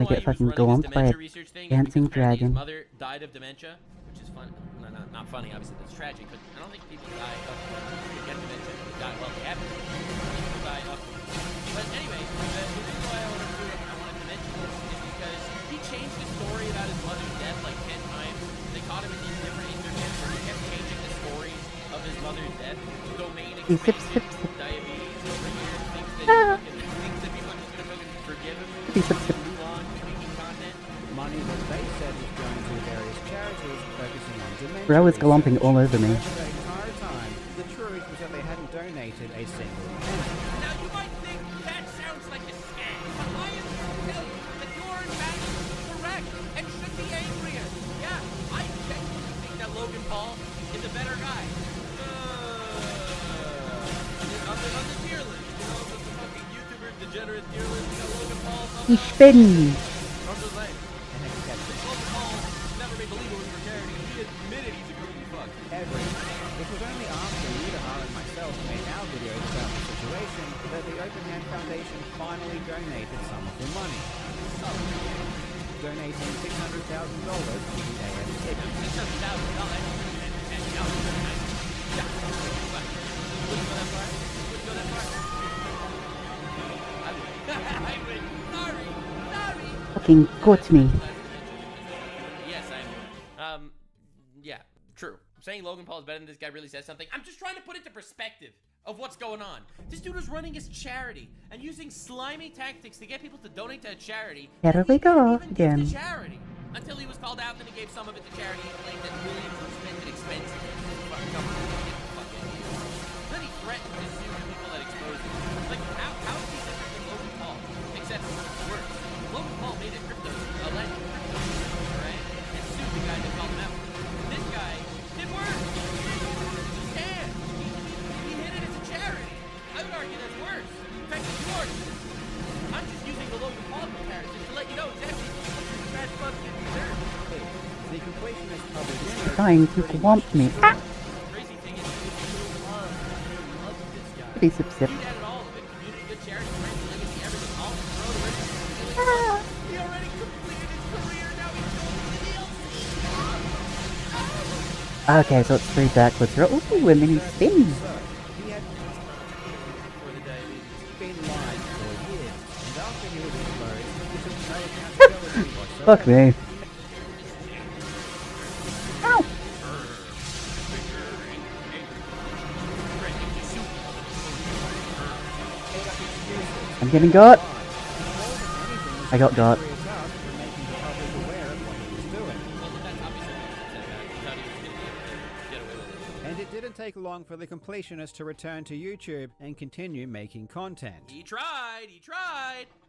I get fucking glumped by a dancing dragon. His mother died of dementia, which is fun. No, not funny, obviously, that's tragic, but I don't think people die of they get dementia. Well, they have people die of. But anyway, the reason why I wanted to mention this is because he changed the story about his mother's death like 10 times. They caught him in these different interviews where he kept changing the stories of his mother's death. Domain expansion, diabetes, over here, thinks that people are just gonna fucking forgive him. Move on, making content. Money that they said was going to various charities focusing on dementia. Bro was glumping all over me. The entire time, the truth was that they hadn't donated a single penny. Now you might think that sounds like a scam, but I am here to tell you that you're in fact correct and should be angrier. Yeah, I genuinely think that Logan Paul is a better guy. On the tier list, you know, the fucking YouTuber degenerate tier list, you know, Logan Paul. Ich bin. I'm just saying. Logan Paul never made believers for charity. He admitted he's a groovy fuck. It was only after Nidahar and myself made our videos about the situation that the Open Hand Foundation finally donated some of the money. Donating $600,000 to the AFC. I would. Sorry. Fucking got me. Yes, I am. Yeah, true. Saying Logan Paul is better than this guy really says something. I'm just trying to put into perspective of what's going on. This dude was running his charity and using slimy tactics to get people to donate to a charity. Here we go again. Charity. Until he was called out and then he gave some of it to charity and claimed that millions were spent at expenses. Then he threatened to sue the people that exposed him. Like, how is he different than Logan Paul? Except worse. Logan Paul made a crypto, alleged crypto, alright? And sued the guy that called him out. This guy did worse. He can. He hid it as a charity. I would argue that's worse. In fact, it's worse. I'm just using the Logan Paul comparison to let you know exactly what this bad fuck did deserve. The completionist public Trying to glump me. Ah! Crazy thing is, love this guy. Pretty sip sip. He added all of it. Community, good charity, friends, legacy, everything. All thrown original. He already completed his career. Now he's going to the DLC. Okay, so it's 3 backwards. Ooh, a mini spin. He had been lying for years, and after he was exposed, he took no accountability whatsoever. Fuck me. Ow! I'm getting got. I got got. And it didn't take long for the completionist to return to YouTube and continue making content. He tried.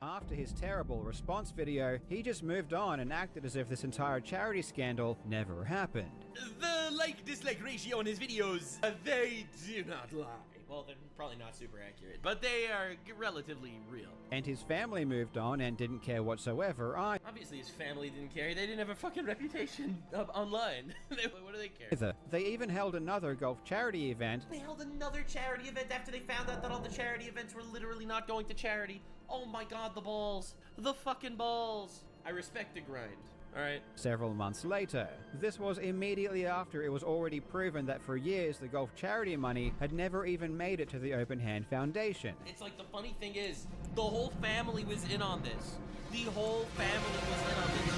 After his terrible response video, he just moved on and acted as if this entire charity scandal never happened. The like-dislike ratio on his videos, they do not lie. Well, they're probably not super accurate, but they are relatively real. And his family moved on and didn't care whatsoever either. Obviously, his family didn't care. They didn't have a fucking reputation online. What do they care? They even held another golf charity event. They held another charity event after they found out that all the charity events were literally not going to charity. Oh my god, the balls. The fucking balls. I respect the grind. Alright. Several months later. This was immediately after it was already proven that for years the golf charity money had never even made it to the Open Hand Foundation. It's like the funny thing is, the whole family was in on this. The whole family was in on this.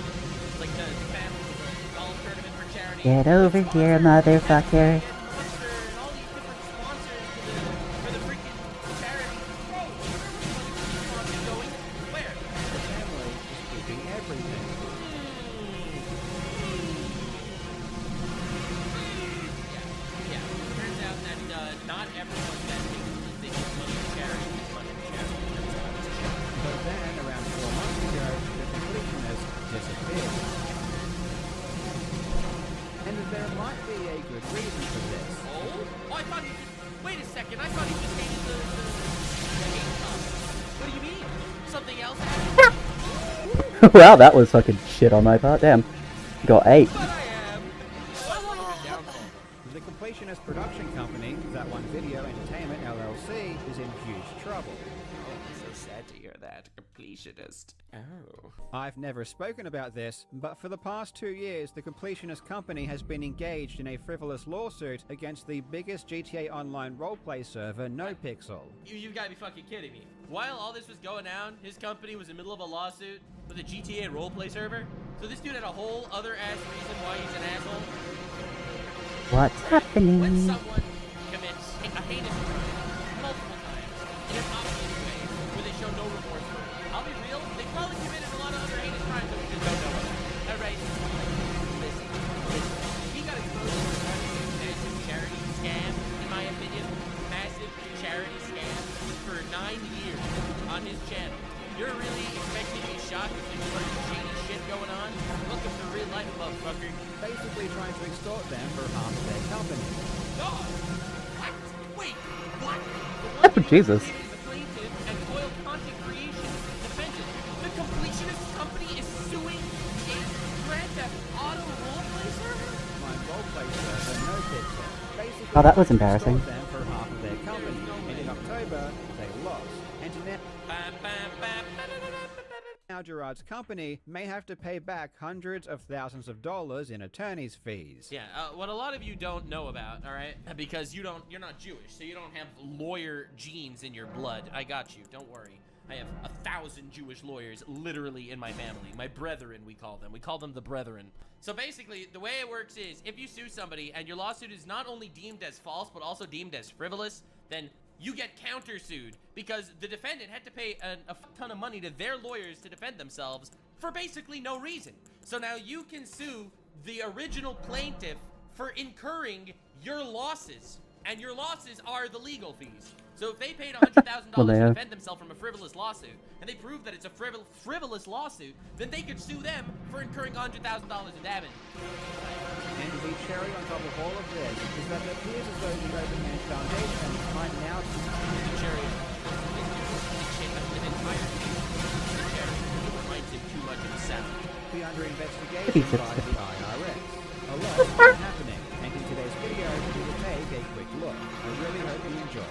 It's like the family golf tournament for charity. Get over here, motherfucker. Not everyone that thinks money to charity is money to charity. But then, around 4 months ago, the completionist disappeared. And there might be a good reason for this. Oh, I thought he just... Wait a second, I thought he just hated the hate comments. What do you mean? Something else happened? Wow, that was fucking shit on my part. Damn. Got 8. But I am. The completionist production company, That One Video Entertainment LLC, is in huge trouble. Oh, I'm so sad to hear that. completionist. Oh. I've never spoken about this, but for the past 2 years, the Completionist Company has been engaged in a frivolous lawsuit against the biggest GTA Online roleplay server, NoPixel. You've got to be fucking kidding me. While all this was going down, his company was in the middle of a lawsuit with a GTA roleplay server? So this dude had a whole other ass reason why he's an asshole? What's happening? When someone commits a heinous crime multiple times in an obvious way where they show no remorse for it, I'll be real, they probably committed a lot of other heinous crimes that we just don't know about. Alright? Listen. He got exposed for a massive charity scam, in my opinion. Massive charity scam for 9 years on his channel. You're really expecting me to be shocked if there's some shady shit going on? Welcome to real life, motherfucker. Basically trying to extort them for half of their company. God! What? Wait, what? Oh, Jesus. The plaintiff and foil content creation defendant. The Completionist Company is suing a Grand Theft Auto roleplay server? My roleplay server, NoPixel. Basically, Oh, that was embarrassing. extort them for half of their company. And in October, they lost. And now Gerard's company may have to pay back hundreds of thousands of dollars in attorney's fees. Yeah, what a lot of you don't know about, all right? Because you're not Jewish, so you don't have lawyer genes in your blood. I got you, don't worry. I have 1,000 Jewish lawyers literally in my family. My brethren, we call them. We call them the brethren. So basically, the way it works is, if you sue somebody and your lawsuit is not only deemed as false, but also deemed as frivolous, then you get countersued because the defendant had to pay a ton of money to their lawyers to defend themselves for basically no reason. So now you can sue the original plaintiff for incurring your losses, and your losses are the legal fees. So if they paid $100,000 Well, to yeah. defend themselves from a frivolous lawsuit, and they prove that it's a frivolous lawsuit, then they could sue them for incurring $100,000 in damage. And the cherry on top of all of this is that it appears as though the Open Hand Foundation might now The cherry. An entire cherry reminds him too much of a salad. be under investigation Pretty by good. the IRS. A lot is happening, and in today's video, we will take a quick look. I really hope you enjoy.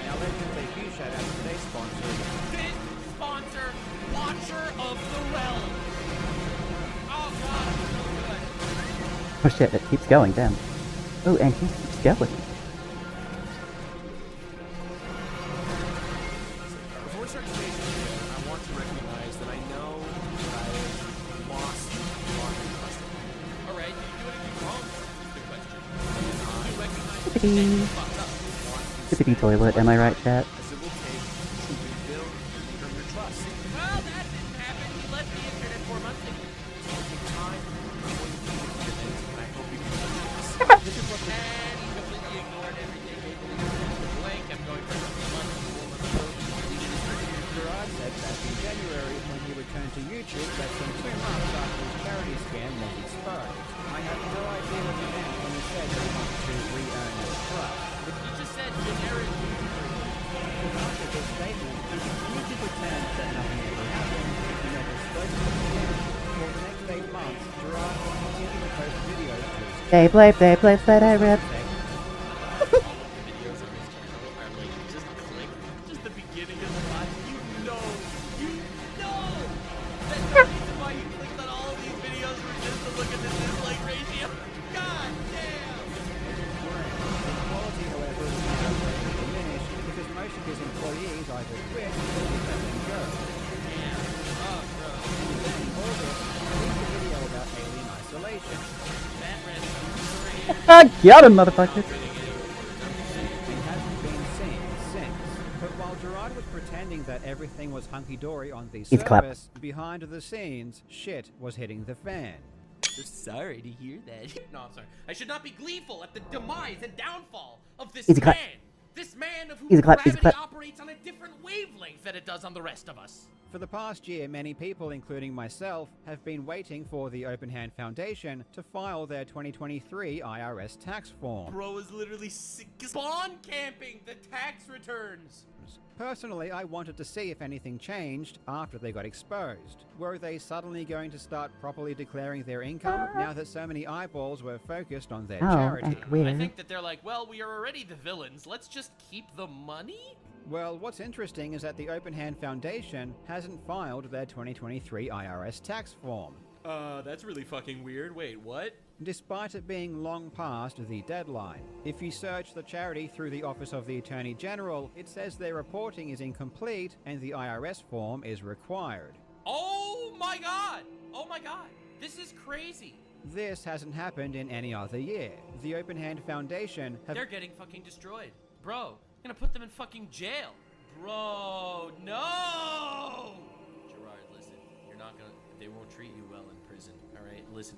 Now let's do a huge shout out to today's sponsor. This sponsor, Watcher of the Realm. Oh god, it's so good. Oh shit, it keeps going, damn. Oh, and he keeps going. Before we start today's video, I want to recognize that I know that I have lost a lot of trust in you. Alright, did you do anything wrong? Is the question. Do you recognize that Tippity. you fucked up? Tippity toilet, am I right, chat? As it will take to rebuild and earn your trust. Well, that didn't happen. He left the internet 4 months ago. It's going to take time. I'm going to keep it commitment, and I hope you can do this. This is what the And he completely ignored everything. He deleted the blank, kept going for a month, 4 months ago. He deleted his video. Gerard said back in January when he returned to YouTube less than 2 months after his charity scam was exposed. I have no idea what he meant when he said he wanted to re-earn his trust. He just said generic YouTuber. After this statement, he continued to pretend that nothing ever happened. He never spoke to him again. For the next 8 months, Gerard will continue to post videos to his They play, that I rip. All of the videos on his channel are like, just click, just the beginning of the live. You know that the reason why you clicked on all of these videos were just to look at the dislike ratio. God damn! The quality, however, is now greatly diminished because most of his employees either quit or he let them go. Damn. Oh, bro. And then in August, he released a video about alien isolation. That red Got him, motherfucker. And hasn't been seen since. But while Gerard was pretending that everything was hunky-dory on the He's clapped. service, behind the scenes, shit was hitting the fan. So sorry to hear that. No, I'm sorry. I should not be gleeful at the demise and downfall of this Easy clap. man. This man of whom Easy clap, easy gravity clap. operates on a different wavelength than it does on the rest of us. For the past year, many people, including myself, have been waiting for the Open Hand Foundation to file their 2023 IRS tax form. Bro is literally spawn camping the tax returns. Personally, I wanted to see if anything changed after they got exposed. Were they suddenly going to start properly declaring their income now that so many eyeballs were focused on their Oh, charity? act weird. I think that they're like, well, we are already the villains. Let's just keep the money? Well, what's interesting is that the Open Hand Foundation hasn't filed their 2023 IRS tax form, That's really fucking weird. Wait, what? despite it being long past the deadline. If you search the charity through the Office of the Attorney General, it says their reporting is incomplete and the IRS form is required. Oh my god! Oh my god! This is crazy! This hasn't happened in any other year. The Open Hand Foundation have... They're getting fucking destroyed. Bro, I'm gonna put them in fucking jail. Bro, no! Gerard, listen, you're not gonna... They won't treat you well in prison, alright? Listen,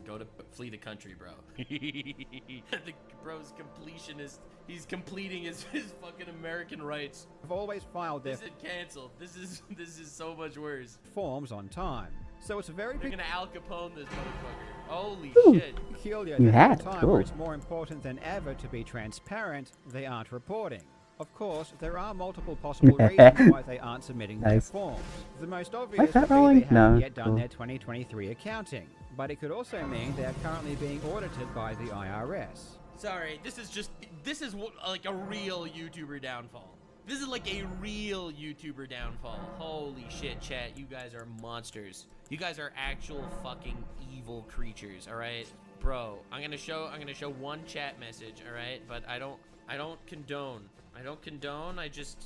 flee the country, bro. The bro's completionist. He's completing his fucking American rights. have always filed their This is canceled. This is so much worse. forms on time. So it's a very They're gonna Al Capone this motherfucker. Holy Ooh. shit. peculiar You that at had, a time cool. where it's more important than ever to be transparent, they aren't reporting. Of course, there are multiple possible reasons why they aren't submitting their Nice. forms. The most obvious that would be rolling? they haven't No, yet done cool. their 2023 accounting, but it could also mean they are currently being audited by the IRS. Sorry, this is like a real YouTuber downfall. This is like a real YouTuber downfall. Holy shit, chat. You guys are monsters. You guys are actual fucking evil creatures, alright? Bro, I'm gonna show one chat message, alright? But I don't condone. I don't condone, I just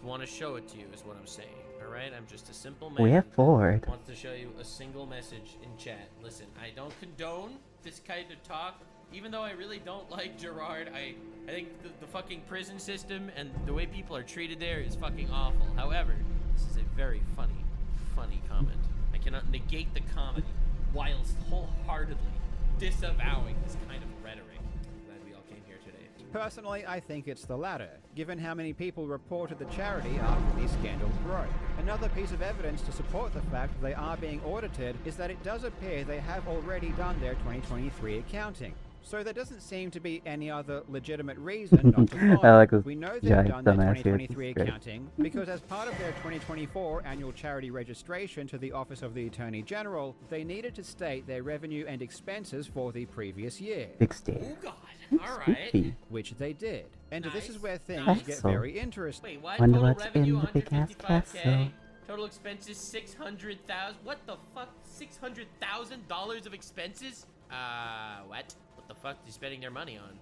want to show it to you is what I'm saying. Alright? I'm just a simple man. We're forward. Wants to show you a single message in chat. Listen, I don't condone this kind of talk. Even though I really don't like Gerard, I think the fucking prison system and the way people are treated there is fucking awful. However, this is a very funny comment. I cannot negate the comedy whilst wholeheartedly disavowing this kind of rhetoric. I'm glad we all came here today. Personally, I think it's the latter, given how many people reported the charity after these scandals broke. Another piece of evidence to support the fact they are being audited is that it does appear they have already done their 2023 accounting. So there doesn't seem to be any other legitimate reason not to I follow. like this We know they've giant done their dumbass here. 2023 This is great. accounting because as part of their 2024 annual charity registration to the Office of the Attorney General, they needed to state their revenue and expenses for the previous year, Big stare. Oh god. Alright. Spooky. which they did. And this is Nice. where things Nice. get So- very interesting. Wait, what? Wonder Total what's revenue in the big-ass 155K. castle. Total expenses 600,000. What the fuck? $600,000 of expenses? What? What the fuck are they spending their money on?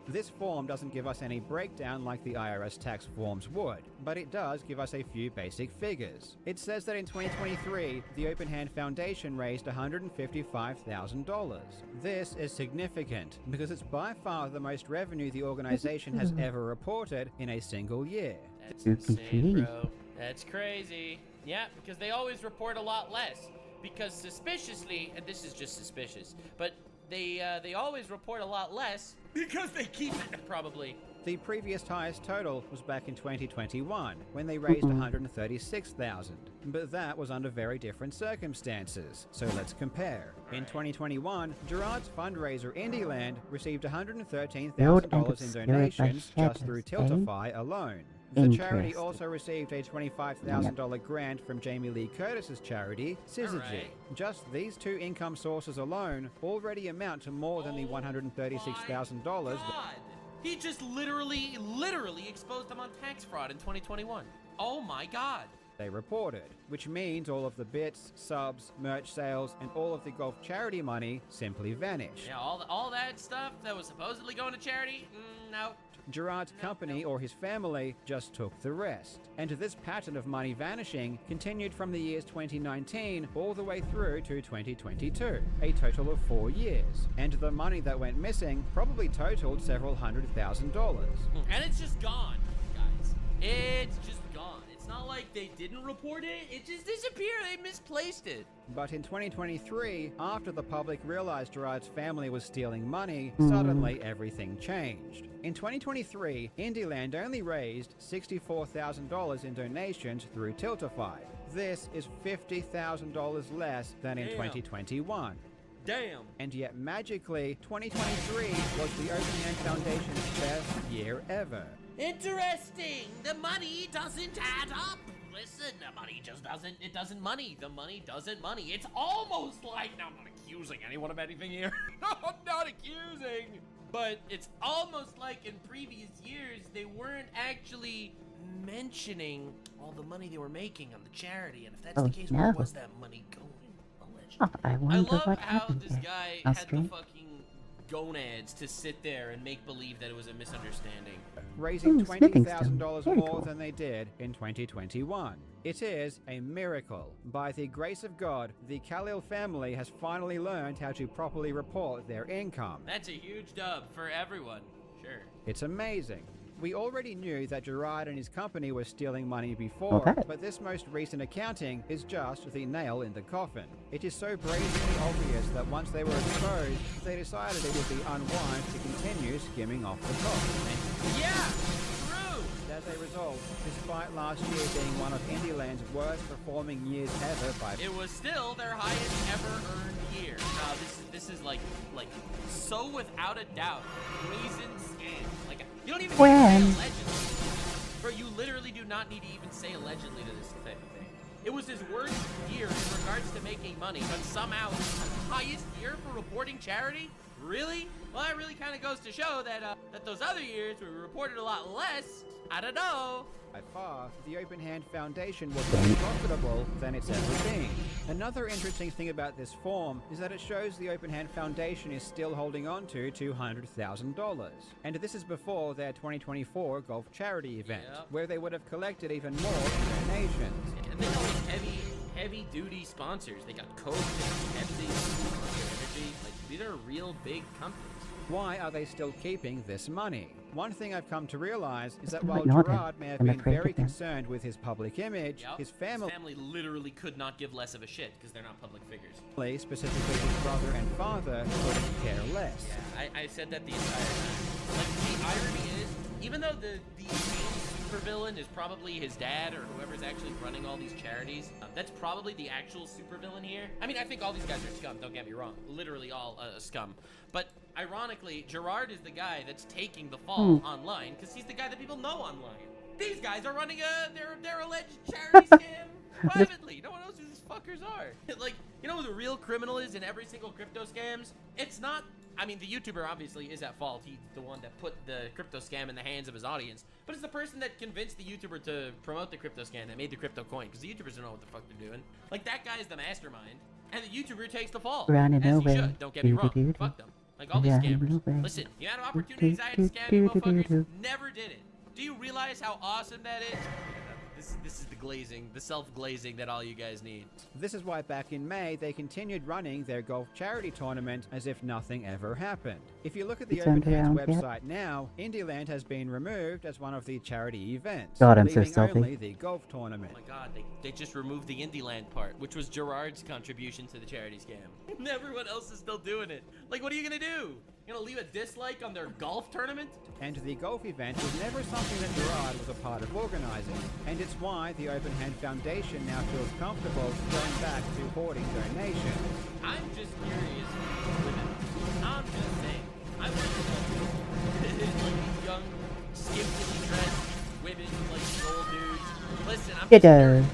This form doesn't give us any breakdown like the IRS tax forms would, but it does give us a few basic figures. It says that in 2023, the Open Hand Foundation raised $155,000. This is significant because it's by far the most revenue the organization has ever reported in a single year. That's Spooky insane, tea. bro. That's crazy. Yeah, because they always report a lot less. Because suspiciously, and this is just suspicious, but they always report a lot less because they keep it, probably. The previous highest total was back in 2021, when they raised $136,000. But that was under very different circumstances, so let's compare. In 2021, Gerard's fundraiser Indieland received $113,000 in donations just through Tiltify alone. The charity Interesting. also received a $25,000 grant from Jamie Lee Curtis's charity, Syzygy. Alright. Just these two income sources alone already amount to more than the $136,000 God! He just literally exposed them on tax fraud in 2021. Oh my god. they reported, which means all of the bits, subs, merch sales, and all of the golf charity money simply vanished. Yeah, all that stuff that was supposedly going to charity? No. Gerard's company or his family just took the rest. And this pattern of money vanishing continued from the years 2019 all the way through to 2022, a total of 4 years. And the money that went missing probably totaled several $100,000. And it's just gone, guys. It's just gone. It's not like they didn't report it. It just disappeared. They misplaced it. But in 2023, after the public realized Gerard's family was stealing money, suddenly everything changed. In 2023, Indieland only raised $64,000 in donations through Tiltify. This is $50,000 less than in Damn. 2021. Damn. And yet magically, 2023 was the Open Hand Foundation's best year ever. Interesting. The money doesn't add up. Listen, the money just doesn't. It doesn't money. The money doesn't money. It's almost like. Now, I'm not accusing anyone of anything here. No, I'm not accusing. But it's almost like in previous years, they weren't actually mentioning all the money they were making on the charity, and if that's Oh, the case, where no. was that money going? Allegedly. Oh, I I wonder love what how happened this here. guy On had screen? the fucking gonads to sit there and make believe that it was a misunderstanding. raising Ooh, smithing $20,000 stone. Very more cool. than they did in 2021. It is a miracle. By the grace of God, the Khalil family has finally learned how to properly report their income. That's a huge dub for everyone. Sure. It's amazing. We already knew that Gerard and his company were stealing money before, Okay. but this most recent accounting is just the nail in the coffin. It is so brazenly obvious that once they were exposed, they decided it would be unwise to continue skimming off the top. Yeah, true. As a result, despite last year being one of Indieland's worst performing years ever by It was still their highest ever earned year. Now this is like so without a doubt brazen scam. Like you don't even When? need to say allegedly. Bro, you literally do not need to even say allegedly to this thing. It was his worst year in regards to making money, but somehow the highest year for reporting charity? Really? Well, that really kind of goes to show that that those other years where we reported a lot less. I don't know. By far, the Open Hand Foundation was more profitable than it's ever been. Another interesting thing about this form is that it shows the Open Hand Foundation is still holding on to $200,000. And this is before their 2024 golf charity event, Yep. where they would have collected even more donations. And they got like heavy duty sponsors. They got Coke, Pepsi, Energy. Like these are real big companies. Why are they still keeping this money? One thing I've come to realize is that Still while ignore them. Gerard may have I'm been afraid very of them. concerned with his public image, Yep. his family, literally could not give less of a shit because they're not public figures. specifically his brother and father, couldn't care less. Yeah, I said that the entire time. Like the irony is, even though the main supervillain is probably his dad or whoever's actually running all these charities, that's probably the actual supervillain here. I mean, I think all these guys are scum. Don't get me wrong, literally all scum. But ironically, Gerard is the guy that's taking the fall online because he's the guy that people know online. These guys are running their alleged charity scam privately. No one knows who these fuckers are. Like, you know who the real criminal is in every single crypto scams? It's not. I mean, the YouTuber obviously is at fault. He's the one that put the crypto scam in the hands of his audience. But it's the person that convinced the YouTuber to promote the crypto scam that made the crypto coin. Because the YouTubers don't know what the fuck they're doing. Like, that guy is the mastermind. And the YouTuber takes the fall. Running as he away. should. Don't get me wrong. Doo-doo-doo-doo. Fuck them. Like all these Running scammers. away. Listen, the amount of opportunities I had to scam you motherfuckers, never did it. Do you realize how awesome that is? This is the glazing, the self-glazing that all you guys need. This is why back in May, they continued running their golf charity tournament as if nothing ever happened. If you look at the It's Open Hands underground, yep. website now, Indieland has been removed as one of the charity events, God, I'm so leaving salty. only the golf tournament. Oh my god, they just removed the Indieland part, which was Gerard's contribution to the charity scam. And everyone else is still doing it. Like, what are you gonna do? You gonna leave a dislike on their golf tournament? And the golf event was never something that Gerard was a part of organizing, and it's why the Open Hand Foundation now feels comfortable going back to hoarding donations. I'm just curious with it. I'm just saying. I work with like these young, skimpily dressed women, like old dudes. Listen, I'm just curious.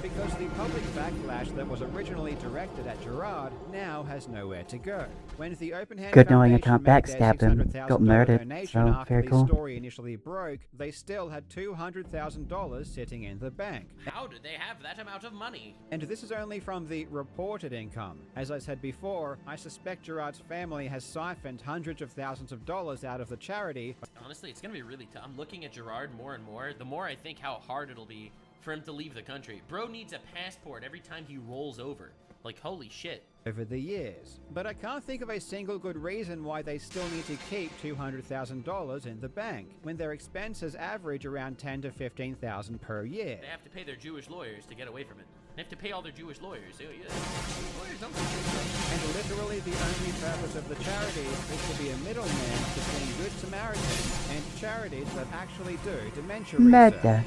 Because the public backlash that was originally directed at Gerard now has nowhere to go. When the Open Hand Good knowing I Foundation can't made their backstab him. $600,000 Got murdered, donation so after very the cool. story initially broke, they still had $200,000 sitting in the bank. How did they have that amount of money? And this is only from the reported income. As I said before, I suspect Gerard's family has siphoned hundreds of thousands of dollars out of the charity. Honestly, it's gonna be really tough. I'm looking at Gerard more and more. The more I think how hard it'll be for him to leave the country. Bro needs a passport every time he rolls over. Like, holy shit. Over the years. But I can't think of a single good reason why they still need to keep $200,000 in the bank, when their expenses average around $10,000 to $15,000 per year. They have to pay their Jewish lawyers to get away from it. They have to pay all their Jewish lawyers. Lawyers don't pay this And literally the only purpose of the charity is to be a middleman between Good Samaritans and charities that actually do dementia research. Murder.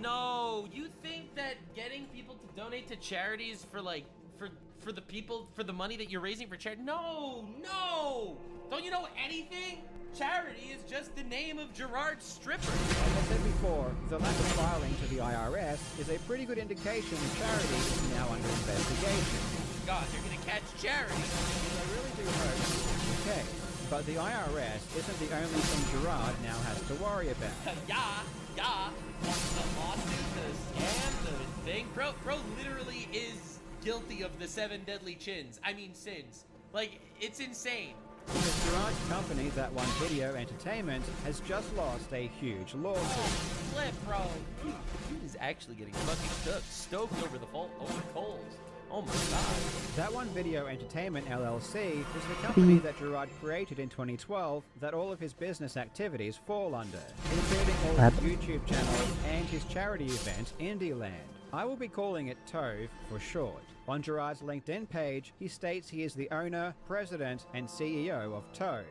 No. You think that getting people to donate to charities for like for the people, for the money that you're raising for charity? No. Don't you know anything? Charity is just the name of Gerard's stripper. As I said before, the lack of filing to the IRS is a pretty good indication the charity is now under investigation. God, they're gonna catch charity. I really do hope this is the case. But the IRS isn't the only thing Gerard now has to worry about. yeah. The lawsuit, the scam, the thing. Bro literally is guilty of the 7 deadly chins. I mean sins. Like, it's insane. Because Gerard's company, That One Video Entertainment, has just lost a huge lawsuit. Flip, bro. He is actually getting fucking stoked over the coals. Oh my god. That One Video Entertainment LLC is the company that Gerard created in 2012 that all of his business activities fall under, including all his YouTube channels and his charity event, Indieland. I will be calling it TOVE for short. On Gerard's LinkedIn page, he states he is the owner, president, and CEO of TOVE.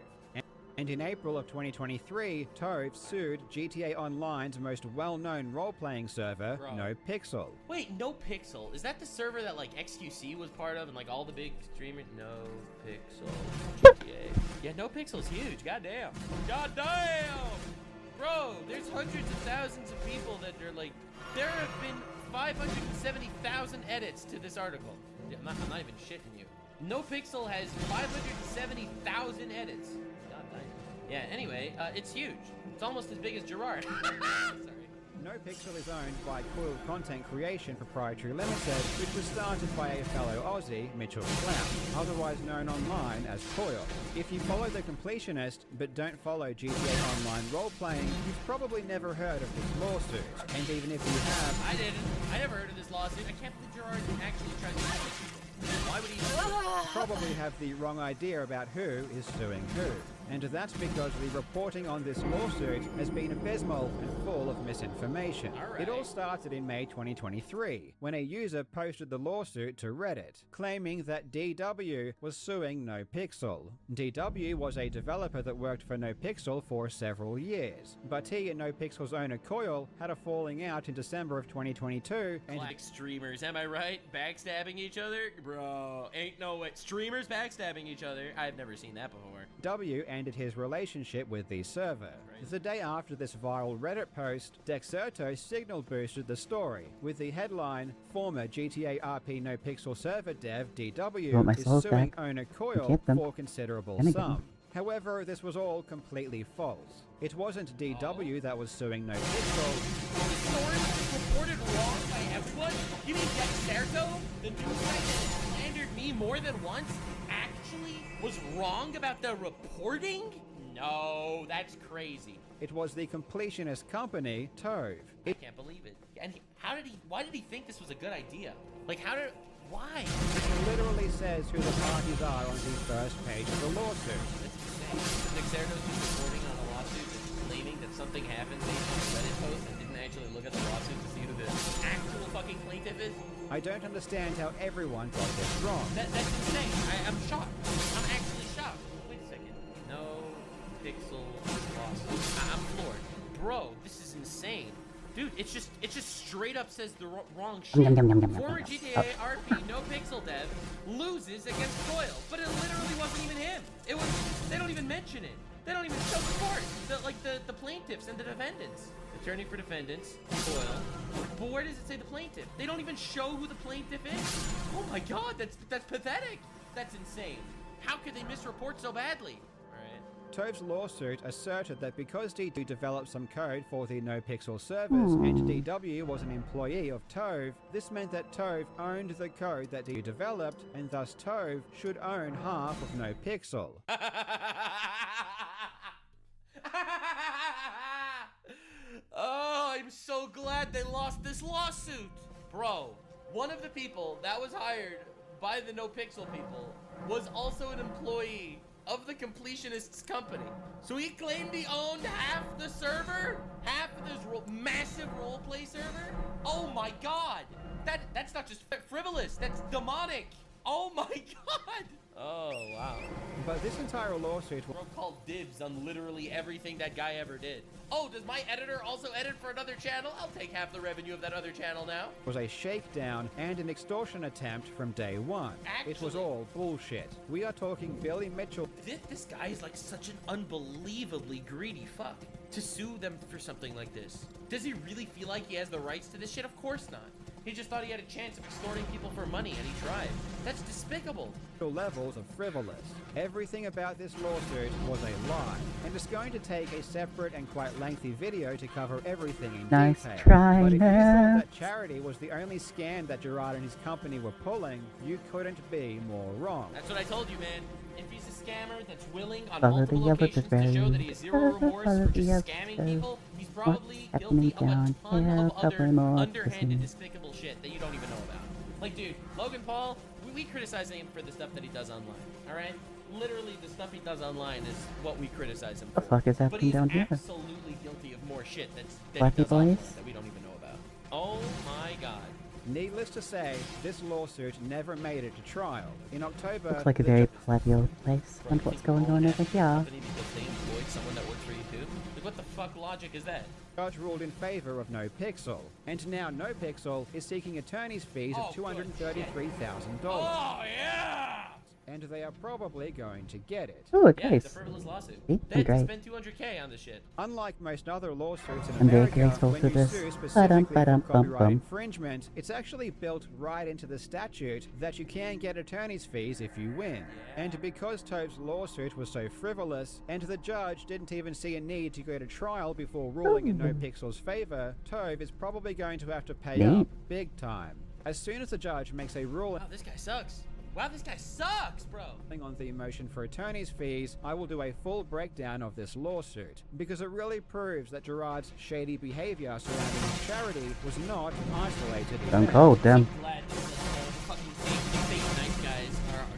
And in April of 2023, TOVE sued GTA Online's most well-known role-playing server, Bro. NoPixel. Wait, NoPixel. Is that the server that like XQC was part of and like all the big streamers? NoPixel. GTA. Yeah, NoPixel's huge. Goddamn. Bro, there's hundreds of thousands of people that are like, there have been 570,000 edits to this article. Yeah, I'm not even shitting you. NoPixel has 570,000 edits. God damn. Yeah, anyway, it's huge. It's almost as big as Gerard. Sorry. NoPixel is owned by Coil Content Creation Proprietary Limited, which was started by a fellow Aussie, Mitchell Clout, otherwise known online as Coil. If you follow The Completionist, but don't follow GTA Online role-playing, you've probably never heard of this lawsuit. And even if you have... I didn't. I never heard of this lawsuit. I can't believe Gerard actually tried to sue people. Why would he? Probably have the wrong idea about who is suing who. And that's because the reporting on this lawsuit has been abysmal and full of misinformation. It all started in May 2023, when a user posted the lawsuit to Reddit, claiming that DW was suing NoPixel. DW was a developer that worked for NoPixel for several years, but he and NoPixel's owner Coil had a falling out in December of 2022, and Black streamers, am I right? Backstabbing each other? Bro, ain't no way. Streamers backstabbing each other? I've never seen that before. W ended his relationship with the server. The day after this viral Reddit post, Dexerto signal boosted the story with the headline, "Former GTA RP NoPixel server dev DW is suing owner Coil for considerable sum." However, this was all completely false. It wasn't DW that was suing NoPixel. The story was reported wrong by everyone? You mean Dexerto, the news site that slandered me more than once, actually was wrong about the reporting? No, that's crazy. It was the completionist company, TOVE. I can't believe it. And why did he think this was a good idea? Like, why? It literally says who the parties are on the first page of the lawsuit. That's insane. Dexerto's just reporting on a lawsuit that's claiming that something happened based on a Reddit post and didn't actually look at the lawsuit to see who the actual fucking plaintiff is. I don't understand how everyone got this wrong. That's insane. I'm shocked. I'm actually shocked. Wait a second. NoPixel lawsuit. I'm floored. Bro, this is insane. Dude, it's just straight up says the wrong shit. Former GTA RP NoPixel dev loses against Coil, but it literally wasn't even him. They don't even mention it. They don't even show the court. The plaintiffs and the defendants. Attorney for defendants, Coil. But where does it say the plaintiff? They don't even show who the plaintiff is. Oh my god, that's pathetic. That's insane. How could they misreport so badly? TOVE's lawsuit asserted that because DW developed some code for the NoPixel servers and DW was an employee of TOVE, this meant that TOVE owned the code that DW developed, and thus TOVE should own half of NoPixel. Oh, I'm so glad they lost this lawsuit. Bro, one of the people that was hired by the NoPixel people was also an employee of the Completionists company. So he claimed he owned half the server? Half of this massive roleplay server? Oh my god! That's not just frivolous, that's demonic! Oh my god! Oh, wow. But this entire lawsuit Bro called dibs on literally everything that guy ever did. Oh, does my editor also edit for another channel? I'll take half the revenue of that other channel now. Was a shakedown and an extortion attempt from day one. It was all bullshit. We are talking Billy Mitchell. This guy is like such an unbelievably greedy fuck to sue them for something like this. Does he really feel like he has the rights to this shit? Of course not. He just thought he had a chance of extorting people for money, and he tried. That's despicable. Levels of frivolous. Everything about this lawsuit was a lie, and it's going to take a separate and quite lengthy video to cover everything in Nice detail. try, But if you thought Nat. that charity was the only scam that Gerard and his company were pulling, you couldn't be more wrong. That's what I told you, man. If he's a scammer that's willing on Follow multiple the yellow occasions to show that he has zero bird. remorse Follow for the just yellow scamming bird. people, he's probably What's guilty of a happening ton down of here? other Couple more underhanded, kissing. despicable shit that you don't even know about. Like, dude, Logan Paul, we criticize him for the stuff that he does online, alright? Literally, the stuff he does online is what we criticize him for. The fuck is But happening he's down here? absolutely guilty of more shit that he Blacky does offline boys? that we don't even know about. Oh my god. Needless to say, this lawsuit never made it to trial. In October, Looks like a the very ju- platy old place. Bro, And you what's think going you own on that over here? company because they employed someone that works for you too? Like, what the fuck logic is that? judge ruled in favor of NoPixel, and now NoPixel is seeking attorney's fees Oh, of good $233,000. Oh yeah! And they are probably going to get it. Ooh, a Yeah, it's a case. frivolous lawsuit. See? They had to Great. spend $200K on this shit. Unlike most other lawsuits in I'm very America, grateful when for you this. sue Ba-dum, specifically for ba-dum, bum, copyright bum. infringement, it's actually built right into the statute that you can get attorney's fees if you win. And because Tove's lawsuit was so frivolous, and the judge didn't even see a need to go to trial before ruling in NoPixel's favor, Tove is probably going to have to pay Neat. up big time. As soon as the judge makes a ruling Wow, this guy sucks. Wow, this guy sucks, bro. on the motion for attorney's fees, I will do a full breakdown of this lawsuit, because it really proves that Gerard's shady behavior surrounding his charity was not an isolated Stone event. cold, damn. I'm glad that the fucking fake nice guys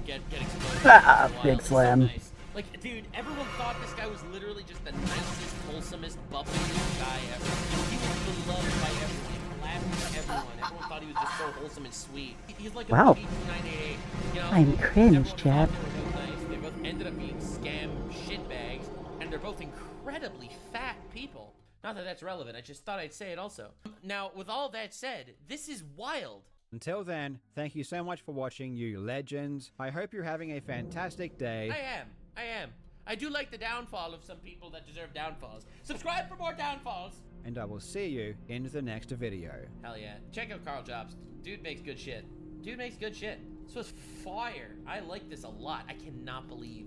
get exposed. Ah, for a while. big It's so slam. nice. Like, dude, everyone thought this guy was literally just the nicest, wholesomest, buffiest guy ever. He was beloved by everyone. He laughed at everyone. Everyone thought he was just so wholesome and sweet. He's like a Wow. Boogie 2988. You know, I'm cringe, everyone Chad. thought they were both nice. They both ended up being scam shitbags, and they're both incredibly fat people. Not that that's relevant. I just thought I'd say it also. Now, with all that said, this is wild. Until then, thank you so much for watching, you legends. I hope you're having a fantastic day. I am. I do like the downfall of some people that deserve downfalls. Subscribe for more downfalls. And I will see you in the next video. Hell yeah. Check out Carl Jobs. Dude makes good shit. Dude makes good shit. This was fire. I like this a lot. I cannot believe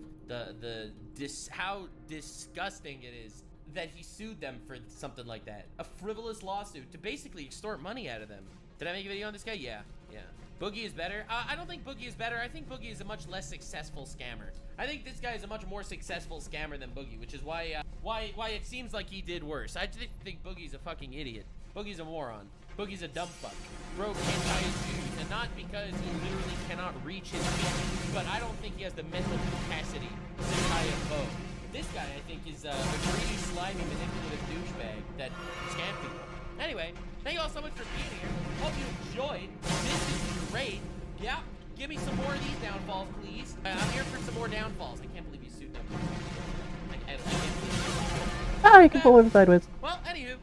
how disgusting it is that he sued them for something like that. A frivolous lawsuit to basically extort money out of them. Did I make a video on this guy? Yeah. Boogie is better. I don't think Boogie is better. I think Boogie is a much less successful scammer. I think this guy is a much more successful scammer than Boogie, which is why it seems like he did worse. I just think Boogie's a fucking idiot. Boogie's a moron. Boogie's a dumb fuck. Bro can't tie his shoes, and not because he literally cannot reach his feet, but I don't think he has the mental capacity to tie a bow. This guy, I think, is a greedy, slimy, manipulative douchebag that scam people. Anyway, thank you all so much for being here. Hope you enjoyed. This is great. Yeah, give me some more of these downfalls, please. I'm here for some more downfalls. I can't believe you sued them. I can't believe Ah, you can pull him sideways. Well, anywho,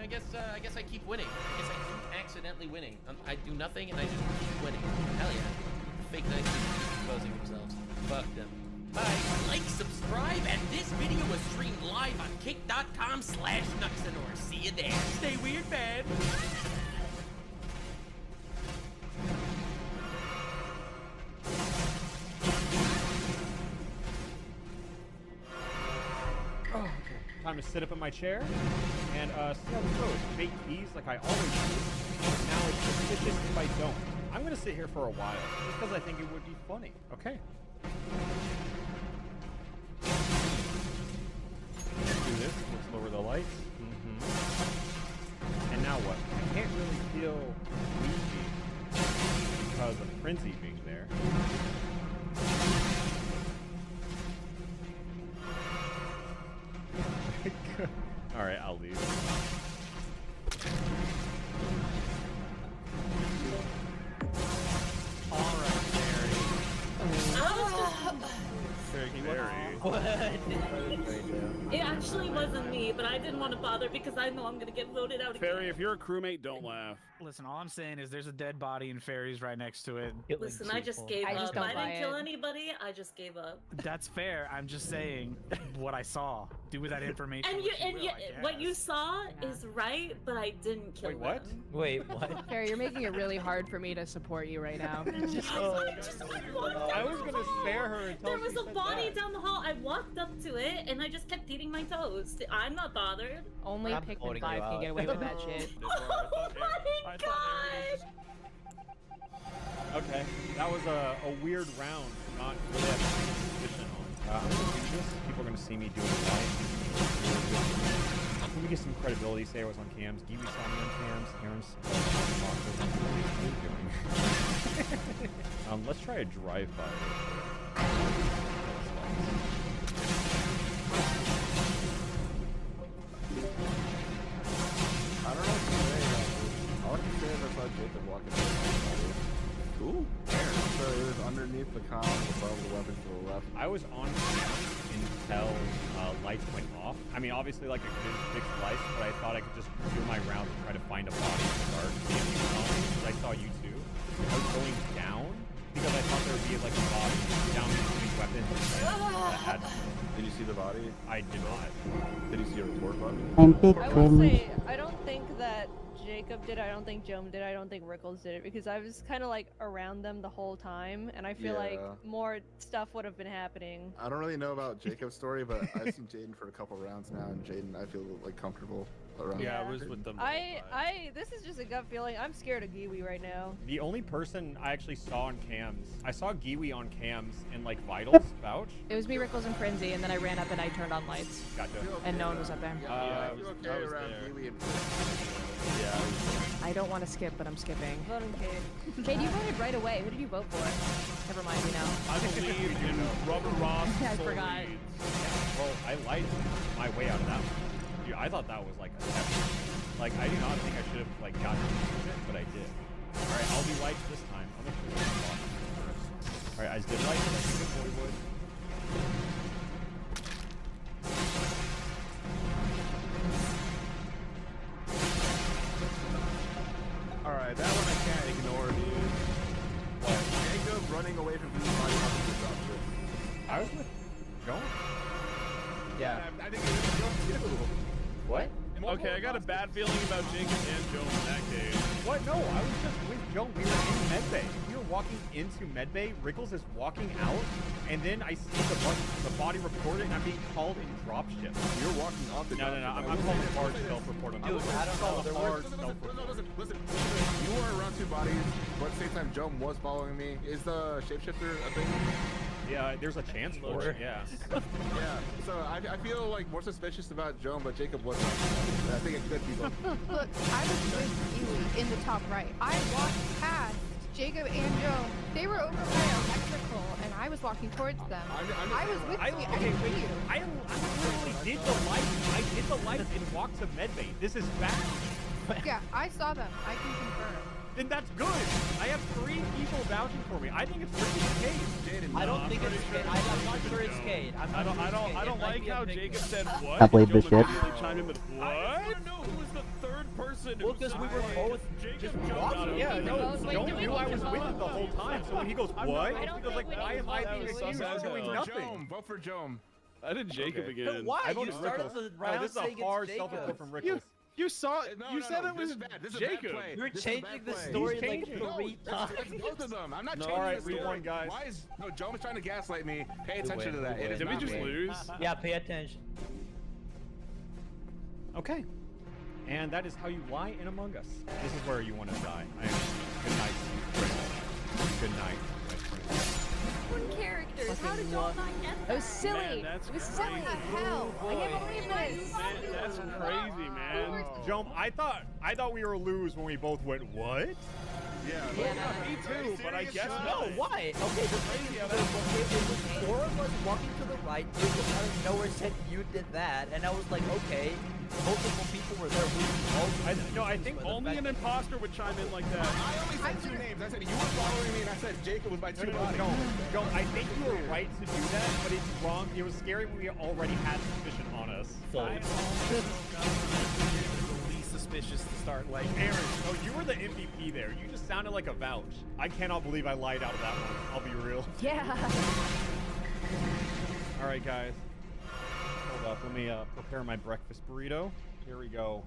I guess I keep winning. I guess I keep accidentally winning. I do nothing and I just keep winning. Hell yeah. Fake nice people keep exposing themselves. Fuck them. Bye. Like, subscribe, and this video was streamed live on kick.com/Nuxanor. See you there. Stay weird, man. Oh, okay. Time to sit up in my chair and see how this goes. Fake these like I always do. Now it's suspicious if I don't. I'm gonna sit here for a while just because I think it would be funny. Okay. Let's do this. Let's lower the lights. And now what? I can't really feel sleepy because of Frenzy being there. Alright, I'll leave. Alright, Mary. Very He looks What? It actually wasn't me, but I didn't want to bother because I know I'm gonna get voted out again. Fairy, if you're a crewmate, don't laugh. Listen, all I'm saying is there's a dead body and fairies right next to it. Listen, I just gave I up. just don't I buy didn't kill it. anybody. I just gave up. That's fair. I'm just saying what I saw. Do with that information. And will, I what you guess. saw is right, but I didn't kill Wait, what? them. Wait, what? Harry, you're making it really hard for me to support you right now. I was gonna spare her until there was she a said body that. down the hall. I walked up to it and I just kept eating my toast. I'm not bothered. Only I'm Pikmin voting 5 you can out. get away with that shit. Oh my god! Okay, that was a weird round. Not really have any suspicion on. I'm gonna do this. People are gonna see me doing it right. Let me get some credibility. Say I was on cams. Giwi saw me on cams. Aaron's let's try a drive-by. I don't know what to say. All I can say is I saw Jacob walking away. Cool. So it was underneath the column above the weapon to the left. I was on until lights went off. I mean, obviously, like I couldn't fix lights, but I thought I could just do my round and try to find a body in the dark. Because I saw you too. I was going down because I thought there would be like a body down between weapons that had. Did you see the body? I did not. Did you see a report button? I'm big I will cringe. say, I don't think that Jacob did, I don't think Joan did, I don't think Rickles did it, because I was kind of like around them the whole time, and I feel like Yeah. more stuff would have been happening. I don't really know about Jacob's story, but I've seen Jaden for a couple rounds now, and Jaden, I feel like comfortable around. Yeah, I was with them. This is just a gut feeling. I'm scared of Giwi right now. The only person I actually saw on cams, I saw Giwi on cams in like Vitals vouch. It was me, Rickles, and Prinzy, and then I ran up and I turned on lights. Gotcha. And no one was up there. I feel okay around Kiwi and Yeah. I don't want to skip, but I'm skipping. Voting Cade. Cade, you voted right away. Who did you vote for? Never mind, you know. I believe in Rubber Ross. I Soul forgot. Reeds. Well, I lied my way out of that one. Dude, I thought that was like a step. Like, I do not think I should have like gotten into it, but I did. All right, I'll be lights this time. I'm gonna put this on first. All right, I did lights. I think Boy would. Alright, that one I can't ignore, dude. What? Jacob running away from his body up to the dropship. I was with Joan. Yeah. I think it was Joe too. What? Okay, I got a bad feeling about Jacob and Joe in that case. What? No, I was just with Joan. We were in medbay. We were walking into medbay. Rickles is walking out, and then I see the body reported, and I'm being called in dropship. You're walking off the No. I'm calling the hard self-report on Dude, I don't know. There was Listen. You were around two bodies, but at the same time, Joan was following me. Is the shapeshifter a thing? Yeah, there's a chance for it. Yeah. Yeah. So I feel like more suspicious about Joan, but Jacob wasn't. I think it could be both. Look, I was with you in the top right. I walked past Jacob and Joe. They were over by electrical, and I was walking towards them. I was with you. I didn't see you. I literally did the lights. I did the lights and walked to medbay. This is fact. Yeah, I saw them. I can confirm. Then that's good. I have 3 people vouching for me. I think it's freaking Cade. I don't think it's Cade. I'm not sure it's Cade. I don't like how Jacob said what. I believe Joe this shit. immediately chimed in with what? I didn't know who was the third person. Well, because we were both just walking. Yeah, no, Wait, Joan do we knew need I to was with vote? him the whole time. So when he goes, what? I don't He goes like, think we why need am to I vote. being That was accused of doing Joan. nothing? Vote for Joan. I did Jacob Okay. again. Why? I voted You started Rickles. the No, round this is saying a hard it's Jacob. self-report from Rickles. You saw it. No, You said it was This is Jacob. Bad play. You're This is a changing bad the play. story He's like changing. 3 No, times. it's both of them. I'm not No, changing alright, the story. rewind, guys. Why is Joan is trying to gaslight me? Pay attention to win, that. we It is Did we not just me. lose? Yeah, pay attention. Okay. And that is how you lie in Among Us. This is where you want to die. Good night. Good night. One characters. How did y'all not get that? It was silly. Man, that's It was crazy. silly. Hell. I can't believe this. Man, that's crazy, man. Joan, I thought we were lose when we both went, what? Yeah. Yeah, Me too, but I guess No, not. why? Okay, the crazy of it was 4 of us walking to the right, Jacob out of nowhere said you did that, and I was like, okay, multiple people were there. I think only an imposter would chime in like that. I only said 2 names. I said you were following me, and I said Jacob was my 2 bodies. No, I think you were right to do that, but it's wrong. It was scary when we already had suspicion on us. The least suspicious to start, like. Aaron, no, you were the MVP there. You just sounded like a vouch. I cannot believe I lied out of that one. I'll be real. Yeah. All right, guys. Hold up. Let me prepare my breakfast burrito. Here we go.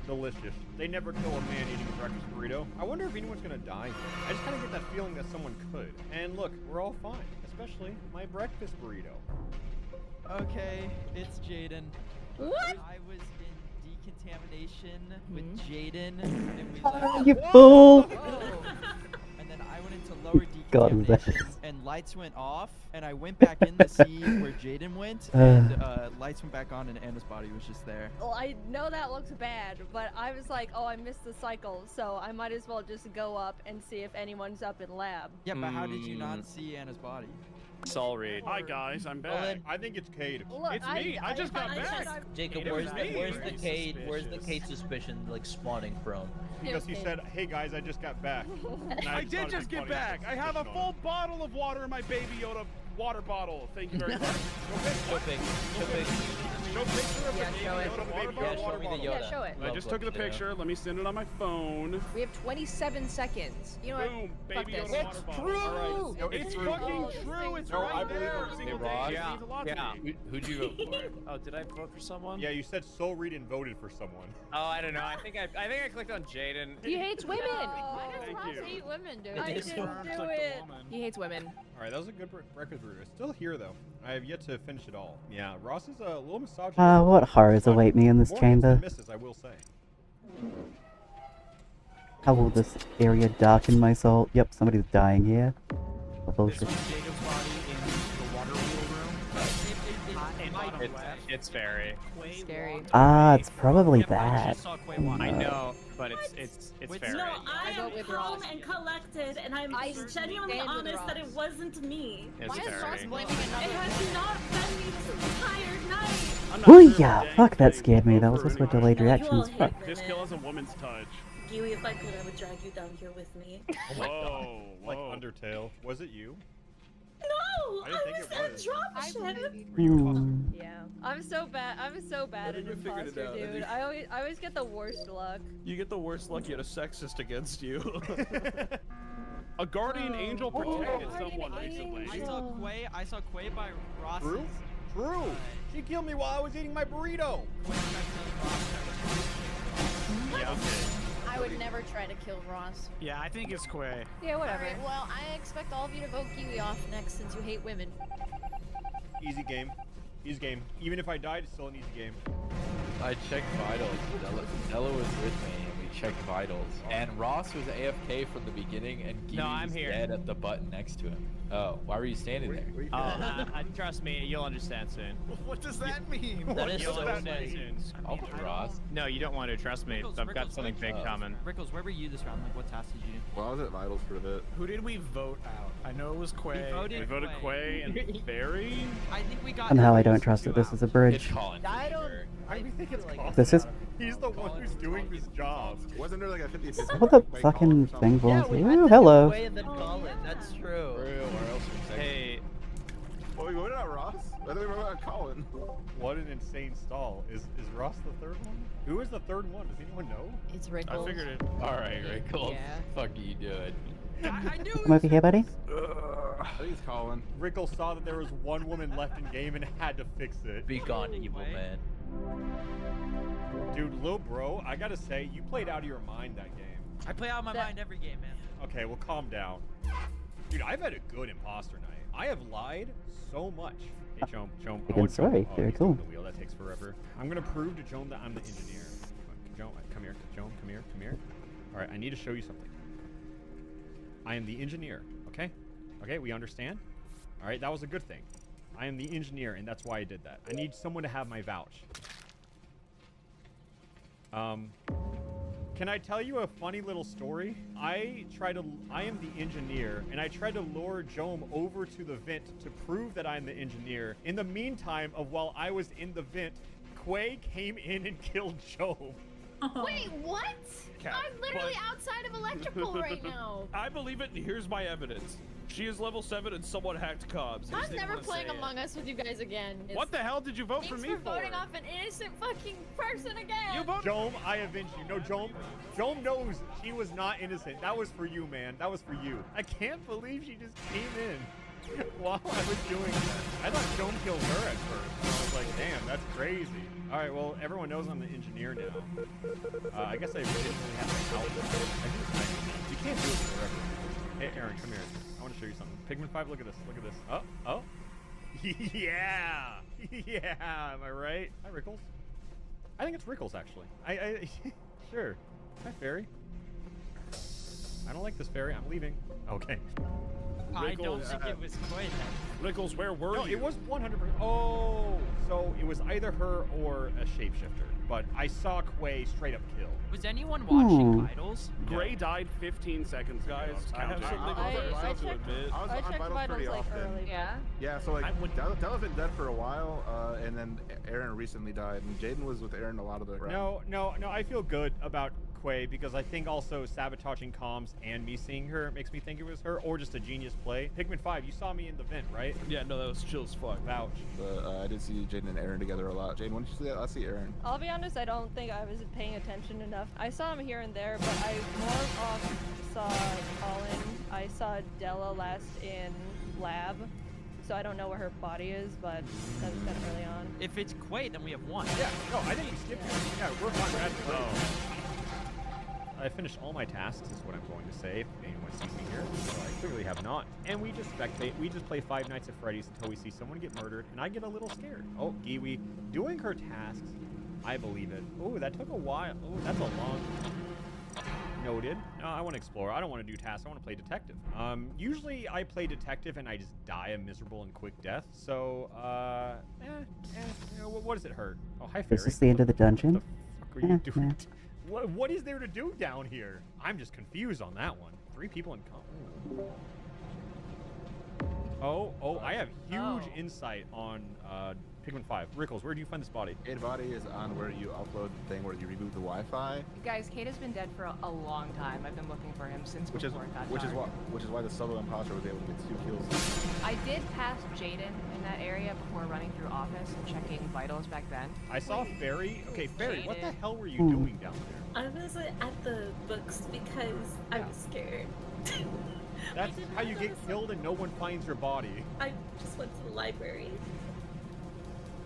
Delicious. They never kill a man eating a breakfast burrito. I wonder if anyone's gonna die here. I just kind of get that feeling that someone could. And look, we're all fine, especially my breakfast burrito. Okay, it's Jaden. What? I was in decontamination with Jaden, and we Oh, you fool! And then I went into lower God, I'm decontamination, and lights went off, and I went back in to see where Jaden went, and lights went back on, and Anna's body was just there. Well, I know that looks bad, but I was like, oh, I missed the cycle, so I might as well just go up and see if anyone's up in lab. Yeah, but how did you not see Anna's body? Sol Reed. Hi guys, I'm back. Well, then, I think it's Cade. Look, It's me. I just got back. Jacob, where's the Cade suspicion like spawning from? Because he said, "Hey guys, I just got back." I did just get back. I have a full bottle of water in my Baby Yoda water bottle. Thank you very much. Show picture of the Yeah, show it. water bottle. Yeah, show me the Yoda. Yeah, show it. I just took the picture. Let me send it on my phone. We have 27 seconds. You know what? Boom, Fuck Baby this. Yoda water bottle. True. All right. No, It's true. fucking true. It's No, I right believe there. it. Every single Hey, day. Ross? It means a lot to me. Who'd you vote for? Oh, did I vote for someone? Yeah, you said Soul Reed and voted for someone. Oh, I don't know. I think I clicked on Jaden. He hates women. Why does Thank Ross you. hate women, dude? I I just didn't do it. He hates women. All right, that was a good breakfast burrito. It's still here though. I have yet to finish it all. Yeah, Ross is a little misogynist. What horrors await me in this More hits chamber? than misses, I will say. How will this area darken my soul? Yep, somebody's dying here. Oh, bullshit. Jacob's body in the water wheel room. It's very Scary. It's probably that. I know, but it's very. No, I I am vote with calm Ross. and collected, and I'm I genuinely stand with honest that it Ross. wasn't me. It's Why is Ross very. blaming It another? has not been me this entire night. I'm not sure if Booyah! Dang Fuck, that Cade scared me. would That vote was for also a anyone. delayed No, you all reactions. hate Fuck. This women. kill has a woman's touch. Kiwi, if I could, I would drag you down here with me. Whoa, Like whoa. Undertale. Was it you? No, I didn't think was it that was. dropship. Yeah, I'm so bad. I'm so bad at imposter, dude. I always get the worst luck. You get the worst luck. You had a sexist against you. A guardian Oh. angel Oh, protected guardian someone angel. recently. I saw Quay by Ross's. True? True! She killed me while I was eating my burrito! Yeah, okay. I would never try to kill Ross. Yeah, I think it's Quay. Yeah, whatever. Alright, well, I expect all of you to vote Kiwi off next since you hate women. Easy game. Easy game. Even if I died, it's still an easy game. I checked vitals. Della was with me, and we checked vitals. And Ross was AFK from the beginning, and Gee I'm was here. dead at the button next to him. Oh, why were you standing there? Trust me, you'll understand soon. What does that mean? That is You'll so understand soon. I'll do Ross. No, you don't want to. Trust me. I've got something big coming. Rickles, where were you this round? Like, what task did you do? Well, I was at vitals for a bit. Who did we vote out? I know it was Quay. We voted Quay and Barry. I think we got. Somehow I don't trust it. This is a It's bridge. Colin. I don't. I think it's Colin. This is- He's the one who's doing his job. Wasn't there like a 50-50? What the fucking thing Yeah, was? we had Ooh, to hello. Quay and then Colin. That's true. Where else was Hey, Oh, we voted out Ross? I thought we voted out Colin. What an insane stall. Is Ross the third one? Who is the third one? Does anyone know? It's Rickles. I figured it. Alright, Rickles. Yeah. Fuck you doing? I knew. Come over here, buddy. I think it's Colin. Rickle saw that there was one woman left in game and had to fix it. Be gone, evil man. Dude, Lil Bro, I gotta say, you played out of your mind that game. I play out of my mind every game, man. Okay, well, calm down. Dude, I've had a good imposter night. I have lied so much. Hey, Jome, I Again, want sorry. Jome. Very he's cool. on the wheel. That takes forever. I'm gonna prove to Jome that I'm the engineer. Jome, come here. Jome, come here. Come here. All right, I need to show you something. I am the engineer. Okay? Okay, we understand? All right, that was a good thing. I am the engineer, and that's why I did that. I need someone to have my vouch. Can I tell you a funny little story? I am the engineer, and I tried to lure Jome over to the vent to prove that I'm the engineer. In the meantime, while I was in the vent, Quay came in and killed Jome. Wait, what? Cat, I'm literally but- outside of electrical right now. I believe it, and here's my evidence. She is level 7 and someone hacked Cobbs. I just I'm didn't never wanna playing say it. Among Us with you guys again. What the hell did you vote Thanks for me for voting off an innocent fucking person again. You voted. Jome, I avenge you. No, Jome knows she was not innocent. That was for you, man. That was for you. I can't believe she just came in while I was doing that. I thought Jome killed her at first. And I was like, damn, that's crazy. All right, well, everyone knows I'm the engineer now. I guess I didn't really have to help. You can't do it forever. Hey, Aaron, come here. I want to show you something. Pigman 5, look at this. Look at this. Oh. Yeah. Yeah, am I right? Hi, Rickles. I think it's Rickles, actually. Sure. Hi, fairy. I don't like this fairy. I'm leaving. Okay. I don't think it was quite that. Rickles, where were No, you? it was 100%. Oh, so it was either her or a shapeshifter. But I saw Quay straight up kill. Was anyone watching Ooh. Vitals? Gray died 15 seconds ago. Guys, I have something I to checked- admit. I was I on checked Vitals vitals pretty like often. early. Yeah. Yeah, so like Della's been dead for a while, and then Aaron recently died, and Jaden was with Aaron a lot of the round. No, I feel good about Quay because I think also sabotaging comms and me seeing her makes me think it was her or just a genius play. Pigman 5, you saw me in the vent, right? Yeah, no, that was chill as fuck. Vouch. But I did see Jaden and Aaron together a lot. Jaden, when did you see that? I see Aaron. I'll be honest, I don't think I was paying attention enough. I saw him here and there, but I more off saw Colin. I saw Della last in lab, so I don't know where her body is, but that was kind of early on. If it's Quay, then we have one. Yeah, no, I think we skipped it. Yeah, we're fine. That's I finished all my tasks, is what I'm going to say, if anyone sees me here. So I clearly have not. And we just spectate. We just play Five Nights at Freddy's until we see someone get murdered, and I get a little scared. Oh, Giwi, doing her tasks. I believe it. Oh, that took a while. Oh, that's a long... Noted. No, I want to explore. I don't want to do tasks. I want to play detective. Usually I play detective and I just die a miserable and quick death. So, you know, what does it hurt? Oh, hi, fairy. Is this the end of the dungeon? What the fuck are you doing? What is there to do down here? I'm just confused on that one. 3 people in common. Oh, I have huge insight on Pigman 5. Rickles, where do you find this body? Dead body is on where you upload the thing where you reboot the Wi-Fi. Guys, Kate has been dead for a long time. I've been looking for him since Which is before it got dark. why the solo imposter was able to get 2 kills. I did pass Jaden in that area before running through office and checking vitals back then. I saw Fairy. Okay, Fairy, what the Jaden. hell were you doing down there? I was at the books because I was scared. That's how you get killed and no one finds your body. I just went to the library.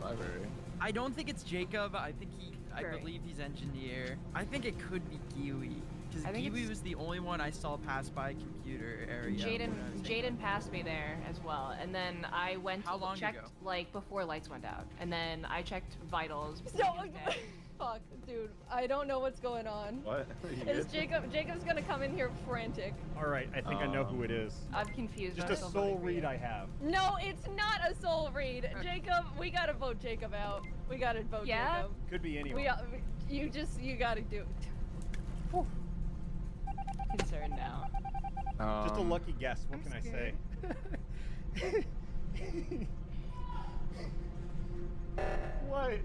Library. I don't think it's Jacob. I Great. believe he's engineer. I think it could be Giwi. Because I think Giwi it's- was the only one I saw pass by computer area. Jaden passed me there as well, and then I went How long checked ago? like before lights went out, and then I checked vitals. So, fuck, dude, I don't know what's going on. What? Is Jacob's gonna come in here frantic. All right, I think I know who it is. I'm confused. Just I'm a still soul voting for read you. I have. No, it's not a soul read. Jacob, we gotta vote Jacob out. We gotta vote Jacob. Could be anyone. You gotta do it. Concerned now. Just a lucky guess. What can I say? What?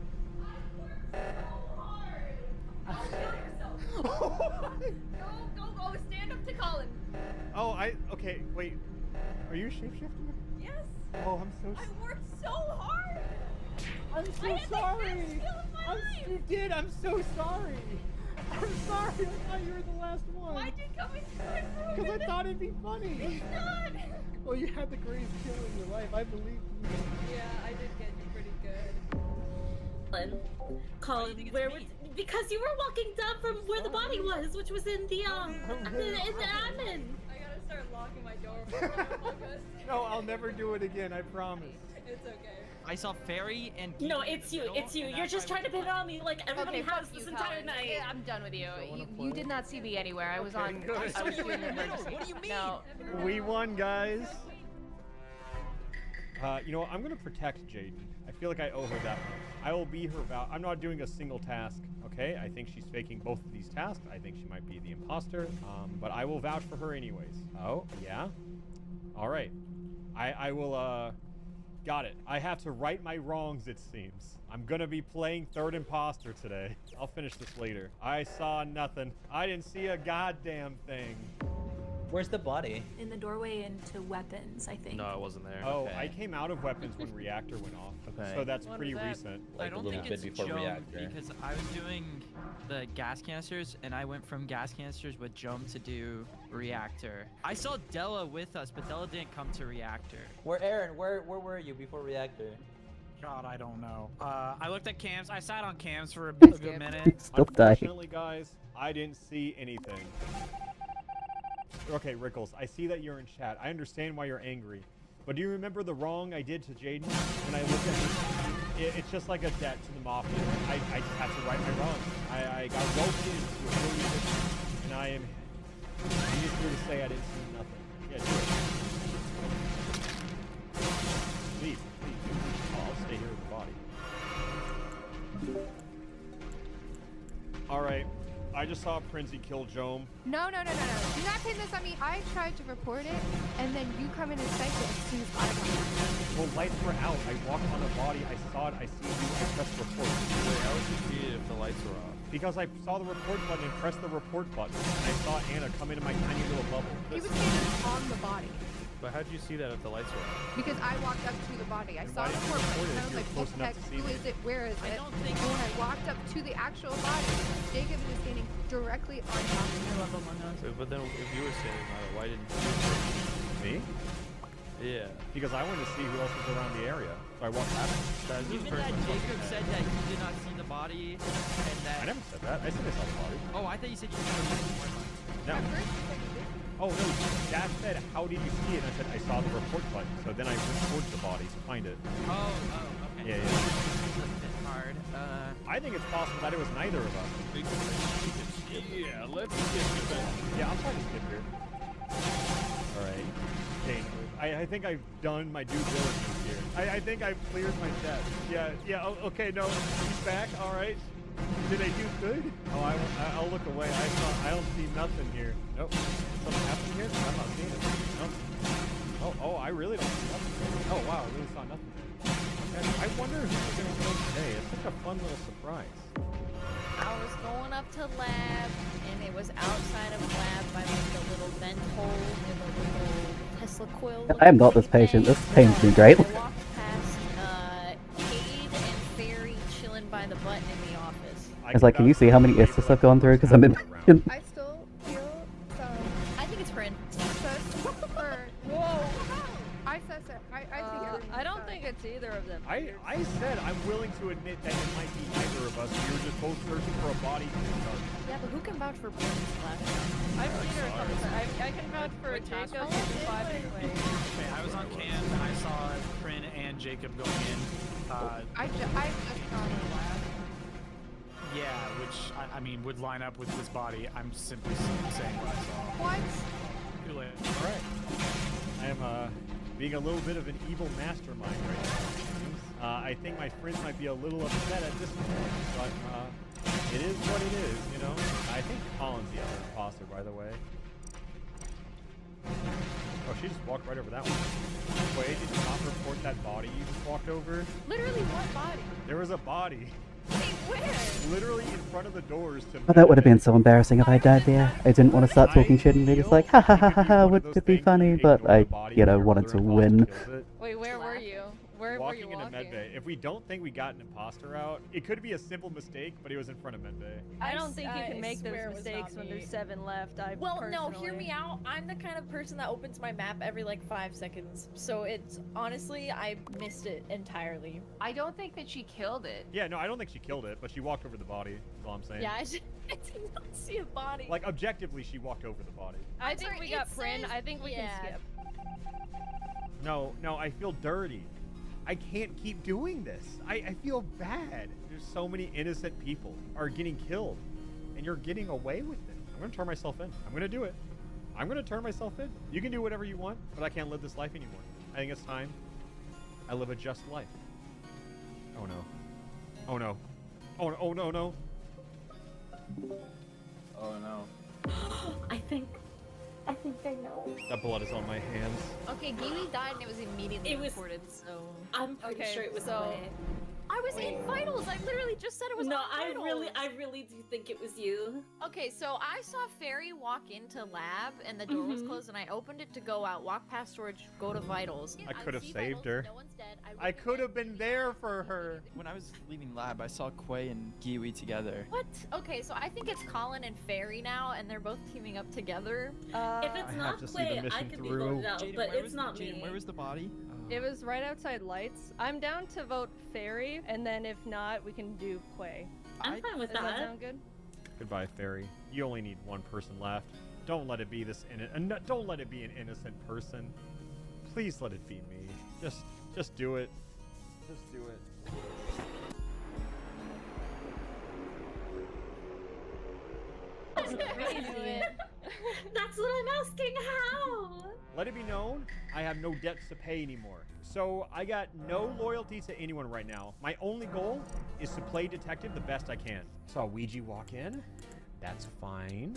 Go, stand up to Colin. Oh, okay, wait. Are you a shapeshifter? Yes. Oh, I'm so I worked so hard. I'm so I had sorry. the best skill of my life. You did. I'm so sorry. I'm sorry. I thought you were the last one. Why'd you come into my room? Because I thought it'd be funny. It's not. Well, you had the greatest kill in your life. I believe you. Yeah, I did get you pretty good. Colin, where was? Because you were walking down from where the body was, which was in the admin. I gotta start locking my door for Among Us. No, I'll never do it again. I promise. It's okay. I saw Fairy and No, Giwi in it's the you. middle, It's you. and You're that's just why I trying to pin it on me like everybody Okay, has fuck this you, entire Colin. night. I'm done with you. You did not see me anywhere. I was on. good. I I was saw you doing in the an middle. emergency. What do you mean? No. We won, guys. You know what? I'm gonna protect Jaden. I feel like I owe her that much. I will be her I'm not doing a single task, okay? I think she's faking both of these tasks. I think she might be the imposter, but I will vouch for her anyways. Oh, yeah? All right. I will, got it. I have to right my wrongs, it seems. I'm gonna be playing third imposter today. I'll finish this later. I saw nothing. I didn't see a goddamn thing. Where's the body? In the doorway into weapons, I think. No, it wasn't there. Oh, Okay. I came out of weapons when reactor went off. Okay. So that's What pretty was that? recent. I Like a don't little think bit it's before Jom reactor. because I was doing the gas canisters and I went from gas canisters with Jom to do reactor. I saw Della with us, but Della didn't come to reactor. Where Aaron? Where were you before reactor? God, I don't know. I looked at cams. I sat on cams for a good minute. Still dying. Unfortunately, guys, I didn't see anything. Okay, Rickles, I see that you're in chat. I understand why you're angry. But do you remember the wrong I did to Jaden when I looked at him? It's just like a debt to the Mafia. I had to right my wrongs. I got roped into a million, and I'm just here to say I didn't see nothing. Yeah, do it. Leave, please. Oh, I'll stay here with the body. Alright. I just saw Princey kill Jome. No. Do not pin this on me. I tried to report it, and then you come in and cite it as soon as I got it. Well, lights were out. I walked on the body. I saw it. I see you. I pressed report. Wait, how would you see it if the lights were off? Because I saw the report button and pressed the report button. And I saw Anna come into my tiny little bubble. He was standing on the body. But how'd you see that if the lights were off? Because I walked up to the body. I Then saw why the didn't you corpse, report it and I if was you were like, close what the enough heck? to see Who me? is it? Where is it? I don't think. And when I walked up to the actual body, Jacob is standing directly on top of me. I love Among Us. But then if you were standing on it, why didn't you? Me? Yeah. Because I wanted to see who else was around the area. So I walked past him. That's Even that Jacob said that he did not see the body, and that. I never said that. I said I saw the body. Oh, I thought you said you saw the body. No. Oh, no. Dad said, how did you see it? And I said, I saw the report button. So then I went towards the body to find it. Oh, okay. Yeah. That's a bit hard. I think it's possible that it was neither of us. Yeah, let's skip it. Yeah, I'll try to skip here. Alright. Dane, I think I've done my due diligence here. I think I've cleared my debt. Yeah, okay, no, he's back, alright. Did I do good? Oh, I'll look away. I don't see nothing here. Nope. Something happened here? I'm not seeing it. Nope. Oh, I really don't see nothing. Oh, wow, I really saw nothing there. Okay. I wonder who we're going to kill today. It's such a fun little surprise. I was going up to lab, and it was outside of lab by like the little vent hole with a little Tesla coil. I am not this patient. This pains me greatly. I walked past Cade and Fairy chilling by the button in the office. It's like, can you see how many Istis I've gone through? Because I'm in. I still feel some I think it's Bryn. sus for. Whoa! I sus it. I think I don't think it's either of them. I said I'm willing to admit that it might be either of us. We were just both searching for a body in the dark. Yeah, but who can vouch for Bryn's last I've seen her a couple times. I can vouch for Jacob and 5 anyway. Okay, I was on cams and I saw Prin and Jacob going in. I just gone in the lab. Yeah, which I mean would line up with this body. I'm simply saying what I saw. What? Too late. All right. I am being a little bit of an evil mastermind right now. I think my friends might be a little upset at this point, but it is what it is, you know? I think Colin's the other imposter, by the way. Oh, she just walked right over that one. Wait, did you not report that body you just walked over? Literally, what body? There was a body. Where? Literally in front of the doors to Oh, that would have been so embarrassing if I died there. I didn't want to start talking shit and be just like, ha ha ha ha ha, would it be funny? But I, wanted to win. Wait, where were you? Where were you walking into medbay. If we don't think we got an imposter out, it could be a simple mistake, but it was in front of medbay. I don't think you can make those swear it was mistakes not when me. there's 7 left. Well, no, hear me out. I'm the kind of person that opens my map every like 5 seconds. So it's honestly, I missed it entirely. I don't think that she killed it. Yeah, no, I don't think she killed it, but she walked over the body. That's all I'm saying. Yeah, I did not see a body. Like, objectively, she walked over the body. I think we got Prin. says- I think we yeah. can skip. No, I feel dirty. I can't keep doing this. I feel bad. There's so many innocent people are getting killed, and you're getting away with it. I'm gonna turn myself in. I'm gonna do it. I'm gonna turn myself in. You can do whatever you want, but I can't live this life anymore. I think it's time I live a just life. Oh no. Oh no. Oh no. Oh no no. Oh no. I think I know. That blood is on my hands. Okay, Giwi died and it was immediately reported, so... I'm pretty sure it was so... Clay. I was in vitals! I literally just said it was No, on I vitals! really do think it was you. Okay, so I saw Fairy walk into lab and the door was closed and I opened it to go out, walk past storage, go to vitals. I could have see saved vitals, her. No one's dead. I could have been there for her. When I was leaving lab, I saw Quay and Giwi together. What? Okay, so I think it's Colin and Fairy now, and they're both teaming up together. If it's not Clay, I could be voted out, but it's not me. Where was the body? It was right outside lights. I'm down to vote Fairy, and then if not, we can do Quay. I'm fine with Does that that. sound good? Goodbye, Fairy. You only need one person left. Don't let it be don't let it be an innocent person. Please let it be me. Just do it. Just do it. That's what I'm asking. How? Let it be known, I have no debts to pay anymore. So I got no loyalty to anyone right now. My only goal is to play detective the best I can. Saw Ouija walk in. That's fine.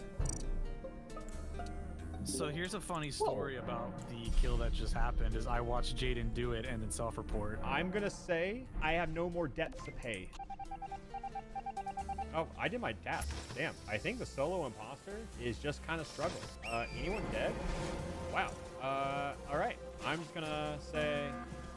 So here's a funny story about the kill that just happened is I watched Jaden do it and then self-report. I'm gonna say I have no more debts to pay. Oh, I did my task. Damn, I think the solo imposter is just kind of struggling. Anyone dead? Wow. Alright. I'm just gonna say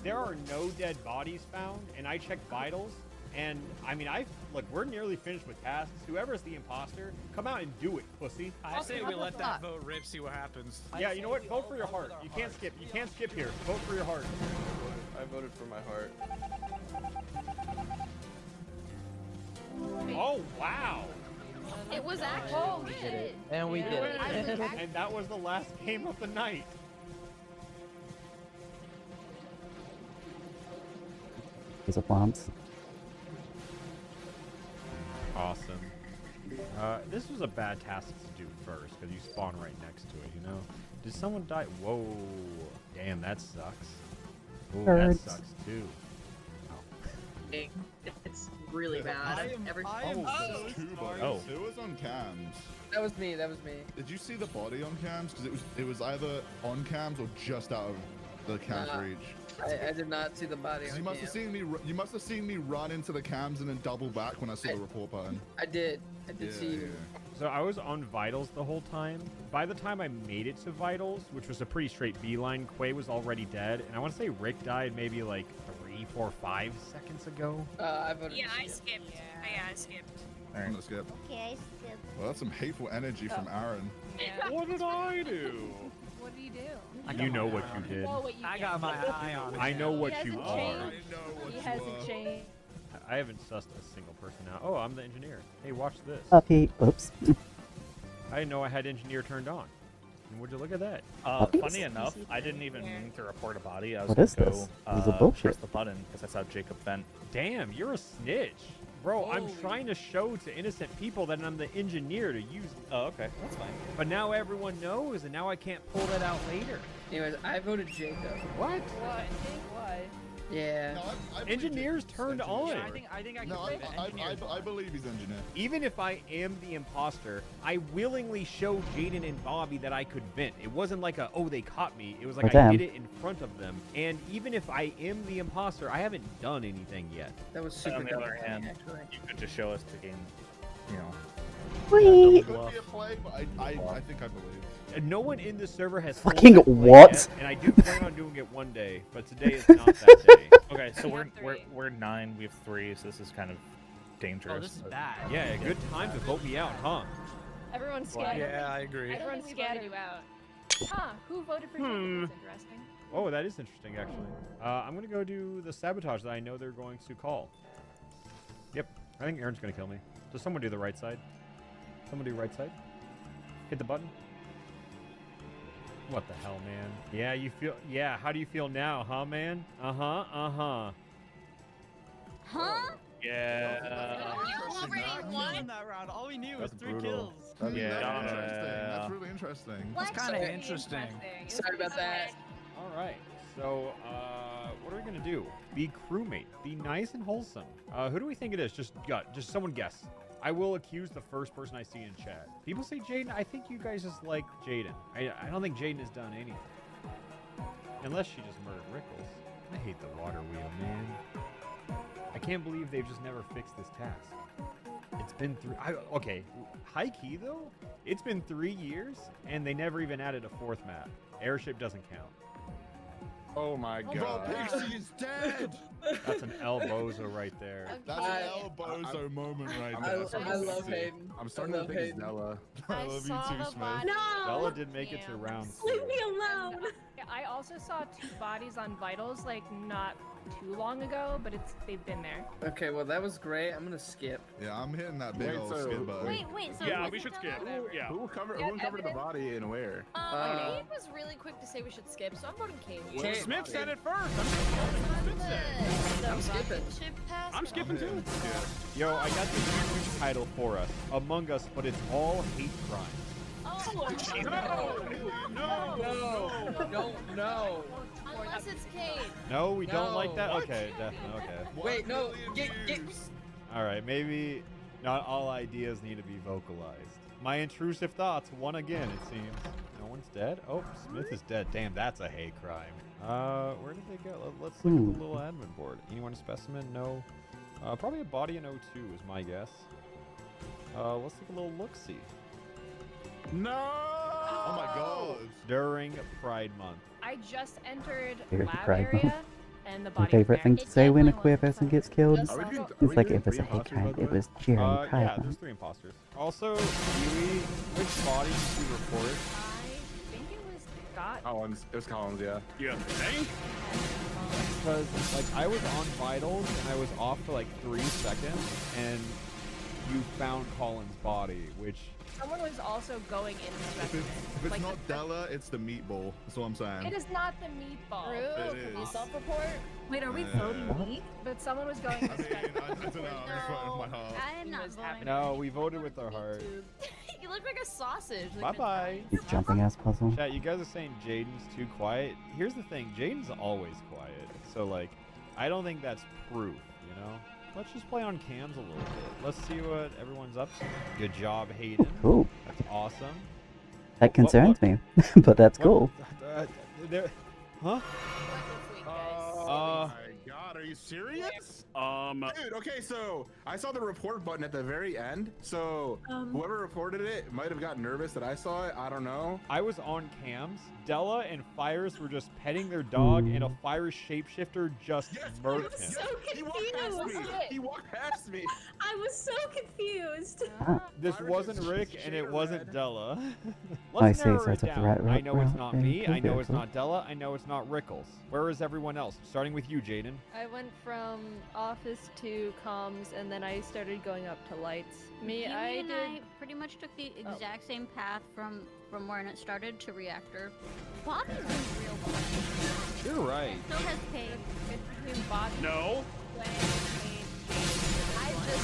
there are no dead bodies found, and I checked vitals, and I mean, look, we're nearly finished with tasks. Whoever's the imposter, come out and do it, pussy. I say we let that vote rip, see what happens. Yeah, you know what? Vote for your heart. You can't skip. You can't skip here. Vote for your heart. I voted for my heart. Oh, wow. It was actually shit. And we did it. And that was the last game of the night. These are plants. Awesome. This was a bad task to do first, because you spawn right next to it, you know? Did someone die? Whoa. Damn, that sucks. Ooh, that Hurts. sucks too. It's really bad. Oh, It was on cams. That was me. That was me. Did you see the body on cams? Because it was either on cams or just out of the cams reach. I did not see the body. You must have seen me. You must have seen me run into the cams and then double back when I saw the report button. I did. I did see you. So I was on vitals the whole time. By the time I made it to vitals, which was a pretty straight beeline, Quay was already dead, and I want to say Rick died maybe like 3, 4, 5 seconds ago. I voted. Yeah, I skipped. Yeah, I skipped. I'm gonna skip. Okay, I skipped. Well, that's some hateful energy from Aaron. What did I do? What do you do? You know what you did. I got my eye on it. I know what you are. He hasn't changed. I haven't sussed a single person out. Oh, I'm the engineer. Hey, watch this. Puppy. Oops. I didn't know I had engineer turned on. And would you look at that? Funny enough, I didn't even mean to report a body. I was What gonna is this? go This is bullshit. press the button because I saw Jacob vent. Damn, you're a snitch. Bro, I'm trying to show to innocent people that I'm the engineer to use. Oh, okay. That's fine. But now everyone knows, and now I can't pull that out later. Anyways, I voted Jacob. What? Why? Why? Yeah. No, I believe Engineers Jake's turned engineer. on. I think I can No, believe it. I believe he's engineer. Even if I am the imposter, I willingly showed Jaden and Bobby that I could vent. It wasn't like oh, they caught me. It was like Oh, I damn. did it in front of them. And even if I am the imposter, I haven't done anything yet. That was But super on the dumb. other hand, Actually. you could just show us to gain, you know. Whee! It could be a play, but I think I believe. And no one in this server has Fucking told me to play what? yet, and I do plan on doing it one day, but today is not that day. Okay, so we're 9. We have 3, so this is kind of dangerous. Oh, this is bad. Yeah, good time to vote me out, huh? Everyone's scattered. Yeah, I agree. Everyone's scattered. you out. Huh, who voted for Jacob? That's interesting. Oh, that is interesting, actually. I'm gonna go do the sabotage that I know they're going to call. Yep, I think Aaron's gonna kill me. Does someone do the right side? Someone do right side? Hit the button. What the hell, man? Yeah, you feel. Yeah, how do you feel now, huh, man? Huh? Yeah. You already won? That round, all we knew was That's 3 brutal. kills. That's Yeah. interesting. That's really interesting. That's kind of interesting. Sorry about that. All right. So, what What are we gonna do? Be crewmate. Be nice and wholesome. Who do we think it is? Just someone guess. I will accuse the first person I see in chat. People say Jaden. I think you guys just like Jaden. I don't think Jaden has done anything. Unless she just murdered Rickles. I hate the water wheel, man. I can't believe they've just never fixed this task. It's been okay, high key though, it's been 3 years and they never even added a 4th map. Airship doesn't count. Oh my god. Bro, Pixie is dead! That's an El Bozo right there. That's an El Bozo moment right there. I love Hayden. I'm starting to think it's Della. I love you too, Smith. No! Bella did make it to round 2. Leave me alone! I also saw 2 bodies on vitals, like, not too long ago, but they've been there. Okay, well that was great. I'm gonna skip. Yeah, I'm hitting that big old skip button. Wait, so Yeah, was we it should Della? skip. Yeah. Who covered the body and where? Kate was really quick to say we should skip, so I'm voting Kate. Kate. Smith said it first. I'm skipping. I'm skipping too. Yo, I got the YouTube title for us. Among Us, but it's all hate crimes. No. Unless it's Kate. No, we don't No. like that? Okay, definitely, okay. Wait, no. Get. Alright, maybe not all ideas need to be vocalized. My intrusive thoughts won again, it seems. No one's dead? Oh, Smith is dead. Damn, that's a hate crime. Where did they go? Let's look at the little admin board. Anyone a specimen? No. Probably a body in O2 is my guess. Let's take a little look-see. No! Oh my god. During Pride Month. I just entered Favorite lab Pride area, Month. and the My body was favorite there. thing to say when a queer person gets killed. Just It's like it was a hate crime, it was during Yeah, Pride there's Month. 3 imposters. Also, Yui, which body did you report? I think it was Scott. Collins. It was Collins, yeah. You think? Because, like, I was on vitals and I was off for like 3 seconds, and you found Colin's body, which... Someone was also going in the specimen. If it's not Della, it's the meatball. That's what I'm saying. It is not the meatball. It Can you is. self-report? Wait, are we Yeah. voting me? But someone was going in the specimen. I don't know. I'm just voting with my heart. I am not voting. No, we voted with our heart. You look like a sausage. Like Bye-bye. These jumping ass puzzle. Chat, you guys are saying Jaden's too quiet. Here's the thing, Jaden's always quiet. So, like, I don't think that's proof, you know? Let's just play on cams a little bit. Let's see what everyone's up to. Good job, Hayden. Cool. That's awesome. That concerns me, but that's cool. Huh? Oh my god, are you serious? Dude, okay, so I saw the report button at the very end. So whoever reported it might have got nervous that I saw it. I don't know. I was on cams. Della and Fires were just petting their dog, and a Fires shapeshifter just murked him. So He walked past me. confused. He walked past me. I was so confused. This wasn't Rick, and it wasn't Della. I Let's see, narrow so it it's a down. threat I know it's route. not Okay, me. I know cool, it's cool. not Della. I know it's not Rickles. Where is everyone else? Starting with you, Jaden. I went from office to comms, and then I started going up to lights. Me, Kiwi I and did. I pretty much took the exact same path from when it started to reactor. Bobby's been real quiet. You're right. So has Kate. Between Bobby, No, Gwen, Kate,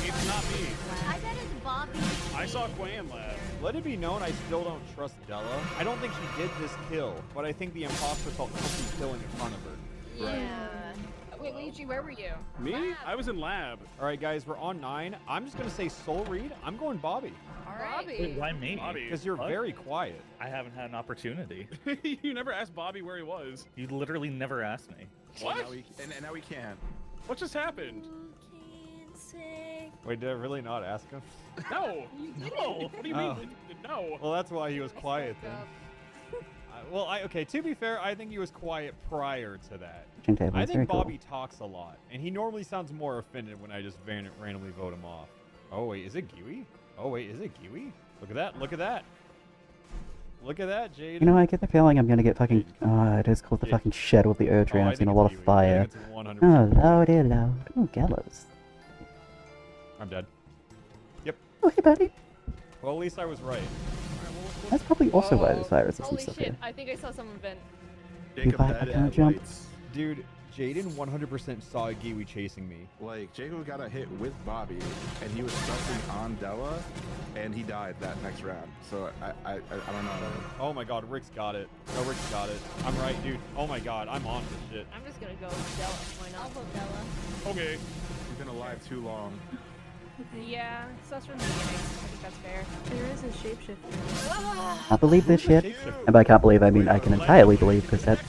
it's not me. I bet it's Bobby. I saw Gwen last. Let it be known I still don't trust Della. I don't think she did this kill, but I think the imposter felt comfy killing in front of her. Yeah. Wait, Luigi, where were you? Me? I was in lab. All right, guys, we're on 9. I'm just going to say Soul Read. I'm going Bobby. All right. Wait, why me? Bobby. Because you're What? very quiet. I haven't had an opportunity. You never asked Bobby where he was. You literally never asked me. What? And now we can't. What just happened? Wait, did I really not ask him? No. No. What do you mean? Oh. No. Well, that's why he was quiet then. Okay, to be fair, I think he was quiet prior to that. Okay, I that's very think cool. Bobby talks a lot, and he normally sounds more offended when I just randomly vote him off. Oh, wait, is it Kiwi? Oh, wait, is it Kiwi? Look at that, look at that. Look at that, Jade. You know, I get the feeling I'm gonna get fucking. It is called the fucking shadow of the Erdtree. I I've seen think a it's lot of Kiwi. I fire. think it's 100% Oh, lordy, lord. Oh, gallows. I'm dead. Yep. Oh, hey, buddy. Well, at least I was right. That's probably also why there's viruses and Holy stuff shit! here. I think I saw someone vent. Jacob, I can't jump. Dude, Jaden 100% saw Giwi chasing me. Like, Jacob got a hit with Bobby, and he was pressing on Della, and he died that next round. So I don't know. Oh my god, Rick's got it. No, Rick's got it. I'm right, dude. Oh my god, I'm on this shit. I'm just gonna go with Della. Why not? I'll vote Della. Okay. You've been alive too long. Yeah, sus from the beginning. I think that's fair. There is a shapeshifter. I believe this shit. And by can't believe, I mean I can entirely believe, because that's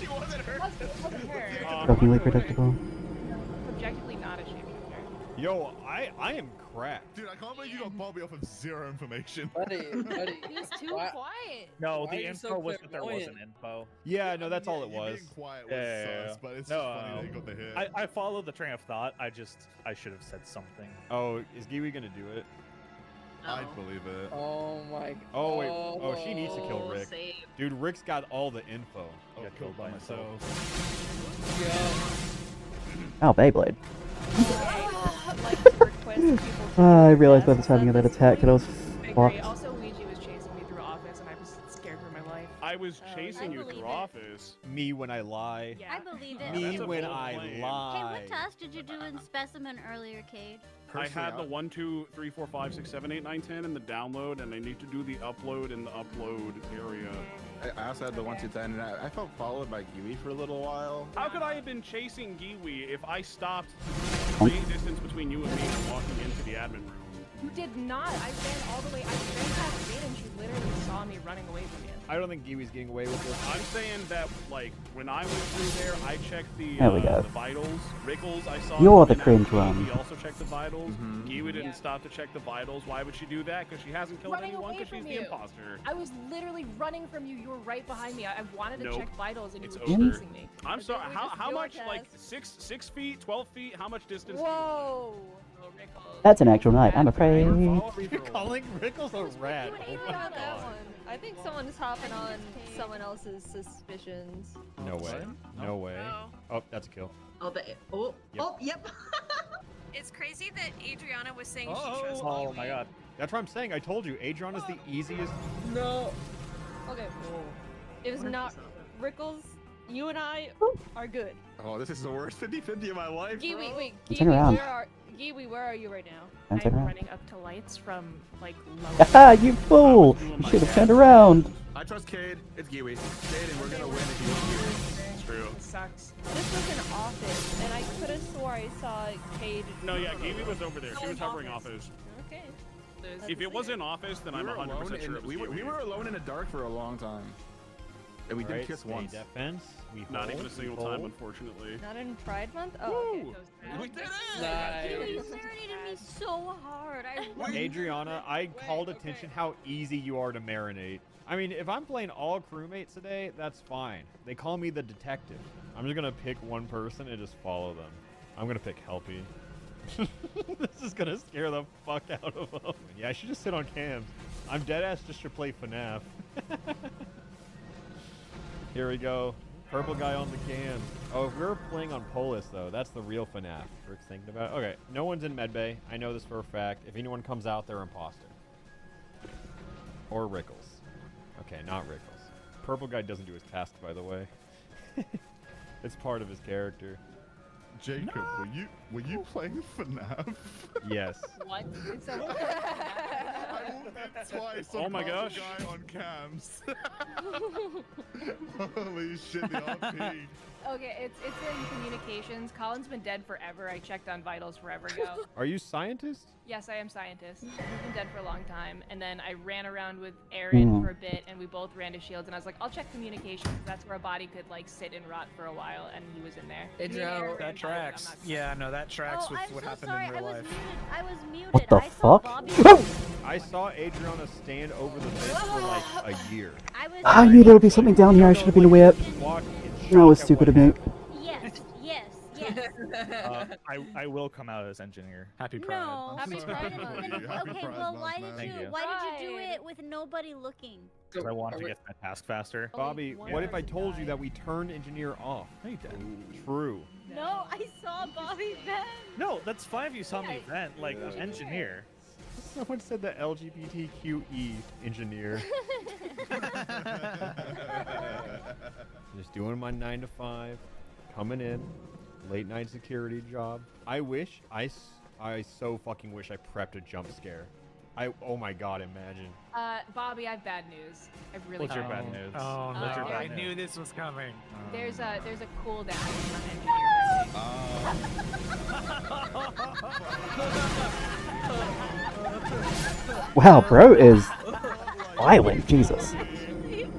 shockingly predictable. Objectively not a shapeshifter. Yo, I am cracked. Dude, I can't believe you got Bobby off of zero information. Buddy. He was too quiet. No, Why the are you info so was that there wasn't clairvoyant? info. Yeah, no, that's all it You was. being quiet was Yeah. sus, but it's No, just funny that you got the hit. I followed the train of thought. I should have said something. Oh, is Giwi gonna do it? I'd believe it. Oh my. Oh wait, oh she needs to kill Rick. Save. Dude, Rick's got all the info. I got killed by myself. Oh, Beyblade. Like to request people to I realized by the timing of that attack that I was I agree. fucked. Also, Luigi was chasing me through office, and I was scared for my life. I was chasing you believe through it. office. Me when I lie. Yeah. I believe it. Me That's a when bold I claim. Hey, lie. what task did you do in Specimen earlier, Cade? I had the Personally, 1, 2, 3, 4, 5, 6, 7, 8, 9, 10 in the download, and I need to do the upload in the upload area. I also had the 1, 2, 10, and I felt followed by Giwi for a little while. How could I have been chasing Giwi if I stopped the distance between you and me and walking into the admin room? You did not. I ran all the way. I ran past Jade, and she literally saw me running away from you. I don't think Giwi's getting away with this. I'm saying that, like, when I went through there, I checked the, There we go. the vitals. Rickles, I saw. You're him the in cringe FP. one. He also checked the vitals. Mhm. Giwi didn't Yeah. stop to check the vitals. Why would she do that? Because she hasn't killed Running anyone away because she's from the you. imposter. I was literally running from you. You were right behind me. I wanted to Nope. check vitals, and you It's were over. chasing me. I'm sorry. we How, just how do our much? Like test? 6 feet, 12 feet? How much distance? Whoa. That's an actual night, I'm afraid. You're calling Rickles a rat. What do you think about that one? I think someone's hopping on someone else's suspicions. No way. No way. Oh, that's a kill. Oh, yep. It's crazy that Adriana was saying Oh. she trusts Oh Kiwi. my god. That's what I'm saying. I told you, Adrian is the easiest. No. Okay. It was not Rickles. You and I are good. Oh, this is the worst 50-50 of my life, bro. Giwi, wait. Turn around. Giwi, where are you right now? Don't turn I'm around. running up to lights from like low. Haha, you fool! You should have turned around. I trust Cade. It's Giwi. Cade, and we're gonna win if you win Giwi. It's true. It sucks. This was an office, and I could have swore I saw Cade. No, yeah, Giwi was over there. She was hovering office. Okay. If it was in office, then I'm 100% sure it was we were alone in the dark for a long time. And we did Alright, kiss stay once. defense. We Not hold, even a we single hold. time, unfortunately. Not in Pride Month? Oh, okay. We did You it! serenaded me so hard. I Adriana, I called attention how easy you are to marinate. I mean, if I'm playing all crewmates today, that's fine. They call me the detective. I'm just gonna pick one person and just follow them. I'm gonna pick Helpy. This is gonna scare the fuck out of them. Yeah, I should just sit on cams. I'm deadass just should play FNAF. Here we go. Purple guy on the cam. Oh, if we were playing on Polis, though, that's the real FNAF. Rick's thinking about. Okay, no one's in medbay. I know this for a fact. If anyone comes out, they're imposter. Or Rickles. Okay, not Rickles. Purple guy doesn't do his task, by the way. It's part of his character. Jacob, were you playing FNAF? Yes. What? Twice. Oh my purple gosh. Guy on cams. Holy shit, the RP. Okay, it's in communications. Colin's been dead forever. I checked on vitals forever ago. Are you scientist? Yes, I am scientist. He's been dead for a long time. And then I ran around with Aaron for a bit, and we both ran to shields. And I was like, I'll check communications. That's where a body could like sit and rot for a while, and he was in there. Adriana, That tracks. Yeah, no, that tracks Oh, with I'm what so happened sorry. in real life. I was muted. What the I saw fuck? Bobby. I saw Adriana stand over the vent for like a year. I knew there would be something down here. I should have been whipped. That was stupid of me. Yes, yes, yes. I will come out as engineer. Happy Pride. No. Happy Pride Month. Okay, well, why did Thank you. why did you do it with nobody looking? Because I wanted to get that task faster. Bobby, what if I told you that we turned engineer off? No, you didn't. True. No, I saw Bobby then. No, that's fine if you saw me vent, like engineer. Someone said the LGBTQE engineer. Just doing my 9 to 5, coming in, late night security job. I wish I so fucking wish I prepped a jump scare. Oh my god, imagine. Bobby, I have bad news. I really What's your do. bad news? Oh no! What's your bad I news? knew this was coming. There's a cooldown on engineer. Wow, bro is violent. Jesus.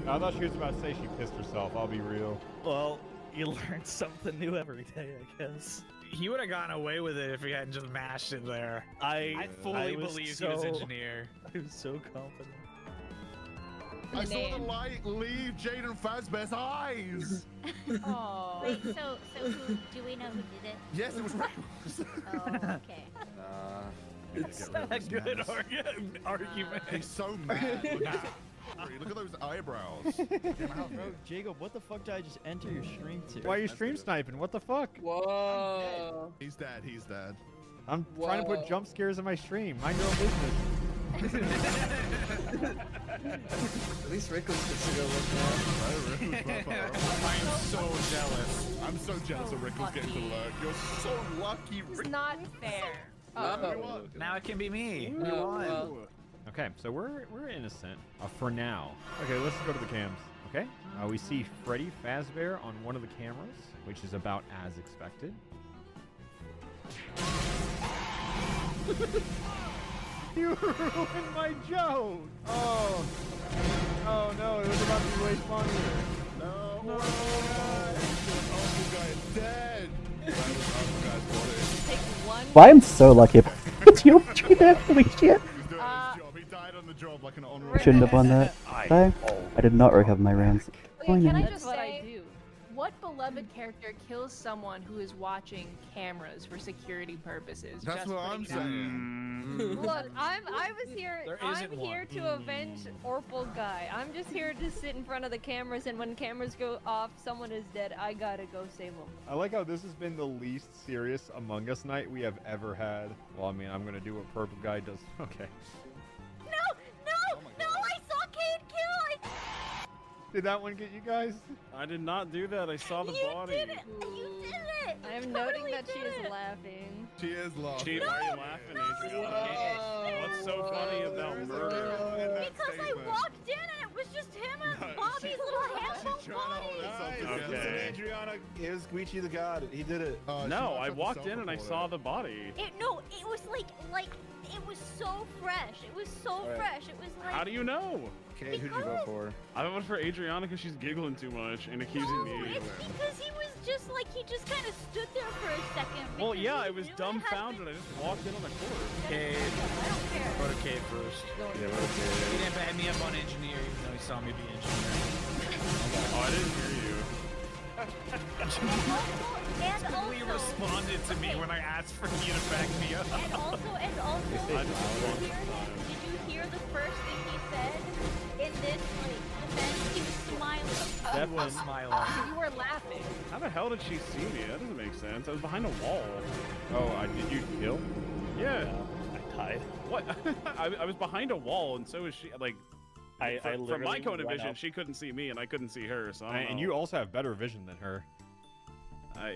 I thought she was about to say she pissed herself. I'll be real. Well, you learn something new every day, I guess. He would have gotten away with it if he hadn't just mashed it there. I fully believed he was engineer. I was so confident. I saw the light leave Jaden Fazbear's eyes. Oh. Wait, so who, do we know who did it? Yes, it was Rickles. Oh, okay. It's a good argument. He's so mad. Look at those eyebrows. Bro, Jacob, what the fuck did I just enter your stream to? Why are you stream sniping? What the fuck? Whoa. He's dead. He's dead. I'm trying to put jump scares in my stream. Mind your own business. At least Rickles gets to go look I'm so jealous. I'm so jealous of Rickles getting to lurk. You're so lucky, It's Rickles. not fair. Oh. Now it can be me. Okay, so we're innocent for now. Okay, let's go to the cams. Okay, we see Freddy Fazbear on one of the cameras, which is about as expected. You ruined my joke! Oh no, it was about to be way funnier. No. Uncle Guy is dead. That was Uncle Guy's body. Take one. Well, I am so lucky. It's your holy shit. He's doing his job. He died on the job like an honorary. Shouldn't have won that. I did not recover my rounds. Okay, can I That's just what I say, do. what beloved character kills someone who is watching cameras for security purposes? That's Just what I'm putting it out there. saying. Look, I was here. There I'm isn't here one. to avenge Orpal Guy. I'm just here to sit in front of the cameras, and when cameras go off, someone is dead. I gotta go save them. I like how this has been the least serious Among Us night we have ever had. Well, I mean, I'm gonna do what Purple Guy does. Okay. No! I saw Cade kill! Did that one get you guys? I did not do that. I saw the body. You did it! I am noting that she is laughing. She is laughing. Why are you laughing, Adriana? What's so funny about murder? Because I walked in and it was just him and Bobby's little handphone body. Okay. Adriana is Guichi the God. He did it. No, I walked in and I saw the body. It was like it was so fresh. It was so fresh. It was like. How do you know? Okay, who'd you vote for? I voted for Adriana because she's giggling too much and accusing me. It's because he was just like he just kind of stood there for a second. Well, because yeah, he I was knew it dumbfounded. I just walked in on the corpse. Cade. I don't care. Go to Cade first. Yeah, vote for He didn't bad me up on engineer, even though he saw me be engineer. Oh, I didn't hear you. And also, He responded to me when I asked for you to back me up. and also, did you hear the first thing he said in this defense? He was smiling. That was smiling. You were laughing. How the hell did she see me? That doesn't make sense. I was behind a wall. Oh, did you kill? Yeah. I died. What? I was behind a wall, and so was she. Like, from my literally cone of went vision, up. she couldn't see me, and I couldn't see her. So I don't And know. you also have better vision than her.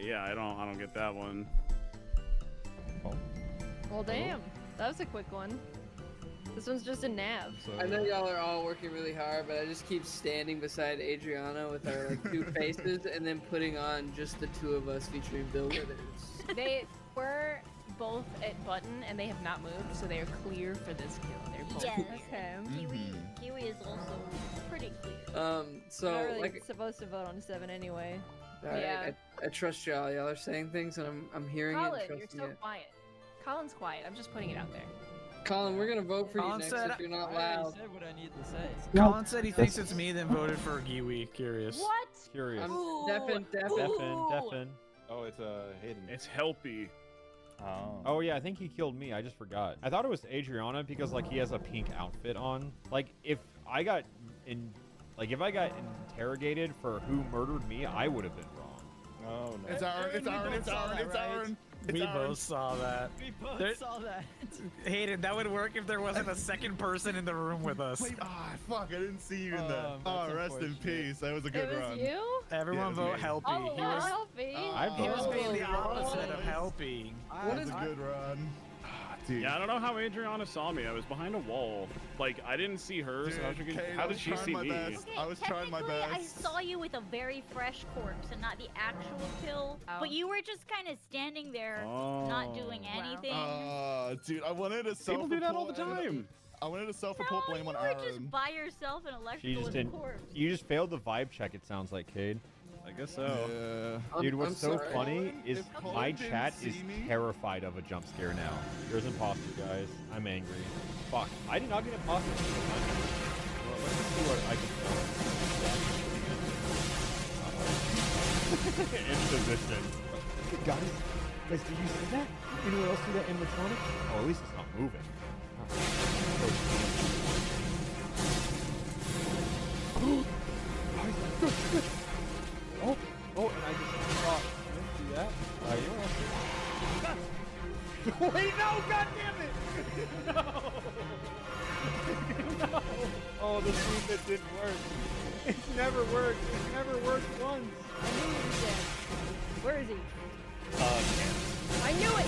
Yeah, I don't get that one. Well, damn. That was a quick one. This one's just a nav. I know y'all are all working really hard, but I just keep standing beside Adriana with our like 2 faces and then putting on just the 2 of us featuring Bill Withers. They were both at button and they have not moved, so they are clear for this kill. They're both Yes. clear. Okay. Kiwi is also pretty clear. So Not really like, supposed to vote on 7 anyway. alright, Yeah. I trust y'all. Y'all are saying things, and I'm hearing Colin, it. And you're trusting so it. quiet. Colin's quiet. I'm just putting it out there. Colin, we're gonna vote for you Colin next said- if you're not I already loud. said what I need to say. Colin said he thinks it's me, then voted for Giwi. Curious. What? Curious. I'm deafened. Deafen. Oh, it's Hayden. It's Helpy. Oh yeah, I think he killed me. I just forgot. I thought it was Adriana because like he has a pink outfit on. Like if I got interrogated for who murdered me, I would have been wrong. Oh no. It's Aaron. It's Aaron. It's Aaron. It's Aaron. We both saw that. We both There- saw that. Hayden, that would work if there wasn't a second person in the room with us. Wait, fuck, I didn't see you in there. Oh, that's rest in unfortunate. peace. That was a good It was run. you? Everyone Yeah, it was vote me. Helpy. Oh, He was, Helpy. he was being the Oh, opposite of nice. helping. That was a good run. Dude. Yeah, I don't know how Adriana saw me. I was behind a wall. Like, I didn't see her, so Dude, how, Kate, how I did was she trying see my me? best. I was trying my Technically, I best. saw you with a very fresh corpse and not the actual kill, but you were just kind of standing there, not doing anything. Dude, I wanted to People self-report. do that all the time. I wanted to self-report blame on You were Aaron. just by yourself and She electrical just with a didn't. corpse. You just failed the vibe check. It sounds like, Cade. I guess so. Yeah. Dude, what's I'm so sorry. funny is If Colin my didn't chat is see me- terrified of a jump scare now. There's imposter, guys. I'm angry. Fuck. I did not get imposter. Well, let's just see what I can do. In position. Guys, did you see that? Anyone else see that animatronic? Oh, at least it's not moving. Good. Oh, and I just thought, I didn't see that. You know Wait, no, god damn it! No! No! Oh, the scene that didn't work. It's never worked. It's never worked once. I knew he was dead. Where is he? Yeah. I knew it!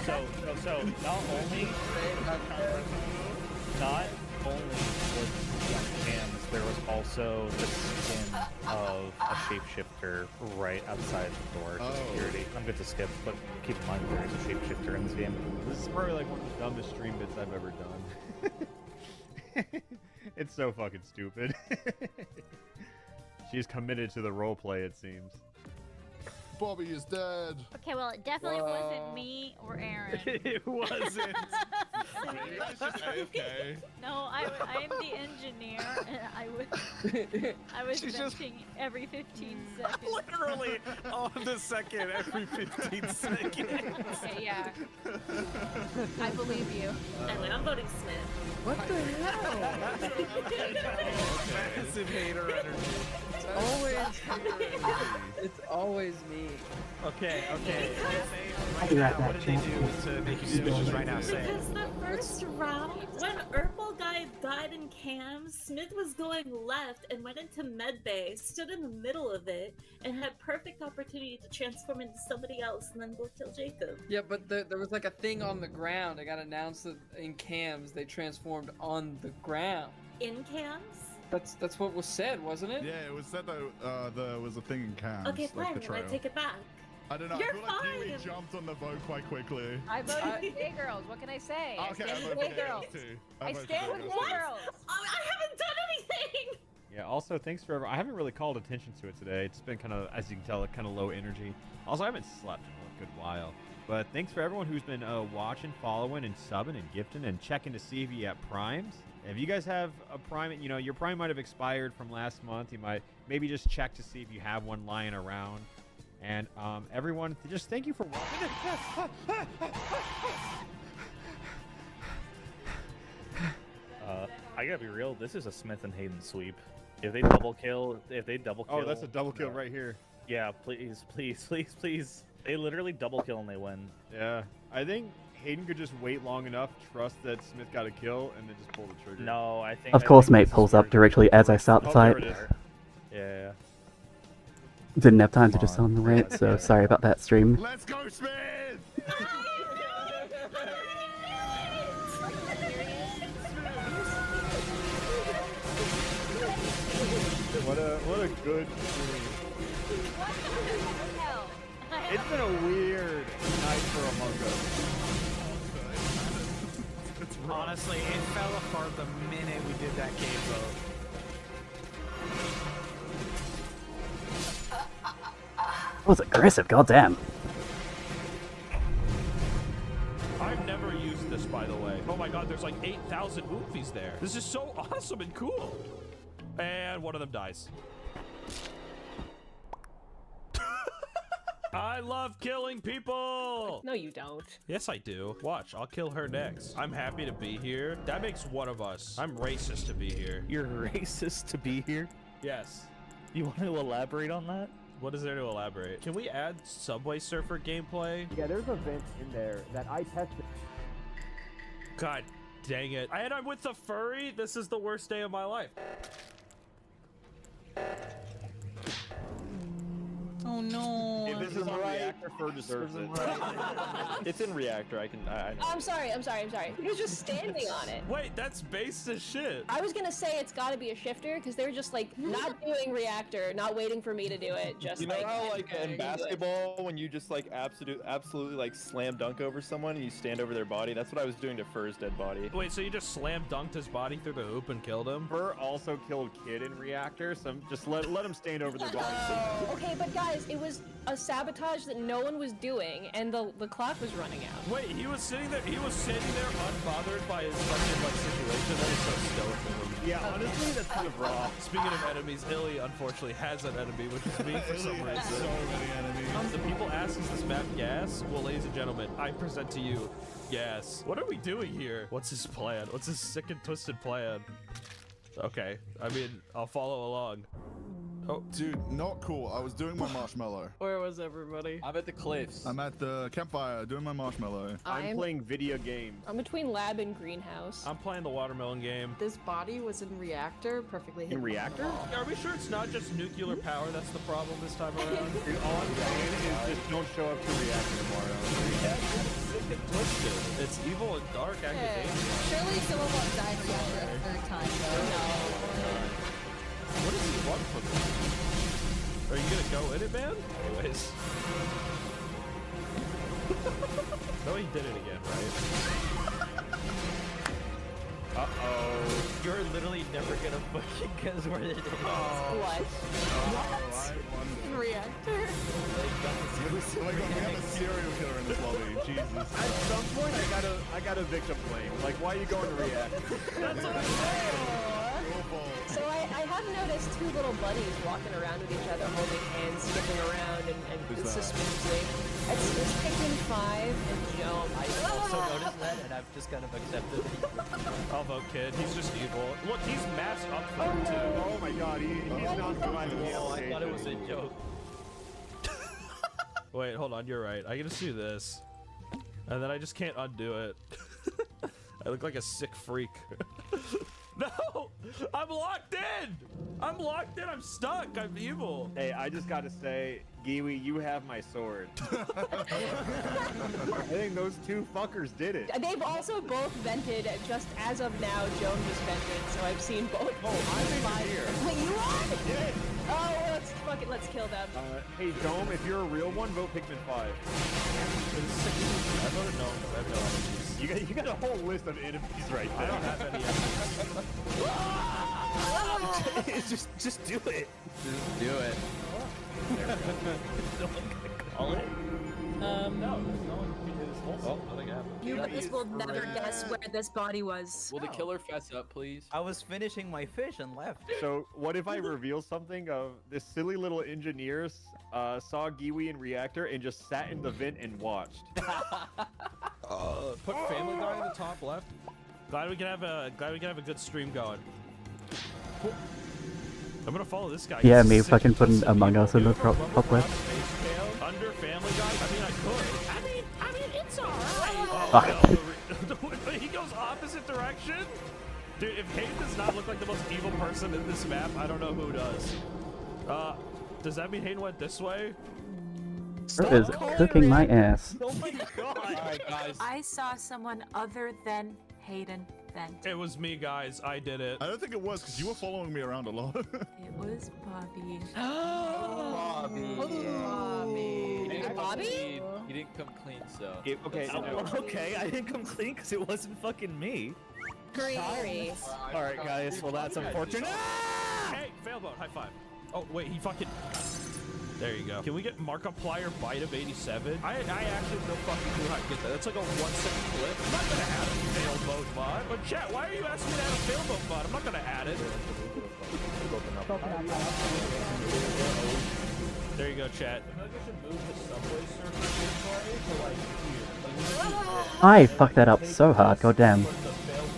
So not only was on cams, there was also the skin of a shapeshifter right outside the door for security. I'm good to skip, but keep in mind there is a shapeshifter in this game. This is probably like one of the dumbest stream bits I've ever done. It's so fucking stupid. She's committed to the role play, it seems. Bobby is dead. Okay, well, it definitely wasn't me or Aaron. It wasn't. Maybe that's just AFK. No, I'm the engineer, and I was She's just- venting every 15 seconds. Literally on the second every 15 seconds. Okay, yeah. I believe you. Anyway, I'm voting Smith. What the hell? Massive hater energy. It's always me. Okay. I'll be right back, What did they do to make you suspicious right now? Say it. Because the first round, when Urpal guy died in cams, Smith was going left and went into medbay, stood in the middle of it, and had perfect opportunity to transform into somebody else and then go kill Jacob. Yeah, but there was like a thing on the ground. It got announced that in cams they transformed on the ground. In cams? That's what was said, wasn't it? Yeah, it was said that there was a thing in cams. Okay, like fine, the then trail. I take it back. I don't know. You're I feel like Kiwi fine. jumped on the vote quite quickly. I voted Gay Girls. What can I say? I Okay, stand I with voted Gay for Girls. Gay too. I voted stand for with Gay Gay Girls. Girls. I haven't done anything! Yeah, also, thanks for I haven't really called attention to it today. It's been kind of, as you can tell, kind of low energy. Also, I haven't slept in a good while. But thanks for everyone who's been watching, following, and subbing, and gifting, and checking to see if you have primes. If you guys have a prime, you know, your prime might have expired from last month. You might maybe just check to see if you have one lying around. And everyone, just thank you for watching. I gotta be real. This is a Smith and Hayden sweep. If they double kill, Oh, that's a double kill right here. Yeah, please. They literally double kill and they win. Yeah, I think Hayden could just wait long enough, trust that Smith got a kill, and then just pull the trigger. No, I think. Of course, mate pulls up directly as I start the fight. Yeah. Didn't have time to just tell him to wait, so sorry about that stream. Let's go, Smith! What a good stream. It's been a weird night for Among Us. Honestly, it fell apart the minute we did that game vote. That was aggressive, goddamn. I've never used this, by the way. Oh my god, there's like 8,000 movies there. This is so awesome and cool. And one of them dies. I love killing people! No, you don't. Yes, I do. Watch, I'll kill her next. I'm happy to be here. That makes one of us. I'm racist to be here. You're racist to be here? Yes. You want to elaborate on that? What is there to elaborate? Can we add Subway Surfer gameplay? Yeah, there's a vent in there that I tested. God dang it. And I'm with the furry? This is the worst day of my life. Oh no. If this is on reactor, Fur deserves it. It's in reactor. I know. I'm sorry. He was just standing on it. Wait, that's based as shit. I was gonna say it's gotta be a shifter because they were just like not doing reactor, not waiting for me to do it. Just You know like, how like in basketball when you just like absolutely like slam dunk over someone and you stand over their body? That's what I was doing to Fur's dead body. Wait, so you just slam dunked his body through the hoop and killed him? Fur also killed Kid in reactor, so just let him stand over their body. Okay, but guys, it was a sabotage that no one was doing, and the clock was running out. Wait, he was sitting there unbothered by his fucking like situation. That is so stoic of him. Yeah, honestly, that's kind of raw. Speaking of enemies, Illy unfortunately has an enemy, which is me for some reason. So many enemies. The people ask, is this map gas? Well, ladies and gentlemen, I present to you gas. What are we doing here? What's his plan? What's his sick and twisted plan? Okay, I mean, I'll follow along. Oh, dude, not cool. I was doing my marshmallow. Where was everybody? I'm at the cliffs. I'm at the campfire doing my marshmallow. I'm playing video games. I'm between lab and greenhouse. I'm playing the watermelon game. This body was in reactor, perfectly hidden. In reactor? Are we sure it's not just nuclear power that's the problem this time around? Dude, all I'm saying is just don't show up to reactor tomorrow. Sick and twisted. It's evil and dark academia. Surely someone won't die in reactor a third time, though. What does he want from me? Are you gonna go in it, man? Anyways. No, he did it again, right? Uh-oh. You're literally never gonna fucking guess where it is. What? What? Reactor? Oh my god, we have a serial killer in this lobby. Jesus. At some point, I got a victim blame. Like, why are you going to reactor? That's what I'm saying. So I have noticed two little buddies walking around with each other, holding hands, skipping around, and suspiciously. It's Pikmin 5 and Joe. I also noticed that, and I've just kind of accepted it. I'll vote Kid. He's just evil. Look, he's masked up for him, too. Oh my god, he's not surviving the I thought it was a joke. Wait, hold on. You're right. I get to see this. And then I just can't undo it. I look like a sick freak. No! I'm locked in! I'm locked in! I'm stuck! I'm evil! Hey, I just gotta say, Giwi, you have my sword. I think those two fuckers did it. They've also both vented, just as of now, Joan just vented, so I've seen both. Oh, I'm in here. Wait, you are? Yeah. Oh, let's kill them. Hey, Dome, if you're a real one, vote Pikmin 5. I voted no, but I have no enemies. You got a whole list of enemies right there. I don't have any enemies. Just do it. Just do it. Call it? No, no one nothing happened. You guys will never guess where this body was. Will the killer fess up, please? I was finishing my fish and left. So, what if I reveal something of this silly little engineer saw Giwi in reactor and just sat in the vent and watched? Put Family Guy in the top left. Glad we can have a good stream going. I'm gonna follow this guy. Yeah, me fucking putting Among Us in the top left. Under Family Guy? I mean, I could. I mean, it's alright. Fuck. He goes opposite direction? Dude, if Hayden does not look like the most evil person in this map, I don't know who does. Does that mean Hayden went this way? Fur is cooking my ass. Oh my god! Alright, guys. I saw someone other than Hayden vent. It was me, guys. I did it. I don't think it was, because you were following me around a lot. It was Bobby. Bobby. Bobby? He didn't come clean, so. Okay, Okay, I didn't come clean because it wasn't fucking me. Sorry. Alright, guys, well, that's unfortunate. Hey, failboat. High five. Oh, wait, he fucking... There you go. Can we get Markiplier bite of 87? I actually have no fucking clue how to get that. That's like a 1 second clip. I'm not gonna add a failboat mod. But chat, why are you asking me to add a failboat mod? I'm not gonna add it. There you go, chat. I fucked that up so hard, goddamn.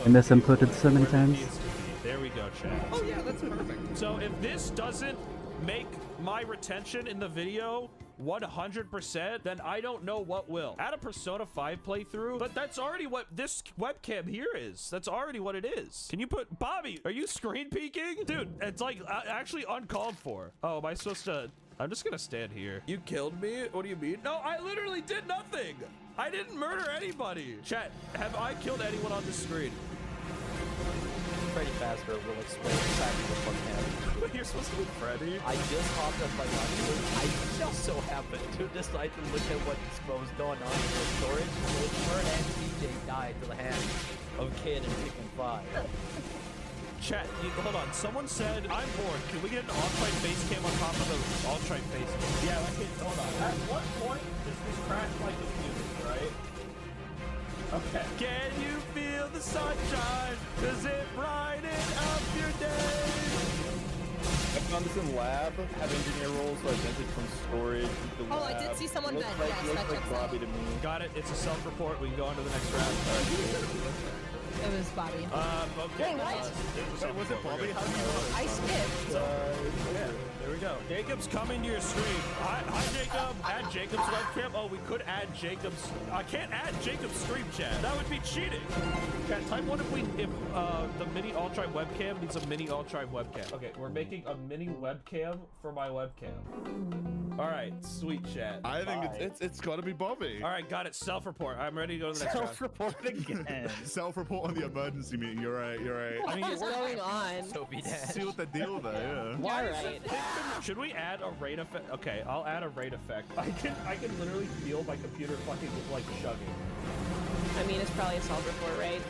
I misinputted so many times. There we go, chat. Oh yeah, that's perfect. So if this doesn't make my retention in the video 100%, then I don't know what will. Add a Persona 5 playthrough, but that's already what this webcam here is. That's already what it is. Can you put, Bobby, are you screen peeking? Dude, it's like actually uncalled for. Oh, am I supposed to, I'm just gonna stand here. You killed me? What do you mean? No, I literally did nothing. I didn't murder anybody. Chat, have I killed anyone on the screen? Freddy Fazbear will explain exactly what fucking happened. You're supposed to be Freddy? I just hopped up my binoculars. I just so happened to decide to look at what was going on in the storage. So her and TJ died to the hands of Kid and Chicken 5. Chat, hold on. Someone said, I'm bored. Can we get an alt-right face cam on top of the alt-right face cam? Yeah, I can. Hold on. At what point does this crash my computer, right? Okay. Can you feel the sunshine? Does it brighten up your day? I found this in lab. Have engineer roles, so I vented from storage into the Oh, lab. I did see someone Looks vent. like, Yes, looks that like checks Robbie out. to me. Got it. It's a self-report. We can go on to the next round. It was Bobby. Okay. Wait, what? Was it Bobby? How do you know? I skipped. Yeah, there we go. Jacob's coming to your stream. Hi, Jacob. Add Jacob's webcam. Oh, we could add Jacob's. I can't add Jacob's stream chat. That would be cheating. Chat, type one if the mini Ultra webcam needs a mini Ultra webcam. Okay, we're making a mini webcam for my webcam. All right, sweet chat. I think it's got to be Bobby. All right, got it. Self-report. I'm ready to go to the next round. Self-report again. Self-report on the emergency meeting. You're right. You're right. What is going on? See what the deal there. Yeah. Why right? Should we add a raid effect? Okay, I'll add a raid effect. I can literally feel my computer fucking like chugging. I mean, it's probably a self-report, right?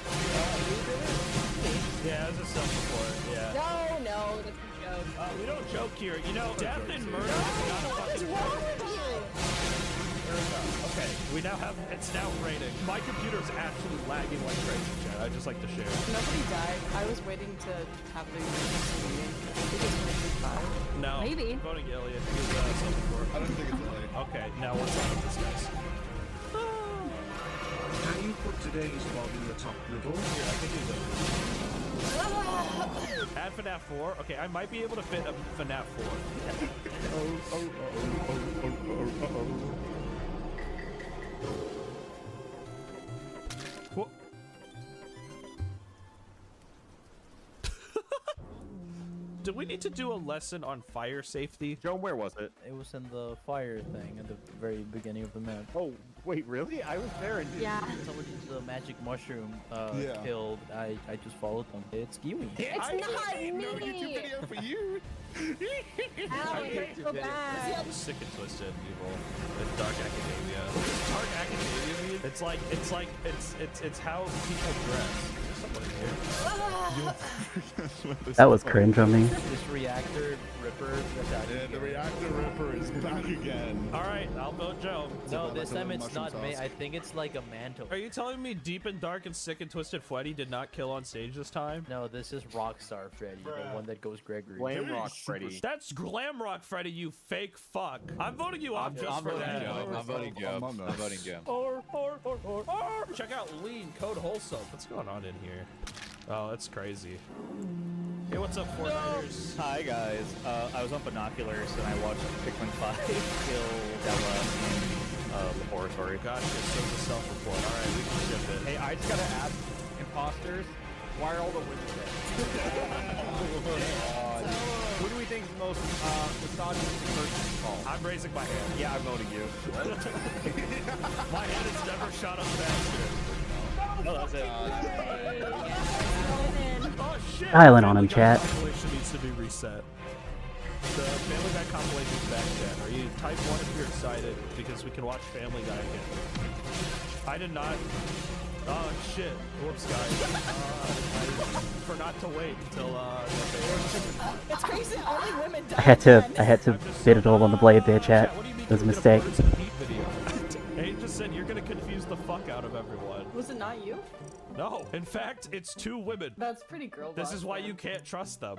Yeah, it's a self-report. Yeah. No, that's a joke. We don't joke here. You know, death and murder is not a What is fucking. wrong with you? There we go. Okay, we now have. It's now rating. My computer's actually lagging like crazy, chat. I just like to share. Nobody died. I was waiting to have the emergency meeting. I think it's going to be fine. No. Maybe. I'm voting Elliot. He's self-report. I don't think it's Elliot. Okay, now what's up with this guys? Can you put today's Bob in the top middle? Here, I can do that. Add FNAF 4? Okay, I might be able to fit a FNAF 4. What? Do we need to do a lesson on fire safety? Joe, where was it? It was in the fire thing at the very beginning of the map. Oh, wait, really? I was there and Yeah. Somebody's magic mushroom Yeah. killed. I just followed them. It's Kiwi. It's not me! No YouTube video for you. Alex, go back. Sick and twisted evil. It's Dark Academia. Dark Academia. It's how people dress. There's someone in here. That was cringe on me. This reactor ripper. Yeah, the reactor ripper is back again. All right, I'll vote Joe. No, this time it's not me. I think it's like a mantle. Are you telling me Deep and Dark and Sick and Twisted Freddy did not kill on stage this time? No, this is Rockstar Freddy, the one that goes Gregory. Glam Rock Freddy. That's Glam Rock Freddy, you fake fuck. I'm voting you off just for that. I'm voting Joe. I'm voting Joe. Check out Lean Code Wholesome. What's going on in here? Oh, that's crazy. Hey, what's up, Fortniters? Hi, guys. I was on binoculars and I watched Pikmin 5 kill Della in laboratory. Gotcha, so it's a self-report. All right, we can ship it. Hey, I just gotta ask, imposters, why are all the women dead? Who do we think is the most misogynistic person involved? I'm raising my hand. Yeah, I'm voting you. My hand has never shot up faster. No, that's it. Oh shit! Silent on him, Family Guy chat. Compilation needs to be reset. The Family Guy compilation is back, chat. Are you type 1 if you're excited because we can watch Family Guy again? I did not. Oh shit! Whoops, guys. For not to wait until It's crazy. Only women die. I had to fit it all on the blade there, chat. It was a mistake. Aiden just said you're gonna confuse the fuck out of everyone. Was it not you? No, in fact, it's 2 women. That's pretty girl This boss, is why then. you can't trust them.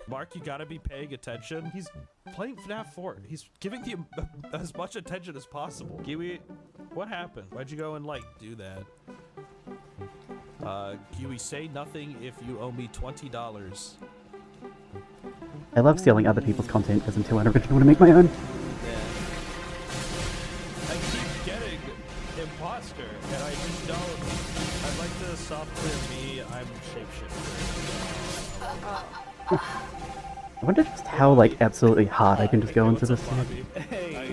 Mark, you gotta be paying attention. He's playing FNAF 4. He's giving you as much attention as possible. Kiwi, what happened? Why'd you go and, like, do that? Kiwi, say nothing if you owe me $20. I love stealing other people's content because I'm too unoriginal to make my own. I keep getting imposter, and I just don't. I'd like to soft clear me. I'm shapeshifter. I wonder just how, like, absolutely hard I can just go into this thing. Hey,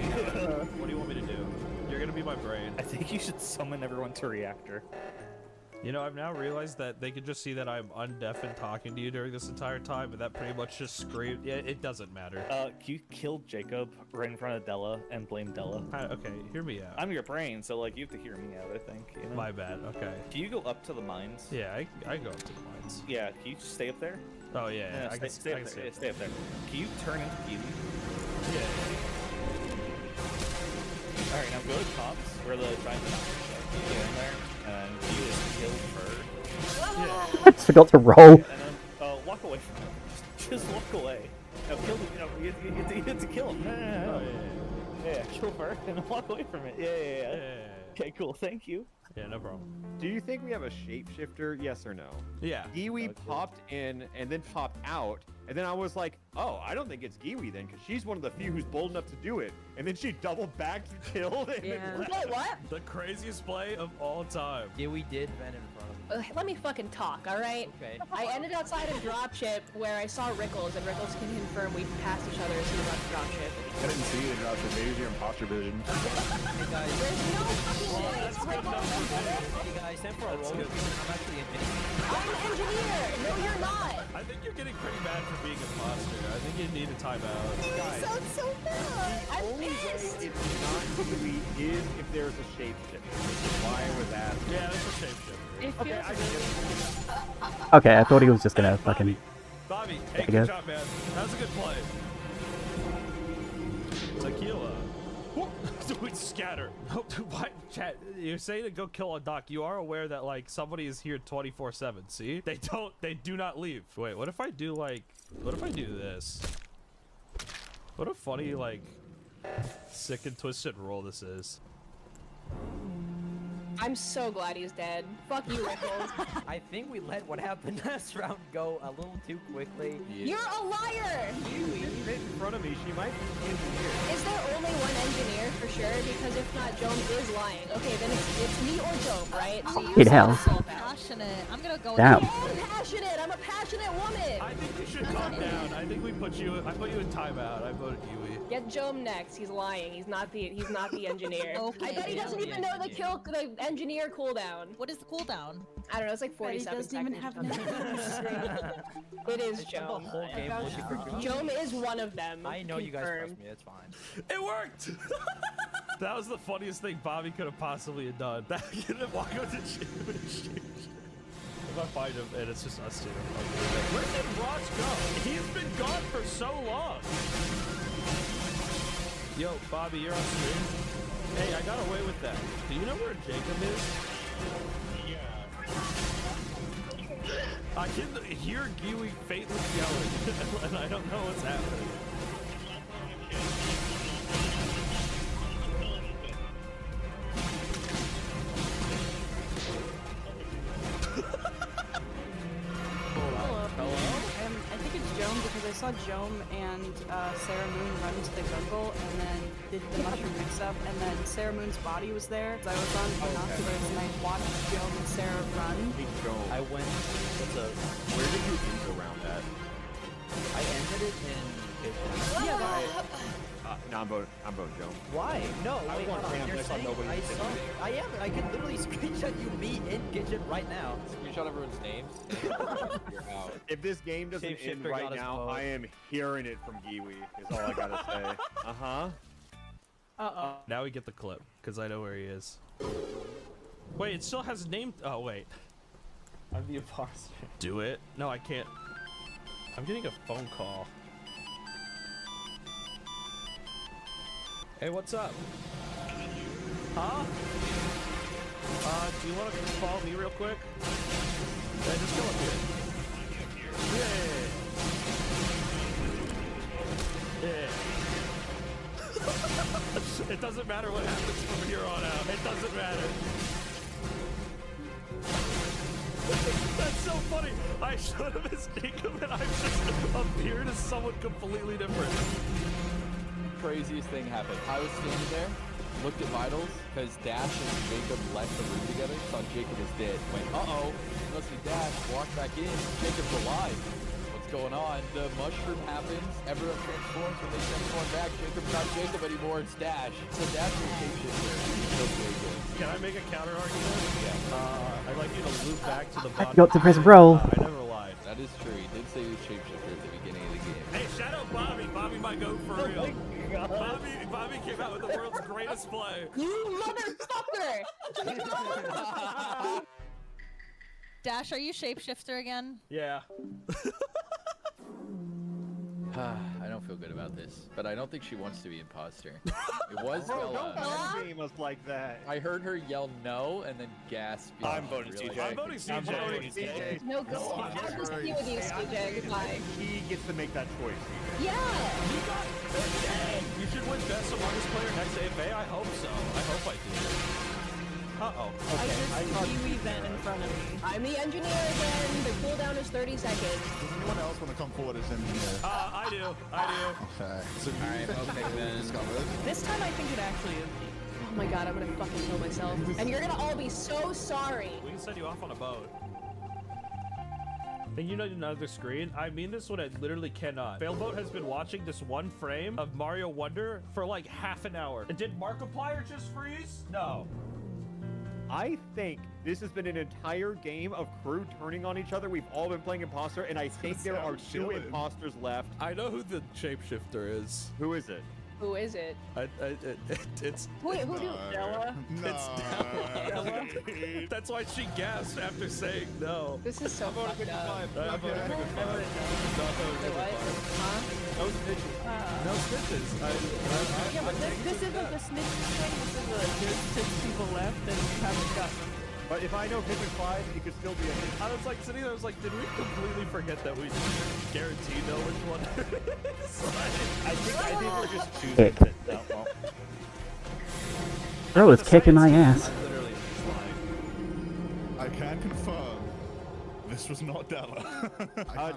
What do you want me to do? You're gonna be my brain. I think you should summon everyone to reactor. You know, I've now realized that they can just see that I'm undeaf and talking to you during this entire time, and that pretty much just screamed. Yeah, it doesn't matter. You killed Jacob right in front of Della and blame Della. Okay, hear me out. I'm your brain, so like you have to hear me out. I think. You know? My bad. Okay. Can you go up to the mines? Yeah, I go up to the mines. Yeah. Can you just stay up there? Oh yeah. I can stay up there. Yeah, stay up there. Can you turn into Kiwi? Yeah. All right, now go to Tops where the giant monsters are. You get in there and you just kill her. I just forgot to roll. And then walk away from him. Just walk away. No, kill him. No, you have to kill him. No. Oh, Yeah, kill her and walk away from it. Yeah. Okay, cool. Thank you. Yeah, no problem. Do you think we have a shapeshifter? Yes or no? Yeah. Giwi popped in and then popped out, and then I was like, oh, I don't think it's Giwi then, because she's one of the few who's bold enough to do it. And then she double backed and killed. And Yeah. then Wait, what? The craziest play of all time. Yeah, we did vent in front of him. Let me fucking talk, alright? Okay. I ended outside of dropship where I saw Rickles, and Rickles can confirm we passed each other as soon as we left dropship. I didn't see it, Josh. Maybe it's your imposter vision. Hey guys. There's no fucking way. It's Rickles. Hey guys, time for a roll. I'm actually an engineer. I'm an engineer! No, you're not! I think you're getting pretty bad for being a imposter. I think you need a timeout. That sounds so bad! I'm Only way pissed! it's not Giwi is if there's a shapeshifter. Which is why I was asking. Yeah, that's a shapeshifter. It Okay, I get it. Okay, I thought he was just gonna fucking... Bobby, There hey, you good go. job, man. That was a good play. Tequila. We scatter. What? Chat, you're saying to go kill a doc. You are aware that, like, somebody is here 24/7, see? They do not leave. Wait, what if I do, like, what if I do this? What a funny, like, sick and twisted roll this is. I'm so glad he's dead. Fuck you, Rickles. I think we let what happened last round go a little too quickly. You're a liar! Giwi right in front of me. She might be engineer. Is there only one engineer for sure? Because if not, Joan is lying. Okay, then it's me or Joan, right? So It has. passionate. I'm gonna go. Damn. I'm passionate. I'm a passionate woman. I think you should calm down. I think I put you in timeout. I voted Yui. Get Joan next. He's lying. He's not the engineer. Okay. I bet he doesn't even know the engineer cooldown. What is the cooldown? I don't know. It's like 47 seconds. It is Joan. The whole game looking for Joan. Joan is one of them. I know you guys Confirmed. trust me. It's fine. It worked! That was the funniest thing Bobby could have possibly have done. That walk out to shoot. If I find him, and it's just us two. Where did Ross go? He's been gone for so long. Yo, Bobby, you're on stream. Hey, I got away with that. Do you know where Jacob is? Yeah. I can hear Giwi faintly yelling, and I don't know what's happening. I think it's Joan because I saw Joan and Sarah Moon run to the jungle and then did the mushroom mix-up, and then Sarah Moon's body was there. I was on binoculars and I watched Joan and Sarah run. Hey, Joan. I went. Where did you end around that? I ended it in. Yeah, No, I'm voting Joan. Why? No, I wait, want hold on. Graham, You're I saw saying nobody I in the saw. I am. I can literally screenshot you me in kitchen right now. Screenshot everyone's names. You're out. If this game doesn't end Shapeshifter right got us now, both. I am hearing it from Giwi, is all I gotta say. Uh-huh. Uh-oh. Now we get the clip, because I know where he is. Wait, it still has name. Oh, wait. I'm the imposter. Do it? No, I can't. I'm getting a phone call. Hey, what's up? Huh? Do you want to follow me real quick? Yeah, just come up here. Yeah. It doesn't matter what happens from here on out. It doesn't matter. That's so funny. I I showed him as Jacob and I just appeared as someone completely different. Craziest thing happened. I was standing there, looked at vitals, because Dash and Jacob left the room together, saw Jacob was dead. Went, uh-oh, must be Dash. Walked back in, Jacob's alive. What's going on? The mushroom happens, everyone transforms. When they transform back, Jacob's not Jacob anymore, it's Dash. So Dash is shapeshifter. He killed Jacob. Can I make a counter argument? Yeah. I'd like you to loop back to the I bottom. forgot to press roll. I never lied. That is true. He did say he was shapeshifter at the beginning of the game. Hey, shout out Bobby. Bobby might go for real. Bobby came out with the world's greatest play. You motherfucker! Dash, are you shapeshifter again? Yeah. I don't feel good about this, but I don't think she wants to be imposter. It was Bro, don't Bella. game us like that. I heard her yell no and then gasp. I'm voting CJ. I'm voting CJ. I'm voting CJ. No, go on. I'll just be with you, CJ. Goodbye. He gets to make that choice. Yeah! You got You should win best amongst player next AFA. I hope so. I hope I do. Uh-oh. I just Kiwi vent in front of me. I'm the engineer again. The cooldown is 30 seconds. Does anyone else want to come forward as engineer? I do. Okay. So Alright, okay then. This time I think it actually is me. Oh my god, I'm gonna fucking kill myself. And you're gonna all be so sorry. We can send you off on a boat. Think you need another screen? I mean this when I literally cannot. Failboat has been watching this one frame of Mario Wonder for like half an hour. And did Markiplier just freeze? No. I think this has been an entire game of crew turning on each other. We've all been playing imposter, and I think there are two imposters left. I know who the shapeshifter is. Who is it? Who is it? It's Who do? Della? It's Della. That's why she gasped after saying no. This is so fucked up. I'm voting for 55. Huh? No snitches. No snitches. Yeah, but this isn't the snitch thing. This is there's 6 people left and you haven't gotten them. But if I know pick 5, it could still be a. I was like sitting there, I was like, did we completely forget that we guarantee know which one it is? I think we're just choosing to. No, well. Bro is kicking my ass. I can confirm this was not Della.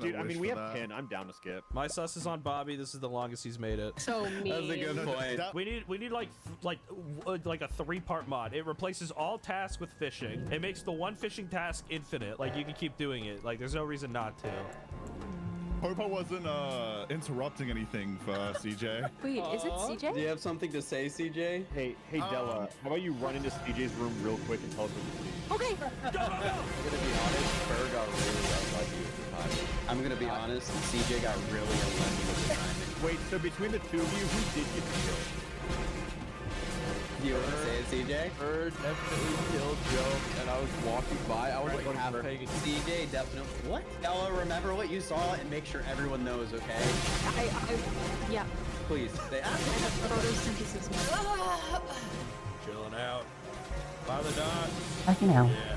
Dude, I mean, we have 10. I'm down to skip. My sus is on Bobby. This is the longest he's made it. So mean. That's a good point. We need like a 3-part mod. It replaces all tasks with fishing. It makes the one fishing task infinite. Like you can keep doing it. Like there's no reason not to. Hope I wasn't interrupting anything for CJ. Wait, is it CJ? Do you have something to say, CJ? Hey, Della, how about you run into CJ's room real quick and tell us what you see? Okay. I'm gonna be honest, Burr got really unlucky with the timing. I'm gonna be honest, CJ got really unlucky with the timing. Wait, so between the two of you, who did get killed? Do you want to say it, CJ? Burr definitely killed Joe, and I was walking by. I was like half paying attention. CJ definitely. What? Della, remember what you saw and make sure everyone knows, okay? Yeah. Please. I have photosynthesis now. Chilling out. By the dock. Fucking hell. Yeah.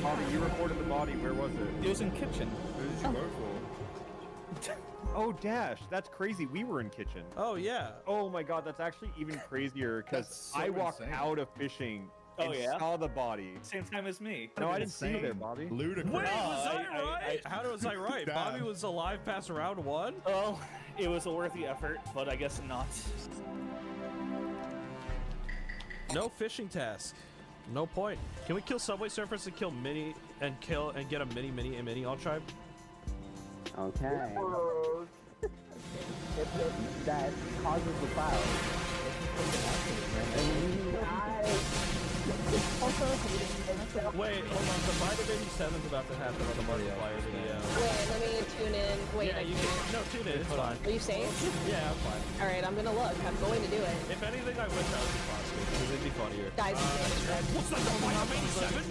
Bobby, you reported the body. Where was it? It was in kitchen. Who did you vote for? Oh, Dash, that's crazy. We were in kitchen. Oh, yeah. Oh my god, that's actually even crazier because So I walked insane. out of fishing and saw the body. Same time as me. No, I didn't see you there, Bobby. Ludicrous. Wait, was I right? How was I right? Damn. Bobby was alive past round 1? Well, it was a worthy effort, but I guess not. No fishing task. No point. Can we kill Subway Surfers and kill Mini and get a mini all tribe? Okay. If that causes the cloud, Wait, hold on. The Bite of 87 is about to happen on the Markiplier video. Wait, let me tune in. Wait, Yeah, you can. No, tune in. It's fine. Are you safe? Yeah, I'm fine. All right, I'm gonna look. I'm going to do it. If anything, I wish I was imposter because it'd be funnier. Guys, What's that? The Bite of 87?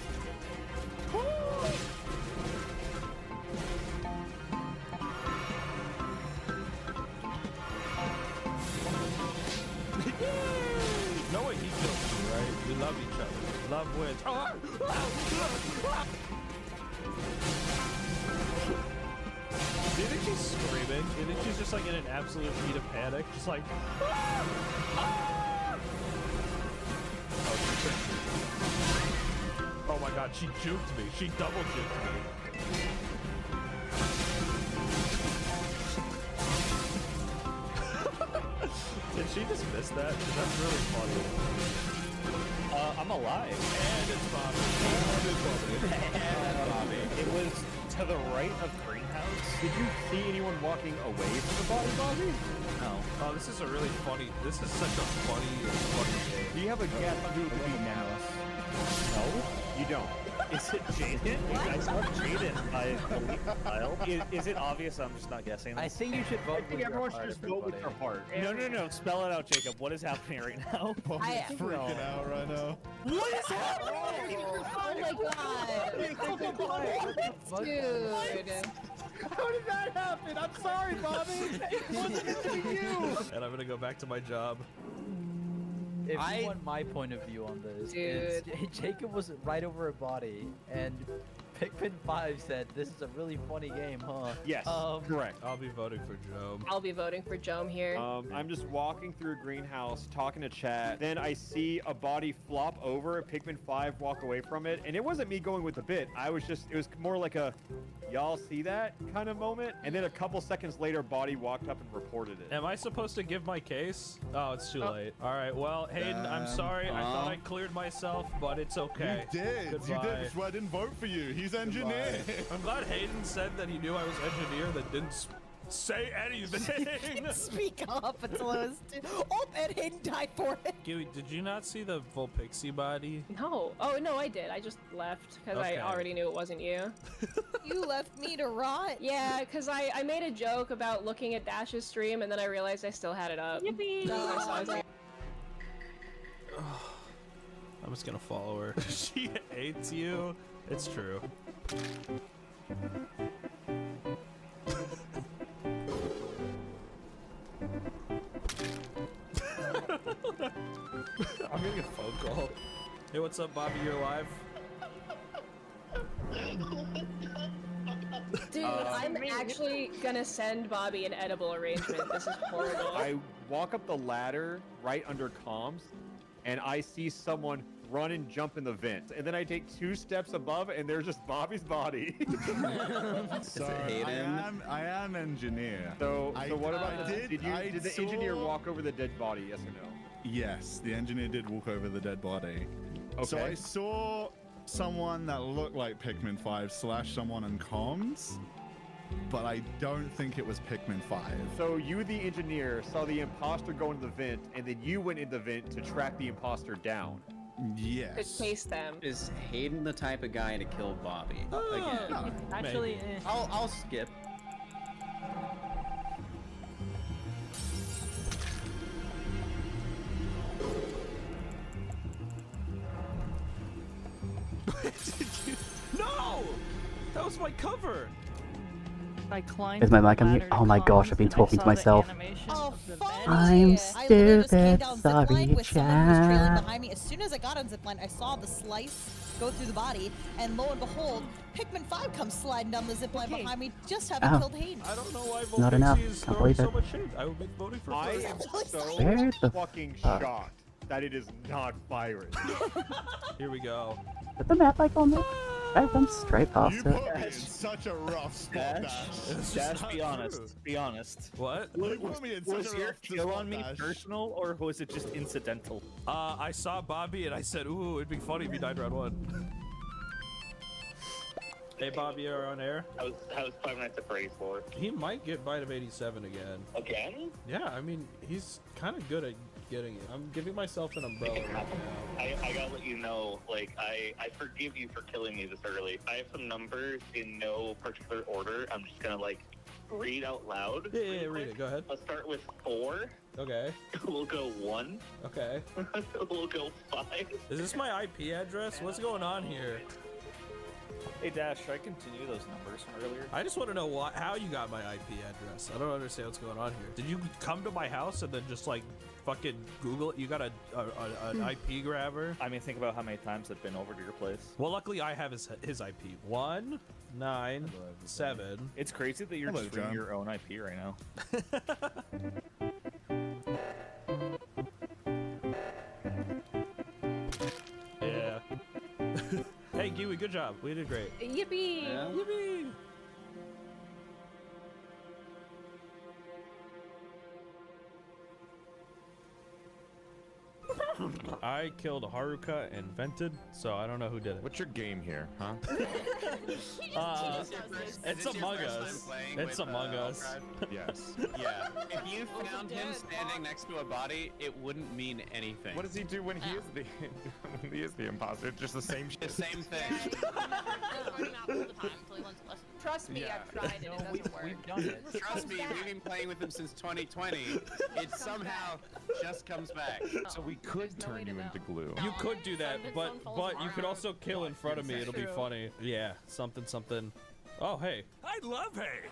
No way he killed me, right? We love each other. Love wins. Do you think she's screaming? Do you think she's just like in an absolute heat of panic? Just like... Oh my god, she juked me. She double juked me. she just miss that? 'Cause that's really funny. I'm alive. And it's Bobby. And Bobby. It was to the right of Greenhouse. Did you see anyone walking away from the body, Bobby? No. Oh, this is a really funny. This is such a funny game. Do you have a guess who it could be now? No. You don't. Is it Jaden? I saw Jaden by the leak file. Is it obvious? I'm just not guessing. I think you should vote I think everyone should just vote with their heart. No. Spell it out, Jacob. What is happening right now? I'm freaking out right now. What is happening? Oh my god. Dude. How did that happen? I'm sorry, Bobby. It wasn't meant to be you. And I'm gonna go back to my job. If you want my point of view on this, it's, Jacob was right over a body, and Pikmin 5 said, "This is a really funny game, huh?" Yes, correct. I'll be voting for Jome. I'll be voting for Jome here. I'm just walking through a greenhouse, talking to chat. Then I see a body flop over. Pikmin 5 walk away from it, and it wasn't me going with the bit. It was more like a, y'all see that kind of moment. And then a couple seconds later, body walked up and reported it. Am I supposed to give my case? Oh, it's too late. All right. Well, Hayden, I'm sorry. I thought I cleared myself, but it's okay. You did. Goodbye. You did. That's why I didn't vote for you. He's engineer. I'm glad Hayden said that he knew I was engineer that didn't say anything. Speak up until it was oh, and Hayden died for it. Gui, did you not see the full pixie body? No. Oh, no, I did. I just left because Okay. I already knew it wasn't you. You left me to rot. Yeah, because I made a joke about looking at Dash's stream and then I realized I still had it up. Yippee! So I saw his name. I'm just gonna follow her. She hates you. It's true. I'm getting a phone call. Hey, what's up, Bobby? You're live. Dude, I'm actually gonna send Bobby an edible arrangement. This is horrible. I walk up the ladder right under comms, and I see someone run and jump in the vent. And then I take 2 steps above, and there's just Bobby's body. So I am engineer. So what about I did the engineer walk over the dead body? Yes or no? Yes, the engineer did walk over the dead body. Okay. So I saw someone that looked like Pikmin 5 / someone in comms, but I don't think it was Pikmin 5. So you, the engineer, saw the imposter go into the vent, and then you went in the vent to track the imposter down. To chase them. Is Hayden the type of guy to kill Bobby? Again. Actually, I'll skip. No! That was my cover! I climbed Is my the mic on mute? ladder Oh my gosh, comms I've been and I talking to saw the myself. animation Oh, of the fuck vent. I'm yeah. I literally just came stupid. down Sorry, zipline with someone who was trailing chat. behind me. As soon as I got on zipline, I saw the slice go through the body, and lo and behold, Pikmin 5 comes sliding down the zipline behind me, just having Ow. killed Hayden. I don't know why Not enough. Volpixie is Can't throwing believe so it. much shade. I would be voting for I first. am Where so the fucking fuck? shocked that it is not firing. Here we go. Put the map like on there. I run straight past You it. put me in such a rough spot, Dash. Dash, be honest. Be honest. What? You put me in such Was a your rough kill spot, on me Dash. personal, or was it just incidental? I saw Bobby and I said, ooh, it'd be funny if he died round 1. Hey, Bobby, you're on air. How's Five Nights at Freddy's for? He might get bite of 87 again. Again? Yeah, I mean, he's kind of good at getting it. I'm giving myself an umbrella right now. I gotta let you know, like, I forgive you for killing me this early. I have some numbers in no particular order. I'm just gonna, like, read out loud. Yeah, read it. Go ahead. I'll start with 4. Okay. We'll go 1. Okay. We'll go 5. Is this my IP address? What's going on here? Hey Dash, should I continue those numbers from earlier? I just want to know how you got my IP address. I don't understand what's going on here. Did you come to my house and then just like fucking Google it? You got an IP grabber? I mean, think about how many times I've been over to your place. Well, luckily I have his IP. 197. It's crazy that you're Hello, just reading John. your own IP right now. Yeah. Hey, Gui, good job. We did great. Yippee! Yippee! I killed Haruka and vented, so I don't know who did it. What's your game here, huh? It's Among Us. It's Among Us. Yes. Yeah. If you found him standing next to a body, it wouldn't mean anything. What does he do when he is the when he is the imposter? It's just the same shit. The same thing. Trust me, Yeah. I've tried it. It doesn't work. We've done it. Trust me, we've been playing with him since 2020. It somehow just comes back. So we could turn you into glue. You could do that, but you could also kill in front of me. It'll be funny. Yeah, something. Oh, hey. I love hay.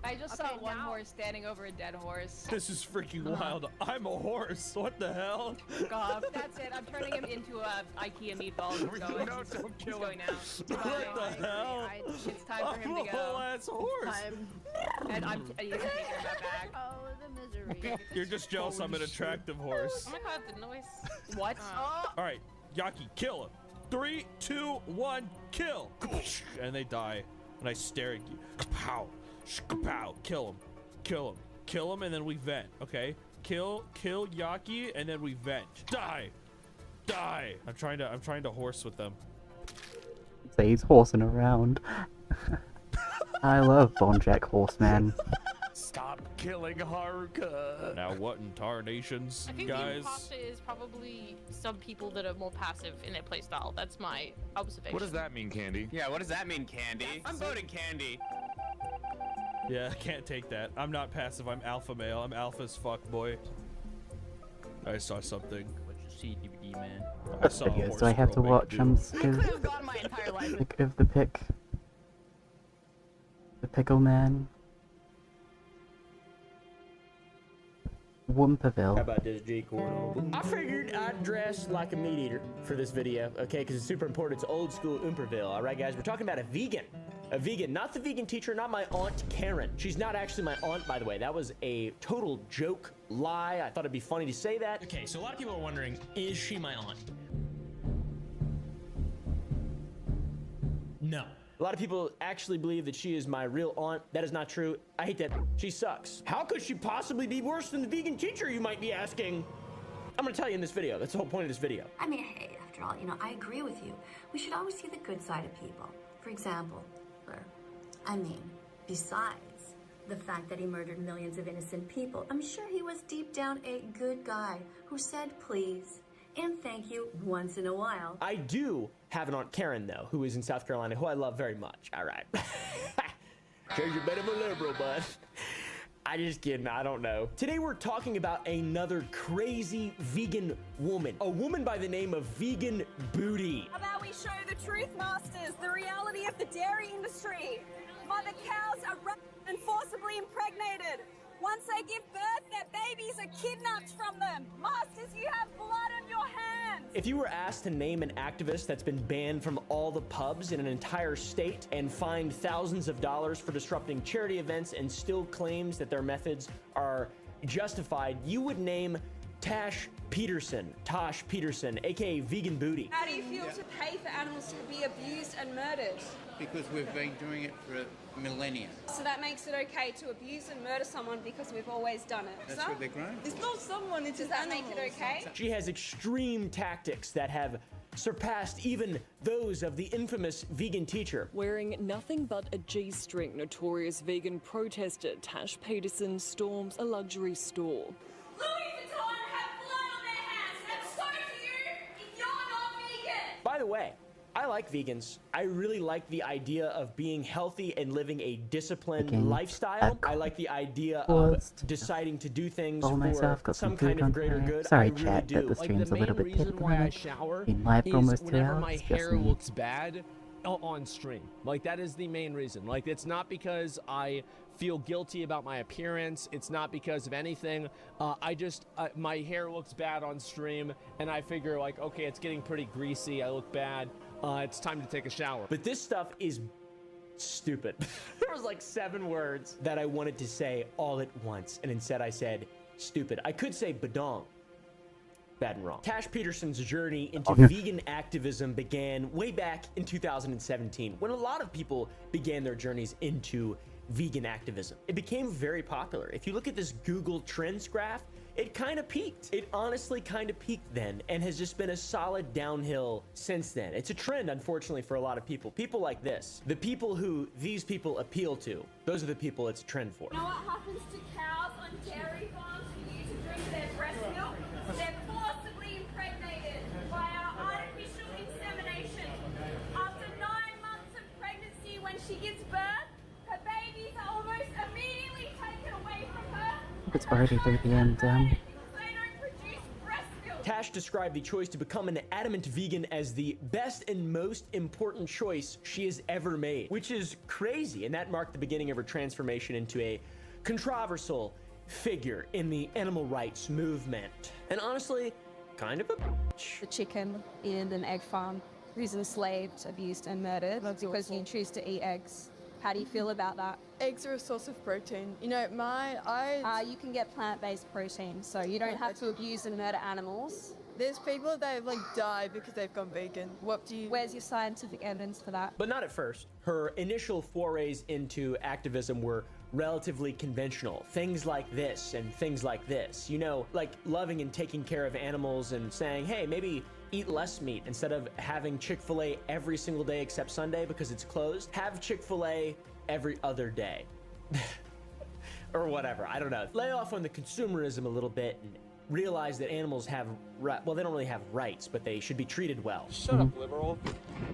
I just saw one horse standing over a dead horse. This is freaking wild. I'm a horse. What the hell? Fuck off. That's it. I'm turning him into a IKEA meatball. He's going. No, don't kill going him. out. What the hell? It's time for him to I'm a go. whole ass horse. And I'm taking my back. Oh, the misery. You're just jealous I'm an attractive horse. Oh my god, the noise. What? All right, Yaki, kill him. 3, 2, 1, kill. And they die. And I stare at you. Pow. Pow. Kill him, and then we vent. Okay. Kill Yaki, and then we vent. Die. I'm trying to horse with them. So he's horsing around. I love Bonjack Horseman. Stop killing Haruka. Now what in tarnations, I think guys? the imposter is probably some people that are more passive in their playstyle. That's my observation. What does that mean, Candy? Yeah, what does that mean, Candy? I'm voting Candy. Yeah, I can't take that. I'm not passive. I'm alpha male. I'm alpha as fuck, boy. I saw something. What you see, DVD man? I saw a Videos horse do I have to girl watch? make I'm do. scared. Gone my entire life. Sick of the pick. The pickle man. Wumperville. How about this, G Corn? I figured I'd dress like a meat eater for this video, okay? Because it's super important. It's old school Umperville, all right, guys? We're talking about a vegan. A vegan, not the vegan teacher, not my aunt Karen. She's not actually my aunt, by the way. That was a total joke, lie. I thought it'd be funny to say that. Okay, so a lot of people are wondering, is she my aunt? No. A lot of people actually believe that she is my real aunt. That is not true. I hate that. She sucks. How could she possibly be worse than the vegan teacher, you might be asking? I'm gonna tell you in this video. That's the whole point of this video. I mean, hey, after all, I agree with you. We should always see the good side of people. For example, besides the fact that he murdered millions of innocent people, I'm sure he was deep down a good guy who said please and thank you once in a while. I do have an Aunt Karen, though, who is in South Carolina, who I love very much. All right. Change your bed of a liberal, bud. I just kidding. I don't know. Today we're talking about another crazy vegan woman. A woman by the name of Vegan Booty. How about we show the truth, masters, the reality of the dairy industry? Mother cows are raped and forcibly impregnated. Once they give birth, their babies are kidnapped from them. Masters, you have blood on your hands. If you were asked to name an activist that's been banned from all the pubs in an entire state and fined thousands of dollars for disrupting charity events and still claims that their methods are justified, you would name Tosh Peterson, aka Vegan Booty. How do you feel to pay for animals to be abused and murdered? Because we've been doing it for millennia. So that makes it okay to abuse and murder someone because we've always done it. That's what they're grown. It's not someone, it's Does that make it okay? She has extreme tactics that have surpassed even those of the infamous vegan teacher. Wearing nothing but a G-string, notorious vegan protester Tosh Peterson storms a luxury store. By the way, I like vegans. I really like the idea of being healthy and living a disciplined lifestyle. I like the idea of deciding to do things for some kind of greater good. Sorry, I really chat, do. but the stream's a little bit reason why I different. shower Been live for is almost 2 whenever hours. my Just hair me. looks bad on stream. Like, that is the main reason. Like, it's not because I feel guilty about my appearance. It's not because of anything. My hair looks bad on stream, and I figure, like, okay, it's getting pretty greasy. I look bad. It's time to take a shower. But this stuff is stupid. There was like 7 words that I wanted to say all at once, and instead I said stupid. I could say badong. Bad and wrong. Tosh Peterson's journey into vegan activism began way back in 2017, when a lot of people began their journeys into vegan activism. It became very popular. If you look at this Google Trends graph, it kind of peaked. It honestly kind of peaked then and has just been a solid downhill since then. It's a trend, unfortunately, for a lot of people. People like this. The people who these people appeal to, those are the people it's a trend for. You know what happens to cows on dairy farms who use to drink their breast milk? They're forcibly impregnated by our artificial insemination. After 9 months of pregnancy, when she gives birth, her babies are almost immediately taken away from her. It's already 3 p.m. Damn. Tash described the choice to become an adamant vegan as the best and most important choice she has ever made, which is crazy, and that marked the beginning of her transformation into a controversial figure in the animal rights movement. And honestly, kind of a bitch. The chicken in an egg farm who's enslaved, abused, and murdered because you choose to eat eggs. How do you feel about that? Eggs are a source of protein. You know, you can get plant-based protein, so you don't have to abuse and murder animals. There's people that have, like, died because they've gone vegan. Where's your scientific evidence for that? But not at first. Her initial forays into activism were relatively conventional. Things like this and things like this. You know, like loving and taking care of animals and saying, hey, maybe eat less meat instead of having Chick-fil-A every single day except Sunday because it's closed. Have Chick-fil-A every other day. Or whatever, I don't know. Lay off on the consumerism a little bit and realize that animals have, well, they don't really have rights, but they should be treated well. Shut up, liberal.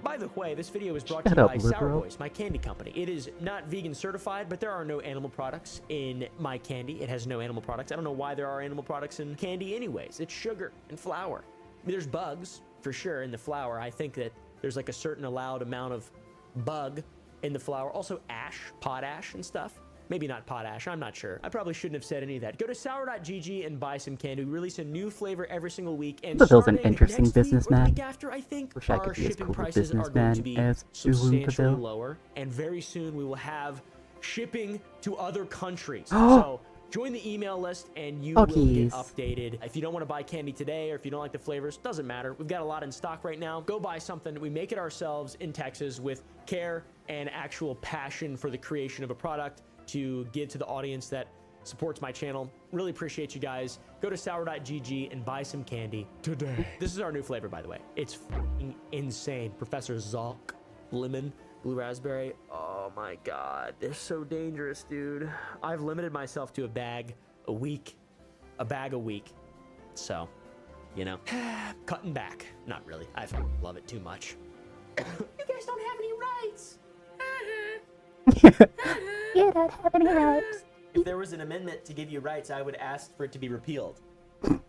By the way, this video is brought to you by Sour Boys, my candy company. It is not vegan certified, but there are no animal products in my candy. It has no animal products. I don't know why there are animal products in candy anyways. It's sugar and flour. I mean, there's bugs, for sure, in the flour. I think that there's like a certain allowed amount of bug in the flour. Also ash, potash and stuff. Maybe not potash, I'm not sure. I probably shouldn't have said any of that. Go to sour.gg and buy some candy. We release a new flavor every single week. And Bill's an interesting next week or the businessman. week after, I think, Wish I our could be as shipping cool a prices are going to be businessman as substantially Bill. lower. And very soon we will have shipping to other countries. So join the email list and you will get updated. If you don't want to buy candy today or if you don't like the flavors, doesn't matter. We've got a lot in stock right now. Go buy something. We make it ourselves in Texas with care and actual passion for the creation of a product to give to the audience that supports my channel. Really appreciate you guys. Go to sour.gg and buy some candy today. This is our new flavor, by the way. It's f***ing insane. Professor Zalk, lemon, blue raspberry. Oh my God, they're so dangerous, dude. I've limited myself to a bag a week. So, you know, cutting back. Not really. I love it too much. You guys don't have any rights. You don't have any rights. If there was an amendment to give you rights, I would ask for it to be repealed.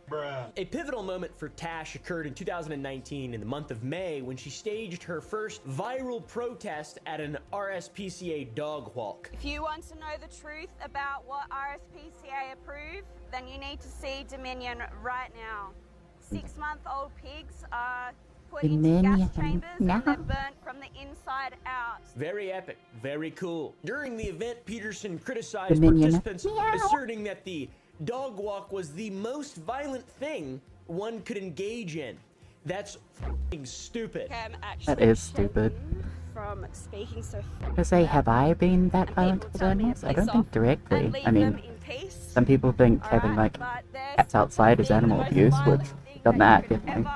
Bruh. A pivotal moment for Tash occurred in 2019 in the month of May when she staged her first viral protest at an RSPCA dog walk. If you want to know the truth about what RSPCA approve, then you need to see Dominion right now. 6-month-old pigs are put into gas chambers and they're burnt from the inside out. Very epic, very cool. During the event, Peterson criticized participants, asserting that the dog walk was the most violent thing one could engage in. That's f***ing stupid. That is stupid. From speaking so To say, have I been that violent with animals? I don't think directly. I mean, some people think having, like, cats outside is animal abuse, which, done that, definitely.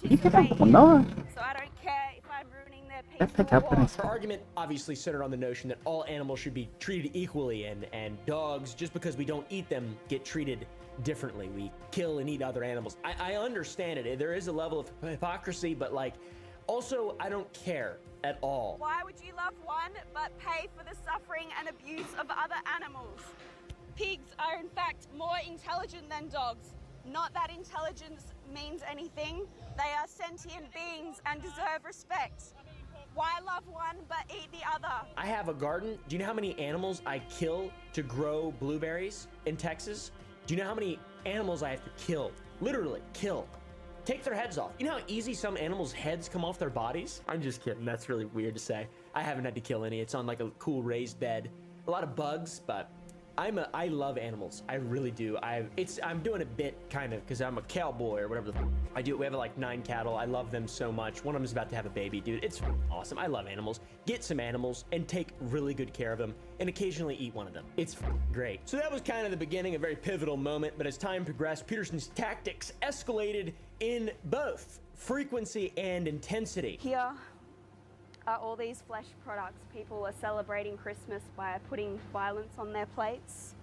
You don't know. So I don't care if I'm ruining their That picked up when I Her argument obviously centered on the notion that all animals should be treated equally, and dogs, just because we don't eat them, get treated differently. We kill and eat other animals. I understand it. There is a level of hypocrisy, but like, also, I don't care at all. Why would you love one but pay for the suffering and abuse of other animals? Pigs are in fact more intelligent than dogs. Not that intelligence means anything. They are sentient beings and deserve respect. Why love one but eat the other? I have a garden. Do you know how many animals I kill to grow blueberries in Texas? Do you know how many animals I have to kill? Literally, kill. Take their heads off. You know how easy some animals' heads come off their bodies? I'm just kidding. That's really weird to say. I haven't had to kill any. It's on like a cool raised bed. A lot of bugs, but I love animals. I really do. I'm doing a bit kind of because I'm a cowboy or whatever I do. We have like 9 cattle. I love them so much. One of them's about to have a baby, dude. It's awesome. I love animals. Get some animals and take really good care of them and occasionally eat one of them. It's great. So that was kind of the beginning, a very pivotal moment. But as time progressed, Peterson's tactics escalated in both frequency and intensity. Here are all these flesh products. People are celebrating Christmas by putting violence on their plates,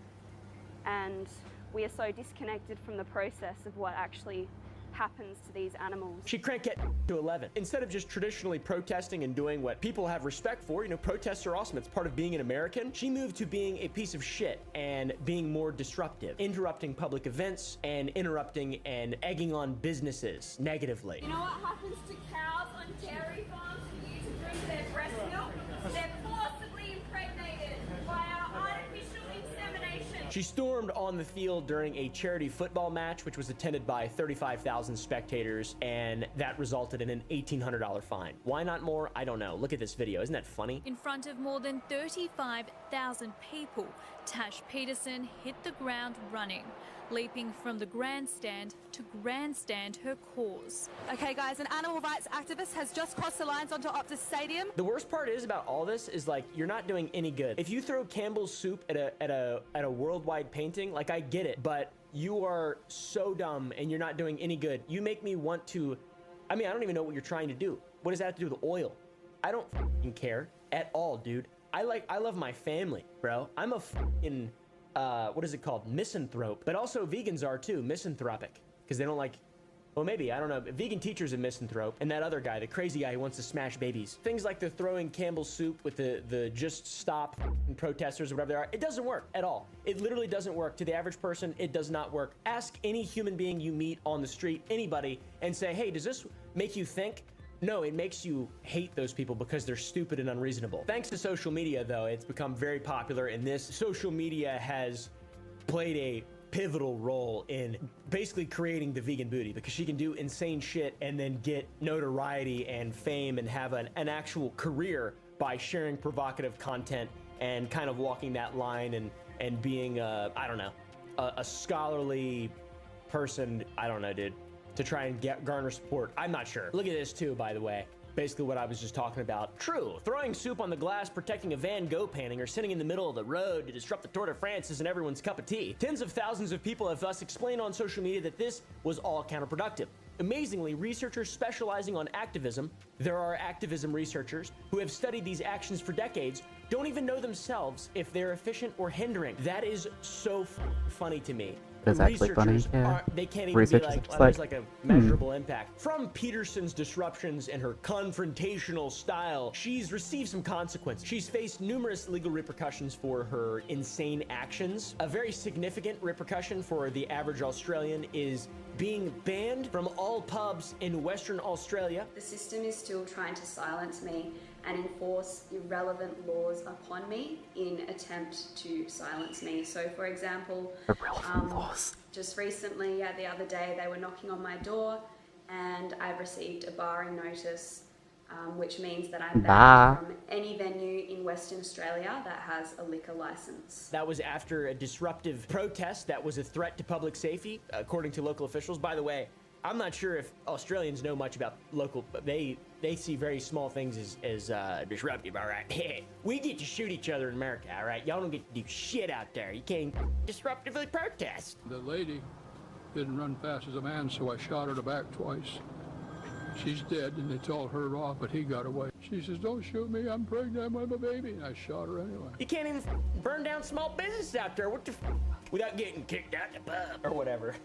and we are so disconnected from the process of what actually happens to these animals. She cranked it to 11. Instead of just traditionally protesting and doing what people have respect for, you know, protests are awesome, it's part of being an American, she moved to being a piece of shit and being more disruptive, interrupting public events and interrupting and egging on businesses negatively. You know what happens to cows on dairy farms who use to drink their breast milk? They're forcibly impregnated by our artificial insemination. She stormed on the field during a charity football match, which was attended by 35,000 spectators, and that resulted in an $1,800 fine. Why not more? I don't know. Look at this video. Isn't that funny? In front of more than 35,000 people, Tash Peterson hit the ground running, leaping from the grandstand to grandstand her cause. Okay guys, an animal rights activist has just crossed the lines onto Optus Stadium. The worst part is about all this is like you're not doing any good. If you throw Campbell's soup at a worldwide painting, like I get it, but you are so dumb and you're not doing any good. You make me want to, I mean, I don't even know what you're trying to do. What does that have to do with oil? I don't fucking care at all, dude. I love my family, bro. I'm a fucking what is it called? Misanthrope. But also vegans are too, misanthropic. Because they don't like, well maybe, I don't know. Vegan teacher's a misanthrope. And that other guy, the crazy guy who wants to smash babies. Things like the throwing Campbell's soup with the just stop protesters or whatever they are. It doesn't work at all. It literally doesn't work. To the average person, it does not work. Ask any human being you meet on the street, anybody, and say, hey, does this make you think? No, it makes you hate those people because they're stupid and unreasonable. Thanks to social media, though, it's become very popular, and this social media has played a pivotal role in basically creating the vegan booty, because she can do insane shit and then get notoriety and fame and have an actual career by sharing provocative content and kind of walking that line and being, I don't know, a scholarly person, I don't know, dude, to try and garner support. I'm not sure. Look at this too, by the way. Basically what I was just talking about. True, throwing soup on the glass, protecting a Van Gogh painting, or sitting in the middle of the road to disrupt the Tour de France isn't everyone's cup of tea. Tens of thousands of people have thus explained on social media that this was all counterproductive. Amazingly, researchers specializing on activism, there are activism researchers who have studied these actions for decades, don't even know themselves if they're efficient or hindering. That is so funny to me. That's actually funny, yeah. They can't even Researchers be like, just oh, there's like a measurable impact. From Peterson's disruptions and her confrontational style, she's received some consequences. She's faced numerous legal repercussions for her insane actions. A very significant repercussion for the average Australian is being banned from all pubs in Western Australia. The system is still trying to silence me and enforce irrelevant laws upon me in attempt to silence me. So for example, just recently, the other day, they were knocking on my door and I've received a barring notice, which means that I'm banned from any venue in Western Australia that has a liquor license. That was after a disruptive protest that was a threat to public safety, according to local officials. By the way, I'm not sure if Australians know much about local, they see very small things as disruptive, all right? We get to shoot each other in America, all right? Y'all don't get to do shit out there. You can't disruptively protest. The lady didn't run fast as a man, so I shot her in the back twice. She's dead, and they told her off, but he got away. She says, don't shoot me, I'm pregnant with a baby, and I shot her anyway. You can't even burn down small business out there. What the without getting kicked out the pub or whatever.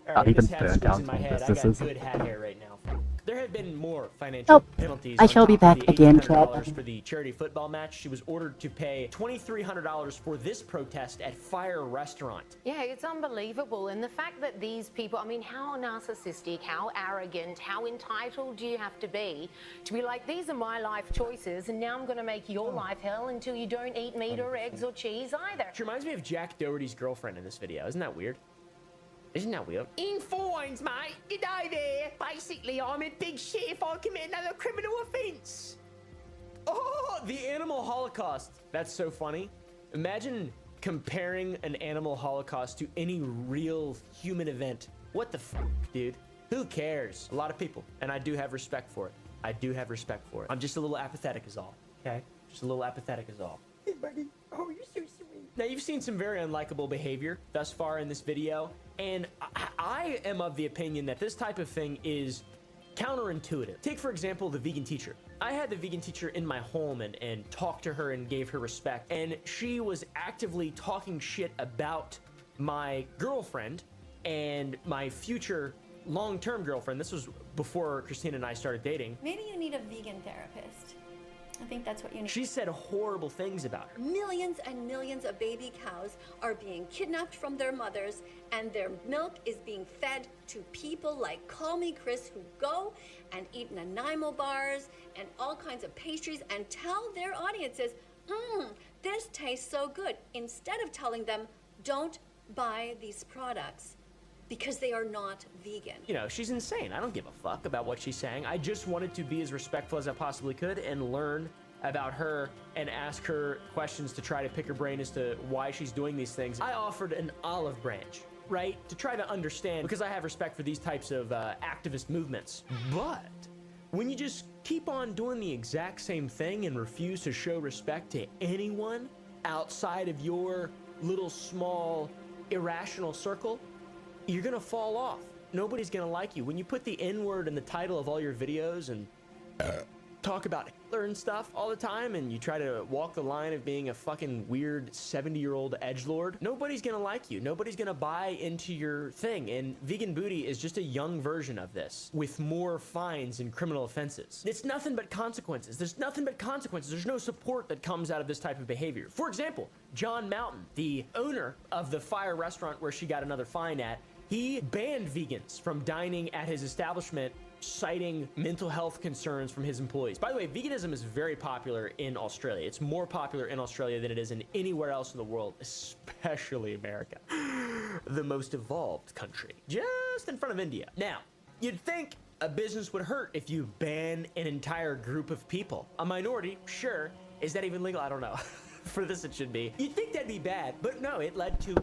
All right, this hat's squeezing my head. I got good hat hair right now. There have been more financial penalties. I shall be back again, $1,800 for the charity football match. She was ordered to pay $2,300 for this protest at Fire Restaurant. Yeah, it's unbelievable. And the fact that these people, I mean, how narcissistic, how arrogant, how entitled do you have to be like, these are my life choices, and now I'm going to make your life hell until you don't eat meat or eggs or cheese either. She reminds me of Jack Doherty's girlfriend in this video. Isn't that weird? Isn't that weird? In fines, mate. Good day there. Basically, I'm in big shit if I commit another criminal offense. Oh, the animal holocaust. That's so funny. Imagine comparing an animal holocaust to any real human event. What the fuck, dude? Who cares? A lot of people, and I do have respect for it. I do have respect for it. I'm just a little apathetic is all, okay? Just a little apathetic is all. Hey, buddy. Oh, you're so sweet. Now, you've seen some very unlikable behavior thus far in this video, and I am of the opinion that this type of thing is counterintuitive. Take, for example, the vegan teacher. I had the vegan teacher in my home and talked to her and gave her respect, and she was actively talking shit about my girlfriend and my future long-term girlfriend. This was before Christina and I started dating. Maybe you need a vegan therapist. I think that's what you need. She said horrible things about her. Millions and millions of baby cows are being kidnapped from their mothers, and their milk is being fed to people like Call Me Chris, who go and eat Nanaimo bars and all kinds of pastries and tell their audiences, this tastes so good, instead of telling them, don't buy these products because they are not vegan. You know, she's insane. I don't give a fuck about what she's saying. I just wanted to be as respectful as I possibly could and learn about her and ask her questions to try to pick her brain as to why she's doing these things. I offered an olive branch, right? To try to understand, because I have respect for these types of activist movements. But when you just keep on doing the exact same thing and refuse to show respect to anyone outside of your little small irrational circle, you're gonna fall off. Nobody's gonna like you. When you put the N-word in the title of all your videos and talk about Hitler and stuff all the time, and you try to walk the line of being a fucking weird 70-year-old edgelord, nobody's gonna like you. Nobody's gonna buy into your thing. And Vegan Booty is just a young version of this, with more fines and criminal offenses. It's nothing but consequences. There's nothing but consequences. There's no support that comes out of this type of behavior. For example, John Mountain, the owner of the Fire restaurant where she got another fine at, he banned vegans from dining at his establishment, citing mental health concerns from his employees. By the way, veganism is very popular in Australia. It's more popular in Australia than it is in anywhere else in the world, especially America, the most evolved country, just in front of India. Now, you'd think a business would hurt if you ban an entire group of people. A minority, sure. Is that even legal? I don't know. For this it should be. You'd think that'd be bad, but no, it led to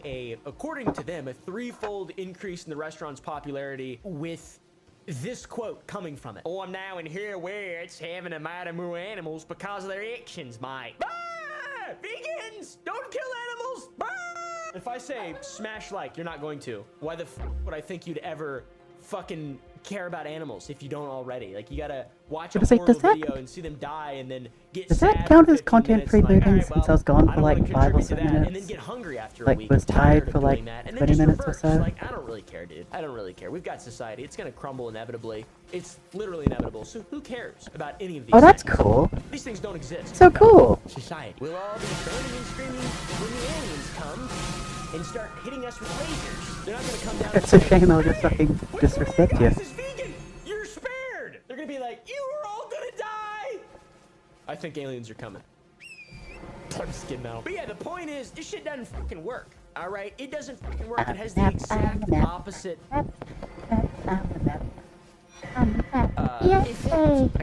according to them, a threefold increase in the restaurant's popularity, with this quote coming from it. Oh, I'm now in here where it's having to matter more animals because of their actions, mate. Ah! Vegans! Don't kill animals! Ah! If I say smash like, you're not going to. Why the f would I think you'd ever fucking care about animals if you don't already? Like, you gotta watch a horrible video and see them die and then get Does sad that count for as 15 content minutes, like, rebooting since I was gone for like 5 or so minutes? and then get hungry after a Like, week. was tired for like And then 20 just minutes or reverse. so? Like, I don't really care, dude. I don't really care. We've got society. It's gonna crumble inevitably. It's literally inevitable. So who cares about any of these Oh, that's things? cool. These things don't exist. So cool. Society. We'll all be burning and screaming when the aliens come and start hitting us with lasers. They're not gonna come down. It's a shame I'll just fucking disrespect you. This is vegan. You're spared. They're gonna be like, you are all gonna die. I think aliens are coming. I'm just kidding now. But yeah, the point is, this shit doesn't fucking work. All right, it doesn't fucking work. It has the exact opposite. I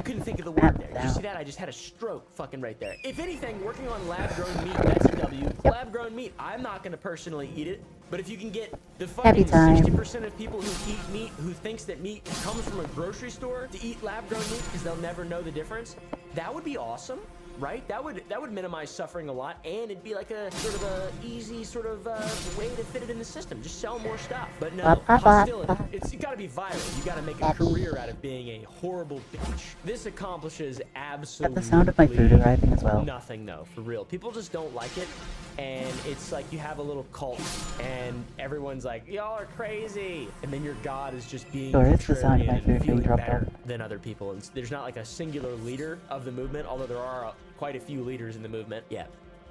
couldn't think of the word there. Did you see that? I just had a stroke fucking right there. If anything, working on lab-grown meat, that's a W. Lab-grown meat, I'm not going to personally eat it, but if you can get the fucking 60% of people who eat meat, who thinks that meat comes from a grocery store, to eat lab-grown meat because they'll never know the difference, that would be awesome. Right? That would minimize suffering a lot, and it'd be like a sort of a easy sort of way to fit it in the system. Just sell more stuff. But no, hostility. You gotta be viral. You gotta make a career out of being a horrible bitch. This accomplishes absolutely the sound of my food arriving as well. nothing, though, for real. People just don't like it, and it's like you have a little cult, and everyone's like, y'all are crazy, and then your god is just being Sorry, it's the sound of my contrarian food and being feeling dropped better off. than other people. And there's not like a singular leader of the movement, although there are quite a few leaders in the movement. Yeah.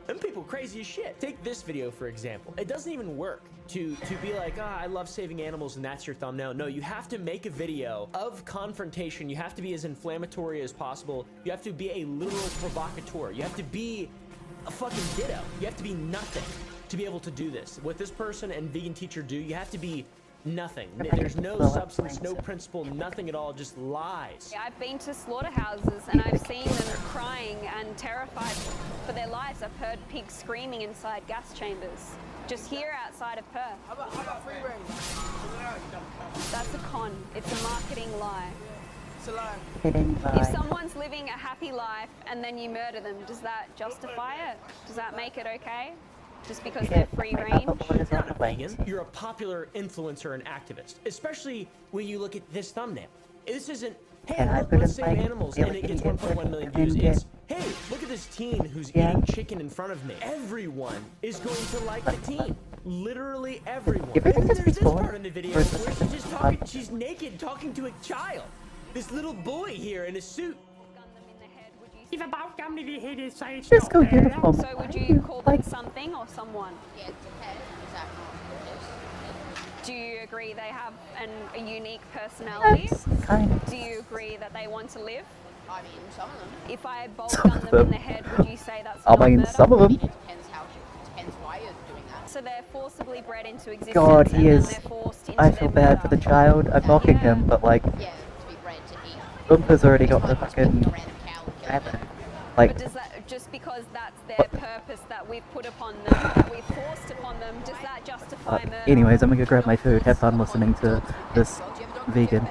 Them people crazy as shit. Take this video, for example. It doesn't even work to be like, I love saving animals and that's your thumbnail. No, you have to make a video of confrontation. You have to be as inflammatory as possible. You have to be a literal provocateur. You have to be a fucking ditto. You have to be nothing to be able to do this. What this person and vegan teacher do, you have to be Nothing. There's no substance, no principle, nothing at all, just lies. I've been to slaughterhouses and I've seen them crying and terrified for their lives. I've heard pigs screaming inside gas chambers. Just here outside of Perth. How about free range? That's a con. It's a marketing lie. It's a lie. If someone's living a happy life and then you murder them, does that justify it? Does that make it okay? Just because they're free range? You're not a vegan. You're a popular influencer and activist, especially when you look at this thumbnail. This isn't, hey, look, let's save animals, and it gets 1.1 million views. It's, hey, look at this teen who's eating chicken in front of me. Everyone is going to like the teen. Literally everyone. And then there's this part in the video where she's just talking, she's naked talking to a child. This little boy here in a suit. If about coming to hit his side, Just go uniform. so would you call them something or someone? Yeah, it depends. Is that not Do you agree they have a unique personality? Yes, kind of. Do you agree that they want to live? I mean, some of them. If I bolt gun them in the head, would you say that's I not mean, murder? some of them. It depends why you're doing that. So they're forcibly bred into existence. God, and he then is. they're forced into I feel their bad for the child. I'm mocking him, but like, Yeah, to be bred to eat. Bumper's already got the fucking rabbit. Like, But does that, just because that's their purpose that we've put upon them, that we've forced upon them, does that justify murder? anyways, I'm gonna go grab my food. Have fun listening to this vegan.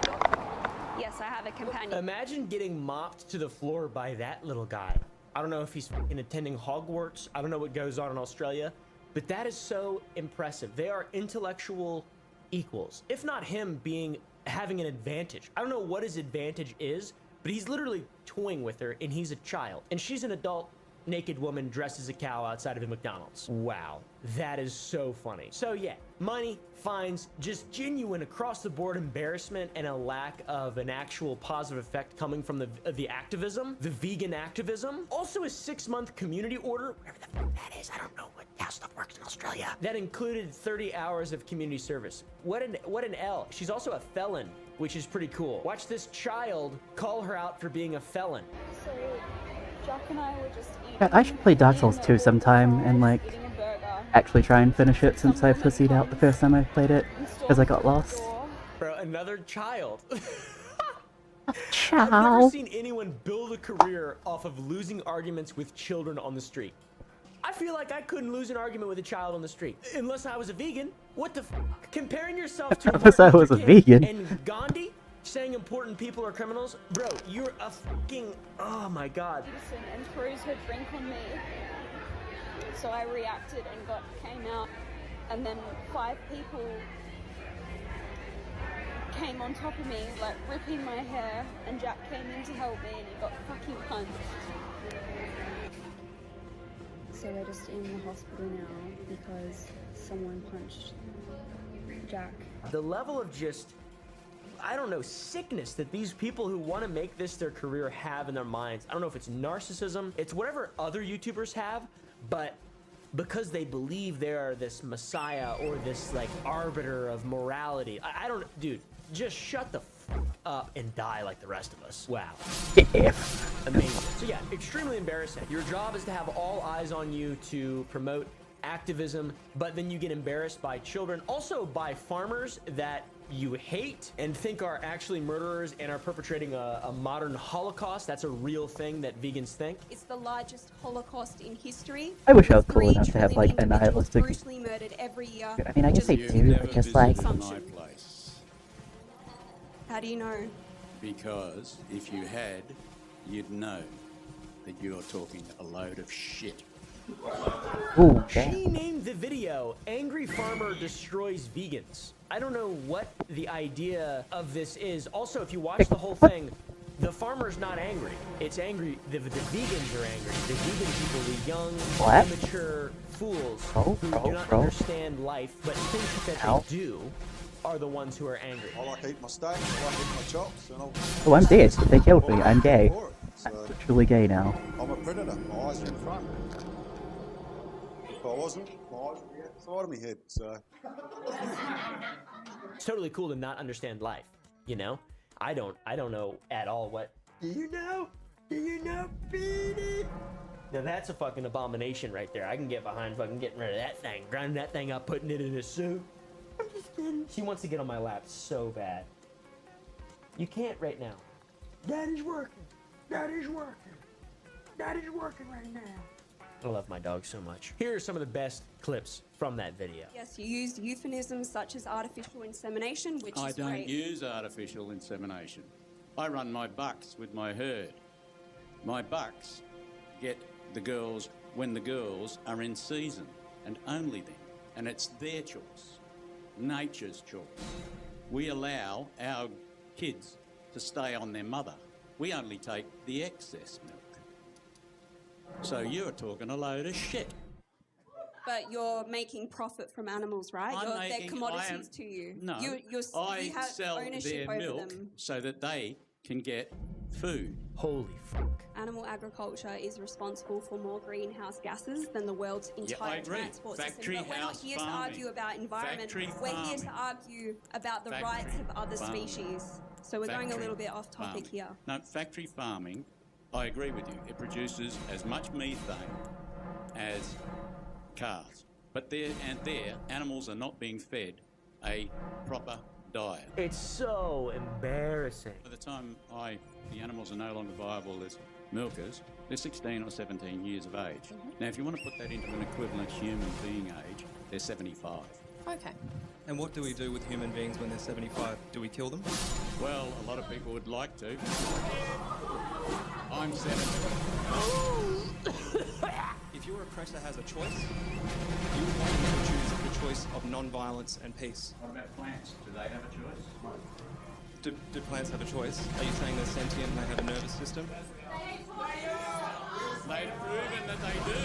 Yes, I have a companion. Imagine getting mopped to the floor by that little guy. I don't know if he's attending Hogwarts. I don't know what goes on in Australia, but that is so impressive. They are intellectual equals, if not him having an advantage. I don't know what his advantage is, but he's literally toying with her, and he's a child. And she's an adult naked woman dressed as a cow outside of a McDonald's. Wow, that is so funny. So yeah, money, fines, just genuine across-the-board embarrassment and a lack of an actual positive effect coming from the activism, the vegan activism. Also a 6-month community order, whatever the fuck that is, I don't know how stuff works in Australia. That included 30 hours of community service. What an L. She's also a felon, which is pretty cool. Watch this child call her out for being a felon. So, Jack and I were just eating. I should play Dark Souls 2 sometime and like actually try and finish it since I pussied out the first time I played it because I got lost. Bro, another child. Child. I've never seen anyone build a career off of losing arguments with children on the street. I feel like I couldn't lose an argument with a child on the street unless I was a vegan. What the f? Comparing yourself to Unless I was a vegan. And Gandhi saying important people are criminals, bro, you're a fucking, oh my god. And throws her drink on me. So I reacted and came out, and then 5 people came on top of me, like ripping my hair, and Jack came in to help me and he got fucking punched. So we're just in the hospital now because someone punched Jack. The level of just, I don't know, sickness that these people who want to make this their career have in their minds. I don't know if it's narcissism, it's whatever other YouTubers have, but because they believe they are this messiah or this like arbiter of morality. I don't, dude, just shut the fuck up and die like the rest of us. Wow. Yeah. Amazing. So yeah, extremely embarrassing. Your job is to have all eyes on you to promote activism, but then you get embarrassed by children, also by farmers that you hate and think are actually murderers and are perpetrating a modern Holocaust. That's a real thing that vegans think. It's the largest Holocaust in history. I wish I was cool enough to have like a nihilistic. Brutally murdered every year. I mean, I guess I do, but just like. My place. How do you know? Because if you had, you'd know that you're talking a load of shit. Ooh, She named the video "Angry Farmer Destroys Vegans." I don't know what the idea of this is. Also, if you watch the whole thing, the farmer's not angry. It's angry. The vegans are angry. The vegan people, the young, immature fools who do not understand life but think that they do, are the ones who are angry. I like eating my steak, I like eating my chops, and Oh, I'm dead. They killed me. I'm gay. I'm truly gay now. I'm a predator. My eyes are in front. If I wasn't, my eyes would be at the side of my head, so. It's totally cool to not understand life, you know? I don't know at all what. Do you know, beat it? Now that's a fucking abomination right there. I can get behind fucking getting rid of that thing, grinding that thing up, putting it in a soup. I'm just She wants to get on my lap so bad. You can't right now. Daddy's working. Daddy's working. Daddy's working right now. I love my dog so much. Here are some of the best clips from that video. Yes, you used euphemisms such as artificial insemination, which I is don't great. use artificial insemination. I run my bucks with my herd. My bucks get the girls when the girls are in season, and only then. And it's their choice, nature's choice. We allow our kids to stay on their mother. We only take the excess milk. So you're talking a load of shit. But you're making profit from animals, right? They're commodities to you. No, you have sell ownership their over milk them. so that they can get food. Holy fuck. Animal agriculture is responsible for more greenhouse gases than the world's entire agree. transport Factory system. But we're not house here farming. to argue about environment. Factory We're here to farming. argue about the Factory rights of other farming. species. So we're going a Factory little bit off topic farming. here. No, factory farming, I agree with you. It produces as much methane as cars. But there animals are not being fed a proper diet. It's so embarrassing. By the time the animals are no longer viable as milkers, they're 16 or 17 years of age. Now, if you want to put that into an equivalent human being age, they're 75. Okay. And what do we do with human beings when they're 75? Do we kill them? Well, a lot of people would like to. I'm 70. If your oppressor has a choice, you would want them to choose the choice of non-violence and peace. What about plants? Do they have a choice? Do plants have a choice? Are you saying they're sentient and they have a nervous system? They've proven that they do.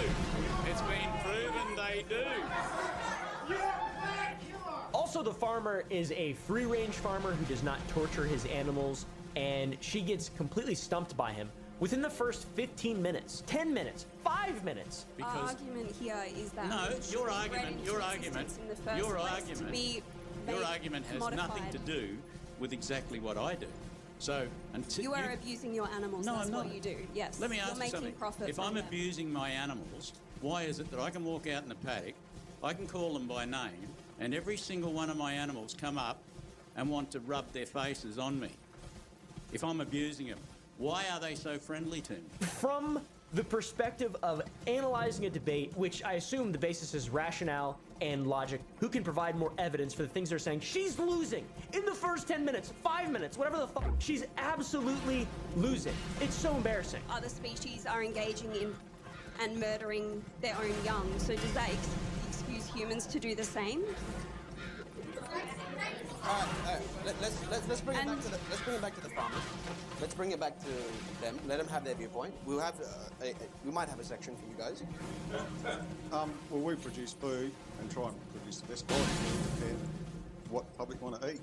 It's been proven they do. Also, the farmer is a free-range farmer who does not torture his animals, and she gets completely stumped by him within the first 15 minutes, 10 minutes, 5 minutes. Our argument here is that No, your argument has nothing to do with exactly what I do. So until you are abusing your animals. No, That's I'm what not. you do. Yes. Let me You're ask you making something. profit If from I'm them. abusing my animals, why is it that I can walk out in the paddock, I can call them by name, and every single one of my animals come up and want to rub their faces on me? If I'm abusing them, why are they so friendly to me? From the perspective of analyzing a debate, which I assume the basis is rationale and logic, who can provide more evidence for the things they're saying? She's losing in the first 10 minutes, 5 minutes, whatever the fuck. She's absolutely losing. It's so embarrassing. Other species are engaging in and murdering their own young. So does that excuse humans to do the same? Let's bring it back to the farmers. Let's bring it back to them. Let them have their viewpoint. We'll have we might have a section for you guys. Well, we produce food and try and produce the best quality food and what the public want to eat.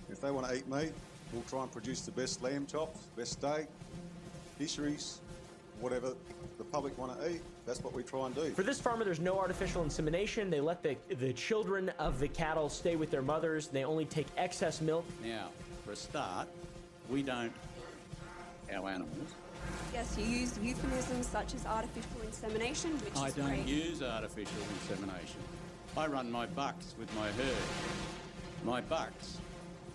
If they want to eat meat, we'll try and produce the best lamb chops, best steak, fisheries, whatever the public want to eat. That's what we try and do. For this farmer, there's no artificial insemination. They let the children of the cattle stay with their mothers. They only take excess milk. Now, for a start, we don't, our animals. Yes, you use euphemisms such as artificial insemination, which I is don't great. use artificial insemination. I run my bucks with my herd. My bucks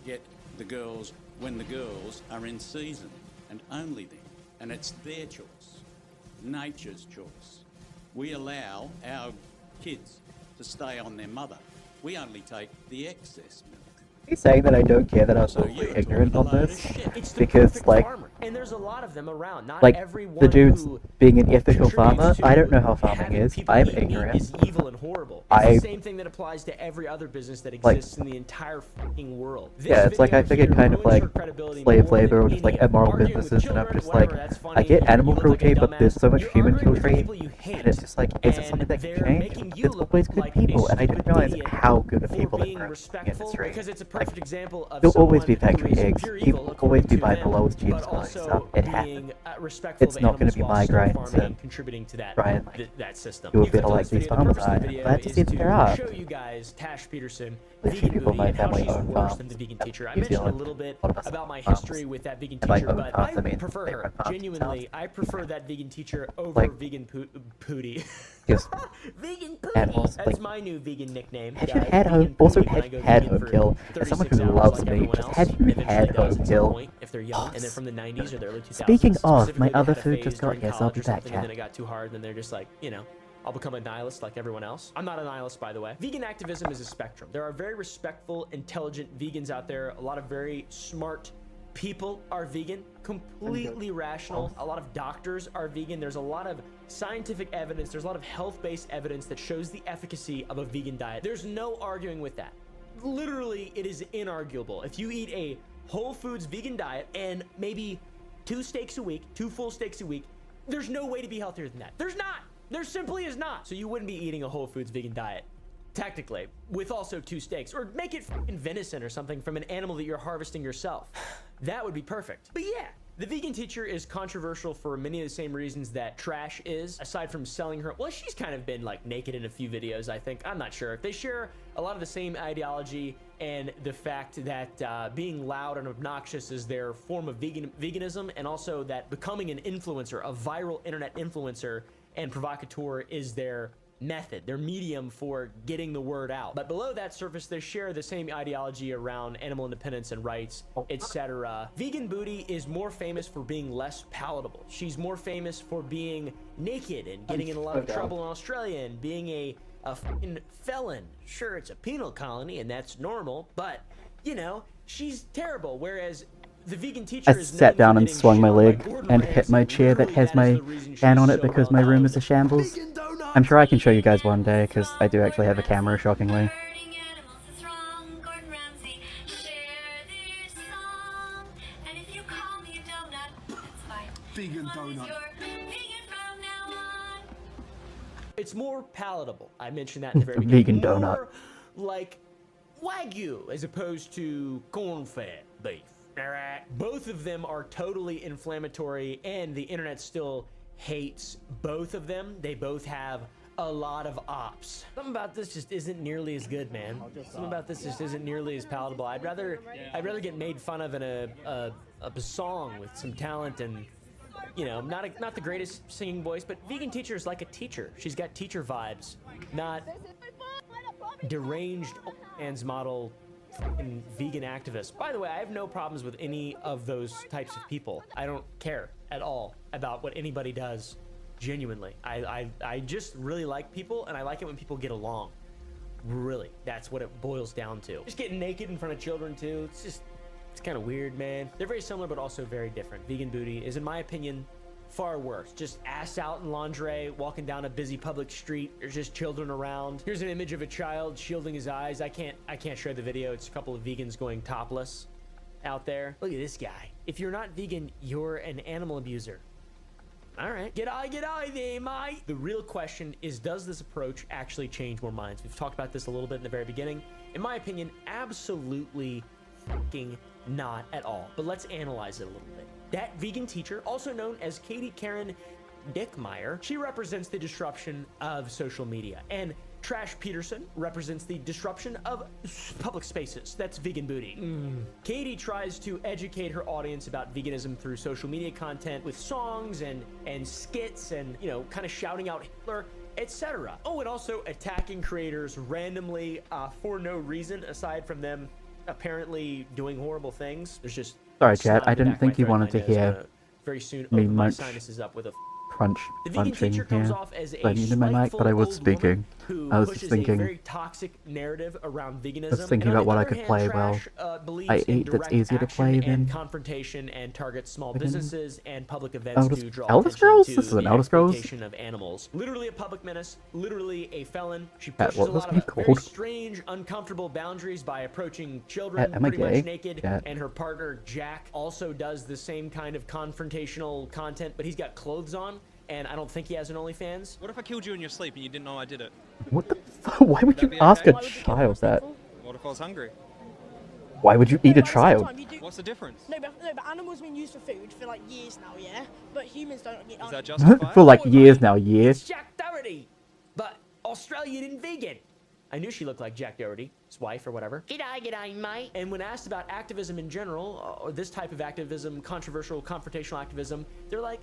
get the girls when the girls are in season, and only then. And it's their choice, nature's choice. We allow our kids to stay on their mother. We only take the excess milk. He's saying that I don't care that I'm totally ignorant on this, because, like, And there's a lot of them around. Not like, everyone the dude's who being an ethical farmer, contributes to I don't know how farming having is, people I'm eat meat ignorant. is evil and horrible. It's the same thing that applies to every other business that Like- exists in the entire fucking world. This Yeah, it's like I video figured here kind of ruins like her credibility slave more than labor or just like any of immoral arguing with businesses, and I'm children, just like, whatever, that's funny, I get you animal look like a cruelty, but there's so much You're human arguing with cruelty, people you hate, and it's just like, is it and something that can they're change? making you There's look always good like a people, and I didn't stupid realize idiot how good of for people there being are in the respectful, industry. because it's a Like, perfect example of you'll always be someone who factory is eggs, pure people evil, will always according be to buying the them, lowest cheapest but quality also stuff. It being happens. respectful It's of not going animals to be while my still grind farming to and contributing to that try and, like, that system. do a You bit clicked of on like this these video. The farmers purpose of are. the I'm video glad to is see that to there are. show you guys Tash Peterson literally people in my family own farms than the vegan in teacher. I New mentioned a Zealand. little bit A lot of us about own my farms. history with that vegan And by teacher, own but farms, I I mean prefer they her. run farms Genuinely, I prefer that vegan teacher over Like- vegan pootie. Because Vegan animals, pootie. That's like, my new vegan nickname. had guys. you had Vegan home, also pootie when I had go had vegan home for kill, as someone 36 who hours loves like meat, everyone just else, had you eventually had does home at some kill. point if they're young, and then from the 90s or the early 2000s. Speaking of, my Specifically, they other had a food phase just got during here, so I'll college be or back, something, and then chat. it got too hard, and they're just like, you know, I'll become a nihilist like everyone else. I'm not a nihilist, by the way. Vegan activism is a spectrum. There are very respectful, intelligent vegans out there. A lot of very smart people are vegan, completely rational. A lot of doctors are vegan. There's a lot of scientific evidence. There's a lot of health-based evidence that shows the efficacy of a vegan diet. There's no arguing with that. Literally, it is inarguable. If you eat a whole foods vegan diet and maybe 2 steaks a week, 2 full steaks a week, there's no way to be healthier than that. There's not. There simply is not. So you wouldn't be eating a whole foods vegan diet, technically, with also 2 steaks, or make it f***ing venison or something from an animal that you're harvesting yourself. That would be perfect. But yeah, the vegan teacher is controversial for many of the same reasons that Trash is, aside from selling her. Well, she's kind of been like naked in a few videos, I think. I'm not sure. They share a lot of the same ideology and the fact that being loud and obnoxious is their form of veganism, and also that becoming an influencer, a viral internet influencer and provocateur is their method, their medium for getting the word out. But below that surface, they share the same ideology around animal independence and rights, etc. Vegan Booty is more famous for being less palatable. She's more famous for being naked and getting in a lot of trouble in Australia and being a fucking felon. Sure, it's a penal colony and that's normal, but, you know, she's terrible. Whereas the vegan teacher I sat down and swung my leg and hit my chair that has my fan on it because my room is a shambles. I'm sure I can show you guys one day, because I do actually have a camera, shockingly. Vegan donut. It's more palatable. I mentioned that in the very Vegan beginning. donut. More like Wagyu as opposed to corn-fed beef. Alright. Both of them are totally inflammatory, and the internet still hates both of them. They both have a lot of ops. Something about this just isn't nearly as good, man. Something about this just isn't nearly as palatable. I'd rather get made fun of in a song with some talent and, you know, not the greatest singing voice, but vegan teacher is like a teacher. She's got teacher vibes, not deranged OnlyFans model fucking vegan activist. By the way, I have no problems with any of those types of people. I don't care at all about what anybody does, genuinely. I just really like people, and I like it when people get along. Really, that's what it boils down to. Just getting naked in front of children too, it's kind of weird, man. They're very similar, but also very different. Vegan Booty is, in my opinion, far worse. Just ass out in lingerie, walking down a busy public street. There's just children around. Here's an image of a child shielding his eyes. I can't show the video. It's a couple of vegans going topless out there. Look at this guy. If you're not vegan, you're an animal abuser. All right. Get eye there, mate. The real question is, does this approach actually change more minds? We've talked about this a little bit in the very beginning. In my opinion, absolutely fucking not at all. But let's analyze it a little bit. That vegan teacher, also known as Katie Karen Dickmeyer, she represents the disruption of social media. And Trash Peterson represents the disruption of public spaces. That's Vegan Booty. Katie tries to educate her audience about veganism through social media content with songs and skits and, you know, kind of shouting out Hitler, etc. Oh, and also attacking creators randomly for no reason aside from them apparently doing horrible things. There's just Sorry, chat. I didn't think you wanted to hear very soon me open my munch sinuses up with a crunching here. I muted my mic, but I was speaking. I was just thinking. Very toxic narrative around veganism. I was thinking about what I could play well. I eat that's easier to play than confrontation and targets small businesses and public events to draw Elder attention Scrolls? to This is an the Elder Scrolls? exploitation of animals. Literally a public menace. Literally a felon. She Pat, pushes what a was lot he of very called? strange, uncomfortable boundaries by approaching children Am I pretty gay? much naked. Chat. And her partner Jack also does the same kind of confrontational content, but he's got clothes on. And I don't think he has an OnlyFans. What if I killed you in your sleep and you didn't know I did it? What the fuck? Why would you ask a child that? What if I was hungry? Why would you eat a child? What's the difference? No, but animals have been used for food for like years now, yeah? But humans don't. Is that justified? For like years now, years. Jack Doherty, but Australian and vegan. I knew she looked like Jack Doherty. his wife or whatever. G'day, mate. And when asked about activism in general, or this type of activism, controversial, confrontational activism, they're like,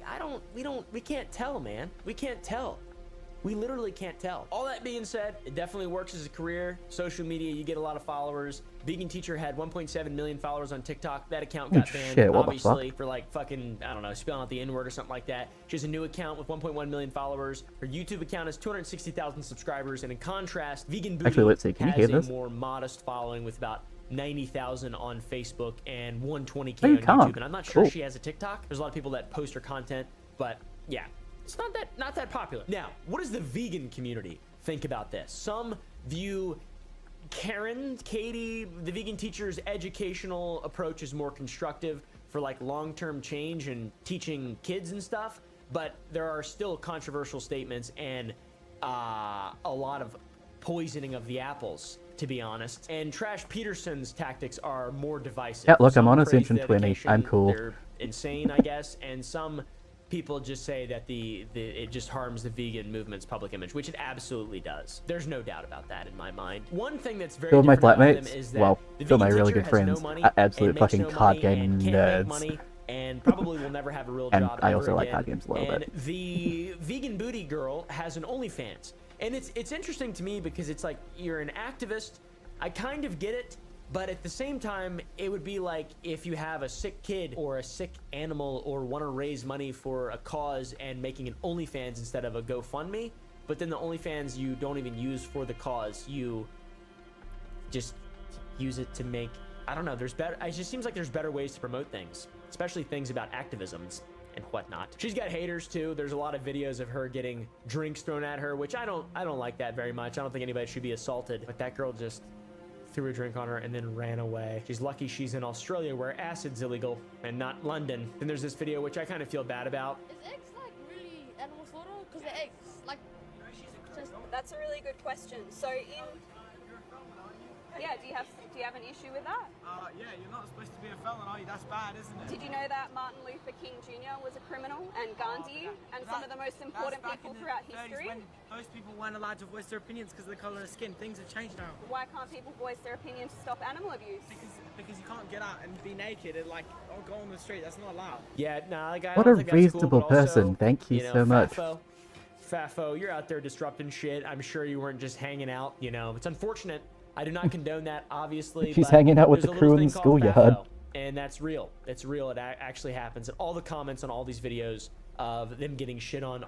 we can't tell, man. We can't tell. We literally can't tell. All that being said, it definitely works as a career. Social media, you get a lot of followers. Vegan Teacher had 1.7 million followers on TikTok. That account got banned, shit, what obviously, the fuck? for like fucking, I don't know, spelling out the N-word or something like that. She has a new account with 1.1 million followers. Her YouTube account has 260,000 subscribers. And in contrast, Vegan Booty Actually, let's see. Can you hear has a this? more modest following with about 90,000 on Facebook and 120K Oh, you on can't. YouTube. And I'm not sure Cool. she has a TikTok. There's a lot of people that post her content, but yeah. It's not that popular. Now, what does the vegan community think about this? Some view Katie, the Vegan Teacher's educational approach is more constructive for like long-term change and teaching kids and stuff, but there are still controversial statements and a lot of poisoning of the apples, to be honest. And Trash Peterson's tactics are more divisive. Yeah, look, I'm Some on praise Ascension 20. dedication, I'm cool. They're insane, I guess, and some people just say that it just harms the vegan movement's public image, which it absolutely does. There's no doubt about that in my mind. One thing that's very Two of my different about them flatmates, is that well, the two of my Vegan really Teacher good has friends, no money are and absolute makes fucking no card money game and can't make nerds. money and probably will never have a real And job I ever also like again. card games a little And bit. the Vegan Booty girl has an OnlyFans, and it's interesting to me because it's like you're an activist. I kind of get it. But at the same time, it would be like if you have a sick kid or a sick animal or want to raise money for a cause and making an OnlyFans instead of a GoFundMe, but then the OnlyFans you don't even use for the cause, you just use it to make, I don't know, it just seems like there's better ways to promote things, especially things about activisms and whatnot. She's got haters too. There's a lot of videos of her getting drinks thrown at her, which I don't like that very much. I don't think anybody should be assaulted, but that girl just threw a drink on her and then ran away. She's lucky she's in Australia where acid's illegal and not London. Then there's this video which I kind of feel bad about. Is eggs like really animal slaughter? Because the eggs, like, That's a really good question. So do you have an issue with that? Yeah, you're not supposed to be a felon, are you? That's bad, isn't it? Did you know that Martin Luther King Jr. was a criminal and Gandhi and some of the most important That's back people in the throughout 30s history? when those people weren't allowed to voice their opinions because of the colour of skin. Things have changed now. Why can't people voice their opinion to stop animal abuse? Because you can't get out and be naked and like go on the street. That's not allowed. Yeah, nah, like, I What don't a think that's cool, reasonable but also, person. Thank you know, so much. Fafo, you're out there disrupting shit. I'm sure you weren't just hanging out, you know. It's unfortunate. I do not condone that, obviously. She's but hanging out with there's the a crew little in the thing called schoolyard. Fafo, and that's real. It's real. It actually happens. And all the comments on all these videos of them getting shit on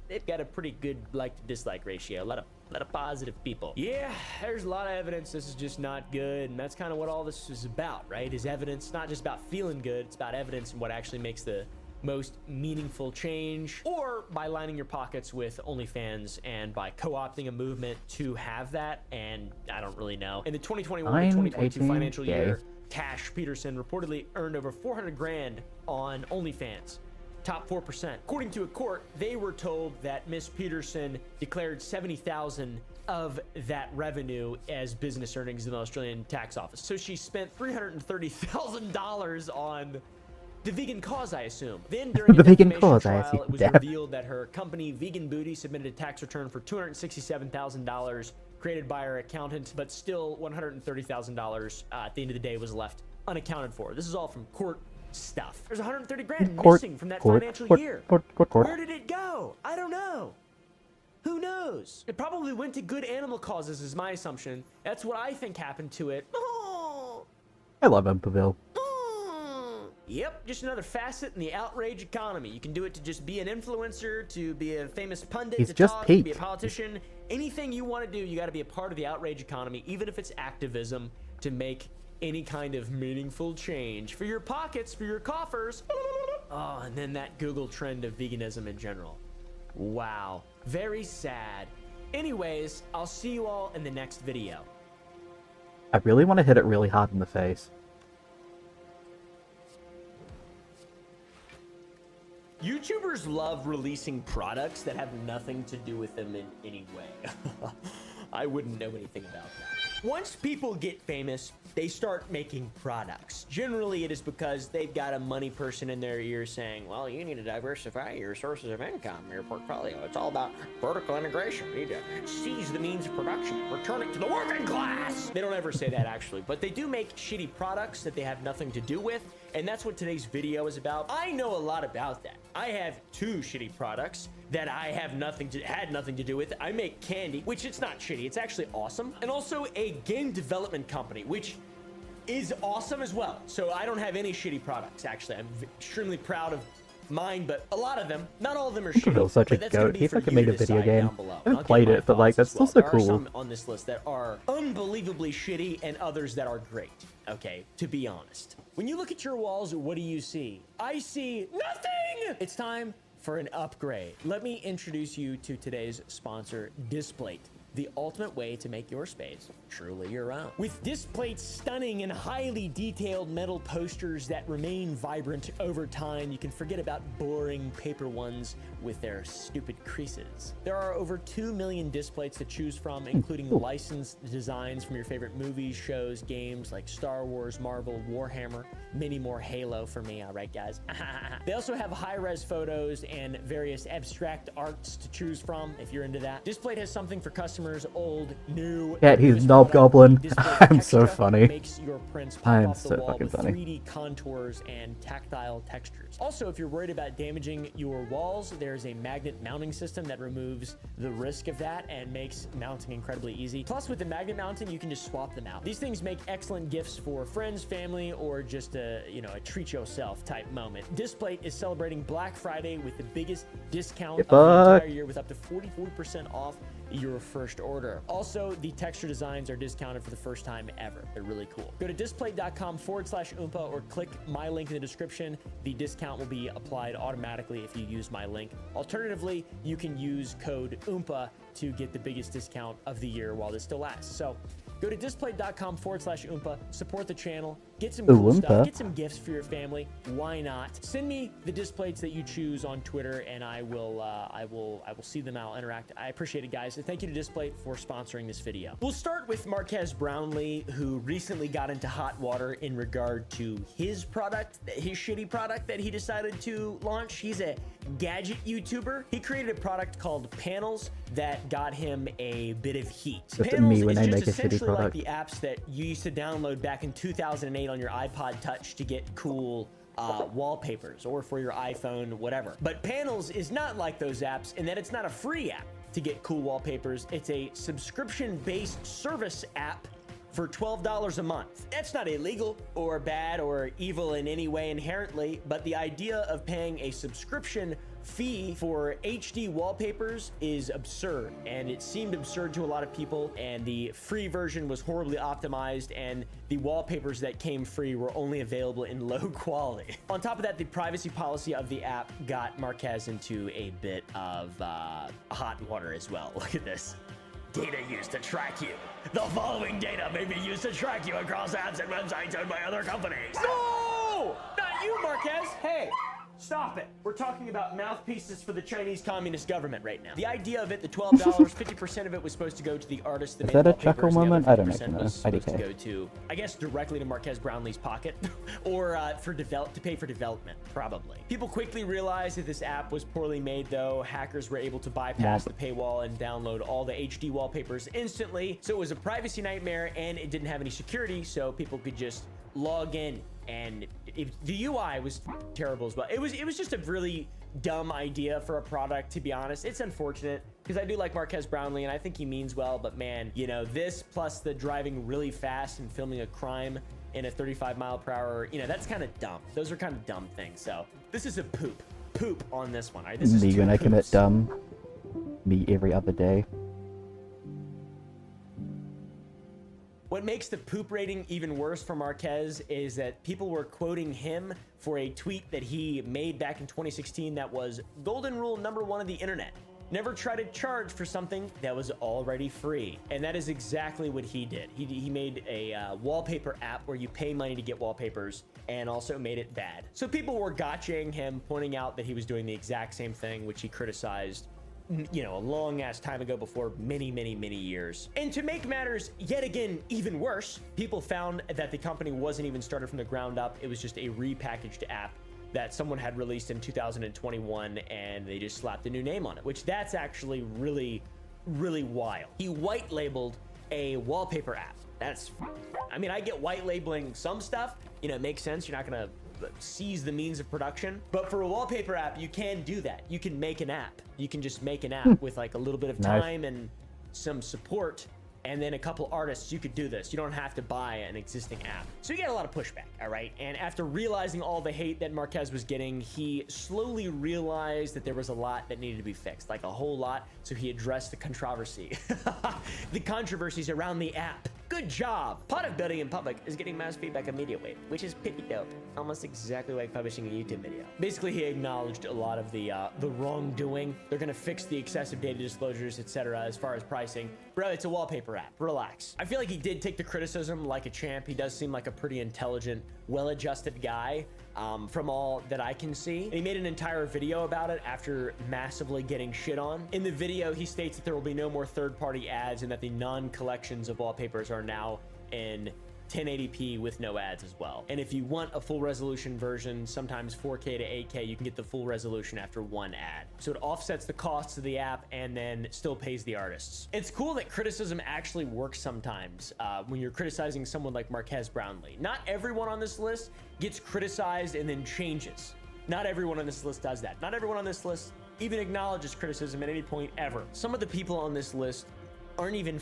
they've got a pretty good like to dislike ratio. A lot of positive people. Yeah, there's a lot of evidence this is just not good, and that's kind of what all this is about, right? Is evidence. Not just about feeling good, it's about evidence and what actually makes the most meaningful change, or by lining your pockets with OnlyFans and by co-opting a movement to have that. And I don't really know. In the 2021 to 2022 financial year, Cash Peterson reportedly earned over 400 grand on OnlyFans. Top 4%. According to a court, they were told that Miss Peterson declared 70,000 of that revenue as business earnings in the Australian tax office. So she spent $330,000 on the vegan cause, I assume. Then during The a vegan defamation cause, I trial, assume. it was Damn. revealed that her company, Vegan Booty, submitted a tax return for $267,000 created by her accountant, but still $130,000 at the end of the day was left unaccounted for. This is all from court stuff. There's 130 grand missing from that financial year. Where did it go? I don't know. Who knows? It probably went to good animal causes is my assumption. That's what I think happened to it. I love Umpaville. Yep, just another facet in the outrage economy. You can do it to just be an influencer, to be a famous pundit, He's to just talk, to be a Pete. politician. Anything you want to do, you got to be a part of the outrage economy, even if it's activism, to make any kind of meaningful change for your pockets, for your coffers. Oh, and then that Google trend of veganism in general. Wow, very sad. Anyways, I'll see you all in the next video. I really want to hit it really hard in the face. YouTubers love releasing products that have nothing to do with them in any way. I wouldn't know anything about that. Once people get famous, they start making products. Generally, it is because they've got a money person in their ear saying, well, you need to diversify your sources of income, your portfolio. It's all about vertical integration. You need to seize the means of production, return it to the working class. They don't ever say that, actually, but they do make shitty products that they have nothing to do with, and that's what today's video is about. I know a lot about that. I have 2 shitty products that I have had nothing to do with. I make candy, which it's not shitty, it's actually awesome, and also a game development company, which is awesome as well. So I don't have any shitty products, actually. I'm extremely proud of mine, but a lot of them, not all of them are shitty. Feels such a goat. He fucking made a video game. I haven't played it, but like that's still so cool. There are some on this list that are unbelievably shitty and others that are great, okay, to be honest. When you look at your walls, what do you see? I see nothing! It's time for an upgrade. Let me introduce you to today's sponsor, Displate, the ultimate way to make your space truly your own. With Displate's stunning and highly detailed metal posters that remain vibrant over time, you can forget about boring paper ones with their stupid creases. There are over 2 million Displates to choose from, including licensed designs from your favorite movies, shows, games like Star Wars, Marvel, Warhammer, many more Halo for me, all right, guys? They also have high-res photos and various abstract arts to choose from if you're into that. Displate has something for customers, old, new. Yeah, he's Knob Goblin. I'm so funny. Makes your prints pop I'm off the so wall fucking with funny. 3D contours and tactile textures. Also, if you're worried about damaging your walls, there's a magnet mounting system that removes the risk of that and makes mounting incredibly easy. Plus, with the magnet mounting, you can just swap them out. These things make excellent gifts for friends, family, or just a treat yourself type moment. Displate is celebrating Black Friday with the biggest discount of the entire year, with up to 40% off your first order. Also, the texture designs are discounted for the first time ever. They're really cool. Go to displate.com/Oompa or click my link in the description. The discount will be applied automatically if you use my link. Alternatively, you can use code Oompa to get the biggest discount of the year while this still lasts. So go to displate.com/Oompa, support the channel, get some cool stuff, get some gifts for your family. Why not? Send me the Displates that you choose on Twitter, and I will see them. I'll interact. I appreciate it, guys. And thank you to Displate for sponsoring this video. We'll start with Marquez Brownlee, who recently got into hot water in regard to his product, his shitty product that he decided to launch. He's a gadget YouTuber. He created a product called Panels that got him a bit of heat. That's Panels me when is I just make a shitty essentially like product. the apps that you used to download back in 2008 on your iPod Touch to get cool wallpapers, or for your iPhone, whatever. But Panels is not like those apps in that it's not a free app to get cool wallpapers. It's a subscription-based service app for $12 a month. That's not illegal or bad or evil in any way inherently, but the idea of paying a subscription fee for HD wallpapers is absurd, and it seemed absurd to a lot of people, and the free version was horribly optimized, and the wallpapers that came free were only available in low quality. On top of that, the privacy policy of the app got Marquez into a bit of hot water as well. Look at this. Data used to track you. The following data may be used to track you across apps and websites owned by other companies. No! Not you, Marquez! Hey! Stop it. We're talking about mouthpieces for the Chinese Communist government right now. The idea of it, the $12, 50% of it was supposed to go to the artist. Is that a chuckle moment? I don't actually know. Was supposed to go to, I guess, directly to Marquez Brownlee's pocket, or to pay for development, probably. People quickly realized that this app was poorly made, though. Hackers were able to bypass the paywall and download all the HD wallpapers instantly. So it was a privacy nightmare, and it didn't have any security, so people could just log in. And the UI was terrible as well. It was just a really dumb idea for a product, to be honest. It's unfortunate because I do like Marquez Brownlee and I think he means well, but man, this plus the driving really fast and filming a crime in a 35-mile-per-hour, that's kind of dumb. Those are kind of dumb things. So this is a poop on this one. All right, this is me when I commit dumb. Me every other day. What makes the poop rating even worse for Marquez is that people were quoting him for a tweet that he made back in 2016 that was golden rule number 1 of the internet. Never try to charge for something that was already free. And that is exactly what he did. He made a wallpaper app where you pay money to get wallpapers and also made it bad. So people were gotchaing him, pointing out that he was doing the exact same thing, which he criticized you know, a long ass time ago before many, many, many years. And to make matters yet again even worse, people found that the company wasn't even started from the ground up. It was just a repackaged app that someone had released in 2021, and they just slapped a new name on it, which that's actually really, really wild. He white labeled a wallpaper app. That's, I mean, I get white labeling some stuff, you know, it makes sense. You're not gonna seize the means of production, but for a wallpaper app, you can do that. You can make an app. You can just make an app with like a little bit of time and some support, and then a couple artists. You could do this. You don't have to buy an existing app. So you get a lot of pushback, all right? And after realizing all the hate that Marquez was getting, he slowly realized that there was a lot that needed to be fixed, like a whole lot. So he addressed the controversy, the controversies around the app. Good job. Pot of building in public is getting mass feedback immediately, which is pretty dope. Almost exactly like publishing a YouTube video. Basically, he acknowledged a lot of the wrongdoing. They're gonna fix the excessive data disclosures, etc. As far as pricing. Bro, it's a wallpaper app. Relax. I feel like he did take the criticism like a champ. He does seem like a pretty intelligent, well-adjusted guy. From all that I can see. And he made an entire video about it after massively getting shit on. In the video, he states that there will be no more third-party ads and that the non-collections of wallpapers are now in 1080p with no ads as well. And if you want a full resolution version, sometimes 4K to 8K, you can get the full resolution after one ad. So it offsets the costs of the app and then still pays the artists. It's cool that criticism actually works sometimes when you're criticizing someone like Marquez Brownlee. Not everyone on this list gets criticized and then changes. Not everyone on this list does that. Not everyone on this list even acknowledges criticism at any point ever. Some of the people on this list aren't even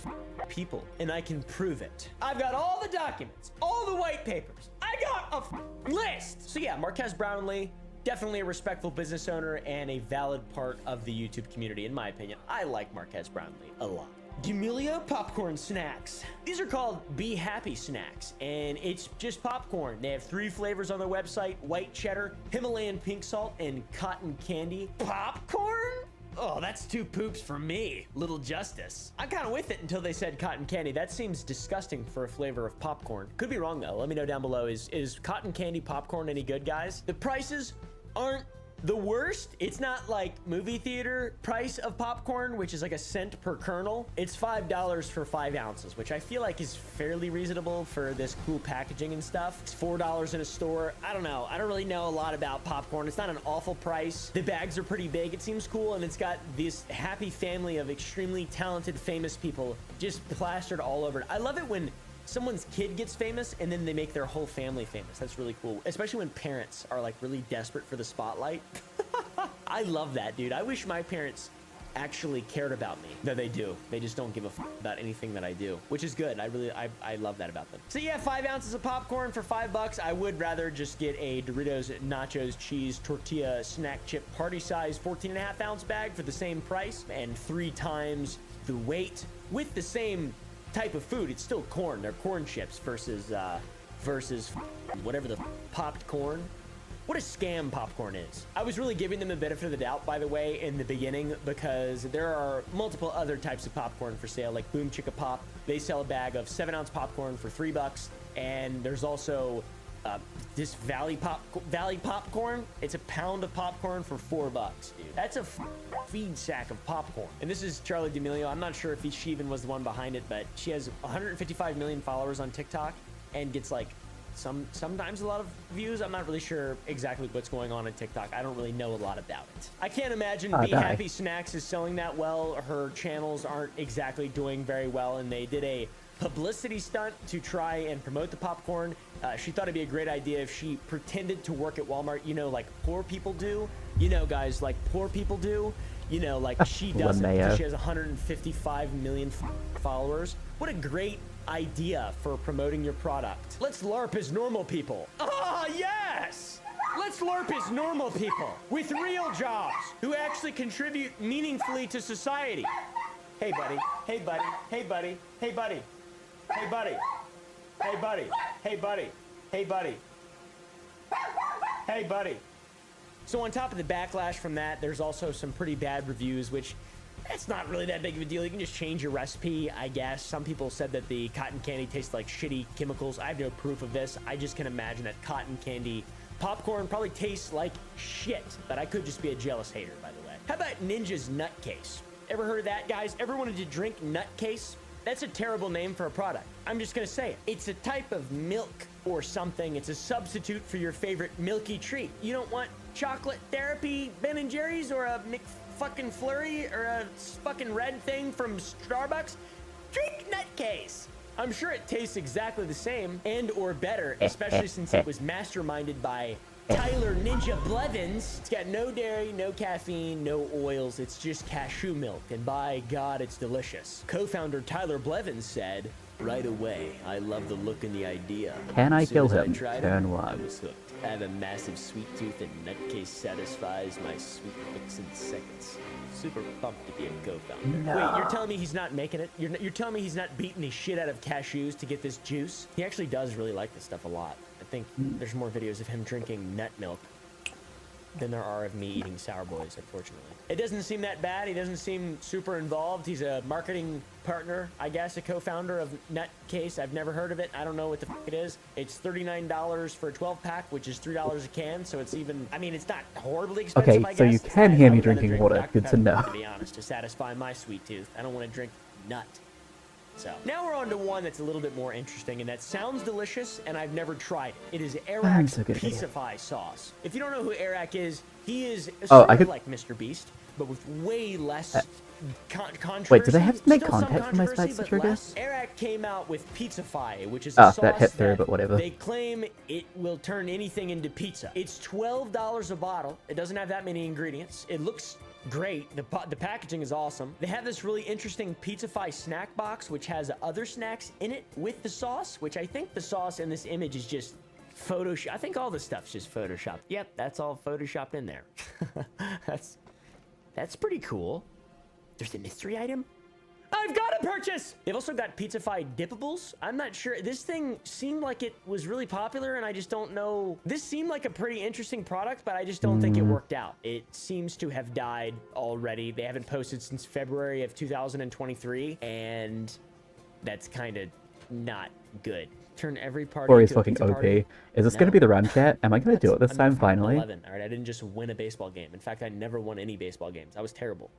people, and I can prove it. I've got all the documents, all the white papers. I got a list. So yeah, Marquez Brownlee, definitely a respectful business owner and a valid part of the YouTube community, in my opinion. I like Marquez Brownlee a lot. D'Amelio popcorn snacks. These are called Be Happy snacks, and it's just popcorn. They have 3 flavors on their website: white cheddar, Himalayan pink salt, and cotton candy. Popcorn? Oh, that's 2 poops for me. Little justice. I'm kind of with it until they said cotton candy. That seems disgusting for a flavor of popcorn. Could be wrong though. Let me know down below. Is cotton candy popcorn any good, guys? The prices aren't the worst. It's not like movie theater price of popcorn, which is like $0.01 per kernel. It's $5 for 5 ounces, which I feel like is fairly reasonable for this cool packaging and stuff. It's $4 in a store. I don't know. I don't really know a lot about popcorn. It's not an awful price. The bags are pretty big. It seems cool, and it's got this happy family of extremely talented, famous people just plastered all over it. I love it when someone's kid gets famous and then they make their whole family famous. That's really cool, especially when parents are like really desperate for the spotlight. I love that, dude. I wish my parents actually cared about me. No, they do. They just don't give a fuck about anything that I do, which is good. I love that about them. So yeah, 5 ounces of popcorn for $5. I would rather just get a Doritos Nachos Cheese Tortilla Snack Chip Party Size 14.5 ounce bag for the same price and 3 times the weight with the same type of food. It's still corn. They're corn chips versus whatever the popped corn. What a scam popcorn is. I was really giving them the benefit of the doubt, by the way, in the beginning, because there are multiple other types of popcorn for sale, like Boom Chicka Pop. They sell a bag of 7-ounce popcorn for $3, and there's also this Valley popcorn. It's a pound of popcorn for $4, dude. That's a feed sack of popcorn. And this is Charli D'Amelio. I'm not sure if she even was the one behind it, but she has 155 million followers on TikTok and gets like sometimes a lot of views. I'm not really sure exactly what's going on TikTok. I don't really know a lot about it. I can't imagine Be Happy Snacks is selling that well. Her channels aren't exactly doing very well, and they did a publicity stunt to try and promote the popcorn. She thought it'd be a great idea if she pretended to work at Walmart, you know, like poor people do. You know, guys, like poor people do. You know, like she doesn't, because she has 155 million followers. What a great idea for promoting your product. Let's LARP as normal people. Ah, yes! Let's LARP as normal people with real jobs who actually contribute meaningfully to society. Hey, buddy. Hey, buddy. Hey, buddy. Hey, buddy. Hey, buddy. Hey, buddy. Hey, buddy. Hey, buddy. Hey, buddy. So on top of the backlash from that, there's also some pretty bad reviews, which it's not really that big of a deal. You can just change your recipe, I guess. Some people said that the cotton candy tastes like shitty chemicals. I have no proof of this. I just can imagine that cotton candy Popcorn probably tastes like shit, but I could just be a jealous hater, by the way. How about Ninja's Nutcase? Ever heard of that, guys? Ever wanted to drink Nutcase? That's a terrible name for a product. I'm just gonna say it. It's a type of milk or something. It's a substitute for your favorite milky treat. You don't want chocolate therapy Ben & Jerry's or a McFucking Flurry or a fucking red thing from Starbucks? Drink Nutcase. I'm sure it tastes exactly the same and or better, especially since it was masterminded by Tyler Ninja Blevins. It's got no dairy, no caffeine, no oils. It's just cashew milk, and by God, it's delicious. Co-founder Tyler Blevins said, "Right away, I love the look and the idea. Can I As soon kill as I him? tried Turn it, I one. was hooked. I have a massive sweet tooth, and Nutcase satisfies my sweet fix in seconds. Super pumped to be a co-founder." No. Wait, you're telling me he's not making it? You're telling me he's not beating the shit out of cashews to get this juice? He actually does really like this stuff a lot. I think there's more videos of him drinking nut milk than there are of me eating sour boys, unfortunately. It doesn't seem that bad. He doesn't seem super involved. He's a marketing partner, I guess, a co-founder of Nutcase. I've never heard of it. I don't know what the fuck it is. It's $39 for a 12-pack, which is $3 a can, so it's even, I mean, it's not horribly expensive, Okay, I so guess. you can hear I me would rather drinking drink water. Dr. Good to Pepper, know. To be honest, to satisfy my sweet tooth. I don't want to drink nut. So now we're on to one that's a little bit more interesting, and that sounds delicious, and I've never tried it. It is Arak's so good at it. Pizza-Fi sauce. If you don't know who Arak is, he is Oh, sort I of could- like Mr. Beast, but with way less controversy. Wait, do they have to make Still some contact for my controversy, spikes to but trigger? less. Arak came out with Pizza-Fi, which is a Ah, sauce that hit through, but whatever. they claim it will turn anything into pizza. It's $12 a bottle. It doesn't have that many ingredients. It looks great. The packaging is awesome. They have this really interesting Pizza-Fi snack box, which has other snacks in it with the sauce, which I think the sauce in this image is just Photoshop. I think all this stuff's just Photoshopped. Yep, that's all Photoshopped in there. That's pretty cool. There's a mystery item? I've got a purchase! They've also got Pizza-Fi dippables. I'm not sure. This thing seemed like it was really popular, and I just don't know. This seemed like a pretty interesting product, but I just don't think it worked out. It seems to have died already. They haven't posted since February of 2023, and that's kind of not good. Turn every party Or he's into a fucking pizza OP. party. Is this No. gonna be the run chat? Am I gonna do it this time finally? 11. All right, I didn't just win a baseball game. In fact, I never won any baseball games. I was terrible.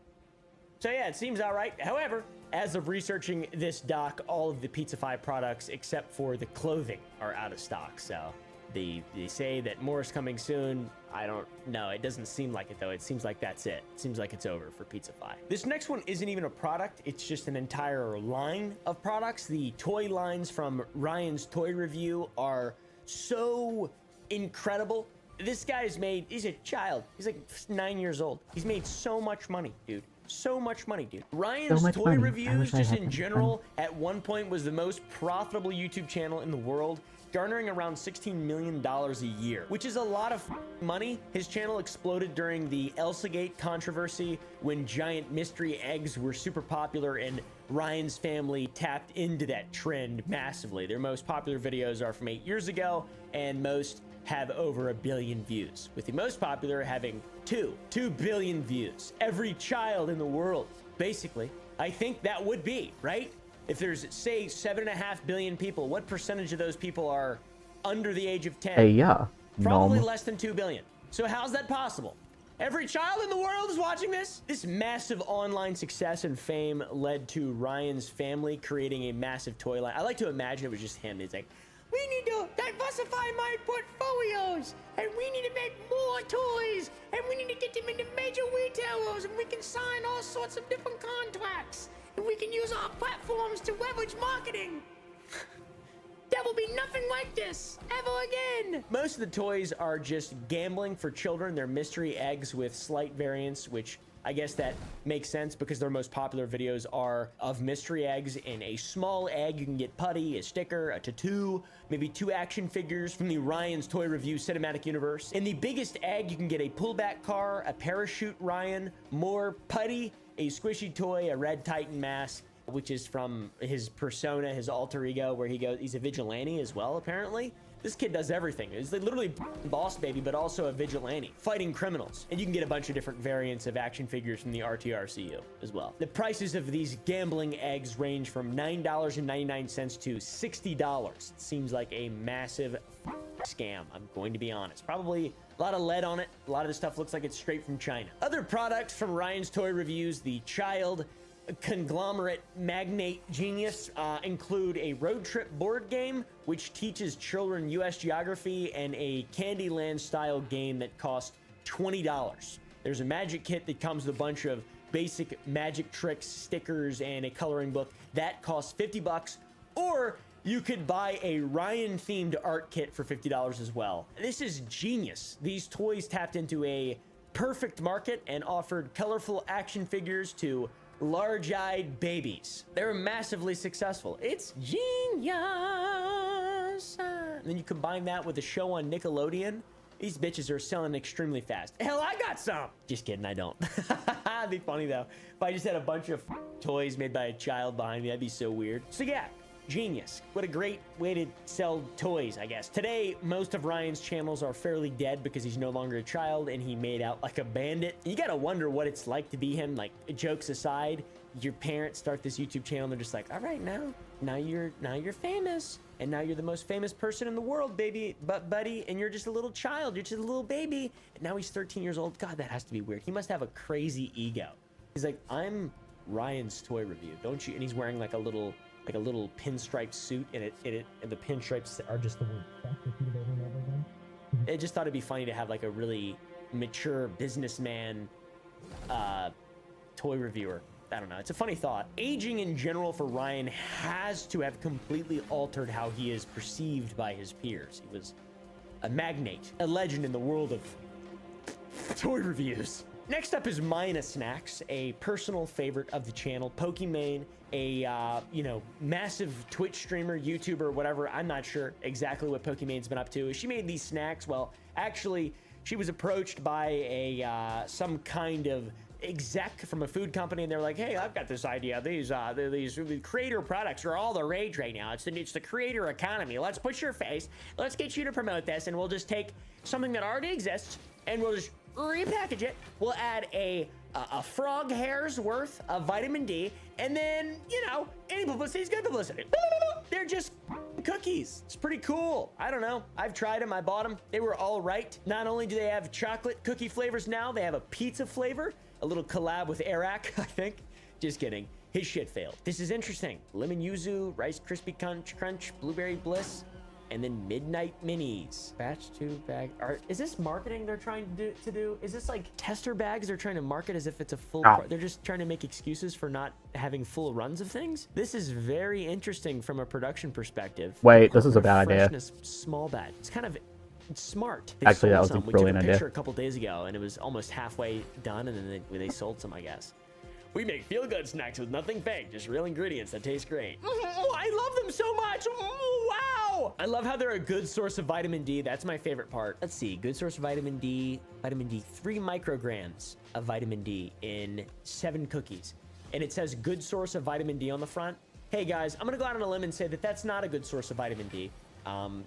So yeah, it seems all right. However, as of researching this doc, all of the Pizza-Fi products except for the clothing are out of stock. So they say that more is coming soon. I don't know. It doesn't seem like it though. It seems like that's it. It seems like it's over for Pizza-Fi. This next one isn't even a product. It's just an entire line of products. The toy lines from Ryan's Toy Review are so incredible. This guy's made, he's a child. He's like 9 years old. He's made so much money, dude. So much money, dude. Ryan's much Toy money. I Reviews, wish I just had in that general, at one point was the most profitable YouTube channel in the world, garnering around $16 million a year, which is a lot of money. His channel exploded during the Elsagate controversy when giant mystery eggs were super popular, and Ryan's family tapped into that trend massively. Their most popular videos are from 8 years ago, and most have over 1 billion views, with the most popular having 2 billion views. Every child in the world, basically. I think that would be, right? If there's, say, 7.5 billion people, what percentage of those people are under the age of 10? Yeah. Probably Nom. less than 2 billion. So how's that possible? Every child in the world is watching this? This massive online success and fame led to Ryan's family creating a massive toy line. I like to imagine it was just him. He's like, we need to diversify my portfolios, and we need to make more toys, and we need to get them into major retailers, and we can sign all sorts of different contracts, and we can use our platforms to leverage marketing. There will be nothing like this ever again. Most of the toys are just gambling for children. They're mystery eggs with slight variants, which I guess that makes sense because their most popular videos are of mystery eggs. In a small egg, you can get putty, a sticker, a tattoo, maybe 2 action figures from the Ryan's Toy Review cinematic universe. In the biggest egg, you can get a pullback car, a parachute Ryan, more putty, a squishy toy, a red Titan mask, which is from his persona, his alter ego, where he's a vigilante as well, apparently. This kid does everything. He's literally Boss Baby, but also a vigilante, fighting criminals. And you can get a bunch of different variants of action figures from the RTRCU as well. The prices of these gambling eggs range from $9.99 to $60. It seems like a massive scam. I'm going to be honest. Probably a lot of lead on it. A lot of the stuff looks like it's straight from China. Other products from Ryan's Toy Reviews, the child conglomerate magnate genius, include a road trip board game, which teaches children US geography, and a Candyland style game that costs $20. There's a magic kit that comes with a bunch of basic magic tricks, stickers, and a coloring book that costs $50. Or you could buy a Ryan themed art kit for $50 as well. This is genius. These toys tapped into a perfect market and offered colorful action figures to large-eyed babies. They were massively successful. It's genius. And then you combine that with a show on Nickelodeon. These bitches are selling extremely fast. Hell, I got some. Just kidding, I don't. It'd be funny though. If I just had a bunch of toys made by a child behind me, that'd be so weird. So yeah, genius. What a great way to sell toys, I guess. Today, most of Ryan's channels are fairly dead because he's no longer a child and he made out like a bandit. You gotta wonder what it's like to be him. Like, jokes aside, your parents start this YouTube channel and they're just like, all right, now you're famous. And now you're the most famous person in the world, baby, buddy, and you're just a little child. You're just a little baby. And now he's 13 years old. God, that has to be weird. He must have a crazy ego. He's like, I'm Ryan's Toy Review, don't you? And he's wearing like a little pinstripe suit, and and the pinstripes are just the word. I just thought it'd be funny to have like a really mature businessman toy reviewer. I don't know. It's a funny thought. Aging in general for Ryan has to have completely altered how he is perceived by his peers. He was a magnate, a legend in the world of toy reviews. Next up is Mina Snacks, a personal favorite of the channel. Pokimane, a massive Twitch streamer, YouTuber, whatever. I'm not sure exactly what Pokimane's been up to. She made these snacks. Well, actually, she was approached by some kind of exec from a food company, and they're like, hey, I've got this idea. These creator products are all the rage right now. It's the creator economy. Let's push your face. Let's get you to promote this, and we'll just take something that already exists and we'll just repackage it. We'll add a frog hair's worth of vitamin D, and then, any publicity is good publicity. They're just cookies. It's pretty cool. I don't know. I've tried them. I bought them. They were all right. Not only do they have chocolate cookie flavors now, they have a pizza flavor. A little collab with Eric, I think. Just kidding. His shit failed. This is interesting. Lemon yuzu, Rice Krispie Crunch, Blueberry Bliss, and then Midnight Minis. Batch 2 bag. Is this marketing they're trying to do? Is this like tester bags they're trying to market as if it's a full... They're just trying to make excuses for not having full runs of things? This is very interesting from a production perspective. Wait, this is a bad idea. Small batch. It's kind of... It's smart. Actually, that was a brilliant idea. We took a picture a couple days ago, and it was almost halfway done, and then they sold some, I guess. We make feel-good snacks with nothing fake, just real ingredients that taste great. Oh, I love them so much. Oh, wow. I love how they're a good source of vitamin D. That's my favorite part. Let's see. Good source of vitamin D. 3 micrograms of vitamin D in 7 cookies. And it says good source of vitamin D on the front. Hey, guys, I'm going to go out on a limb and say that that's not a good source of vitamin D.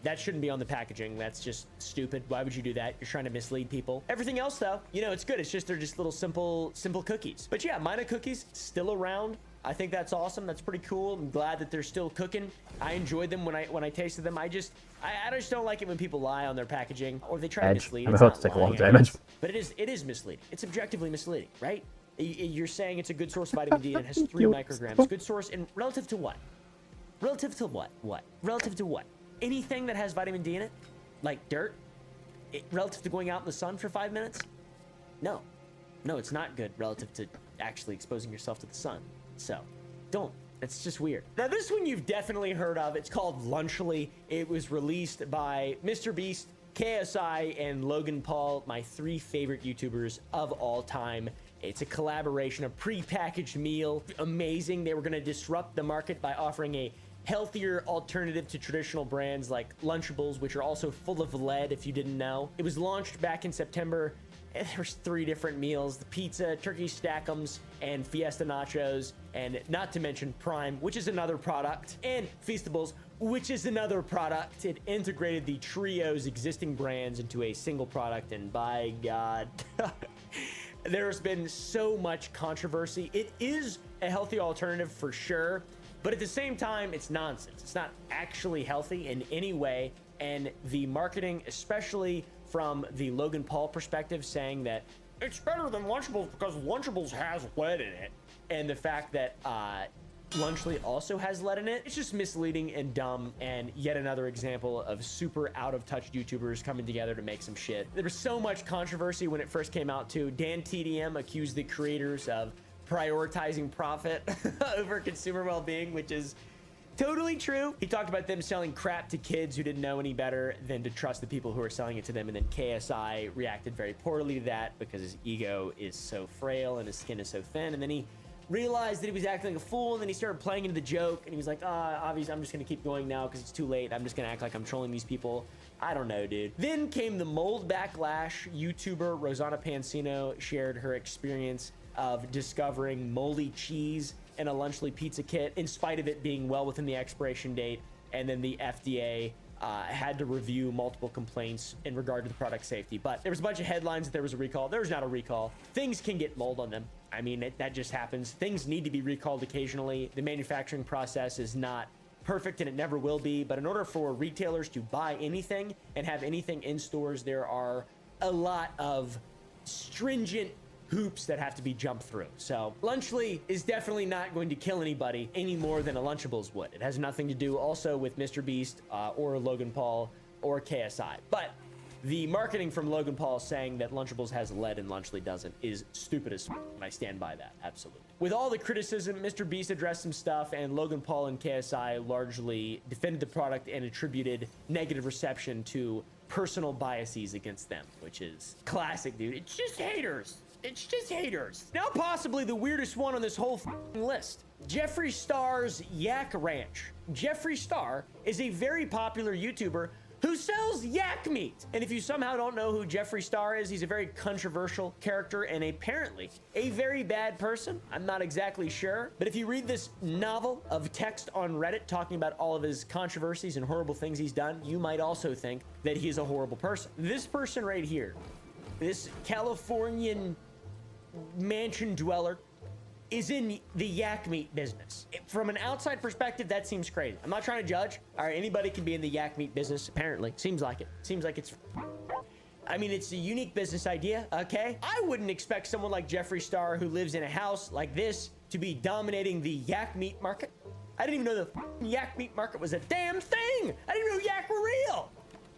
That shouldn't be on the packaging. That's just stupid. Why would you do that? You're trying to mislead people. Everything else, though, it's good. It's just they're just little simple cookies. But yeah, Mina cookies still around. I think that's awesome. That's pretty cool. I'm glad that they're still cooking. I enjoyed them when I tasted them. I just don't like it when people lie on their packaging or they try to mislead. I'm about to take a lot of damage. But it is misleading. It's objectively misleading, right? You're saying it's a good source of vitamin D and it has 3 micrograms. Good source in relative to what? Relative to what? What? Relative to what? Anything that has vitamin D in it, like dirt, relative to going out in the sun for 5 minutes? No, it's not good relative to actually exposing yourself to the sun. So, don't. It's just weird. Now, this one you've definitely heard of. It's called Lunchly. It was released by Mr. Beast, KSI, and Logan Paul, my 3 favorite YouTubers of all time. It's a collaboration, a pre-packaged meal. Amazing. They were going to disrupt the market by offering a healthier alternative to traditional brands like Lunchables, which are also full of lead, if you didn't know. It was launched back in September, and there was 3 different meals: the pizza, turkey stack'ems, and Fiesta nachos, and not to mention Prime, which is another product, and Feastables, which is another product. It integrated the trio's existing brands into a single product, and by God, there's been so much controversy. It is a healthy alternative for sure, but at the same time, it's nonsense. It's not actually healthy in any way. And the marketing, especially from the Logan Paul perspective, saying that it's better than Lunchables because Lunchables has lead in it. And the fact that Lunchly also has lead in it, it's just misleading and dumb, and yet another example of super out of touch YouTubers coming together to make some shit. There was so much controversy when it first came out too. Dan TDM accused the creators of prioritizing profit over consumer well-being, which is totally true. He talked about them selling crap to kids who didn't know any better than to trust the people who are selling it to them. And then KSI reacted very poorly to that because his ego is so frail and his skin is so thin. And then he realized that he was acting like a fool, and then he started playing into the joke, and he was like, obviously I'm just gonna keep going now because it's too late. I'm just gonna act like I'm trolling these people. I don't know, dude. Then came the mold backlash. YouTuber Rosanna Pansino shared her experience of discovering moldy cheese in a Lunchly pizza kit in spite of it being well within the expiration date, and then the FDA had to review multiple complaints in regard to the product safety. But there was a bunch of headlines that there was a recall. There was not a recall. Things can get mold on them. I mean, that just happens. Things need to be recalled occasionally. The manufacturing process is not perfect, and it never will be. But in order for retailers to buy anything and have anything in stores, there are a lot of stringent hoops that have to be jumped through. So Lunchly is definitely not going to kill anybody any more than a Lunchables would. It has nothing to do also with Mr. Beast or Logan Paul or KSI. But the marketing from Logan Paul saying that Lunchables has lead and Lunchly doesn't is stupid as f***, and I stand by that, absolutely. With all the criticism, Mr. Beast addressed some stuff, and Logan Paul and KSI largely defended the product and attributed negative reception to personal biases against them, which is classic, dude. It's just haters. It's just haters. Now possibly the weirdest one on this whole list. Jeffree Star's Yak Ranch. Jeffree Star is a very popular YouTuber who sells yak meat. And if you somehow don't know who Jeffree Star is, he's a very controversial character and apparently a very bad person. I'm not exactly sure. But if you read this novel of text on Reddit talking about all of his controversies and horrible things he's done, you might also think that he's a horrible person. This person right here, this Californian mansion dweller, is in the yak meat business. From an outside perspective, that seems crazy. I'm not trying to judge. All right, anybody can be in the yak meat business, apparently. Seems like it. Seems like it's... I mean, it's a unique business idea, okay? I wouldn't expect someone like Jeffree Star, who lives in a house like this, to be dominating the yak meat market. I didn't even know the yak meat market was a damn thing! I didn't even know yak were real!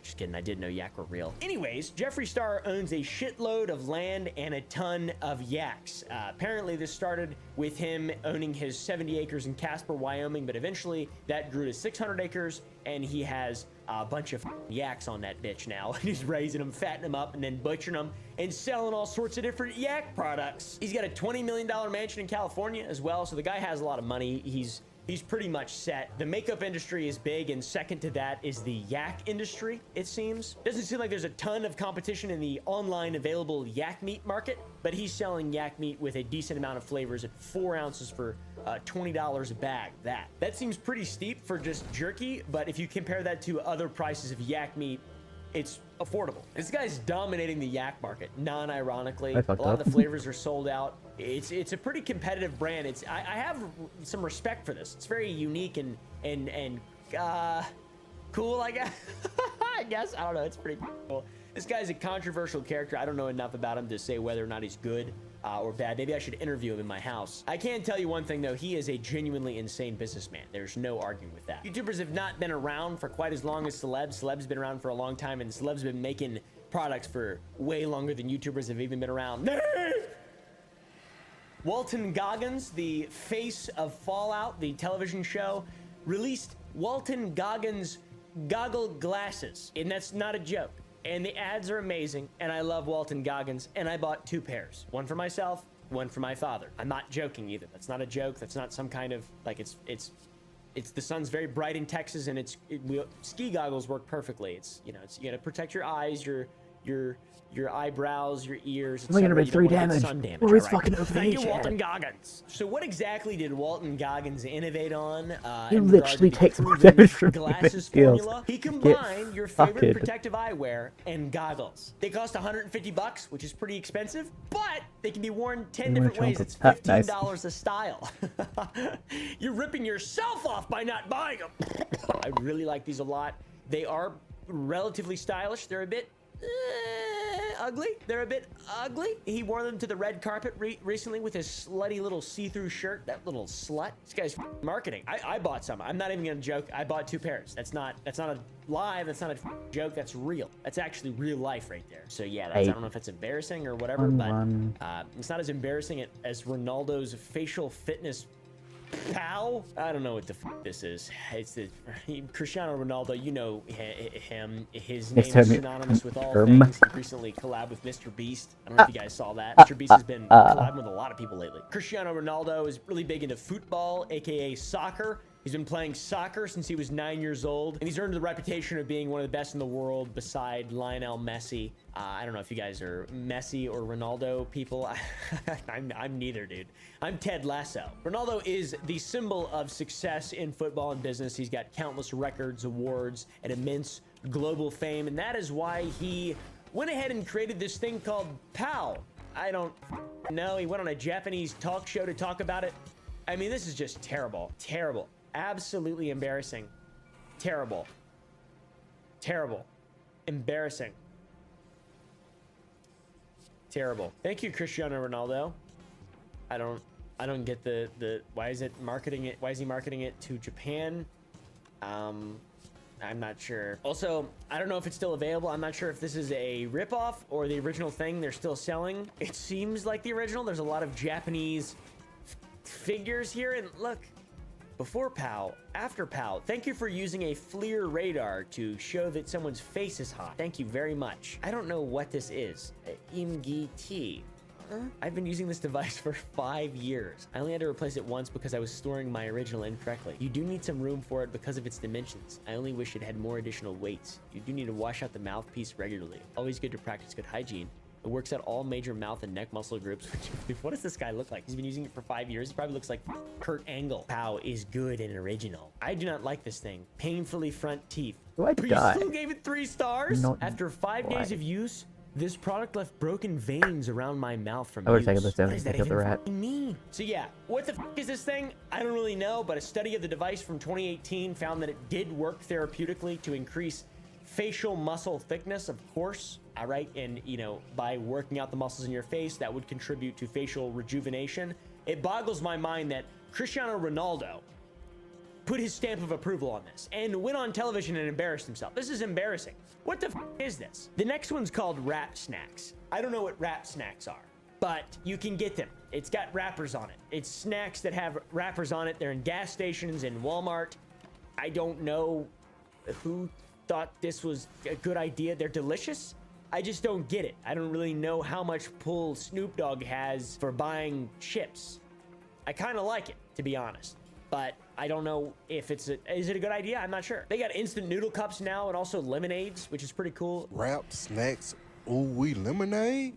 Just kidding, I did know yak were real. Anyways, Jeffree Star owns a shitload of land and a ton of yaks. Apparently this started with him owning his 70 acres in Casper, Wyoming, but eventually that grew to 600 acres, and he has a bunch of yaks on that bitch now. And he's raising them, fattening them up, and then butchering them and selling all sorts of different yak products. He's got a $20 million mansion in California as well, so the guy has a lot of money. He's pretty much set. The makeup industry is big, and second to that is the yak industry, it seems. Doesn't seem like there's a ton of competition in the online available yak meat market, but he's selling yak meat with a decent amount of flavors at 4 ounces for $20 a bag. That seems pretty steep for just jerky, but if you compare that to other prices of yak meat, it's affordable. This guy's dominating the yak market, non-ironically. A lot of the flavors are sold out. It's a pretty competitive brand. I have some respect for this. It's very unique and cool, I guess. I guess. I don't know. It's pretty cool. This guy's a controversial character. I don't know enough about him to say whether or not he's good or bad. Maybe I should interview him in my house. I can tell you one thing, though. He is a genuinely insane businessman. There's no arguing with that. YouTubers have not been around for quite as long as celebs. Celebs been around for a long time, and celebs have been making products for way longer than YouTubers have even been around. Walton Goggins, the face of Fallout, the television show, released Walton Goggins goggle glasses, and that's not a joke. And the ads are amazing, and I love Walton Goggins, and I bought 2 pairs. One for myself, one for my father. I'm not joking either. That's not a joke. That's not some kind of, like, it's the sun's very bright in Texas, and ski goggles work perfectly. You gotta protect your eyes, your eyebrows, your ears. We're gonna make 3 damage. Or it's fucking over. Thank you, Walton Goggins. So what exactly did Walton Goggins innovate on? He literally takes more damage from glasses formula. He combined your favorite protective eyewear and goggles. They cost $150, which is pretty expensive, but they can be worn 10 different ways. It's $15 a style. You're ripping yourself off by not buying them. I really like these a lot. They are relatively stylish. They're a bit ugly. They're a bit ugly. He wore them to the red carpet recently with his slutty little see-through shirt. That little slut. This guy's marketing. I bought some. I'm not even gonna joke. I bought 2 pairs. That's not a lie. That's not a joke. That's real. That's actually real life right there. So yeah, that's, I don't know if it's embarrassing or whatever, but it's not as embarrassing as Ronaldo's facial fitness pal. I don't know what the this is. It's Cristiano Ronaldo. You know him. His name is synonymous with all things. He recently collabed with Mr. Beast. I don't know if you guys saw that. Mr. Beast has been collabing with a lot of people lately. Cristiano Ronaldo is really big into football, aka soccer. He's been playing soccer since he was 9 years old, and he's earned the reputation of being one of the best in the world beside Lionel Messi. I don't know if you guys are Messi or Ronaldo people. I'm neither, dude. I'm Ted Lasso. Ronaldo is the symbol of success in football and business. He's got countless records, awards, and immense global fame, and that is why he went ahead and created this thing called POW. I don't know. He went on a Japanese talk show to talk about it. I mean, this is just terrible. Terrible. Absolutely embarrassing. Terrible. Terrible. Embarrassing. Terrible. Thank you, Cristiano Ronaldo. I don't get the why is it marketing it? Why is he marketing it to Japan? I'm not sure. Also, I don't know if it's still available. I'm not sure if this is a ripoff or the original thing they're still selling. It seems like the original. There's a lot of Japanese figures here, and look. Before POW, after POW, thank you for using a FLIR radar to show that someone's face is hot. Thank you very much. I don't know what this is. Imgi. I've been using this device for 5 years. I only had to replace it once because I was storing my original incorrectly. You do need some room for it because of its dimensions. I only wish it had more additional weights. You do need to wash out the mouthpiece regularly. Always good to practice good hygiene. It works out all major mouth and neck muscle groups. What does this guy look like? He's been using it for 5 years. He probably looks like Kurt Angle. POW is good and original. I do not like this thing. Painfully front teeth. Preschool gave it 3 stars. After 5 days of use, this product left broken veins around my mouth from use. What does that even mean? So yeah, what the is this thing? I don't really know, but a study of the device from 2018 found that it did work therapeutically to increase facial muscle thickness, of course. All right, and you know, by working out the muscles in your face, that would contribute to facial rejuvenation. It boggles my mind that Cristiano Ronaldo put his stamp of approval on this and went on television and embarrassed himself. This is embarrassing. What the is this? The next one's called Wrap Snacks. I don't know what Wrap Snacks are, but you can get them. It's got wrappers on it. It's snacks that have wrappers on it. They're in gas stations and Walmart. I don't know who thought this was a good idea. They're delicious. I just don't get it. I don't really know how much pull Snoop Dogg has for buying chips. I kind of like it, to be honest, but I don't know if is it a good idea? I'm not sure. They got instant noodle cups now and also lemonades, which is pretty cool. Wrap Snacks OwO lemonade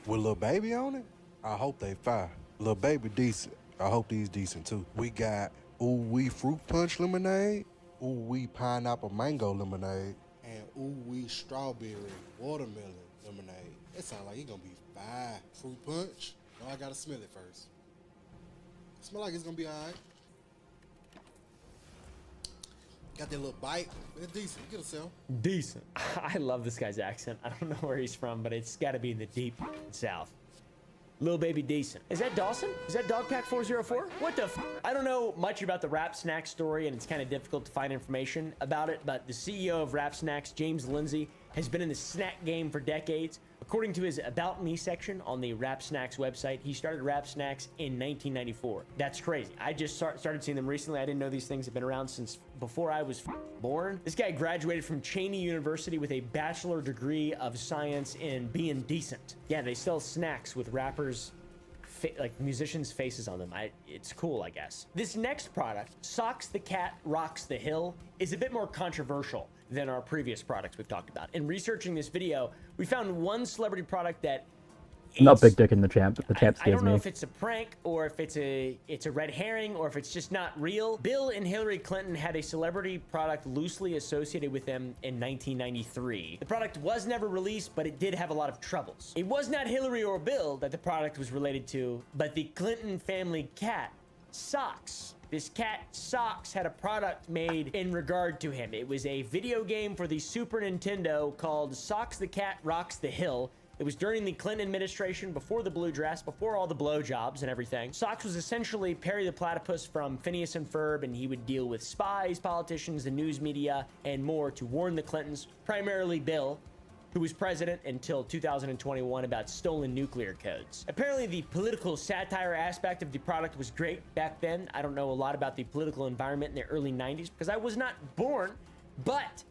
with Lil Baby on it? I hope they fire. Lil Baby decent. I hope these decent too. We got OwO fruit punch lemonade, OwO pineapple mango lemonade, and OwO strawberry watermelon lemonade. That sounds like it's gonna be fire. Fruit punch. No, I gotta smell it first. Smell like it's gonna be alright. Got that little bite. It's decent. You get a sell. Decent. I love this guy's accent. I don't know where he's from, but it's got to be in the deep south. Lil Baby Decent. Is that Dawson? Is that Dogpack 404? What the f? I don't know much about the Wrap Snacks story, and it's kind of difficult to find information about it, but the CEO of Wrap Snacks, James Lindsay, has been in the snack game for decades. According to his About Me section on the Wrap Snacks website, he started Wrap Snacks in 1994. That's crazy. I just started seeing them recently. I didn't know these things have been around since before I was born. This guy graduated from Cheney University with a bachelor degree of science in being decent. Yeah, they sell snacks with rappers, like musicians' faces on them. It's cool, I guess. This next product, Socks the Cat Rocks the Hill, is a bit more controversial than our previous products we've talked about. In researching this video, we found one celebrity product that not big dick in the champ. The champ I don't know if it's a prank or if it's a red herring or if it's just not real. Bill and Hillary Clinton had a celebrity product loosely associated with them in 1993. The product was never released, but it did have a lot of troubles. It was not Hillary or Bill that the product was related to, but the Clinton family cat Socks. This cat, Socks, had a product made in regard to him. It was a video game for the Super Nintendo called Socks the Cat Rocks the Hill. It was during the Clinton administration, before the blue dress, before all the blowjobs and everything. Socks was essentially Perry the Platypus from Phineas and Ferb, and he would deal with spies, politicians, the news media, and more to warn the Clintons, primarily Bill, who was president until 2021, about stolen nuclear codes. Apparently, the political satire aspect of the product was great back then. I don't know a lot about the political environment in the early 90s because I was not born, but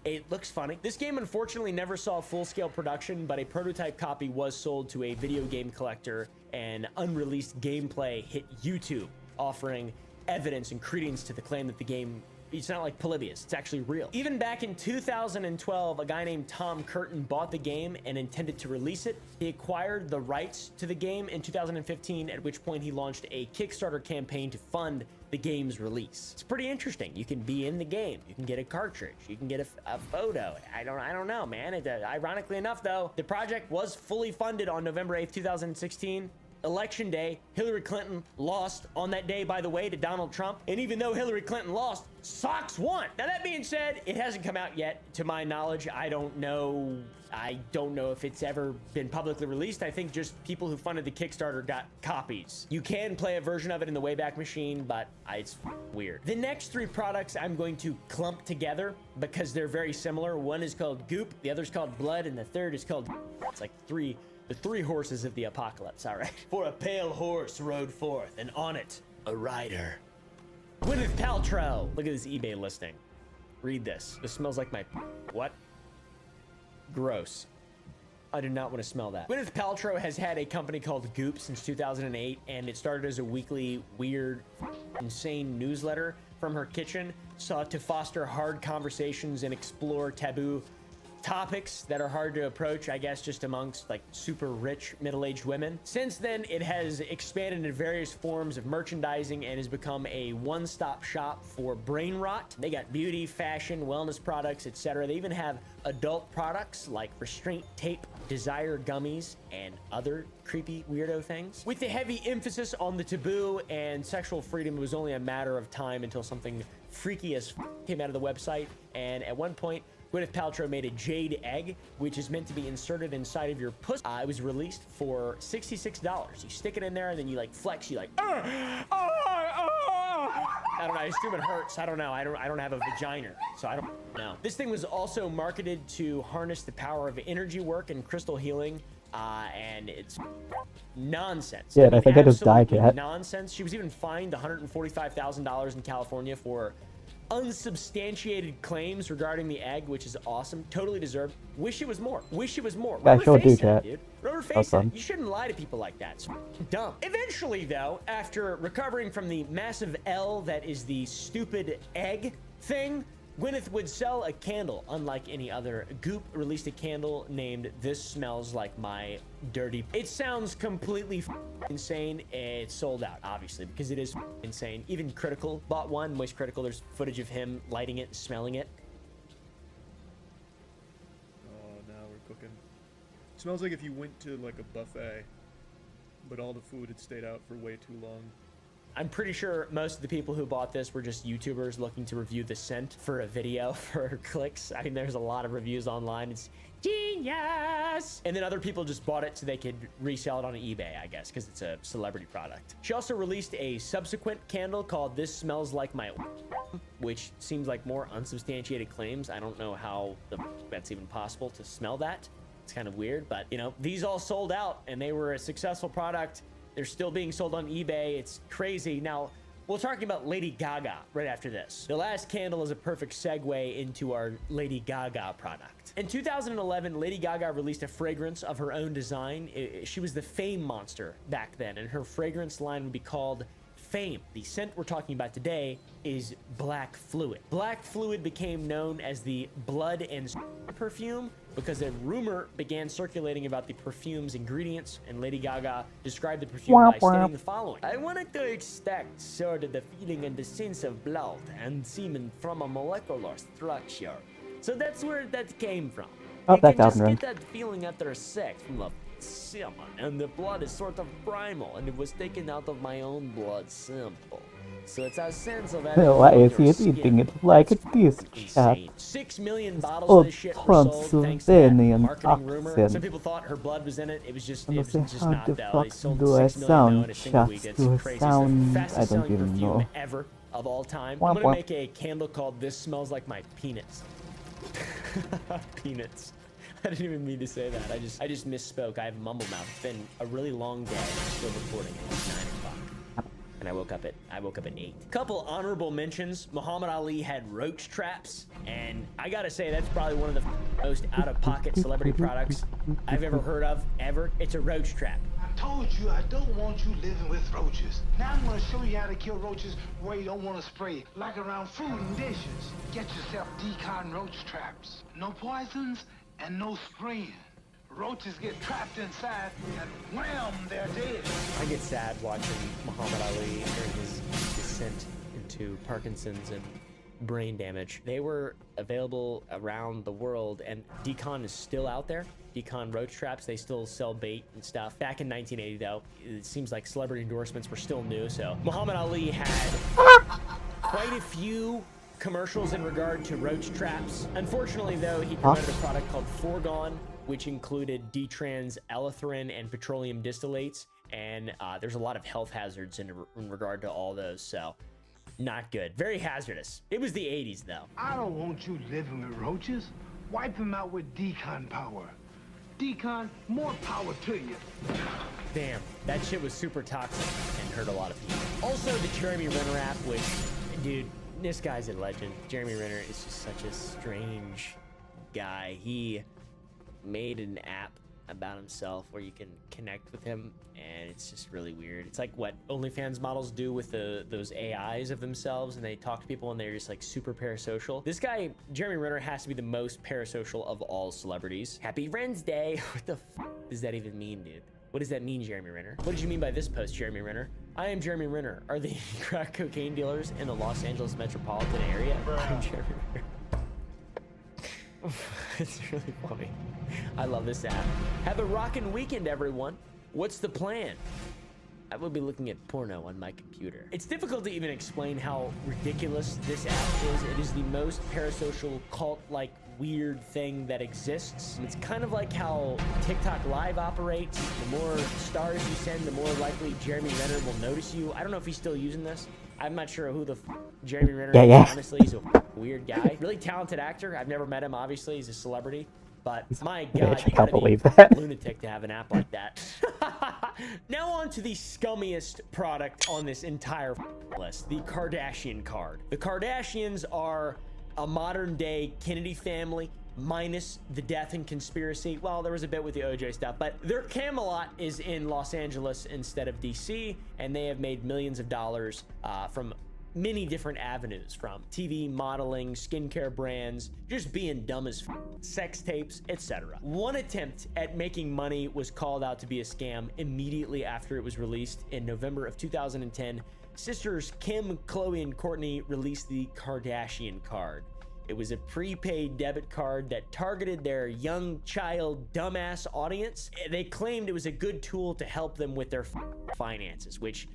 it looks funny. This game unfortunately never saw full-scale production, but a prototype copy was sold to a video game collector, and unreleased gameplay hit YouTube, offering evidence and credence to the claim that the game, it's not like Polybius, it's actually real. Even back in 2012, a guy named Tom Curtin bought the game and intended to release it. He acquired the rights to the game in 2015, at which point he launched a Kickstarter campaign to fund the game's release. It's pretty interesting. You can be in the game. You can get a cartridge. You can get a photo. I don't know, man. Ironically enough, though, the project was fully funded on November 8th, 2016. Election day, Hillary Clinton lost on that day, by the way, to Donald Trump. And even though Hillary Clinton lost, Socks won. Now, that being said, it hasn't come out yet, to my knowledge. I don't know if it's ever been publicly released. I think just people who funded the Kickstarter got copies. You can play a version of it in the Wayback Machine, but it's weird. The next three products I'm going to clump together because they're very similar. One is called Goop, the other's called Blood, and the third is called... It's like the three horses of the apocalypse, all right? For a pale horse rode forth, and on it, a rider. Gwyneth Paltrow. Look at this eBay listing. Read this. This smells like my... What? Gross. I do not want to smell that. Gwyneth Paltrow has had a company called Goop since 2008, and it started as a weekly, weird, insane newsletter from her kitchen, sought to foster hard conversations and explore taboo topics that are hard to approach, I guess, just amongst like super rich middle-aged women. Since then, it has expanded into various forms of merchandising and has become a one-stop shop for brain rot. They got beauty, fashion, wellness products, etc. They even have adult products like restraint tape, desire gummies, and other creepy weirdo things. With the heavy emphasis on the taboo and sexual freedom, it was only a matter of time until something freaky as came out of the website, and at one point, Gwyneth Paltrow made a jade egg, which is meant to be inserted inside of your pussy. It was released for $66. You stick it in there, and then you like flex. You like, I don't know. I assume it hurts. I don't know. I don't have a vagina, so I don't know. This thing was also marketed to harness the power of energy work and crystal healing, and it's nonsense. Yeah, I think I just died yet. Nonsense. She was even fined $145,000 in California for unsubstantiated claims regarding the egg, which is awesome. Totally deserved. Wish it was more. Wish it was more. I sure do, chat. Dude. Rubber face it. You shouldn't lie to people like that. It's dumb. Eventually, though, after recovering from the massive L that is the stupid egg thing, Gwyneth would sell a candle unlike any other. Goop released a candle named This Smells Like My Dirty... It sounds completely insane. It's sold out, obviously, because it is insane. Even Critical bought one. Moist Critical, there's footage of him lighting it, smelling it. Oh, now we're cooking. It smells like if you went to like a buffet, but all the food had stayed out for way too long. I'm pretty sure most of the people who bought this were just YouTubers looking to review the scent for a video for clicks. I mean, there's a lot of reviews online. It's genius! And then other people just bought it so they could resell it on eBay, I guess, because it's a celebrity product. She also released a subsequent candle called This Smells Like My... which seems like more unsubstantiated claims. I don't know how that's even possible to smell that. It's kind of weird, but, you know, these all sold out, and they were a successful product. They're still being sold on eBay. It's crazy. Now, we're talking about Lady Gaga right after this. The last candle is a perfect segue into our Lady Gaga product. In 2011, Lady Gaga released a fragrance of her own design. She was the Fame monster back then, and her fragrance line would be called Fame. The scent we're talking about today is Black Fluid. Black Fluid became known as the blood and perfume because a rumor began circulating about the perfume's ingredients, and Lady Gaga described the perfume by stating the following: I wanted to extract sort of the feeling and the sense of blood and semen from a molecular structure. So that's where that came from. Oh, you that can just doesn't get that feeling after sex from the semen, and the blood is sort of primal, and it was taken out of my own blood sample. So it's a sense of Why is he eating it like this, chat? 6 million bottles Oh, of this shit were sold thanks to that Transylvanian marketing rumor. accent. Some people thought her blood was in it. It was just How not the though. fuck They sold do I 6 million though in a sound? single week. Just That's do a crazy. sound? It's the I fastest don't selling even perfume know. ever of all time. Womp I'm gonna womp. make a candle called "This Smells Like My Peanuts." Peanuts. I didn't even mean to say that. I just misspoke. I have mumble mouth. It's been a really long day. I'm still recording. It's 9 o'clock. And I woke up at 8. Couple honorable mentions. Muhammad Ali had roach traps, and I gotta say that's probably one of the most out-of-pocket celebrity products I've ever heard of ever. It's a roach trap. I told you I don't want you living with roaches. Now I'm gonna show you how to kill roaches where you don't want to spray, like around food and dishes. Get yourself decon roach traps. No poisons and no spraying. Roaches get trapped inside and wham, they're dead. I get sad watching Muhammad Ali during his descent into Parkinson's and brain damage. They were available around the world, and Decon is still out there. Decon roach traps, they still sell bait and stuff. Back in 1980 though, it seems like celebrity endorsements were still new, so Muhammad Ali had quite a few commercials in regard to roach traps. Unfortunately though, he promoted a product called Foregone, which included D-trans elethrin and petroleum distillates, and there's a lot of health hazards in regard to all those, so not good. Very hazardous. It was the 80s though. I don't want you living with roaches. Wipe them out with Decon power. Decon, more power to you. Damn, that shit was super toxic and hurt a lot of people. Also, the Jeremy Renner app, which, dude, this guy's a legend. Jeremy Renner is just such a strange guy. He made an app about himself where you can connect with him, and it's just really weird. It's like what OnlyFans models do with those AIs of themselves, and they talk to people and they're just like super parasocial. This guy, Jeremy Renner, has to be the most parasocial of all celebrities. Happy Friends Day. What the f does that even mean, dude? What does that mean, Jeremy Renner? What did you mean by this post, Jeremy Renner? I am Jeremy Renner. Are there crack cocaine dealers in the Los Angeles metropolitan area? I'm Jeremy Renner. It's really funny. I love this app. Have a rockin' weekend, everyone. What's the plan? I will be looking at porno on my computer. It's difficult to even explain how ridiculous this app is. It is the most parasocial, cult-like, weird thing that exists. It's kind of like how TikTok Live operates. The more stars you send, the more likely Jeremy Renner will notice you. I don't know if he's still using this. I'm not sure who the Jeremy Renner is, honestly. He's a weird guy. Really talented actor. I've never met him, obviously. He's a celebrity. But my God, I can't believe be that. a lunatic to have an app like that. Now on to the scummiest product on this entire list, the Kardashian card. The Kardashians are a modern day Kennedy family, minus the death and conspiracy. Well, there was a bit with the OJ stuff, but their Camelot is in Los Angeles instead of DC, and they have made millions of dollars from many different avenues, from TV, modeling, skincare brands, just being dumb as sex tapes, etc. One attempt at making money was called out to be a scam immediately after it was released in November of 2010. Sisters Kim, Khloe, and Kourtney released the Kardashian card. It was a prepaid debit card that targeted their young child dumbass audience. They claimed it was a good tool to help them with their finances, which,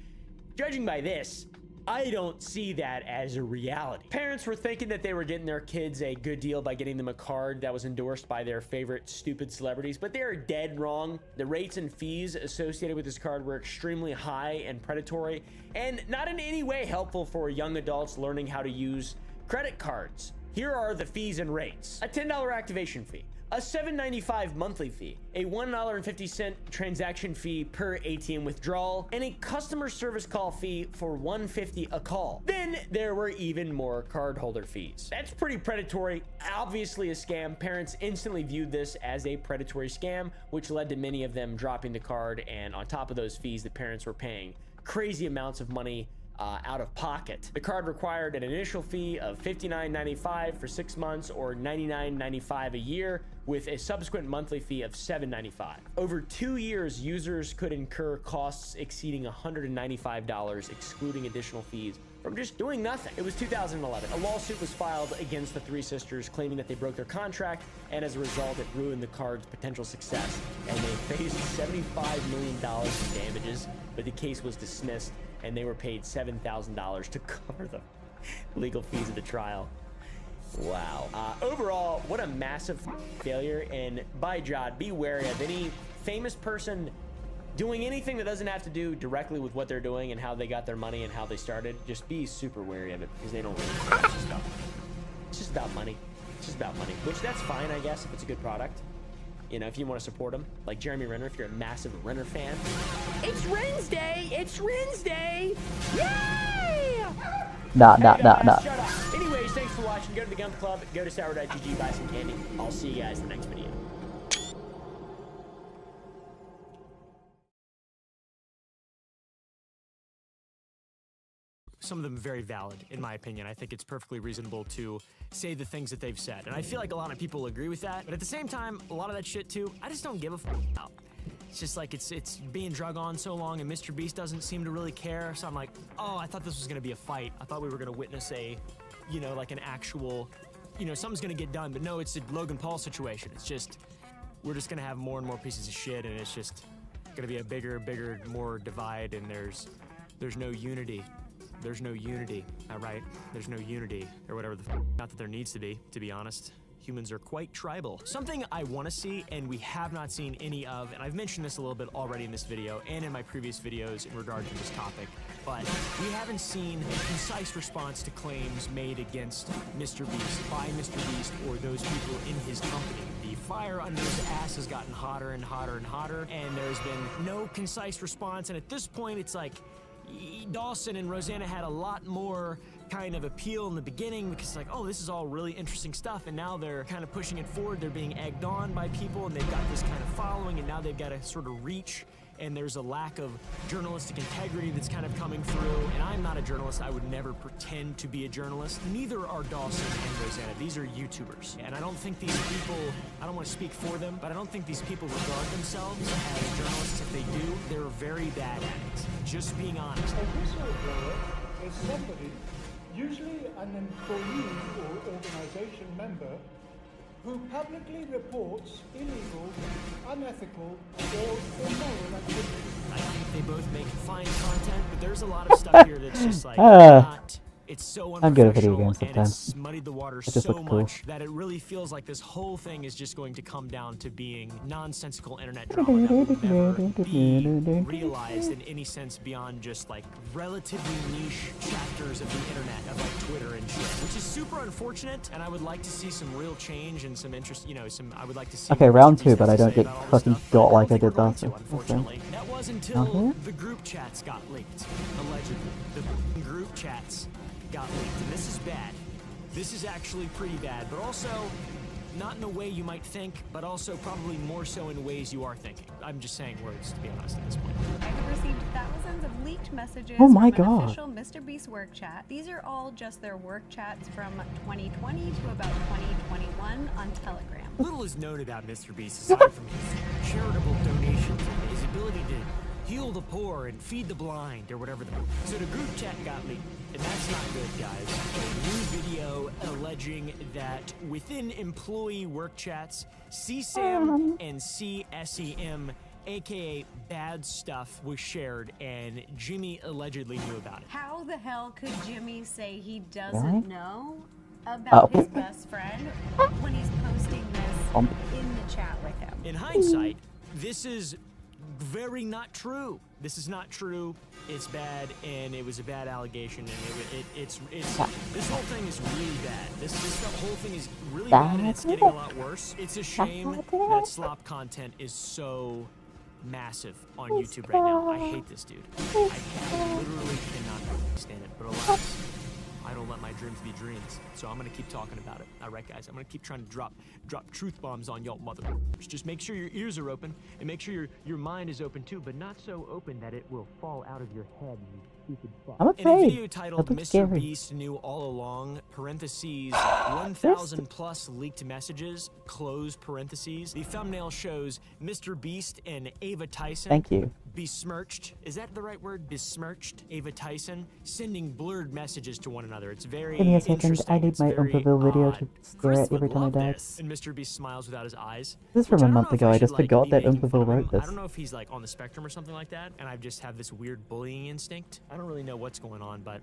judging by this, I don't see that as a reality. Parents were thinking that they were getting their kids a good deal by getting them a card that was endorsed by their favorite stupid celebrities, but they are dead wrong. The rates and fees associated with this card were extremely high and predatory, and not in any way helpful for young adults learning how to use credit cards. Here are the fees and rates. A $10 activation fee, a $7.95 monthly fee, a $1.50 transaction fee per ATM withdrawal, and a customer service call fee for $1.50 a call. Then there were even more cardholder fees. That's pretty predatory, obviously a scam. Parents instantly viewed this as a predatory scam, which led to many of them dropping the card, and on top of those fees, the parents were paying crazy amounts of money out of pocket. The card required an initial fee of $59.95 for 6 months or $99.95 a year, with a subsequent monthly fee of $7.95. Over 2 years, users could incur costs exceeding $195, excluding additional fees, from just doing nothing. It was 2011. A lawsuit was filed against the three sisters, claiming that they broke their contract, and as a result, it ruined the card's potential success, and they faced $75 million in damages, but the case was dismissed, and they were paid $7,000 to cover the legal fees of the trial. Wow. Overall, what a massive failure, and by God, be wary of any famous person doing anything that doesn't have to do directly with what they're doing and how they got their money and how they started. Just be super wary of it, because they don't really care. It's just about money. It's just about money, which that's fine, I guess, if it's a good product. You know, if you want to support them, like Jeremy Renner, if you're a massive Renner fan. It's Wednesday! It's Wednesday! Yay! Nah. Shut up. Anyways, thanks for watching. Go to the Gun Club, go to sour.gg, buy some candy. I'll see you guys in the next video. Some of them very valid, in my opinion. I think it's perfectly reasonable to say the things that they've said. And I feel like a lot of people agree with that. But at the same time, a lot of that shit too, I just don't give a fuck about. It's just like it's being drug on so long, and Mr. Beast doesn't seem to really care. So I'm like, oh, I thought this was gonna be a fight. I thought we were gonna witness a, you know, like an actual, you know, something's gonna get done. But no, it's a Logan Paul situation. It's just, we're just gonna have more and more pieces of shit, and it's just gonna be a bigger, more divide, and there's no unity. There's no unity, all right? There's no unity, or whatever the not that there needs to be honest. Humans are quite tribal. Something I want to see, and we have not seen any of, and I've mentioned this a little bit already in this video and in my previous videos in regard to this topic, but we haven't seen a concise response to claims made against Mr. Beast by Mr. Beast or those people in his company. The fire under his ass has gotten hotter and hotter and hotter, and there's been no concise response, and at this point it's like, Dawson and Rosanna had a lot more kind of appeal in the beginning because it's like, oh, this is all really interesting stuff, and now they're kind of pushing it forward. They're being egged on by people, and they've got this kind of following, and now they've got to sort of reach, and there's a lack of journalistic integrity that's kind of coming through. And I'm not a journalist. I would never pretend to be a journalist. Neither are Dawson and Rosanna. These are YouTubers, and I don't think these people, I don't want to speak for them, but I don't think these people regard themselves as journalists. If they do, they're very bad at it. Just being honest. A whistleblower is somebody, usually an employee or organization member, who publicly reports illegal, unethical, or immoral activities. I think they both make fine content, but there's a lot of stuff here that's just like not. It's so I'm good at video unprofessional, games and sometimes. it's muddied the water It just so looks cool. much that it really feels like this whole thing is just going to come down to being nonsensical internet drama that will never be realized in any sense beyond just like relatively niche chapters of the internet, of like Twitter and shit, which is super unfortunate. And I would like to see some real change and some interest. You know, I would like to see. Okay, what round Mr. 2, Beast but I has to don't say get about all this fucking stuff, but I got don't like I think did we're going last to, time. unfortunately. That was until Okay. the group chats got leaked, allegedly. The group chats got leaked, and this is bad. This is actually pretty bad, but also not in a way you might think, but also probably more so in ways you are thinking. I'm just saying words, to be honest, at this point. I have received thousands of leaked messages Oh my from an God. official Mr. Beast work chat. These are all just their work chats from 2020 to about 2021 on Telegram. Little is known about Mr. Beast aside from his charitable donations and his ability to heal the poor and feed the blind or whatever. So the group chat got leaked, and that's not good, guys. A new video alleging that within employee work chats, CSAM and CSEM, aka bad stuff, was shared, and Jimmy allegedly knew about it. How the hell could Jimmy say he What? doesn't know about Oh. his best friend when he's posting this in the chat with him? In hindsight, this is very not true. This is not true. It's bad, and it was a bad allegation, and it's this whole thing is really bad. This whole thing is really bad, and it's getting a lot worse. It's a shame that slop content is so massive on YouTube right now. I hate this dude. I literally cannot stand it. But alas, I don't let my dreams be dreams. So I'm gonna keep talking about it. All right, guys, I'm gonna keep trying to drop truth bombs on y'all motherfuckers. Just make sure your ears are open and make sure your mind is open too, but not so open that it will fall out of your head, you stupid fuck. I'm In a afraid. video titled That looks Mr. scary. Beast Knew All Along, parentheses, 1,000 plus leaked messages, close parentheses, the thumbnail shows Mr. Beast and Ava Tyson. Thank you. Besmirched, is that the right word? Besmirched Ava Tyson sending blurred messages to one another. It's very Give me a second. interesting. I need It's my very Umbreville video odd. to stare Chris at every would time I love die. this. And Mr. Beast smiles without his eyes. This is which from a don't month know if ago. I should, just like, forgot be that making fun Umbreville of him. wrote this. I don't know if he's like on the spectrum or something like that, and I just have this weird bullying instinct. I don't really know what's going on, but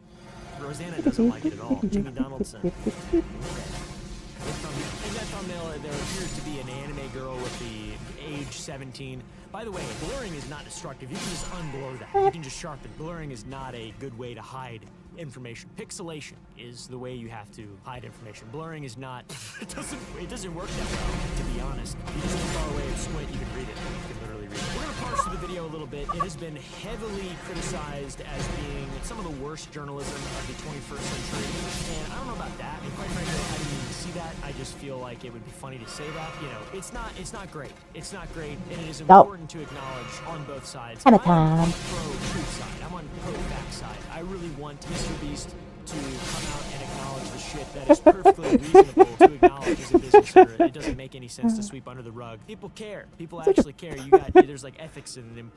Rosanna doesn't like it at all. Jimmy Donaldson. Okay. In that thumbnail, there appears to be an anime girl with the age 17. By the way, blurring is not destructive. You can just unblur that. You can just sharpen. Blurring is not a good way to hide information. Pixelation is the way you have to hide information. Blurring is not. It doesn't work that well, to be honest. You just look far away and squint, you can read it. You can literally read it. We're gonna parse through the video a little bit. It has been heavily criticized as being some of the worst journalism of the 21st century, and I don't know about that. And quite frankly, I didn't even see that. I just feel like it would be funny to say that. You know, it's not great. It's not great, and it is important to acknowledge on both sides. Hammer I'm on time. pro-truth side. I'm on pro-fact side. I really want Mr. Beast to come out and acknowledge the shit that is perfectly reasonable to acknowledge as a business owner. It doesn't make any sense to sweep under the rug. People care. People actually care. There's like ethics in them.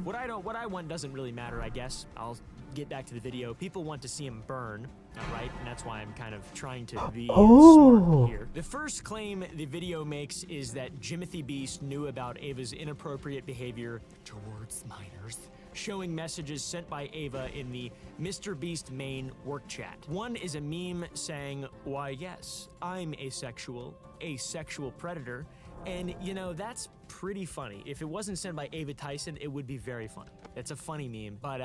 What I want doesn't really matter, I guess. I'll get back to the video. People want to see him burn, right? And that's why I'm kind of trying to be smart here. The first claim the video makes is that Jimothy Beast knew about Ava's inappropriate behavior towards minors, showing messages sent by Ava in the Mr. Beast main work chat. One is a meme saying, "Why yes, I'm a sexual predator." And, you know, that's pretty funny. If it wasn't sent by Ava Tyson, it would be very funny. It's a funny meme, but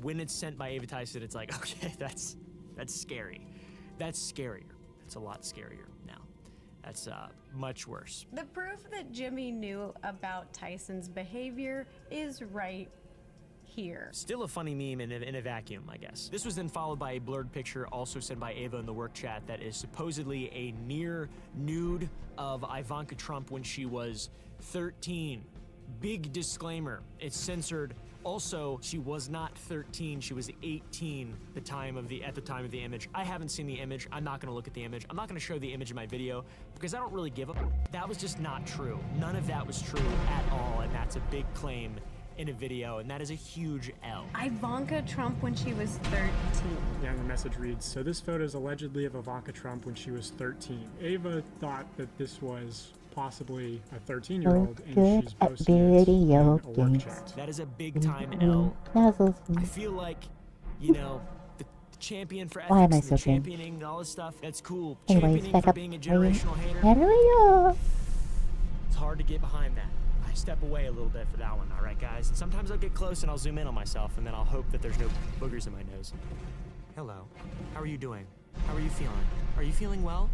when it's sent by Ava Tyson, it's like, okay, that's scary. That's scarier. It's a lot scarier now. That's much worse. The proof that Jimmy knew about Tyson's behavior is right here. Still a funny meme in a vacuum, I guess. This was then followed by a blurred picture also sent by Ava in the work chat that is supposedly a near nude of Ivanka Trump when she was 13. Big disclaimer, it's censored. Also, she was not 13, she was 18 at the time of the image. I haven't seen the image. I'm not gonna look at the image. I'm not gonna show the image in my video because I don't really give a. That was just not true. None of that was true at all, and that's a big claim in a video, and that is a huge L. Ivanka Trump when she was 13. Yeah, and the message reads, so this photo is allegedly of Ivanka Trump when she was 13. Ava thought that this was possibly a 13-year-old, and she's posting it in a work chat. That is a big time L. Nuzzles. I feel like, you know, the champion for Why am I ethics and so thin? championing all this stuff, that's cool. Anyways, Championing back for up. being a generational hater, Hallelujah. it's hard to get behind that. I step away a little bit for that one, all right, guys? And sometimes I'll get close and I'll zoom in on myself, and then I'll hope that there's no boogers in my nose. Hello. How are you doing? How are you feeling? Are you feeling well?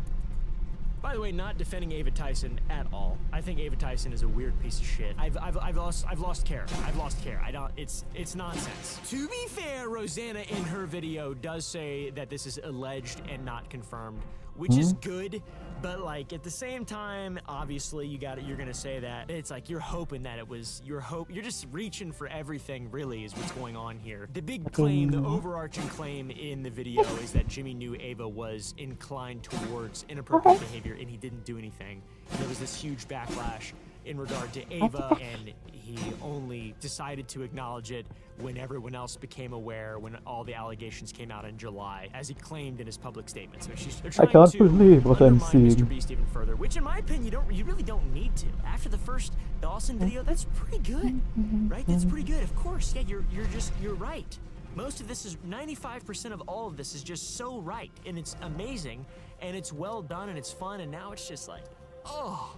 By the way, not defending Ava Tyson at all. I think Ava Tyson is a weird piece of shit. I've lost care. I've lost care. It's nonsense. To be fair, Rosanna in her video does say that this is alleged and not confirmed, which is good, but like at the same time, obviously you're gonna say that. It's like you're hoping that it was you're just reaching for everything really is what's going on here. The big claim, the overarching claim in the video is that Jimmy knew Ava was inclined towards inappropriate behavior and he didn't do anything. And there was this huge backlash in regard to Ava, and he only decided to acknowledge it when everyone else became aware, when all the allegations came out in July, as he claimed in his public statement. So they're trying I can't to believe what I'm undermine seeing. Mr. Beast even further, which in my opinion, you really don't need to. After the first Dawson video, that's pretty good, right? That's pretty good. Of course, yeah, you're right. Most of this is 95% of all of this is just so right, and it's amazing, and it's well done, and it's fun, and now it's just like, oh,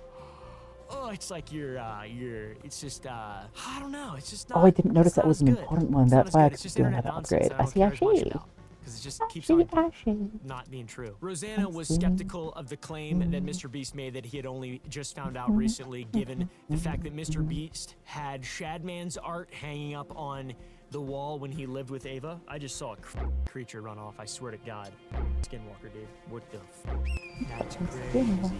it's like it's just, I don't know, it's just not. Oh, I didn't notice it's not that was as an good. important one. It's not That's as why I good. It's just doing that internet nonsense upgrade. that I see, I don't care as much see. about. because it just keeps on not being true. Rosanna was skeptical of the claim that Mr. Beast made that he had only just found out recently, given the fact that Mr. Beast had Shadman's art hanging up on the wall when he lived with Ava. I just saw a creature run off, I swear to God. Skinwalker, dude. What the That's crazy, dude.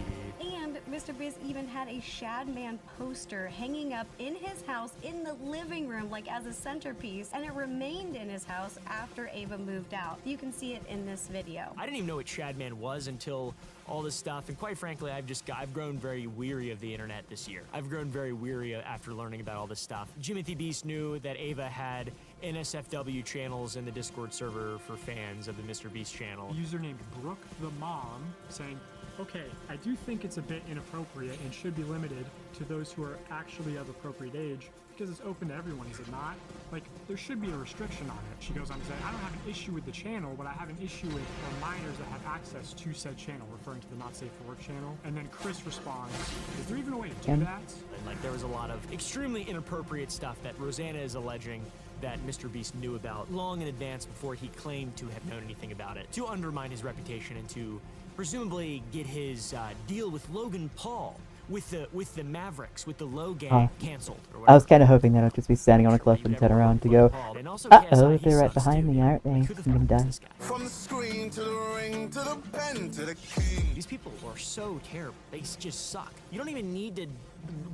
And Mr. Beast even had a Shadman poster hanging up in his house in the living room, like as a centerpiece, and it remained in his house after Ava moved out. You can see it in this video. I didn't even know what Shadman was until all this stuff, and quite frankly, I've grown very weary of the internet this year. I've grown very weary after learning about all this stuff. Jimothy Beast knew that Ava had NSFW channels in the Discord server for fans of the Mr. Beast channel. A user named Brooke the Mom saying, okay, I do think it's a bit inappropriate and should be limited to those who are actually of appropriate age because it's open to everyone, is it not? Like, there should be a restriction on it. She goes on to say, I don't have an issue with the channel, but I have an issue with minors that have access to said channel, referring to the Not Safe for Work channel. And then Chris responds, is there even a way to do that? And like, there was a lot of extremely inappropriate stuff that Rosanna is alleging that Mr. Beast knew about long in advance before he claimed to have known anything about it, to undermine his reputation and to presumably get his deal with Logan Paul with the Mavericks, with the Low Gang canceled. I was kind of hoping that I'd just be standing on a cliff and turn around to go, uh-oh, they're right behind me, aren't they? I'm gonna die. From the screen to the ring to the pen to the key. These people are so terrible. They just suck. You don't even need to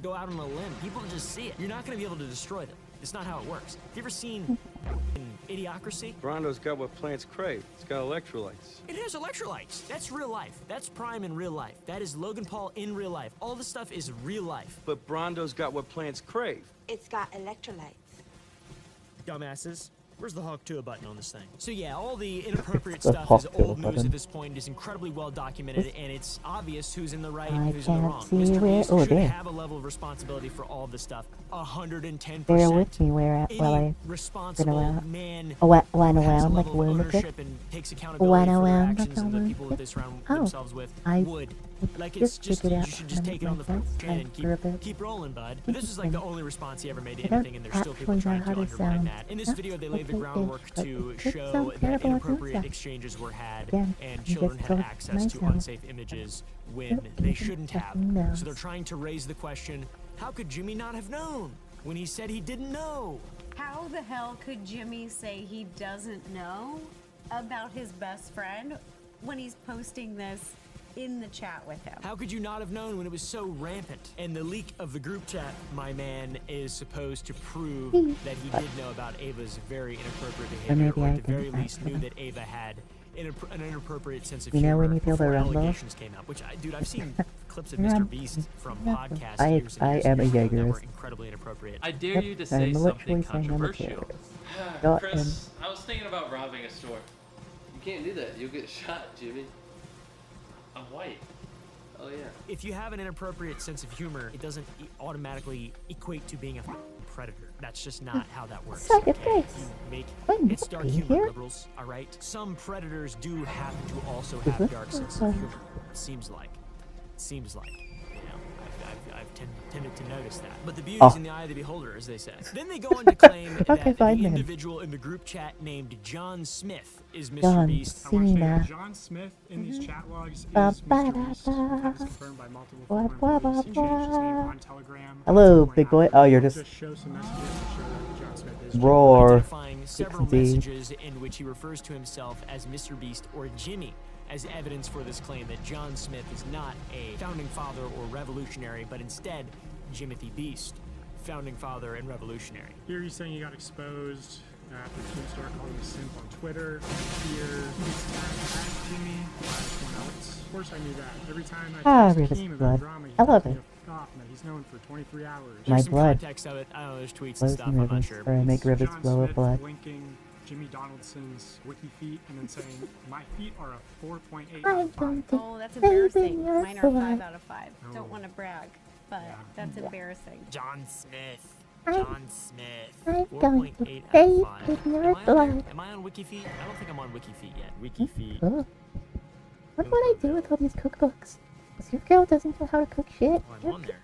go out on a limb. People just see it. You're not going to be able to destroy them. It's not how it works. Have you ever seen Idiocracy? Brondo's got what plants crave. It's got electrolytes. It has electrolytes. That's real life. That's Prime in real life. That is Logan Paul in real life. All this stuff is real life. But Brondo's got what plants crave. It's got electrolytes. Dumbasses. Where's the Hawk 2 button on this thing? So yeah, all the inappropriate stuff is old news at this point. It is incredibly well documented, and it's obvious who's in the right and who's in the wrong. Mr. Beast should have a level of responsibility for all of this stuff. 110%. Bear with me while I responsible man run has a around like a level of lunatic. ownership and takes accountability for their actions and the people that they surround themselves with would. Like, it's just, you should just take it on the chin and keep rolling, bud. But this is like the only response he ever made to anything, and there's still people trying to undermine that. In this video, they laid the groundwork to show that inappropriate exchanges were had, and children had access to unsafe images when they shouldn't have. So they're trying to raise the question, how could Jimmy not have known when he said he didn't know? How the hell could Jimmy say he doesn't know about his best friend when he's posting this in the chat with him? How could you not have known when it was so rampant? And the leak of the group chat, my man, is supposed to prove that he did know about Ava's very inappropriate behavior, or at the very least knew that Ava had an inappropriate sense of humor when you feel the before rumble? allegations came out. Which, dude, I've seen clips of Mr. Beast from podcasts I years and years am a ago that Jaegerist. were incredibly inappropriate. I dare you to say something controversial. Chris, I was thinking about robbing a store. You can't do that. You'll get shot, Jimmy. I'm white. Oh yeah. If you have an inappropriate sense of humor, it doesn't automatically equate to being a predator. That's just not how that works. Suck your face. It's dark humor, liberals, alright? Some predators do happen to also have dark sense of humor. It seems like. You know, I've tended to notice that. But the beauty is in the eye of the beholder, as they say. Then they go on to claim that the individual in the group chat named John Smith is Mr. Beast. John Smith in these chat logs is Mr. Beast. That is confirmed by multiple former employees. He changed his name on Telegram. Hello, big boy. Oh, you're just show some messages to show that John Smith is roar. Identifying several messages in which he refers to himself as Mr. Beast or Jimmy as evidence for this claim that John Smith is not a founding father or revolutionary, but instead Jimothy Beast, founding father and revolutionary. Here he's saying he got exposed after Team started calling him a simp on Twitter. Here he's tagged Jimmy by someone else. Of course I knew that. Every time I text Team about drama, I love it. Off, man. He's known for 23 hours. My There's some blood context of it. I don't know, there's tweets and flows stuff, in I'm not rivers, sure. or I make rivers John flow with Smith blood. linking Jimmy Donaldson's wiki feet and then saying, my feet are a 4.8 I out of 5. don't think Oh, that's embarrassing. Mine are 5 out of 5. Don't want to brag, but that's embarrassing. John Smith. I'm John Smith. going to 4.8 out bathe of 5. in your Am I on blood. there? Am I on WikiFeet? I don't think I'm on WikiFeet yet. WikiFeet. Oh. What would I do with all these cookbooks? This your girl doesn't know how to cook shit. Oh, I'm on there.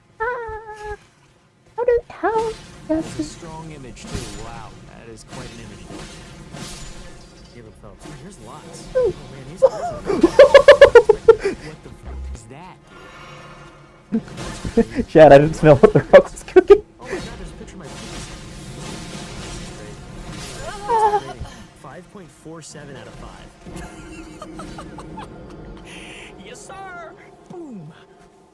How does That's a strong image too. Wow, that is quite an image. Caleb Phelps. Oh, here's lots. Oh man, he's what the fuck is that? Chad, I didn't smell what the rock was cooking. Oh my god, there's a picture of my penis. 5.47 out of 5. Yes, sir! Boom!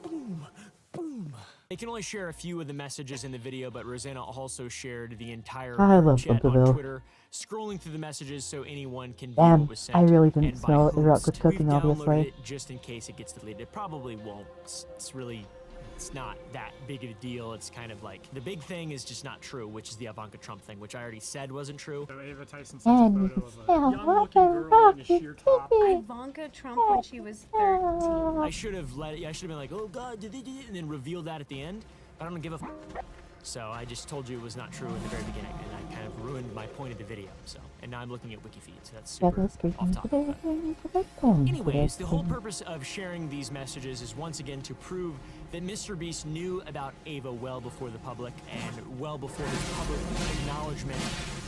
Boom! Boom! I can only share a few of the messages in the video, but Rosanna also shared the entire I love chat on Bunkerville. Twitter, scrolling through the messages so anyone can view Damn, what was sent. I really didn't and by smell what the rock was host. cooking, We've downloaded obviously. it just in case it gets deleted. It probably won't. It's really... It's not that big of a deal. It's kind of like the big thing is just not true, which is the Ivanka Trump thing, which I already said wasn't true. So Ava Tyson sends a photo of a young-looking girl in a sheer top. Ivanka Trump when she was 13. I should have been like, oh god, did they do it? And then revealed that at the end. But I don't give a So I just told you it was not true in the very beginning, and I kind of ruined my point of the video. So, and now I'm looking at Wikifeed, so that's super off topic. Anyways, the whole purpose of sharing these messages is once again to prove that Mr. Beast knew about Ava well before the public and well before his public acknowledgement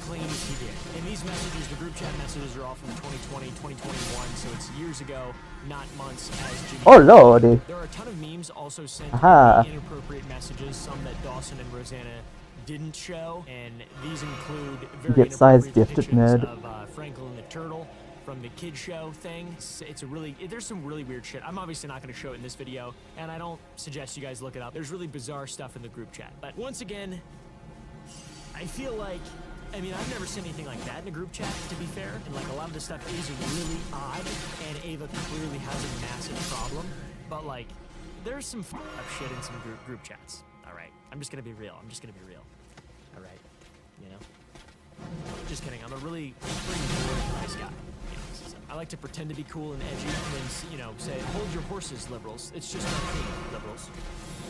claims he did. And these messages, the group chat messages, are all from 2020, 2021, so it's years ago, not months, as Jimmy. Oh lord. There are a ton of memes also sent Aha. inappropriate messages, some that Dawson and Rosanna didn't show, and these include very Get size inappropriate gifted depictions nerd. of Franklin the Turtle from the kid show thing. It's a really, there's some really weird shit. I'm obviously not going to show it in this video, and I don't suggest you guys look it up. There's really bizarre stuff in the group chat. But once again, I feel like, I mean, I've never seen anything like that in a group chat, to be fair. And like a lot of this stuff is really odd, and Ava clearly has a massive problem. But like, there's some f***ed up shit in some group chats. All right, I'm just gonna be real. I'm just gonna be real. All right, you know. Just kidding. I'm a really nice guy. You know, so I like to pretend to be cool and edgy, and then say, "Hold your horses, liberals." It's just not me, liberals.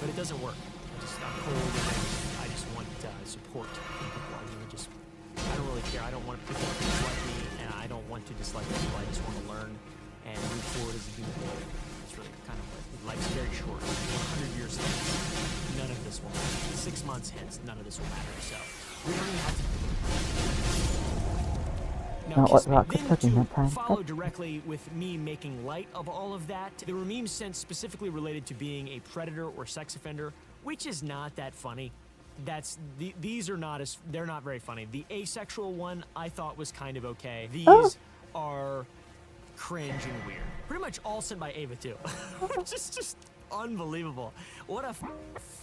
But it doesn't work. I'm cold, and I just want support from people. I don't really care. I don't want people to dislike me, and I don't want to dislike people. I just want to learn and move forward as a human being. It's really kind of what life's very short. 100 years hence, none of this will matter. 6 months hence, none of this will matter. So we don't even have to. Not what rock was cooking that time. Follow directly with me making light of all of that. There were memes sent specifically related to being a predator or sex offender, which is not that funny. These are not they're not very funny. The asexual one I thought was kind of okay. These are cringe and weird. Pretty much all sent by Ava too. Which is just unbelievable. What a freak.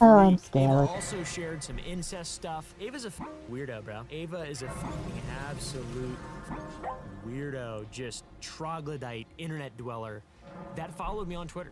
I'm scared. Ava also shared some incest stuff. Ava's a weirdo, bro. Ava is a fucking absolute weirdo, just troglodyte, internet dweller that followed me on Twitter.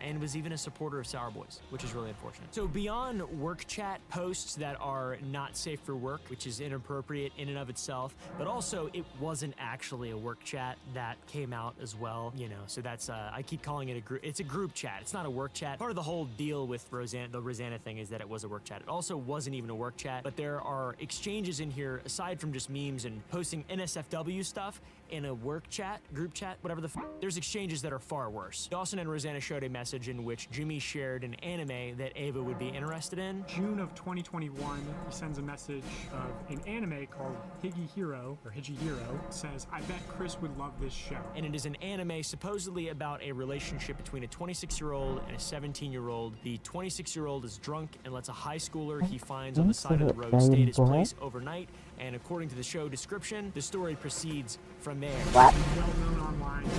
And was even a supporter of Sour Boys, which is really unfortunate. So beyond work chat posts that are not safe for work, which is inappropriate in and of itself, but also it wasn't actually a work chat that came out as well, you know, so that's, I keep calling it a group, it's a group chat, it's not a work chat. Part of the whole deal with the Rosanna thing is that it was a work chat. It also wasn't even a work chat, but there are exchanges in here, aside from just memes and posting NSFW stuff, in a work chat, group chat, whatever the there's exchanges that are far worse. Dawson and Rosanna showed a message in which Jimmy shared an anime that Ava would be interested in. June of 2021, he sends a message of an anime called Higihiro. It says, "I bet Chris would love this show." And it is an anime supposedly about a relationship between a 26-year-old and a 17-year-old. The 26-year-old is drunk and lets a high schooler he finds on the side of the road stay at his place overnight. And according to the show description, the story proceeds from there. What? Well known online as a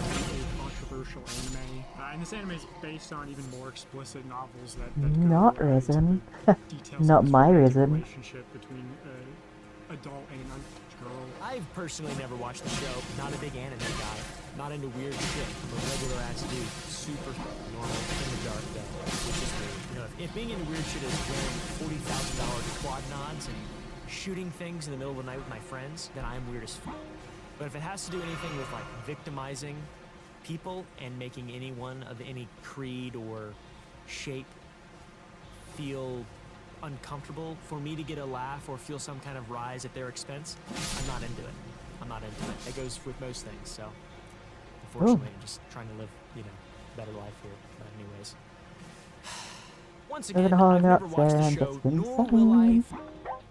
controversial anime. And this anime is based on even more explicit novels that Not resin. details Not of my the resin. relationship between adult and an underage girl. I've personally never watched the show. Not a big anime guy. Not into weird shit. I'm a regular ass dude. Super normal in the dark though. Which is weird. You know, if being into weird shit is wearing $40,000 quad nods and shooting things in the middle of the night with my friends, then I'm weird as fuck. But if it has to do anything with like victimizing people and making anyone of any creed or shape feel uncomfortable for me to get a laugh or feel some kind of rise at their expense, I'm not into it. It goes with most things, so unfortunately I'm just trying to live, you know, better life here. But anyways. Once again, I've never watched the show, nor will I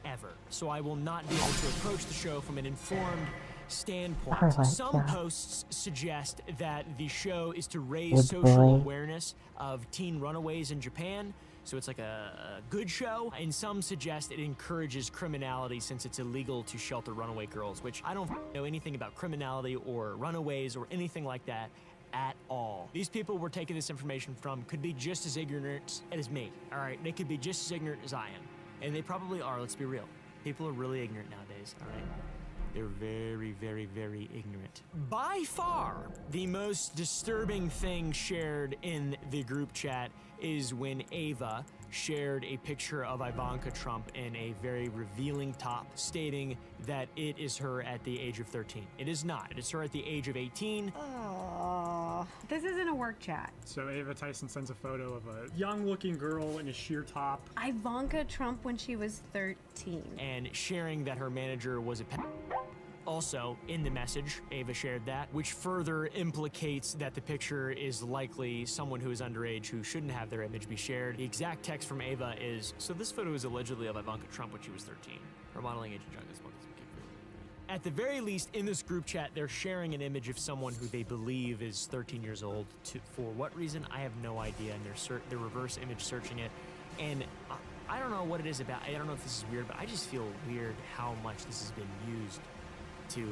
ever. So I will not be able to approach the show from an informed standpoint. I like Some that. posts suggest that the show is to raise Good social boy. awareness of teen runaways in Japan. So it's like a good show, and some suggest it encourages criminality since it's illegal to shelter runaway girls, which I don't know anything about criminality or runaways or anything like that at all. These people we're taking this information from could be just as ignorant as me, all right? They could be just as ignorant as I am, and they probably are, let's be real. People are really ignorant nowadays, all right? They're very, very, very ignorant. By far, the most disturbing thing shared in the group chat is when Ava shared a picture of Ivanka Trump in a very revealing top, stating that it is her at the age of 13. It is not. It is her at the age of 18. Oh, this isn't a work chat. So Ava Tyson sends a photo of a young-looking girl in a sheer top. Ivanka Trump when she was 13. And sharing that her manager was a Also, in the message, Ava shared that, which further implicates that the picture is likely someone who is underage who shouldn't have their image be shared. The exact text from Ava is, so this photo is allegedly of Ivanka Trump when she was 13. Her modeling age and young as well. At the very least, in this group chat, they're sharing an image of someone who they believe is 13 years old. For what reason, I have no idea, and they're reverse image searching it. And I don't know what it is about. I don't know if this is weird, but I just feel weird how much this has been used to,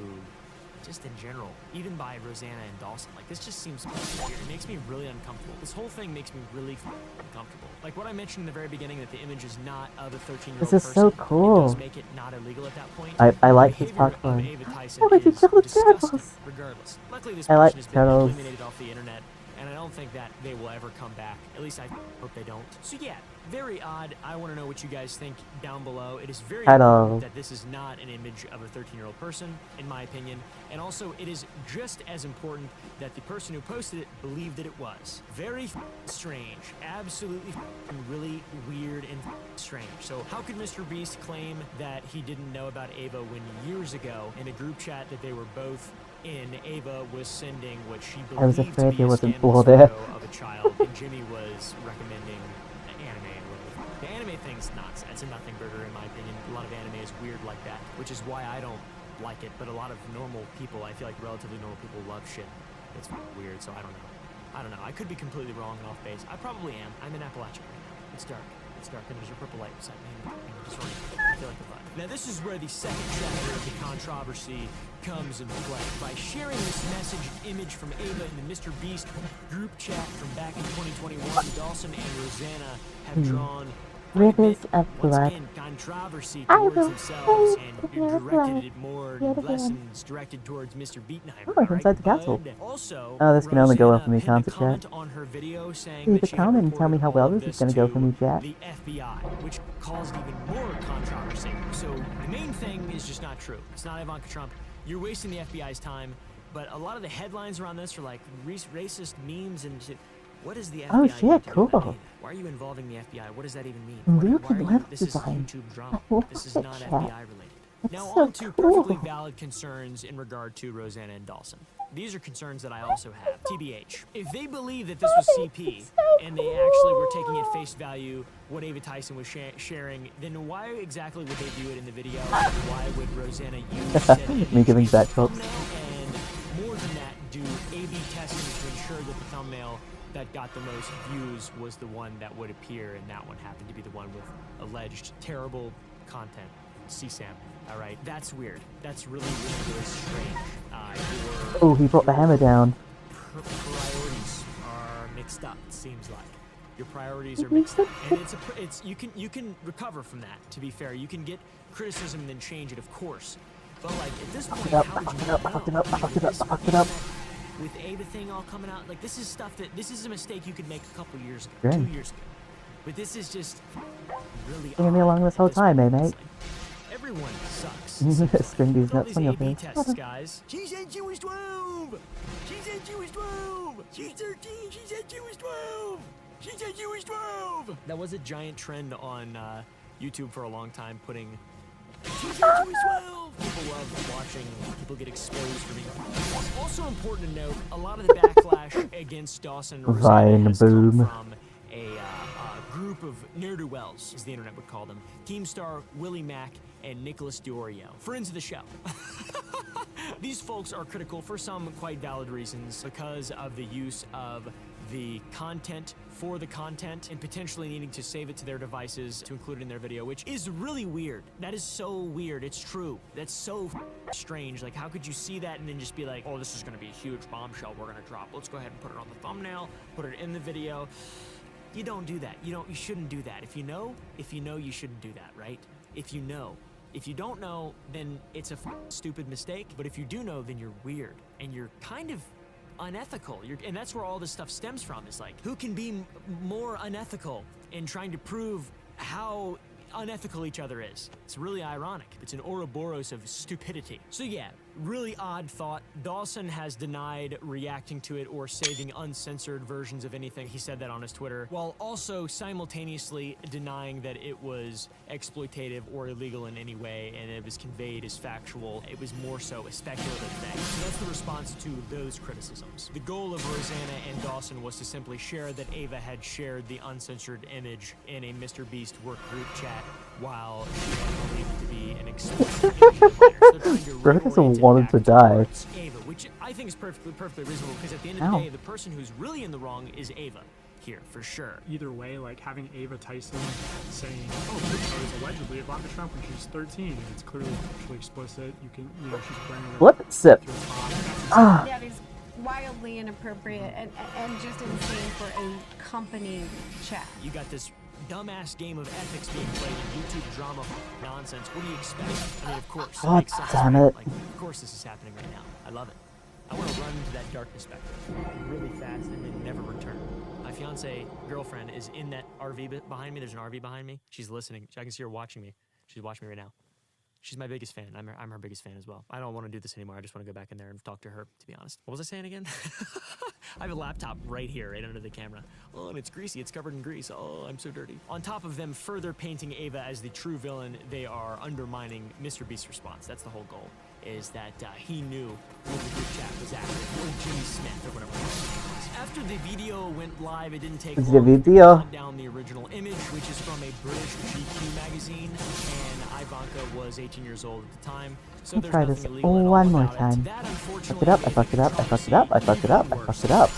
just in general, even by Rosanna and Dawson. Like, this just seems weird. It makes me really uncomfortable. This whole thing makes me really uncomfortable. Like what I mentioned in the very beginning, that the image is not of a 13-year-old This is person. so cool. It does make it not illegal at that point. I like The his behavior of popcorn. Ava Tyson I like is the disgusting, turtles. regardless. Luckily, this I person like has been turtles. eliminated off the internet, and I don't think that they will ever come back. At least I hope they don't. So yeah, very odd. I want to know what you guys think down below. It is very Hello. important that this is not an image of a 13-year-old person, in my opinion. And also, it is just as important that the person who posted it believed that it was. Very strange. Absolutely really weird and strange. So how could Mr. Beast claim that he didn't know about Ava when years ago in a group chat that they were both in, Ava was sending what she I was believed to afraid be he a wasn't scandalous full there. photo of a child, and Jimmy was recommending anime and really. The anime thing's nuts. It's a nothing burger in my opinion. A lot of anime is weird like that, which is why I don't like it, but a lot of normal people, I feel like relatively normal people, love shit that's weird, so I don't know. I don't know. I could be completely wrong and off base. I probably am. I'm in Appalachia right now. It's dark. It's dark, and there's a purple light beside me. And just running. I feel like the vibe. Now, this is where the second chapter of the controversy comes into play. By sharing this message image from Ava in the Mr. Beast group chat from back in 2021, Dawson and Rosanna have drawn Rivers of blood. controversy I towards will themselves pay and for your directed blood. it more Yet again. lessons directed towards Mr. Beatenheimer. Oh, it's inside the castle. Also, Oh, this can only go well for me, Rosanna concert pinned a chat. comment on her video saying Leave that a she had comment and tell me how reported well all of this is going to go for me, chat. the FBI, which caused even more controversy. So the main thing is just not true. It's not Ivanka Trump. You're wasting the FBI's time. But a lot of the headlines around this are like racist memes and shit. What is the FBI? Oh need shit, to do with cool. Ava? Why are you involving the FBI? What does that even mean? Look Why at are you? level This is design. YouTube drama. I love This is that not chat. FBI related. That's Now so on to perfectly cool. valid concerns in regard to Rosanna and Dawson. These are concerns that I also have. TBH. If they believe that this was CP and they actually were taking at face value what Ava Tyson was sharing, then why exactly would they do it in the video? Why would Rosanna use said image Me giving as the back props. thumbnail? And more than that, do A/B testing to ensure that the thumbnail that got the most views was the one that would appear, and that one happened to be the one with alleged terrible content. CSAM. All right, that's weird. That's really, really, really strange. Oh, he brought the hammer down. Priorities are mixed up. It seems like your priorities are mixed up, and you can recover from that. To be fair, you can get criticism and then change it, of course. But like at this point, how would you know? I fucked it up. With Ava thing all coming out, like this is stuff that this is a mistake you could make a couple years ago, Good. 2 years ago. But this is just really You're me along this whole time, eh, mate? everyone sucks. String these All nuts these on your A/B face. tests, guys. She said she was 12. She said she was 12. She's 13. She said she was 12. She said she was 12. That was a giant trend on YouTube for a long time, putting. She said she was 12. People love watching people get exposed for being. Also important to note, a lot of the backlash against Dawson and Rosanna Vine has come boom. from a group of ne'er-do-wells, as the internet would call them. Keemstar, Willie Mack, and Nicholas Diorio, friends of the show. These folks are critical for some quite valid reasons because of the use of the content for the content and potentially needing to save it to their devices to include it in their video, which is really weird. That is so weird. It's true. That's so strange. Like, how could you see that and then just be like, oh, this is going to be a huge bombshell we're going to drop. Let's go ahead and put it on the thumbnail, put it in the video. You don't do that. You shouldn't do that. If you know, you shouldn't do that, right? If you know. If you don't know, then it's a stupid mistake. But if you do know, then you're weird and you're kind of unethical. And that's where all this stuff stems from. Is like, who can be more unethical in trying to prove how unethical each other is? It's really ironic. It's an Ouroboros of stupidity. So yeah, really odd thought. Dawson has denied reacting to it or saving uncensored versions of anything. He said that on his Twitter, while also simultaneously denying that it was exploitative or illegal in any way, and it was conveyed as factual. It was more so a speculative thing. So that's the response to those criticisms. The goal of Rosanna and Dawson was to simply share that Ava had shared the uncensored image in a Mr. Beast work group chat while she had believed to be an explicit image of minors. Bro doesn't want him to die. Ava, which I think is perfectly reasonable, because at the end of the day, the person who's really in the wrong is Ava here, for sure. Either way, like having Ava Tyson saying, oh, Bigfoot is allegedly Ivanka Trump when she's 13, and it's clearly sexually explicit. You can, she's wearing a... What? Sip. Yeah, it's wildly inappropriate and just insane for a company chat. You got this dumbass game of ethics being played in YouTube drama nonsense. What do you expect? I mean, of course. God damn it. Like, of course this is happening right now. I love it. I want to run into that darkness back there really fast and then never return. My fiance girlfriend is in that RV behind me. There's an RV behind me. She's listening. I can see her watching me. She's watching me right now. She's my biggest fan. I'm her biggest fan as well. I don't want to do this anymore. I just want to go back in there and talk to her, to be honest. What was I saying again? I have a laptop right here, right under the camera. Oh, and it's greasy. It's covered in grease. Oh, I'm so dirty. On top of them further painting Ava as the true villain, they are undermining Mr. Beast's response. That's the whole goal, is that he knew when the group chat was active, or Jimmy Smith, or whatever his name was. After the video went live, it didn't take long to hunt down the original image, which is from a British GQ magazine, and Ivanka was 18 years old at the time. So there's try nothing this illegal at all one more about time. it. That, I fucked it up, I fucked it up, I fucked it up, I fucked it up, I fucked it up.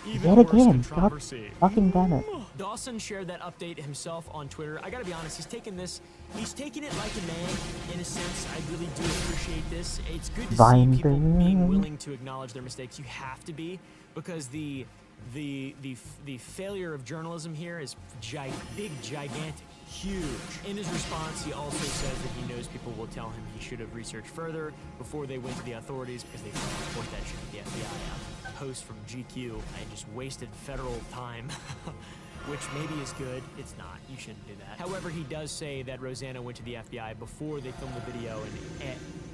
Yet again, god fucking damn it. Dawson shared that update himself on Twitter. I gotta be honest, he's taking it like a man, in a sense. I really do appreciate this. It's good to see people being willing to acknowledge their mistakes. You have to be, because the failure of journalism here is big, gigantic, huge. In his response, he also says that he knows people will tell him he should have researched further before they went to the authorities, because they couldn't report that shit to the FBI. Post from GQ and just wasted federal time. Which maybe is good. It's not. You shouldn't do that. However, he does say that Rosanna went to the FBI before they filmed the video,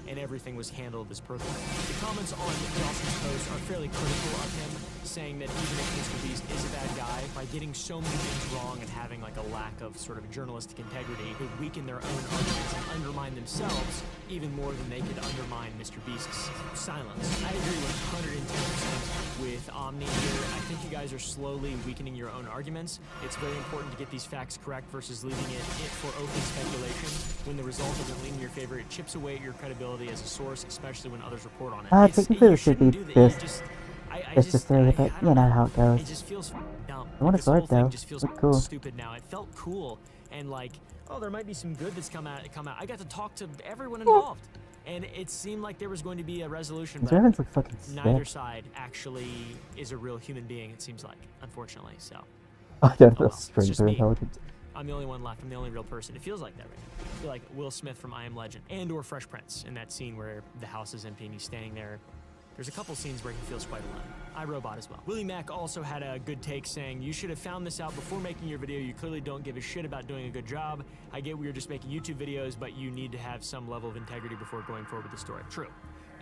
and everything was handled as per the law. The comments on Dawson's post are fairly critical of him, saying that even if Mr. Beast is a bad guy, by getting so many things wrong and having like a lack of sort of journalistic integrity, they weaken their own arguments and undermine themselves even more than they could undermine Mr. Beast's silence. I agree 110% with Omni here. I think you guys are slowly weakening your own arguments. It's very important to get these facts correct versus leaving it for open speculation. When the result isn't leaning in your favor, it chips away at your credibility as a source, especially when others report on it. Technically it should be this theory, but you know how it goes. It just feels dumb. I want a sword though. Just feels Look cool. stupid now. It felt cool and like, oh, there might be some good that's come out. I got to talk to everyone involved. And it seemed like there was going to be a resolution, These but ravens look fucking neither sick. side actually is a real human being, it seems like, unfortunately, so. I don't feel It's strange just or me. intelligent. I'm the only one left. I'm the only real person. It feels like that right now. I feel like Will Smith from I Am Legend and or Fresh Prince in that scene where the house is empty and he's standing there. There's a couple scenes where he feels quite alone. iRobot as well. Willie Mack also had a good take saying, you should have found this out before making your video. You clearly don't give a shit about doing a good job. I get we were just making YouTube videos, but you need to have some level of integrity before going forward with the story. True.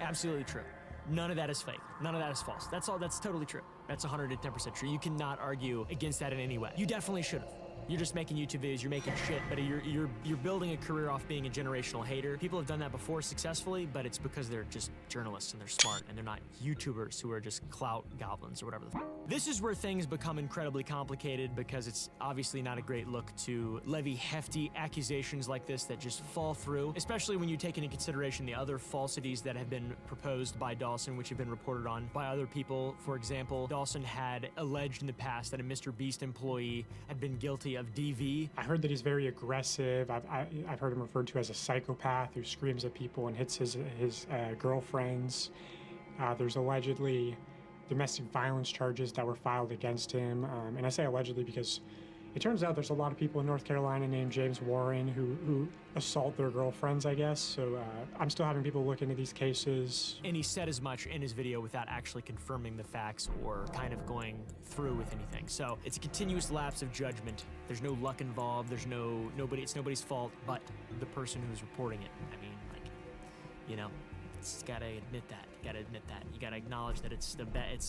Absolutely true. None of that is fake. None of that is false. That's all. That's totally true. That's 110% true. You cannot argue against that in any way. You definitely should have. You're just making YouTube videos, you're making shit, but you're building a career off being a generational hater. People have done that before successfully, but it's because they're just journalists and they're smart and they're not YouTubers who are just clout goblins or whatever the f. This is where things become incredibly complicated because it's obviously not a great look to levy hefty accusations like this that just fall through, especially when you take into consideration the other falsities that have been proposed by Dawson, which have been reported on by other people. For example, Dawson had alleged in the past that a Mr. Beast employee had been guilty of DV. I heard that he's very aggressive. I've heard him referred to as a psychopath who screams at people and hits his girlfriends. There's allegedly domestic violence charges that were filed against him. And I say allegedly because it turns out there's a lot of people in North Carolina named James Warren who assault their girlfriends, I guess. So I'm still having people look into these cases. And he said as much in his video without actually confirming the facts or kind of going through with anything. So it's a continuous lapse of judgment. There's no luck involved. There's it's nobody's fault but the person who's reporting it. I mean, like, you know, it's gotta admit that. You gotta admit that. You gotta acknowledge that it's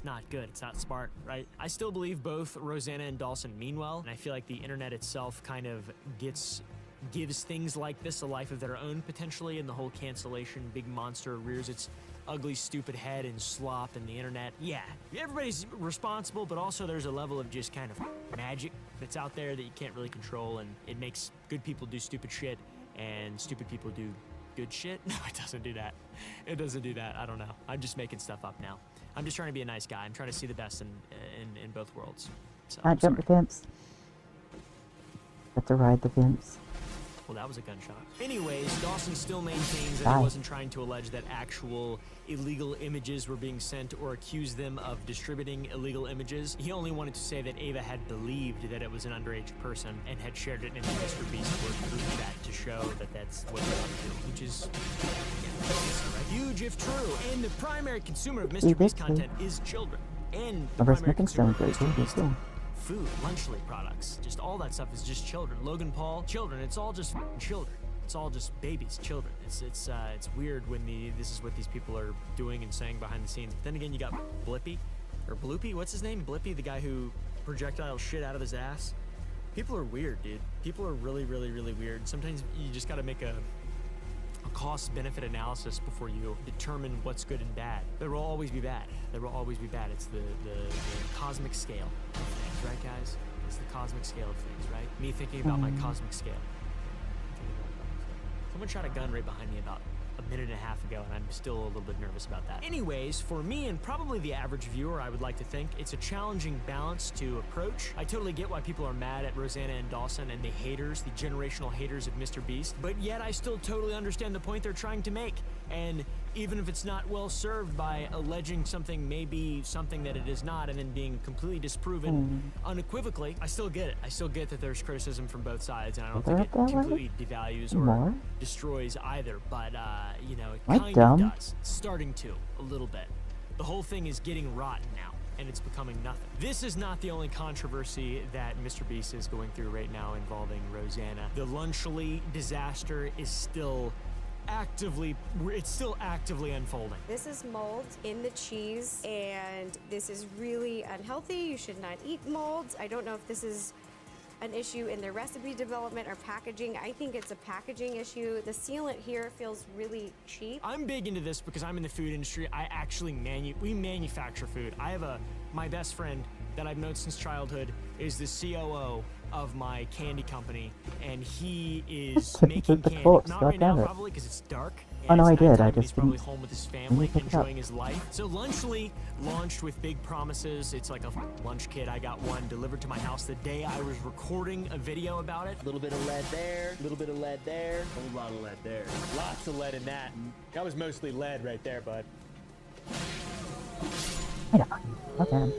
not good. It's not smart, right? I still believe both Rosanna and Dawson mean well, and I feel like the internet itself kind of gives things like this a life of their own potentially, and the whole cancellation big monster rears its ugly, stupid head and slop in the internet. Yeah, everybody's responsible, but also there's a level of just kind of magic that's out there that you can't really control, and it makes good people do stupid shit, and stupid people do good shit? No, it doesn't do that. It doesn't do that. I don't know. I'm just making stuff up now. I'm just trying to be a nice guy. I'm trying to see the best in both worlds. So, Can't jump the fence. Have to ride the fence. Well, that was a gunshot. Anyways, Dawson still maintains that he wasn't trying to allege that actual illegal images were being sent or accuse them of distributing illegal images. He only wanted to say that Ava had believed that it was an underage person and had shared it in the Mr. Beast work group chat to show that that's what they're up to, which is huge if true. And the primary consumer of Mr. Beast content is children. And the primary consumer of Mr. Beast food, Lunchly products, just all that stuff is just children. Logan Paul, children. It's all just children. It's all just babies, children. It's weird when this is what these people are doing and saying behind the scenes. But then again, you got Blippy or Bloopy. What's his name? Blippy, the guy who projectile shit out of his ass. People are weird, dude. People are really, really, really weird. Sometimes you just got to make a cost-benefit analysis before you determine what's good and bad. There will always be bad. There will always be bad. It's the cosmic scale of things, right, guys? It's the cosmic scale of things, right? Me thinking about my cosmic scale. Someone shot a gun right behind me about a minute and a half ago, and I'm still a little bit nervous about that. Anyways, for me and probably the average viewer, I would like to think it's a challenging balance to approach. I totally get why people are mad at Rosanna and Dawson and the haters, the generational haters of Mr. Beast, but yet I still totally understand the point they're trying to make. And even if it's not well served by alleging something may be something that it is not and then being completely disproven unequivocally, I still get it. I still get that there's criticism from both sides, and I don't think it completely devalues or destroys either, but you know, it kind of does. It's starting to, a little bit. The whole thing is getting rotten now, and it's becoming nothing. This is not the only controversy that Mr. Beast is going through right now involving Rosanna. The Lunchly disaster is still actively unfolding. This is mold in the cheese, and this is really unhealthy. You should not eat molds. I don't know if this is an issue in the recipe development or packaging. I think it's a packaging issue. The sealant here feels really cheap. I'm big into this because I'm in the food industry. I actually we manufacture food. I have my best friend that I've known since childhood is the COO of my candy company, and he is making candy. Not right now, probably, because it's dark. Oh no, I did. I He's just probably home with his family, enjoying his life. So Lunchly launched with big promises. It's like a lunch kit. I got one delivered to my house the day I was recording a video about it. A little bit of lead there, a little bit of lead there, a whole lot of lead there. Lots of lead in that. That was mostly lead right there, bud. Okay.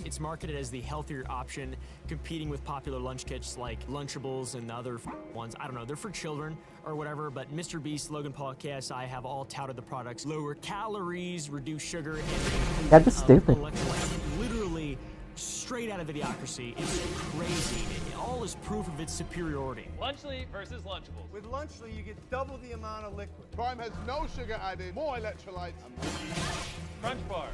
It's marketed as the healthier option, competing with popular lunch kits like Lunchables and the other ones. I don't know, they're for children or whatever, but Mr. Beast, Logan Paul, KSI have all touted the products. Lower calories, reduce sugar, and That's stupid. Literally straight out of Idiocracy. It's crazy. It all is proof of its superiority. Lunchly versus Lunchables. With Lunchly, you get double the amount of liquid. Prime has no sugar added, more electrolytes. Crunch Bar.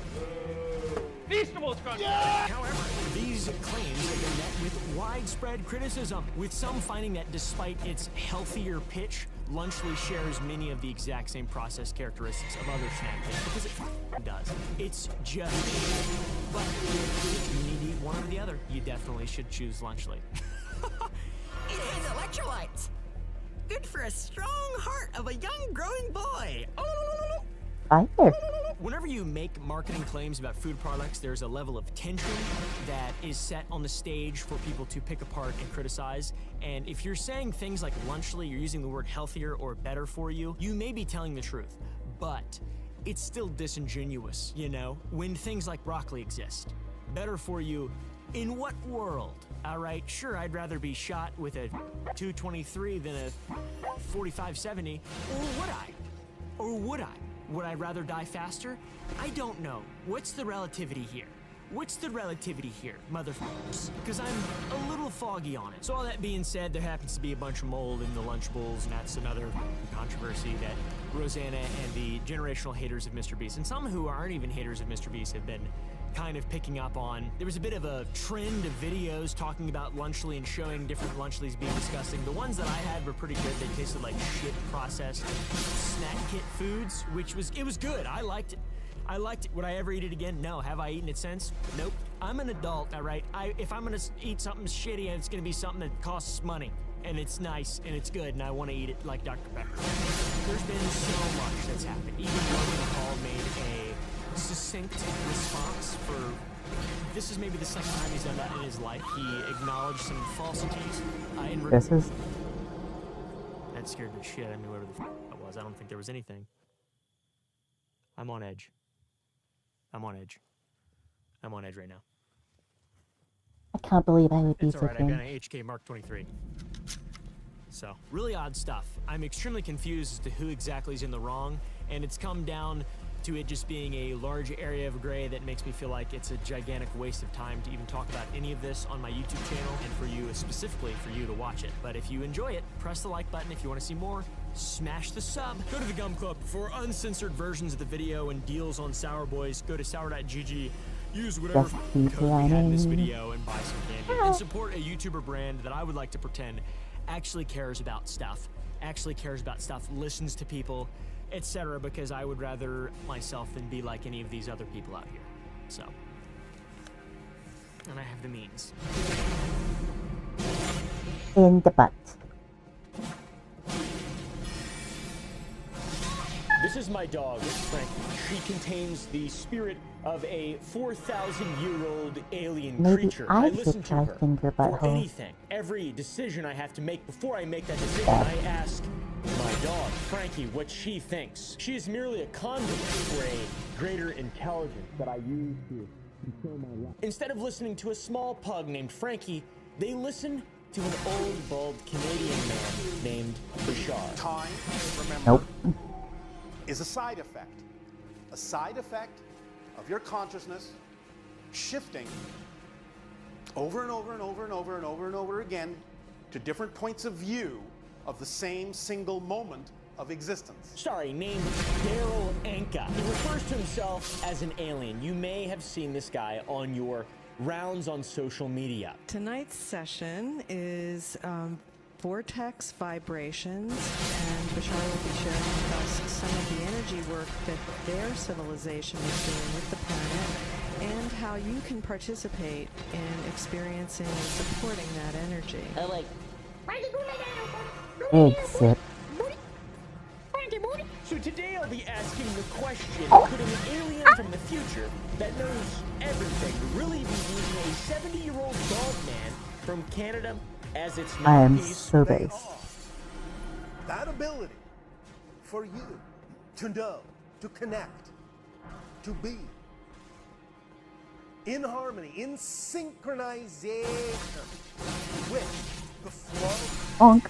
Feastables Crunch Bar. However, these claims have been met with widespread criticism, with some finding that despite its healthier pitch, Lunchly shares many of the exact same process characteristics of other snack kits, because it does. It's just, but if you need to eat one or the other, you definitely should choose Lunchly. It has electrolytes. Good for a strong heart of a young growing boy. Fire. Whenever you make marketing claims about food products, there's a level of tension that is set on the stage for people to pick apart and criticize. And if you're saying things like Lunchly, you're using the word healthier or better for you, you may be telling the truth, but it's still disingenuous, you know, when things like broccoli exist. Better for you in what world? All right, sure, I'd rather be shot with a 223 than a 4570, or would I? Or would I? Would I rather die faster? I don't know. What's the relativity here? What's the relativity here, motherfuckers? Because I'm a little foggy on it. So all that being said, there happens to be a bunch of mold in the Lunchables, and that's another controversy that Rosanna and the generational haters of Mr. Beast, and some who aren't even haters of Mr. Beast, have been kind of picking up on. There was a bit of a trend of videos talking about Lunchly and showing different Lunchlys being disgusting. The ones that I had were pretty good. They tasted like shit processed snack kit foods, which was, it was good. I liked it. I liked it. Would I ever eat it again? No. Have I eaten it since? Nope. I'm an adult, all right? If I'm gonna eat something shitty, it's gonna be something that costs money, and it's nice, and it's good, and I want to eat it like Dr. Pepper. There's been so much that's happened. Even Logan Paul made a succinct response for, this is maybe the second time he's done that in his life. He acknowledged some falsities. That scared the shit out of me, whatever the f that was. I don't think there was anything. I'm on edge. I'm on edge. I'm on edge right now. I can't believe I would be It's so alright, I got an HK Mark 23. So, really odd stuff. I'm extremely confused as to who exactly is in the wrong, and it's come down to it just being a large area of gray that makes me feel like it's a gigantic waste of time to even talk about any of this on my YouTube channel, and for you, specifically for you to watch it. But if you enjoy it, press the like button. If you want to see more, smash the sub. Go to the Gum Club for uncensored versions of the video and deals on Sour Boys. Go to sour.gg. Use whatever code we had in this video and buy some candy. And support a YouTuber brand that I would like to pretend actually cares about stuff, listens to people, etc., because I would rather myself than be like any of these other people out here. So, and I have the means. In the butt. This is my dog, Frankie. She contains the spirit of a 4,000-year-old alien creature. I listen to her for anything. Every decision I have to make, before I make that decision, I ask my dog, Frankie, what she thinks. She is merely a conduit for a greater intelligence that I use to control my life. Instead of listening to a small pug named Frankie, they listen to an old, bald Canadian man named Bashar. Time, remember, is a side effect. A side effect of your consciousness shifting over and over and over and over and over and over again to different points of view of the same single moment of existence. Sorry, named Daryl Anka. He refers to himself as an alien. You may have seen this guy on your rounds on social media. Tonight's session is vortex vibrations, and Bashar will be sharing with us some of the energy work that their civilization is doing with the planet, and how you can participate in experiencing and supporting that energy. Exit. So today I'll be asking the question, could an alien from the future that knows everything really be using a 70-year-old dog man from Canada as its mouthpiece? I am so base. That ability for you to know, to connect, to be in harmony, in synchronization with the flow, Bonk.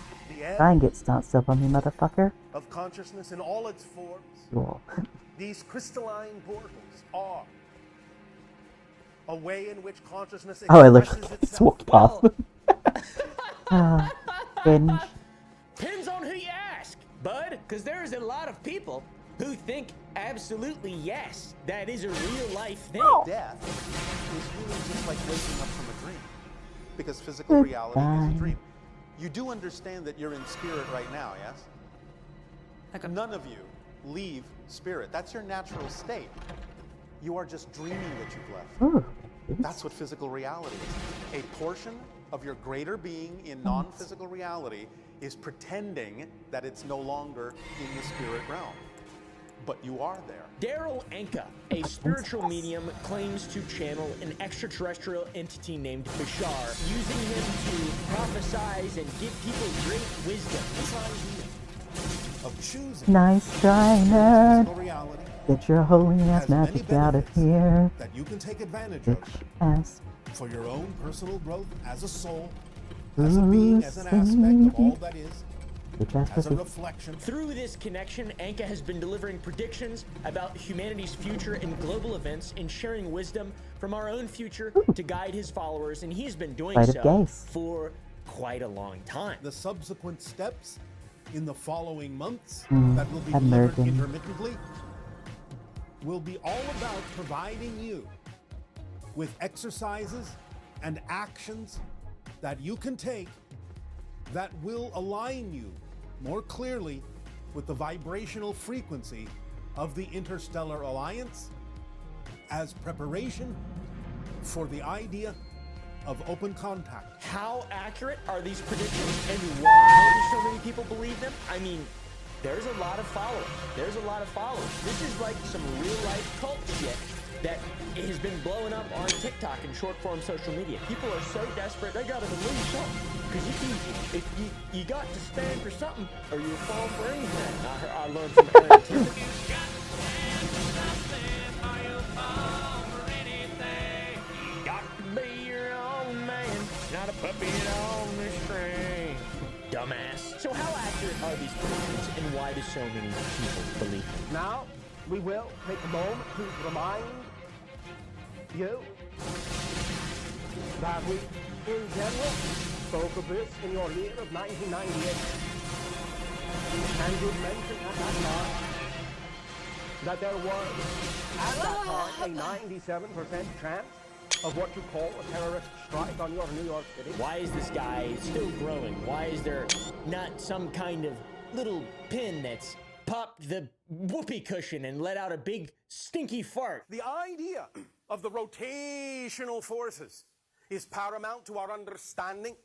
Try and get start up on me, motherfucker. of consciousness in all its forms. Cool. These crystalline portals are a way in which consciousness Oh, I expresses literally just itself. walked past. Binge. Depends on who you ask, bud, because there's a lot of people who think absolutely yes, that is a real life thing. Death is really just like waking up from a dream. because physical reality is a dream. You do understand that you're in spirit right now, yes? None of you leave spirit. That's your natural state. You are just dreaming that you've left. That's what physical reality is. A portion of your greater being in non-physical reality is pretending that it's no longer in the spirit realm. But you are there. Daryl Anka, a spiritual medium, claims to channel an extraterrestrial entity named Bashar, using him to prophesize and give people great wisdom. This idea of choosing Nice try, nerd. Get your holy ass magic out of here. that you can take advantage Bitch ass. for your own personal growth as a soul, as a being, as an aspect of all that is, as a reflection. Through this connection, Anka has been delivering predictions about humanity's future and global events and sharing wisdom from our own future to guide his followers, and he's been doing so for quite a long time. The subsequent steps in the following months Mm, that will be I'm delivered merging. intermittently will be all about providing you with exercises and actions that you can take that will align you more clearly with the vibrational frequency of the Interstellar Alliance as preparation for the idea of open contact. How accurate are these predictions, and why do so many people believe them? I mean, there's a lot of followers. There's a lot of followers. This is like some real-life cult shit that has been blowing up on TikTok and short-form social media. People are so desperate, they gotta believe something. Because if you got to stand for something, or you fall for anything. I learned from Aaron Timothy. Got to be your own man, not a puppet on the string. Dumbass. So how accurate are these predictions, and why do so many people believe them? Now, we will take a moment to remind you that we, in general, spoke of this in your year of 1998. And you mentioned at that time that there was, at that time, a 97% chance of what you call a terrorist strike on your New York City. Why is this guy still growing? Why is there not some kind of little pin that's popped the whoopee cushion and let out a big stinky fart? The idea of the rotational forces is paramount to our understanding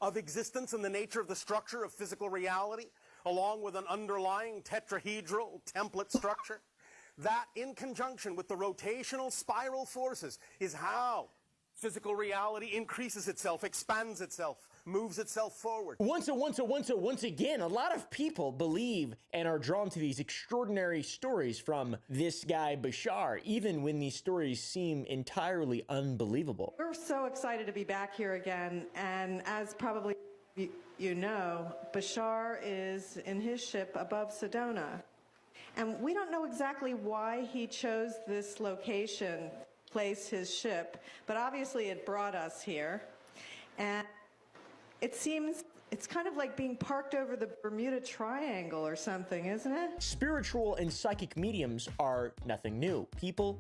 of existence and the nature of the structure of physical reality, along with an underlying tetrahedral template structure. That, in conjunction with the rotational spiral forces, is how physical reality increases itself, expands itself, moves itself forward. Once again, a lot of people believe and are drawn to these extraordinary stories from this guy Bashar, even when these stories seem entirely unbelievable. We're so excited to be back here again, and as probably you know, Bashar is in his ship above Sedona. And we don't know exactly why he chose this location, place his ship, but obviously it brought us here. And it seems it's kind of like being parked over the Bermuda Triangle or something, isn't it? Spiritual and psychic mediums are nothing new. People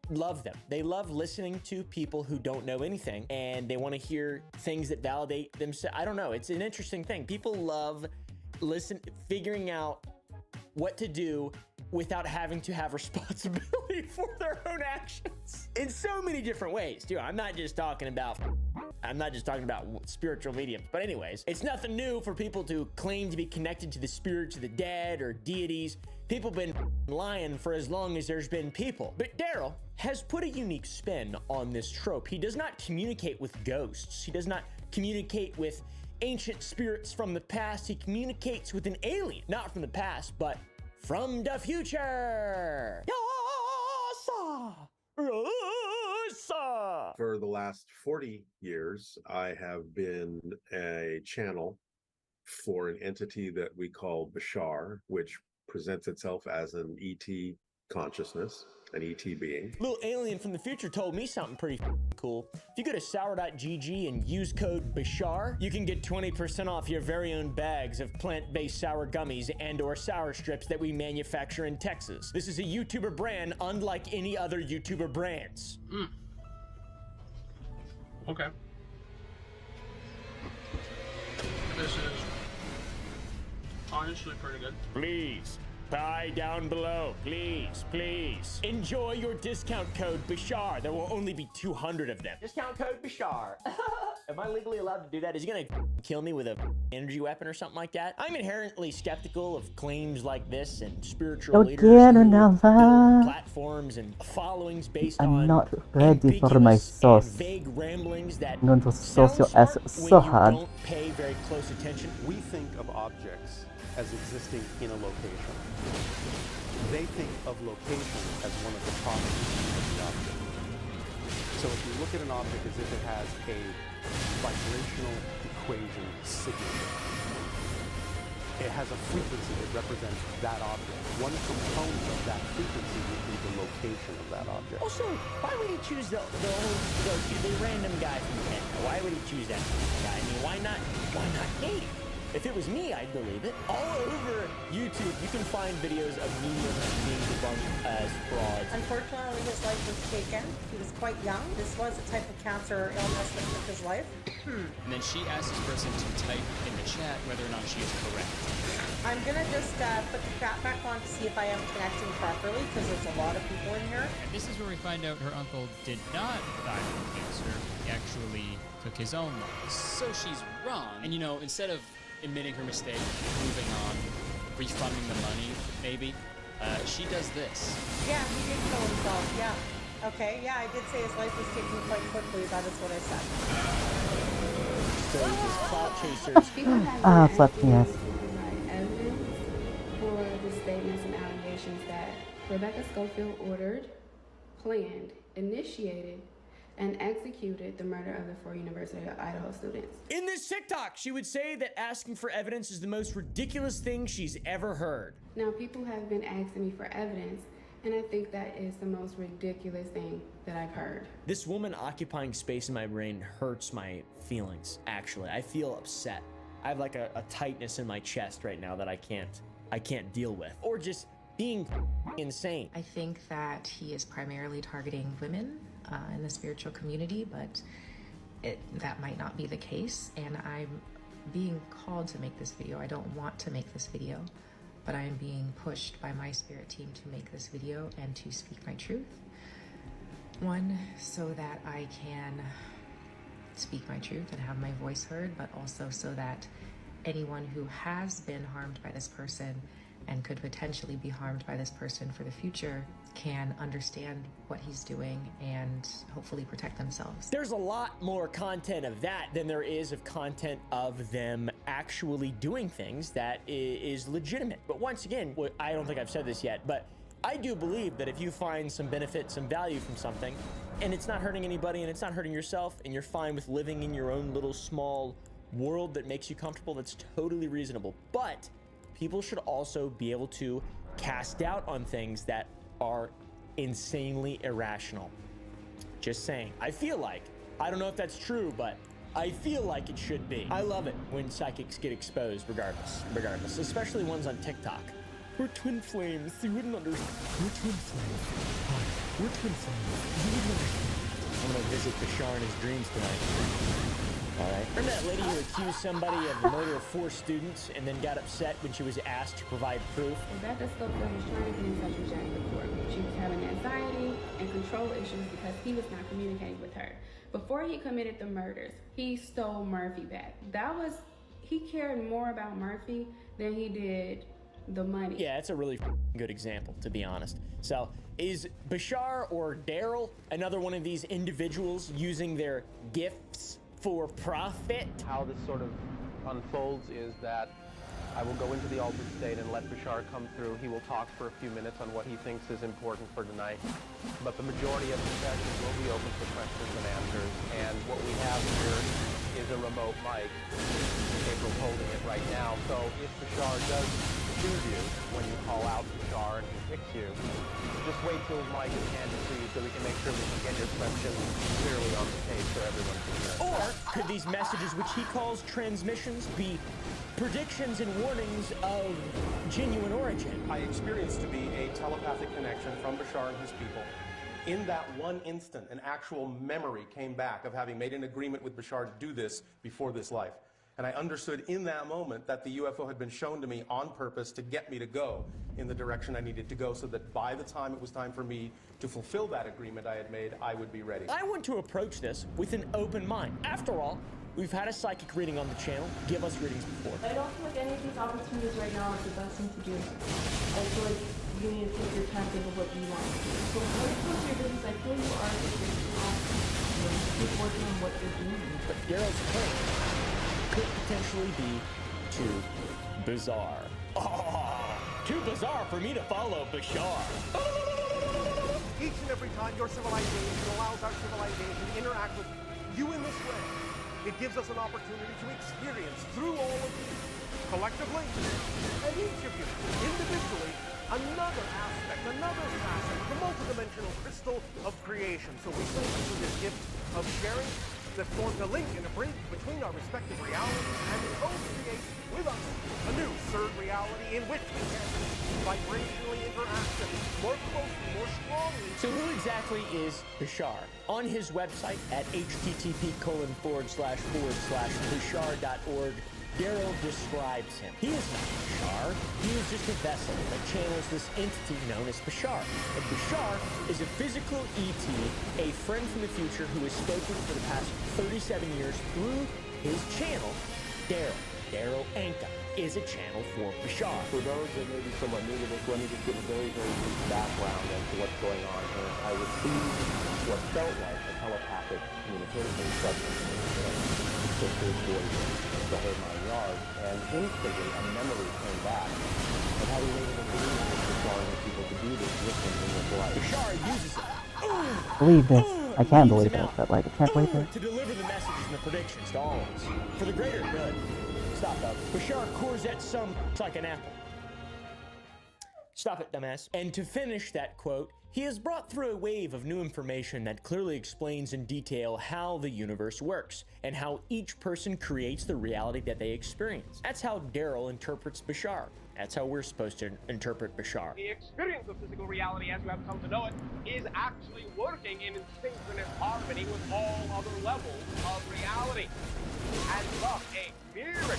love them. They love listening to people who don't know anything, and they want to hear things that validate themselves. I don't know. It's an interesting thing. People love figuring out what to do without having to have responsibility for their own actions in so many different ways, too. I'm not just talking about spiritual mediums, but anyways, it's nothing new for people to claim to be connected to the spirits of the dead or deities. People have been lying for as long as there's been people. But Daryl has put a unique spin on this trope. He does not communicate with ghosts. He does not communicate with ancient spirits from the past. He communicates with an alien, not from the past, but from the future. For the last 40 years, I have been a channel for an entity that we call Bashar, which presents itself as an ET consciousness, an ET being. Little alien from the future told me something pretty cool. If you go to sour.gg and use code Bashar, you can get 20% off your very own bags of plant-based sour gummies and or sour strips that we manufacture in Texas. This is a YouTuber brand unlike any other YouTuber brands. Okay. This is honestly pretty good. Please, buy down below. Please, please. Enjoy your discount code Bashar. There will only be 200 of them. Discount code Bashar. Am I legally allowed to do that? Is he gonna kill me with a energy weapon or something like that? I'm inherently skeptical of claims like this and spiritual leaders who build platforms and followings based I'm on not ready for my sauce. vague ramblings that I'm going to sound sauce your smart ass when so you hard. don't pay very close attention. We think of objects as existing in a location. They think of location as one of the properties of the object. So if you look at an object as if it has a vibrational equation signature, it has a frequency that represents that object. One component of that frequency would be the location of that object. Also, why would he choose the random guy from Kent? Why would he choose that guy? I mean, why not me? If it was me, I'd believe it. All over YouTube, you can find videos of mediums being debunked as frauds. Unfortunately, his life was taken. He was quite young. This was a type of cancer illness that took his life. And then she asks this person to type in the chat whether or not she is correct. I'm gonna just put the chat back on to see if I am connecting properly, because there's a lot of people in here. And this is where we find out her uncle did not die from cancer. He actually took his own life. So she's wrong. And you know, instead of admitting her mistake, moving on, refunding the money, maybe, she does this. Yeah, he did kill himself, yeah. Okay, yeah, I did say his life was taken quite quickly. That is what I said. So these clout chasers. Ah, fuck yes. Evidence for the statements and allegations that Rebecca Schofield ordered, planned, initiated, and executed the murder of the 4 University of Idaho students. In this TikTok, she would say that asking for evidence is the most ridiculous thing she's ever heard. Now, people have been asking me for evidence, and I think that is the most ridiculous thing that I've heard. This woman occupying space in my brain hurts my feelings, actually. I feel upset. I have like a tightness in my chest right now that I can't deal with. Or just being insane. I think that he is primarily targeting women in the spiritual community, but that might not be the case. And I'm being called to make this video. I don't want to make this video, but I am being pushed by my spirit team to make this video and to speak my truth. One, so that I can speak my truth and have my voice heard, but also so that anyone who has been harmed by this person and could potentially be harmed by this person for the future can understand what he's doing and hopefully protect themselves. There's a lot more content of that than there is of content of them actually doing things that is legitimate. But once again, I don't think I've said this yet, but I do believe that if you find some benefit, some value from something, and it's not hurting anybody and it's not hurting yourself, and you're fine with living in your own little small world that makes you comfortable, that's totally reasonable. But people should also be able to cast doubt on things that are insanely irrational. Just saying. I feel like, I don't know if that's true, but I feel like it should be. I love it when psychics get exposed regardless, especially ones on TikTok. We're twin flames, you wouldn't understand. We're twin flames. Hi, we're twin flames, you wouldn't understand. I'm gonna visit Bashar in his dreams tonight. Alright. Remember that lady who accused somebody of the murder of 4 students and then got upset when she was asked to provide proof? Rebecca Schofield was trying to get in touch with Jack before. She was having anxiety and control issues because he was not communicating with her. Before he committed the murders, he stole Murphy back. He cared more about Murphy than he did the money. Yeah, it's a really good example, to be honest. So, is Bashar or Daryl another one of these individuals using their gifts for profit? How this sort of unfolds is that I will go into the altered state and let Bashar come through. He will talk for a few minutes on what he thinks is important for tonight. But the majority of the session will be open for questions and answers. And what we have here is a remote mic. April's holding it right now. So if Bashar does choose you when you call out Bashar and he picks you, just wait till his mic is handed to you so we can make sure we can get your questions clearly on the page so everyone can hear. Or could these messages, which he calls transmissions, be predictions and warnings of genuine origin? I experienced to be a telepathic connection from Bashar and his people. In that one instant, an actual memory came back of having made an agreement with Bashar to do this before this life. And I understood in that moment that the UFO had been shown to me on purpose to get me to go in the direction I needed to go, so that by the time it was time for me to fulfill that agreement I had made, I would be ready. I want to approach this with an open mind. After all, we've had a psychic reading on the channel give us readings before. I don't feel like any of these opportunities right now is the best thing to do. I feel like you need to take your time, think of what you want to do. So when it comes to your business, I feel you are keep working on what you're doing. But Daryl's claim could potentially be too bizarre. Too bizarre for me to follow Bashar. Each and every time your civilization allows our civilization to interact with you in this way, it gives us an opportunity to experience through all of you, collectively, and each of you, individually, another aspect, another facet of the multidimensional crystal of creation. So we thank you for this gift of sharing that forms a link and a bridge between our respective realities and co-create with us a new third reality in which we can vibrationally interact more closely, more strongly. So who exactly is Bashar? On his website at http://bashar.org, Daryl describes him. He is not Bashar. He is just a vessel that channels this entity known as Bashar. And Bashar is a physical ET, a friend from the future who has spoken for the past 37 years through his channel, Daryl. Daryl Anka is a channel for Bashar. For those that may be somewhat new to this, let me just give a very, very brief background as to what's going on here. I received what felt like a telepathic communication instruction sisters, boys, the whole 9 yards, and instantly a memory came back of having made an agreement with Bashar and people to do this with him in his life. Bashar uses it. Believe this. I can't believe it, but like, I can't believe it. To deliver the messages and the predictions to all of us. For the greater good. Stop, though. Bashar Corzette some like an apple. Stop it, dumbass. And to finish that quote, he has brought through a wave of new information that clearly explains in detail how the universe works and how each person creates the reality that they experience. That's how Daryl interprets Bashar. That's how we're supposed to interpret Bashar. The experience of physical reality as you have come to know it is actually working in synchronous harmony with all other levels of reality. And thus, a miracle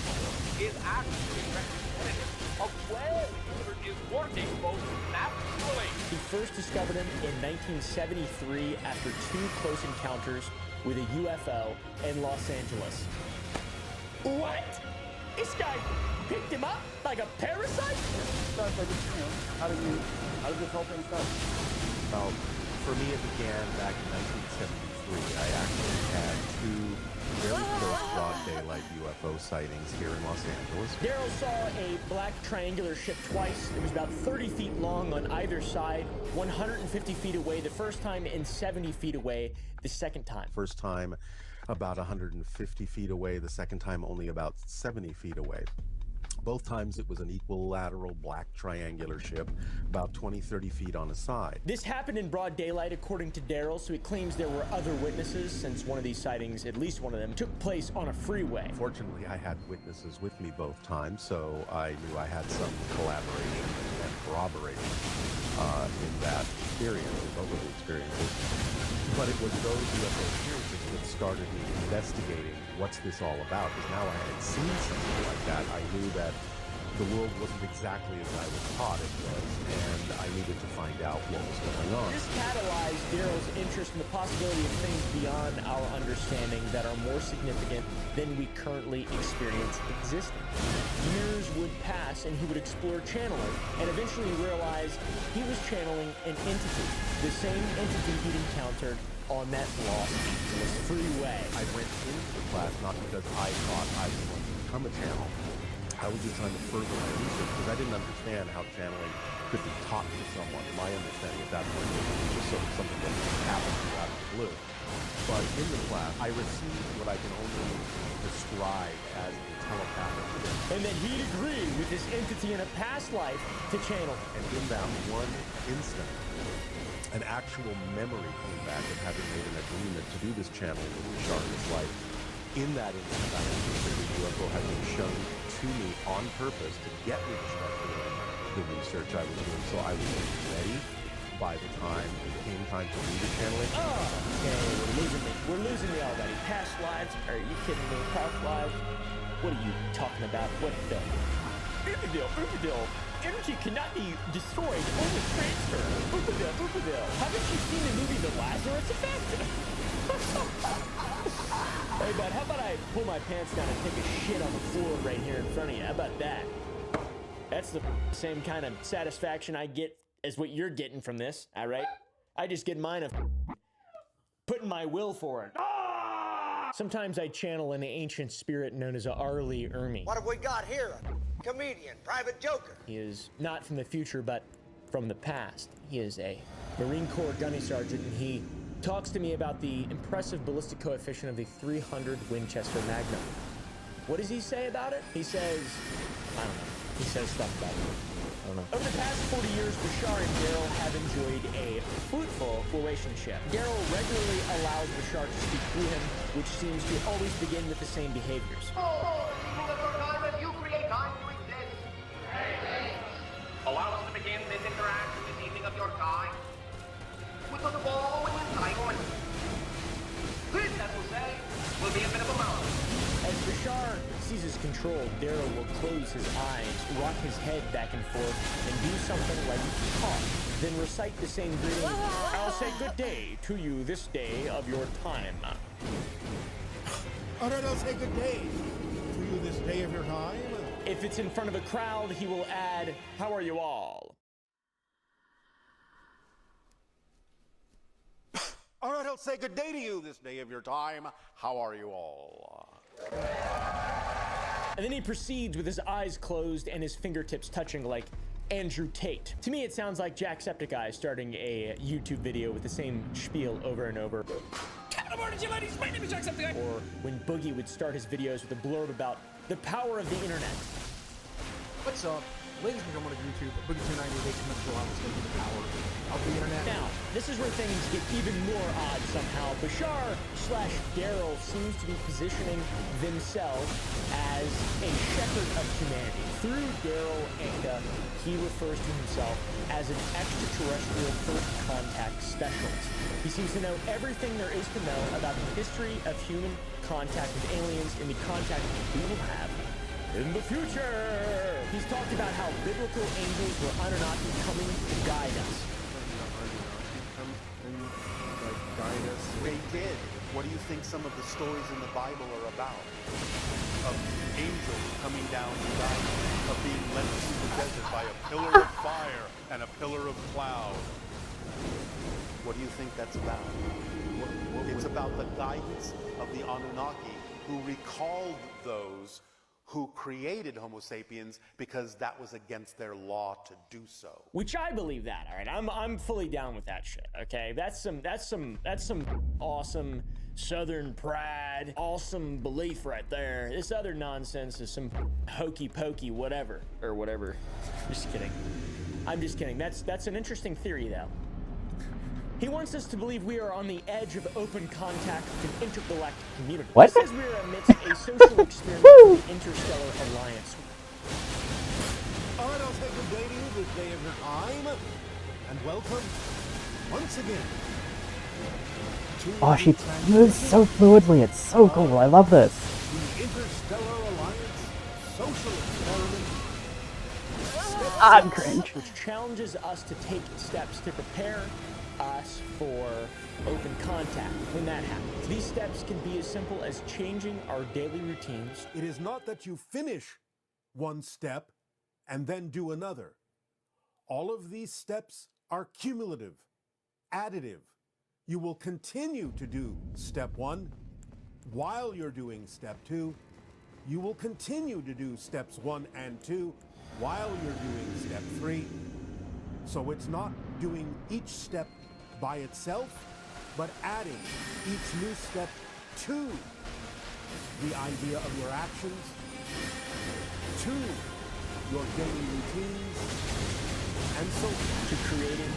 is actually representative of where the universe is working most naturally. He first discovered him in 1973 after 2 close encounters with a UFO in Los Angeles. What? This guy picked him up like a parasite? Starts like, how did this whole thing start? Well, for me, it began back in 1973. I actually had 2 very close broad daylight UFO sightings here in Los Angeles. Daryl saw a black triangular ship twice. It was about 30 feet long on either side, 150 feet away the first time and 70 feet away the second time. First time about 150 feet away, the second time only about 70 feet away. Both times it was an equilateral black triangular ship, about 20-30 feet on a side. This happened in broad daylight, according to Daryl, so he claims there were other witnesses, since one of these sightings, at least one of them, took place on a freeway. Fortunately, I had witnesses with me both times, so I knew I had some collaboration and corroboration in that experience, in both of the experiences. But it was those UFO experiences that started me investigating what's this all about, because now I had seen something like that. I knew that the world wasn't exactly as I was taught it was, and I needed to find out what was going on. This catalyzed Daryl's interest in the possibility of things beyond our understanding that are more significant than we currently experience existing. Years would pass and he would explore channeling, and eventually realize he was channeling an entity, the same entity he'd encountered on that Los Angeles freeway. I went into the class not because I thought I was going to become a channel. I was just trying to further my research because I didn't understand how channeling could be taught to someone. My understanding at that point was it was just sort of something that happened to me out of the blue. But in the class, I received what I can only describe as a telepathic gift. And then he'd agree with this entity in a past life to channel. And in that one instant, an actual memory came back of having made an agreement to do this channeling with Bashar in his life. In that instant, I understood the UFO had been shown to me on purpose to get me to start doing the research I was doing, so I was ready by the time it came time to do the channeling. Okay, we're losing me. We're losing me already. Past lives? Are you kidding me? Past lives? What are you talking about? What film? Uberville. Energy cannot be destroyed, only transferred. Uberville. Haven't you seen the movie The Lazarus Effect? Hey, bud, how about I pull my pants down and take a shit on the floor right here in front of you? How about that? That's the same kind of satisfaction I get as what you're getting from this, all right? I just get mine of putting my will for it. Sometimes I channel an ancient spirit known as Arlie Ermy. What have we got here? A comedian, private joker. He is not from the future, but from the past. He is a Marine Corps gunny sergeant, and he talks to me about the impressive ballistic coefficient of the 300 Winchester Magnum. What does he say about it? He says, I don't know. He says stuff about it. I don't know. Over the past 40 years, Bashar and Daryl have enjoyed a fruitful relationship. Daryl regularly allows Bashar to speak through him, which seems to always begin with the same behaviors. You create time to exist. Allow us to begin this interaction this evening of your time with the following entitlement. This, as we'll say, will be a bit of a mountain. As Bashar seizes control, Daryl will close his eyes, rock his head back and forth, and do something like talk, then recite the same greeting. I'll say good day to you this day of your time. All right, I'll say good day to you this day of your time. If it's in front of a crowd, he will add, how are you all? All right, I'll say good day to you this day of your time. How are you all? And then he proceeds with his eyes closed and his fingertips touching like Andrew Tate. To me, it sounds like Jacksepticeye starting a YouTube video with the same spiel over and over. My name is Jacksepticeye. Or when Boogie would start his videos with a blurb about the power of the internet. What's up? Ladies and gentlemen of YouTube, Boogie298 comes to us with the power of the internet. Now, this is where things get even more odd somehow. Bashar/Daryl seems to be positioning themselves as a shepherd of humanity. Through Daryl and he refers to himself as an extraterrestrial first contact specialist. He seems to know everything there is to know about the history of human contact with aliens and the contact we will have in the future. He's talked about how biblical angels were Anunnaki coming to guide us. They did. What do you think some of the stories in the Bible are about? Of angels coming down to guide us, of being led through the desert by a pillar of fire and a pillar of cloud. What do you think that's about? It's about the guidance of the Anunnaki, who recalled those who created Homo sapiens because that was against their law to do so. Which I believe that, all right? I'm fully down with that shit, okay? That's some awesome Southern pride, awesome belief right there. This other nonsense is some hokey pokey whatever. Just kidding. I'm just kidding. That's an interesting theory though. He wants us to believe we are on the edge of open contact with an intergalactic community. What? He says we are amidst a social experiment with the Interstellar Alliance. All right, I'll say good day to you this day of your time, and welcome once again. Oh, she moves so fluidly. It's so cool. I love this. The Interstellar Alliance social experiment. I'm cringe. Which challenges us to take steps to prepare us for open contact when that happens. These steps can be as simple as changing our daily routines. It is not that you finish one step and then do another. All of these steps are cumulative, additive. You will continue to do step one while you're doing step two. You will continue to do steps 1 and 2 while you're doing step 3. So it's not doing each step by itself, but adding each new step to the idea of your actions, to your daily routines, and so to creating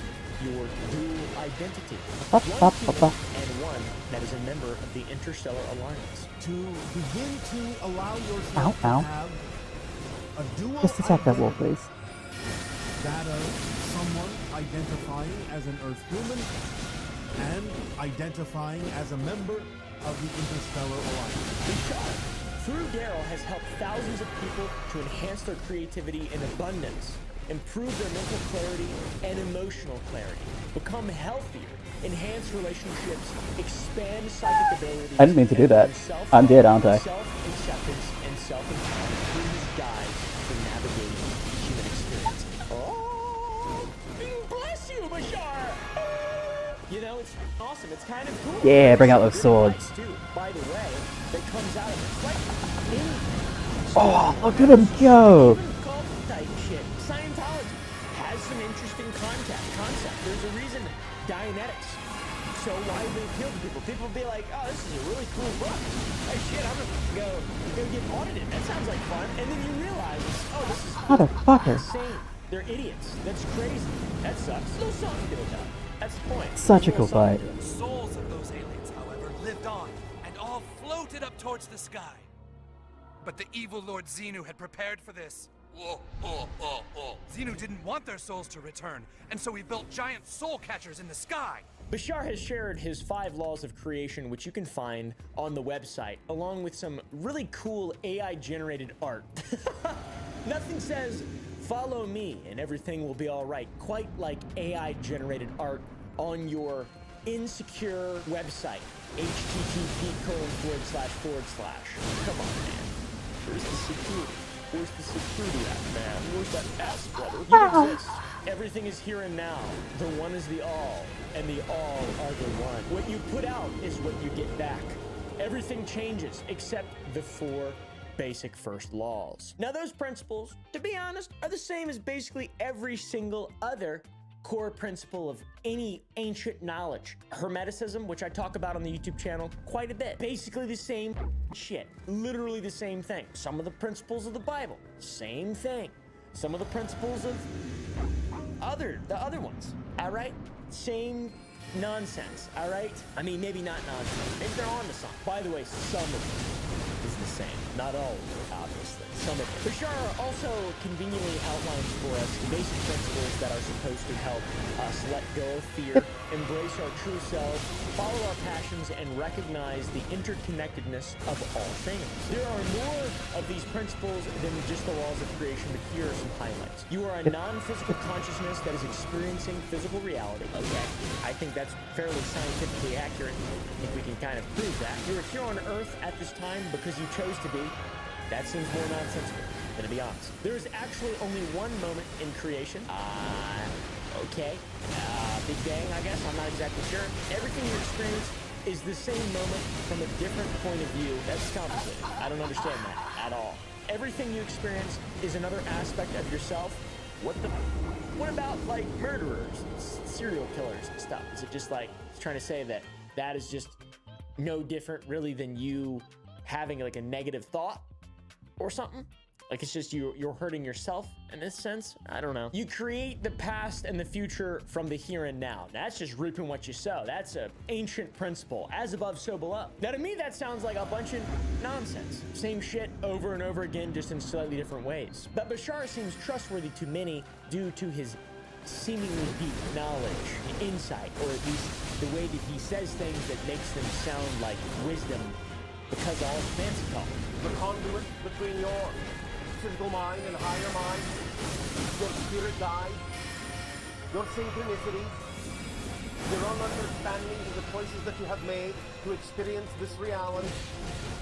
your dual identity. One human and one that is a member of the Interstellar Alliance. To begin to allow yourself to have a dual Just attack that wall, please. that of someone identifying as an Earth human and identifying as a member of the Interstellar Alliance. Through Daryl has helped thousands of people to enhance their creativity in abundance, improve their mental clarity and emotional clarity, become healthier, enhance relationships, expand psychic abilities. I didn't mean to do that. I'm dead, aren't I? Self-acceptance and self-empowerment through his guides for navigating human experience. Oh, bless you, Bashar! You know, it's awesome. It's kind of cool. Yeah, bring out those swords. By the way, that comes out of it. Like Oh, look at him go! type shit. Scientology has some interesting concept. There's a reason Dianetics so widely appeal to people. People be like, oh, this is a really cool book. Hey, shit, I'm gonna go get audited. That sounds like fun. And then you realize, oh, this is Motherfucker. insane. They're idiots. That's crazy. That sucks. Those songs get it done. That's the point. Such a cool fight. Souls of those aliens, however, lived on and all floated up towards the sky. But the evil Lord Xenu had prepared for this. Xenu didn't want their souls to return, and so he built giant soul catchers in the sky. Bashar has shared his 5 laws of creation, which you can find on the website, along with some really cool AI-generated art. Nothing says, follow me and everything will be all right, quite like AI-generated art on your insecure website, http://. Come on, man. Where's the security? Where's the security at, man? Where's that ass, brother? You exist. Everything is here and now. The one is the all, and the all are the one. What you put out is what you get back. Everything changes except the 4 basic first laws. Now, those principles, to be honest, are the same as basically every single other core principle of any ancient knowledge. Hermeticism, which I talk about on the YouTube channel quite a bit. Basically the same shit. Literally the same thing. Some of the principles of the Bible, same thing. Some of the principles of the other ones, all right? Same nonsense, all right? I mean, maybe not nonsense. Maybe they're on to something. By the way, some of it is the same. Not all of it, obviously. Some of it. Bashar also conveniently outlines for us the basic principles that are supposed to help us let go of fear, embrace our true selves, follow our passions, and recognize the interconnectedness of all things. There are more of these principles than just the laws of creation, but here are some highlights. You are a non-physical consciousness that is experiencing physical reality. Okay, I think that's fairly scientifically accurate. I think we can kind of prove that. You're here on Earth at this time because you chose to be. That seems more nonsensical, to be honest. There is actually only one moment in creation. Okay. Big Bang, I guess. I'm not exactly sure. Everything you experience is the same moment from a different point of view. That's complicated. I don't understand that at all. Everything you experience is another aspect of yourself. What about, like, murderers, serial killers and stuff? Is it just like, it's trying to say that that is just no different, really, than you having, like, a negative thought? Or something? Like it's just you're hurting yourself in this sense? I don't know. You create the past and the future from the here and now. That's just reaping what you sow. That's an ancient principle. As above, so below. Now to me, that sounds like a bunch of nonsense. Same shit over and over again, just in slightly different ways. But Bashar seems trustworthy to many due to his seemingly deep knowledge, insight, or at least the way that he says things that makes them sound like wisdom because all fancy talk. The conduit between your physical mind and higher mind, your spirit guide, your synchronicities, your own understanding of the choices that you have made to experience this reality.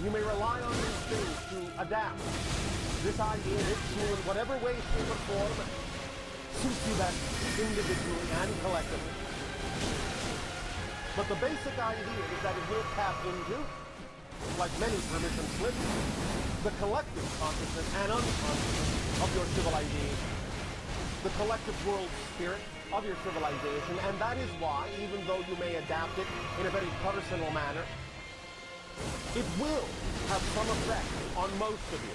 You may rely on these things to adapt this idea, this tool, in whatever way, shape, or form suits you best individually and collectively. But the basic idea is that it will tap into, like many permission slips, the collective consciousness and unconsciousness of your civilization, the collective world spirit of your civilization, and that is why, even though you may adapt it in a very personal manner, it will have some effect on most of you,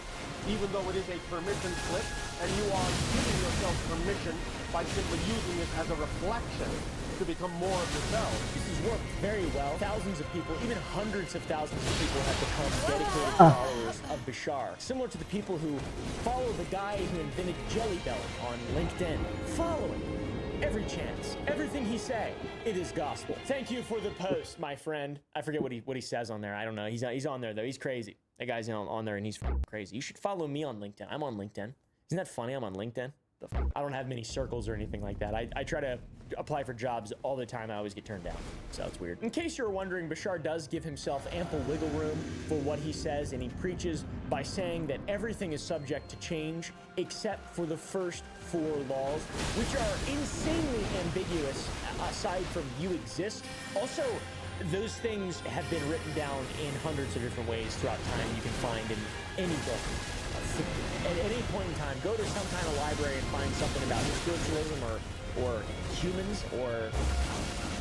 even though it is a permission slip, and you are giving yourself permission by simply using it as a reflection to become more of yourself. This has worked very well. Thousands of people, even hundreds of thousands of people have become dedicated followers of Bashar. Similar to the people who follow the guy who invented Jelly Belly on LinkedIn. Follow him. Every chance. Everything he say, it is gospel. Thank you for the post, my friend. I forget what he says on there. I don't know. He's on there though. He's crazy. That guy's on there and he's crazy. You should follow me on LinkedIn. I'm on LinkedIn. Isn't that funny? I'm on LinkedIn. I don't have many circles or anything like that. I try to apply for jobs all the time. I always get turned down. So it's weird. In case you're wondering, Bashar does give himself ample wiggle room for what he says, and he preaches by saying that everything is subject to change except for the first 4 laws, which are insanely ambiguous aside from you exist. Also, those things have been written down in hundreds of different ways throughout time. You can find in any book. At any point in time, go to some kind of library and find something about spiritualism or humans or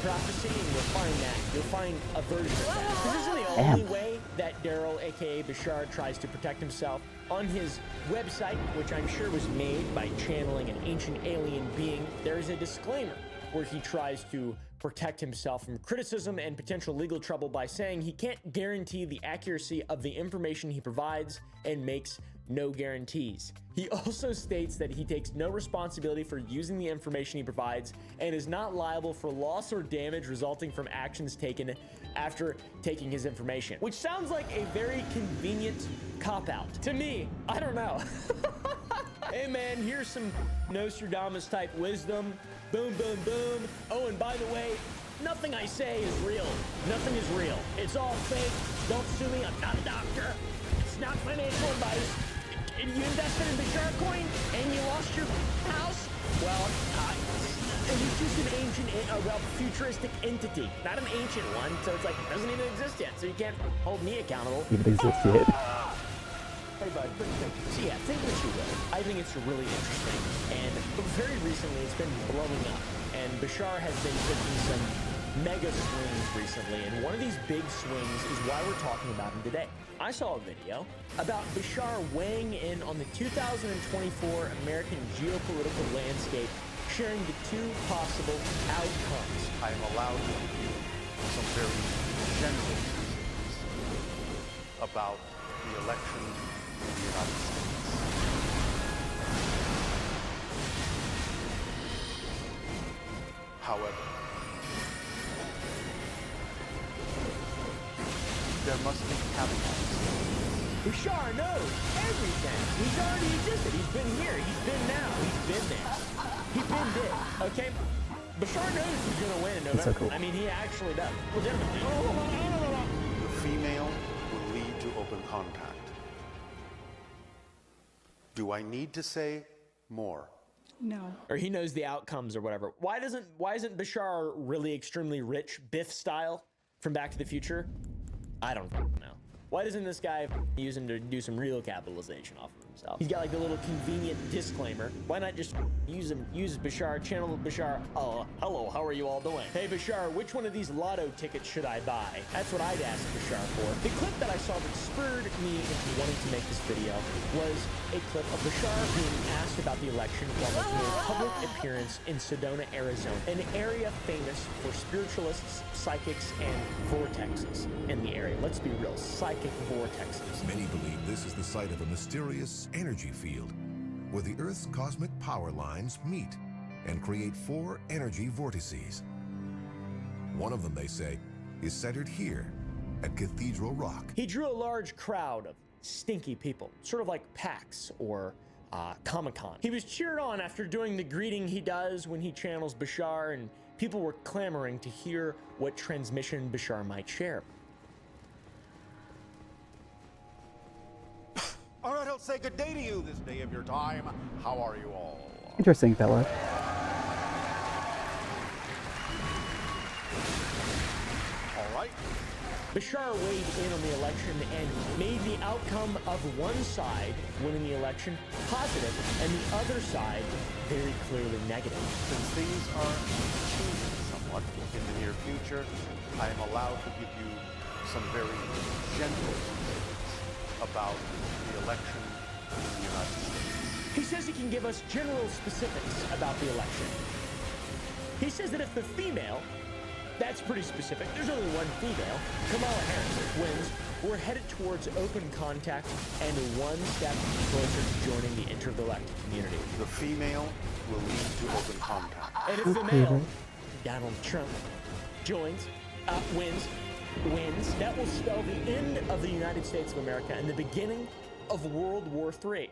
prophecy, and you'll find that. You'll find a version of that. This isn't the only way that Daryl, aka Bashar, tries to protect himself. On his website, which I'm sure was made by channeling an ancient alien being, there is a disclaimer where he tries to protect himself from criticism and potential legal trouble by saying he can't guarantee the accuracy of the information he provides and makes no guarantees. He also states that he takes no responsibility for using the information he provides and is not liable for loss or damage resulting from actions taken after taking his information, which sounds like a very convenient cop-out. To me, I don't know. Hey man, here's some Nostradamus type wisdom. Boom, boom, boom. Oh, and by the way, nothing I say is real. Nothing is real. It's all fake. Don't sue me. I'm not a doctor. It's not financial advice. You invested in Bashar coin and you lost your house? Well, it's just an ancient, futuristic entity. Not an ancient one, so it's like, it doesn't even exist yet, so you can't hold me accountable. Even exists yet. Hey bud, so yeah, think what you will. I think it's really interesting, and very recently it's been blowing up, and Bashar has been taking some mega swings recently, and one of these big swings is why we're talking about him today. I saw a video about Bashar weighing in on the 2024 American geopolitical landscape, sharing the 2 possible outcomes. I am allowed to give you some very general statistics about the election in the United States. However, there must be caveats. Bashar knows everything. He's already existed. He's been here. He's been now. He's been there. He's been dead. Okay? Bashar knows he's going to win in November. So cool. I mean, he actually does. Legitimately. The female will lead to open contact. Do I need to say more? No. Or he knows the outcomes or whatever. Why isn't Bashar really extremely rich, Biff style, from Back to the Future? I don't know. Why doesn't this guy use him to do some real capitalization off of himself? He's got like the little convenient disclaimer. Why not just use Bashar, channel Bashar? Oh, hello, how are you all doing? Hey Bashar, which one of these lotto tickets should I buy? That's what I'd ask Bashar for. The clip that I saw that spurred me into wanting to make this video was a clip of Bashar being asked about the election while making a public appearance in Sedona, Arizona, an area famous for spiritualists, psychics, and vortexes in the area. Let's be real, psychic vortexes. Many believe this is the site of a mysterious energy field where the Earth's cosmic power lines meet and create 4 energy vortices. One of them, they say, is centered here at Cathedral Rock. He drew a large crowd of stinky people, sort of like PAX or Comic-Con. He was cheered on after doing the greeting he does when he channels Bashar, and people were clamoring to hear what transmission Bashar might share. All right, I'll say good day to you this day of your time. How are you all? Interesting fellow. All right. Bashar weighed in on the election and made the outcome of one side winning the election positive and the other side very clearly negative. Since things are changing somewhat in the near future, I am allowed to give you some very general statistics about the election in the United States. He says he can give us general specifics about the election. He says that if the female, that's pretty specific, there's only one female, Kamala Harris, wins, we're headed towards open contact and one step closer to joining the intergalactic community. The female will lead to open contact. And if the male, Donald Trump, wins, wins, that will spell the end of the United States of America and the beginning of World War III.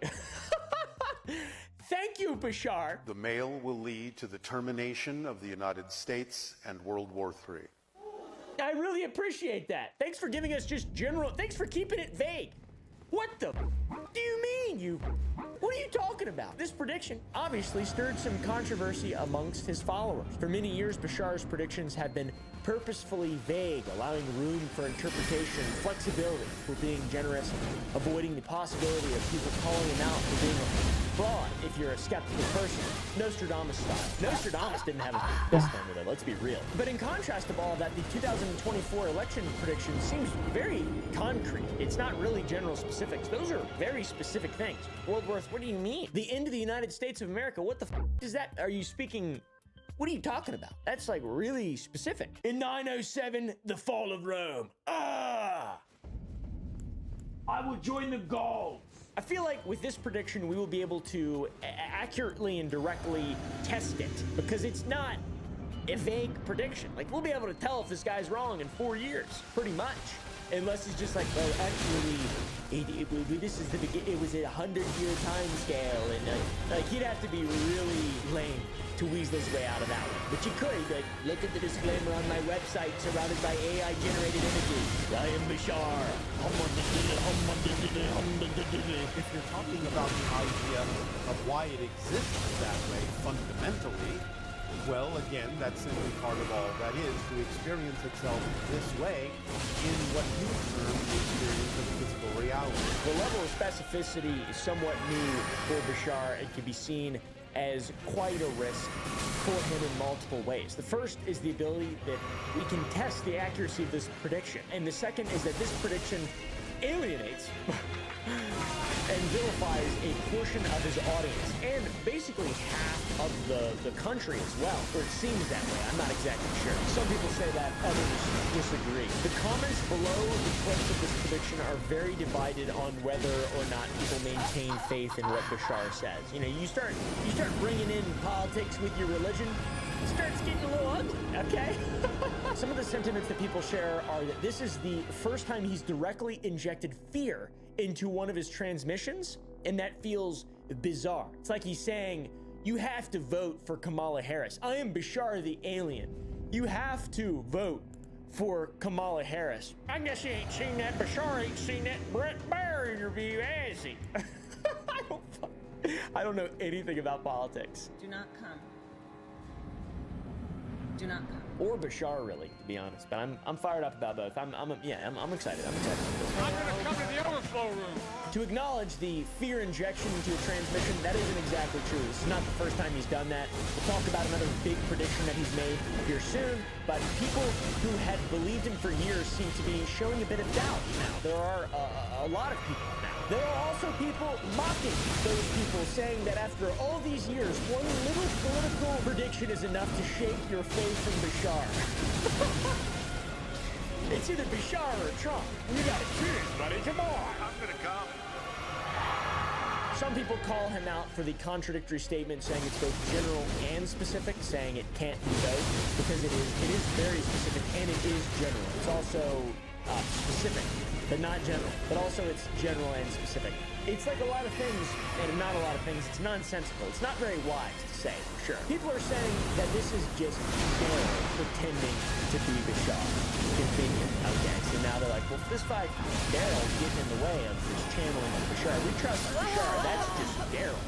Thank you, Bashar. The male will lead to the termination of the United States and World War III. I really appreciate that. Thanks for giving us just general, thanks for keeping it vague. What the do you mean, what are you talking about? This prediction obviously stirred some controversy amongst his followers. For many years, Bashar's predictions have been purposefully vague, allowing room for interpretation, flexibility for being generous, avoiding the possibility of people calling him out for being a fraud if you're a skeptical person. Nostradamus style. Nostradamus didn't have a disclaimer though, let's be real. But in contrast of all of that, the 2024 election prediction seems very concrete. It's not really general specifics. Those are very specific things. World War, what do you mean? The end of the United States of America, what the is that? Are you speaking... What are you talking about? That's like really specific. In 907, the fall of Rome. Ah! I will join the Gauls. I feel like with this prediction, we will be able to accurately and directly test it because it's not a vague prediction. Like, we'll be able to tell if this guy's wrong in 4 years, pretty much. Unless it's just like, well, actually, this is the beginning. It was a 100-year time scale, and like he'd have to be really lame to weasel his way out of that one. But you could, like, look at the disclaimer on my website surrounded by AI-generated images. I am Bashar. If you're talking about the idea of why it exists that way fundamentally, well, again, that's simply part of all that is to experience itself this way in what you term the experience of physical reality. The level of specificity is somewhat new for Bashar and can be seen as quite a risk for him in multiple ways. The first is the ability that we can test the accuracy of this prediction. And the second is that this prediction alienates and vilifies a portion of his audience and basically half of the country as well, or it seems that way. I'm not exactly sure. Some people say that, others disagree. The comments below the clips of this prediction are very divided on whether or not people maintain faith in what Bashar says. You know, you start bringing in politics with your religion, it starts getting a little ugly, okay? Some of the sentiments that people share are that this is the first time he's directly injected fear into one of his transmissions, and that feels bizarre. It's like he's saying, you have to vote for Kamala Harris. I am Bashar the alien. You have to vote for Kamala Harris. I guess you ain't seen that. Bashar ain't seen that Brett Baer interview, has he? I don't know anything about politics. Do not come. Do not come. Or Bashar, really, to be honest. But I'm fired up about both. I'm excited. I'm excited. I'm gonna come to the overflow room. To acknowledge the fear injection into a transmission, that isn't exactly true. This is not the first time he's done that. We'll talk about another big prediction that he's made here soon. But people who had believed him for years seem to be showing a bit of doubt now. There are a lot of people now. There are also people mocking those people, saying that after all these years, one little political prediction is enough to shake your faith in Bashar. It's either Bashar or Trump. You gotta choose, buddy. Come on. I'm gonna come. Some people call him out for the contradictory statement, saying it's both general and specific, saying it can't be both, because it is very specific and it is general. It's also specific, but not general. But also it's general and specific. It's like a lot of things, and not a lot of things. It's nonsensical. It's not very wise to say, for sure. People are saying that this is just Daryl pretending to be Bashar. Convenient. Okay, so now they're like, well, this fight, Daryl's getting in the way of this channeling of Bashar. We trust Bashar. That's just Daryl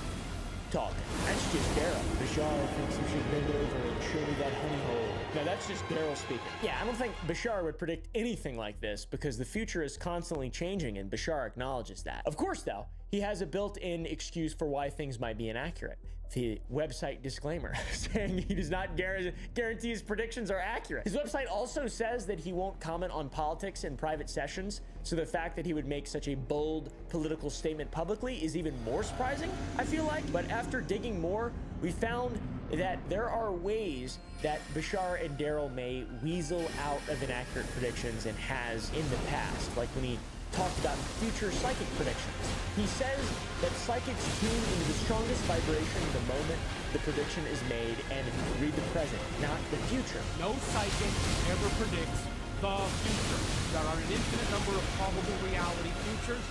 talking. That's just Daryl. Bashar thinks you should bend over and show me that honey hole. No, that's just Daryl speaking. Yeah, I don't think Bashar would predict anything like this because the future is constantly changing and Bashar acknowledges that. Of course, though, he has a built-in excuse for why things might be inaccurate. The website disclaimer saying he does not guarantee his predictions are accurate. His website also says that he won't comment on politics in private sessions, so the fact that he would make such a bold political statement publicly is even more surprising, I feel like. But after digging more, we found that there are ways that Bashar and Daryl may weasel out of inaccurate predictions and has in the past, like when he talked about future psychic predictions. He says that psychics tune into the strongest vibration the moment the prediction is made and read the present, not the future. No psychic ever predicts The future. There are an infinite number of probable reality futures.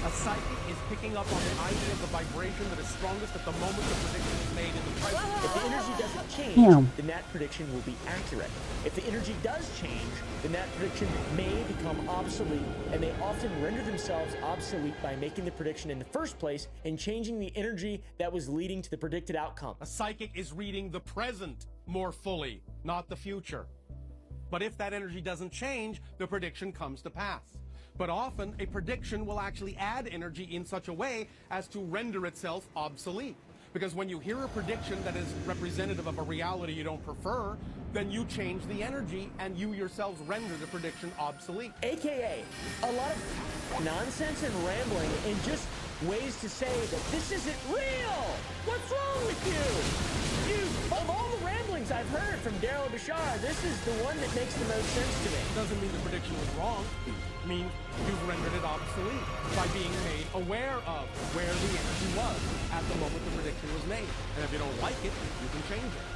A psychic is picking up on the idea of the vibration that is strongest at the moment the prediction is made in the present. If the energy doesn't change, then that prediction will be accurate. If the energy does change, then that prediction may become obsolete, and they often render themselves obsolete by making the prediction in the first place and changing the energy that was leading to the predicted outcome. A psychic is reading the present more fully, not the future. But if that energy doesn't change, the prediction comes to pass. But often, a prediction will actually add energy in such a way as to render itself obsolete. Because when you hear a prediction that is representative of a reality you don't prefer, then you change the energy and you yourselves render the prediction obsolete. AKA, a lot of nonsense and rambling and just ways to say that this isn't real. What's wrong with you? Of all the ramblings I've heard from Daryl Bashar, this is the one that makes the most sense to me. Doesn't mean the prediction was wrong. It means you've rendered it obsolete by being made aware of where the energy was at the moment the prediction was made. And if you don't like it, you can change it.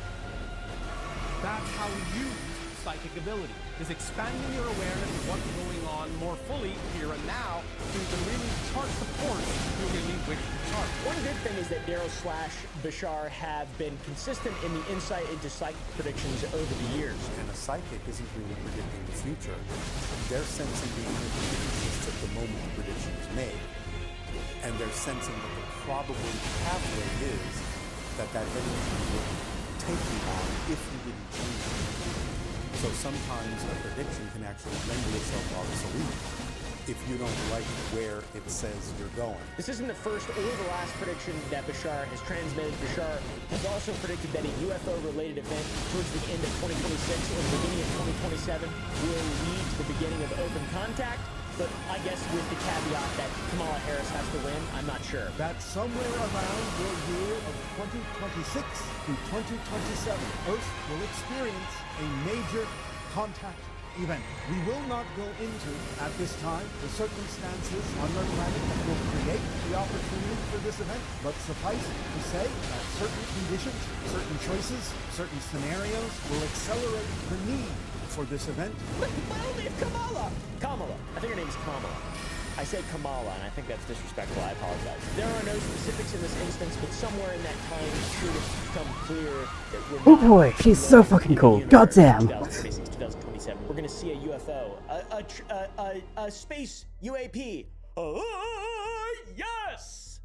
That's how you use psychic ability, is expanding your awareness of what's going on more fully here and now so you can really chart the course you really wish to chart. One good thing is that Daryl / Bashar have been consistent in the insight into psychic predictions over the years. And a psychic isn't really predicting the future. They're sensing the energy that exists at the moment the prediction is made. And they're sensing that the probable pathway is that energy will take you on if you didn't change it. So sometimes a prediction can actually render itself obsolete if you don't like where it says you're going. This isn't the first or the last prediction that Bashar has transmitted. Bashar has also predicted that a UFO-related event towards the end of 2026 or the beginning of 2027 will lead to the beginning of open contact. But I guess with the caveat that Kamala Harris has to win, I'm not sure. That somewhere around the year of 2026 through 2027, Earth will experience a major contact event. We will not go into, at this time, the circumstances on our planet that will create the opportunity for this event, but suffice to say that certain conditions, certain choices, certain scenarios will accelerate the need for this event. But only if Kamala! I think her name is Kamala. I say Kamala, and I think that's disrespectful. I apologize. There are no specifics in this instance, but somewhere in that time it should have become clear that we're Oh boy, she's so fucking cool. Goddamn. 2026, 2027. We're gonna see a UFO, a space UAP. Yes!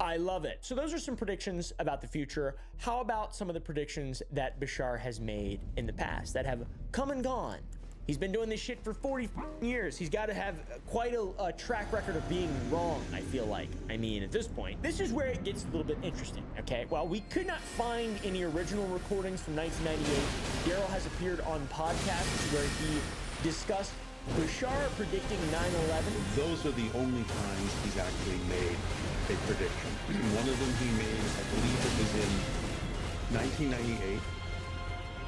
I love it. So those are some predictions about the future. How about some of the predictions that Bashar has made in the past that have come and gone? He's been doing this shit for 40 years. He's got to have quite a track record of being wrong, I feel like. I mean, at this point, this is where it gets a little bit interesting, okay? While we could not find any original recordings from 1998, Daryl has appeared on podcasts where he discussed Bashar predicting 9/11. Those are the only times he's actually made a prediction. One of them he made, I believe it was in 1998,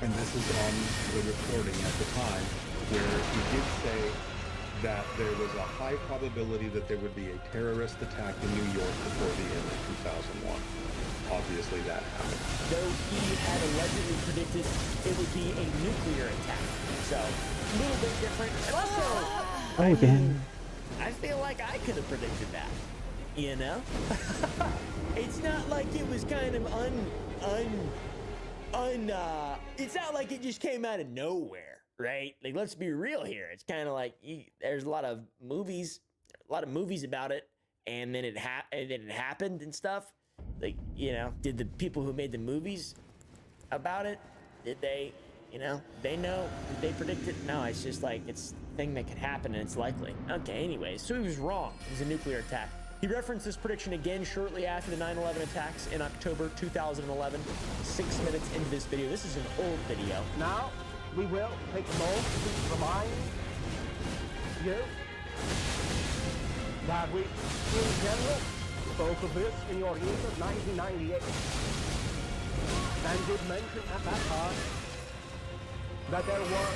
and this is on the recording at the time, where he did say that there was a high probability that there would be a terrorist attack in New York before the end of 2001. Obviously that happened. Though he had allegedly predicted it would be a nuclear attack. So, a little bit different. And also, I feel like I could have predicted that. You know? It's not like it was kind of it's not like it just came out of nowhere, right? Like, let's be real here. It's kind of like there's a lot of movies about it, and then it happened and stuff. Like, you know, did the people who made the movies about it, did they, you know, they know, did they predict it? No, it's just like, it's a thing that could happen and it's likely. Okay, anyways, so he was wrong. It was a nuclear attack. He referenced this prediction again shortly after the 9/11 attacks in October 2011, 6 minutes into this video. This is an old video. Now, we will take a moment to remind you that we, in general, spoke of this in your year of 1998, and did mention at that time that there was,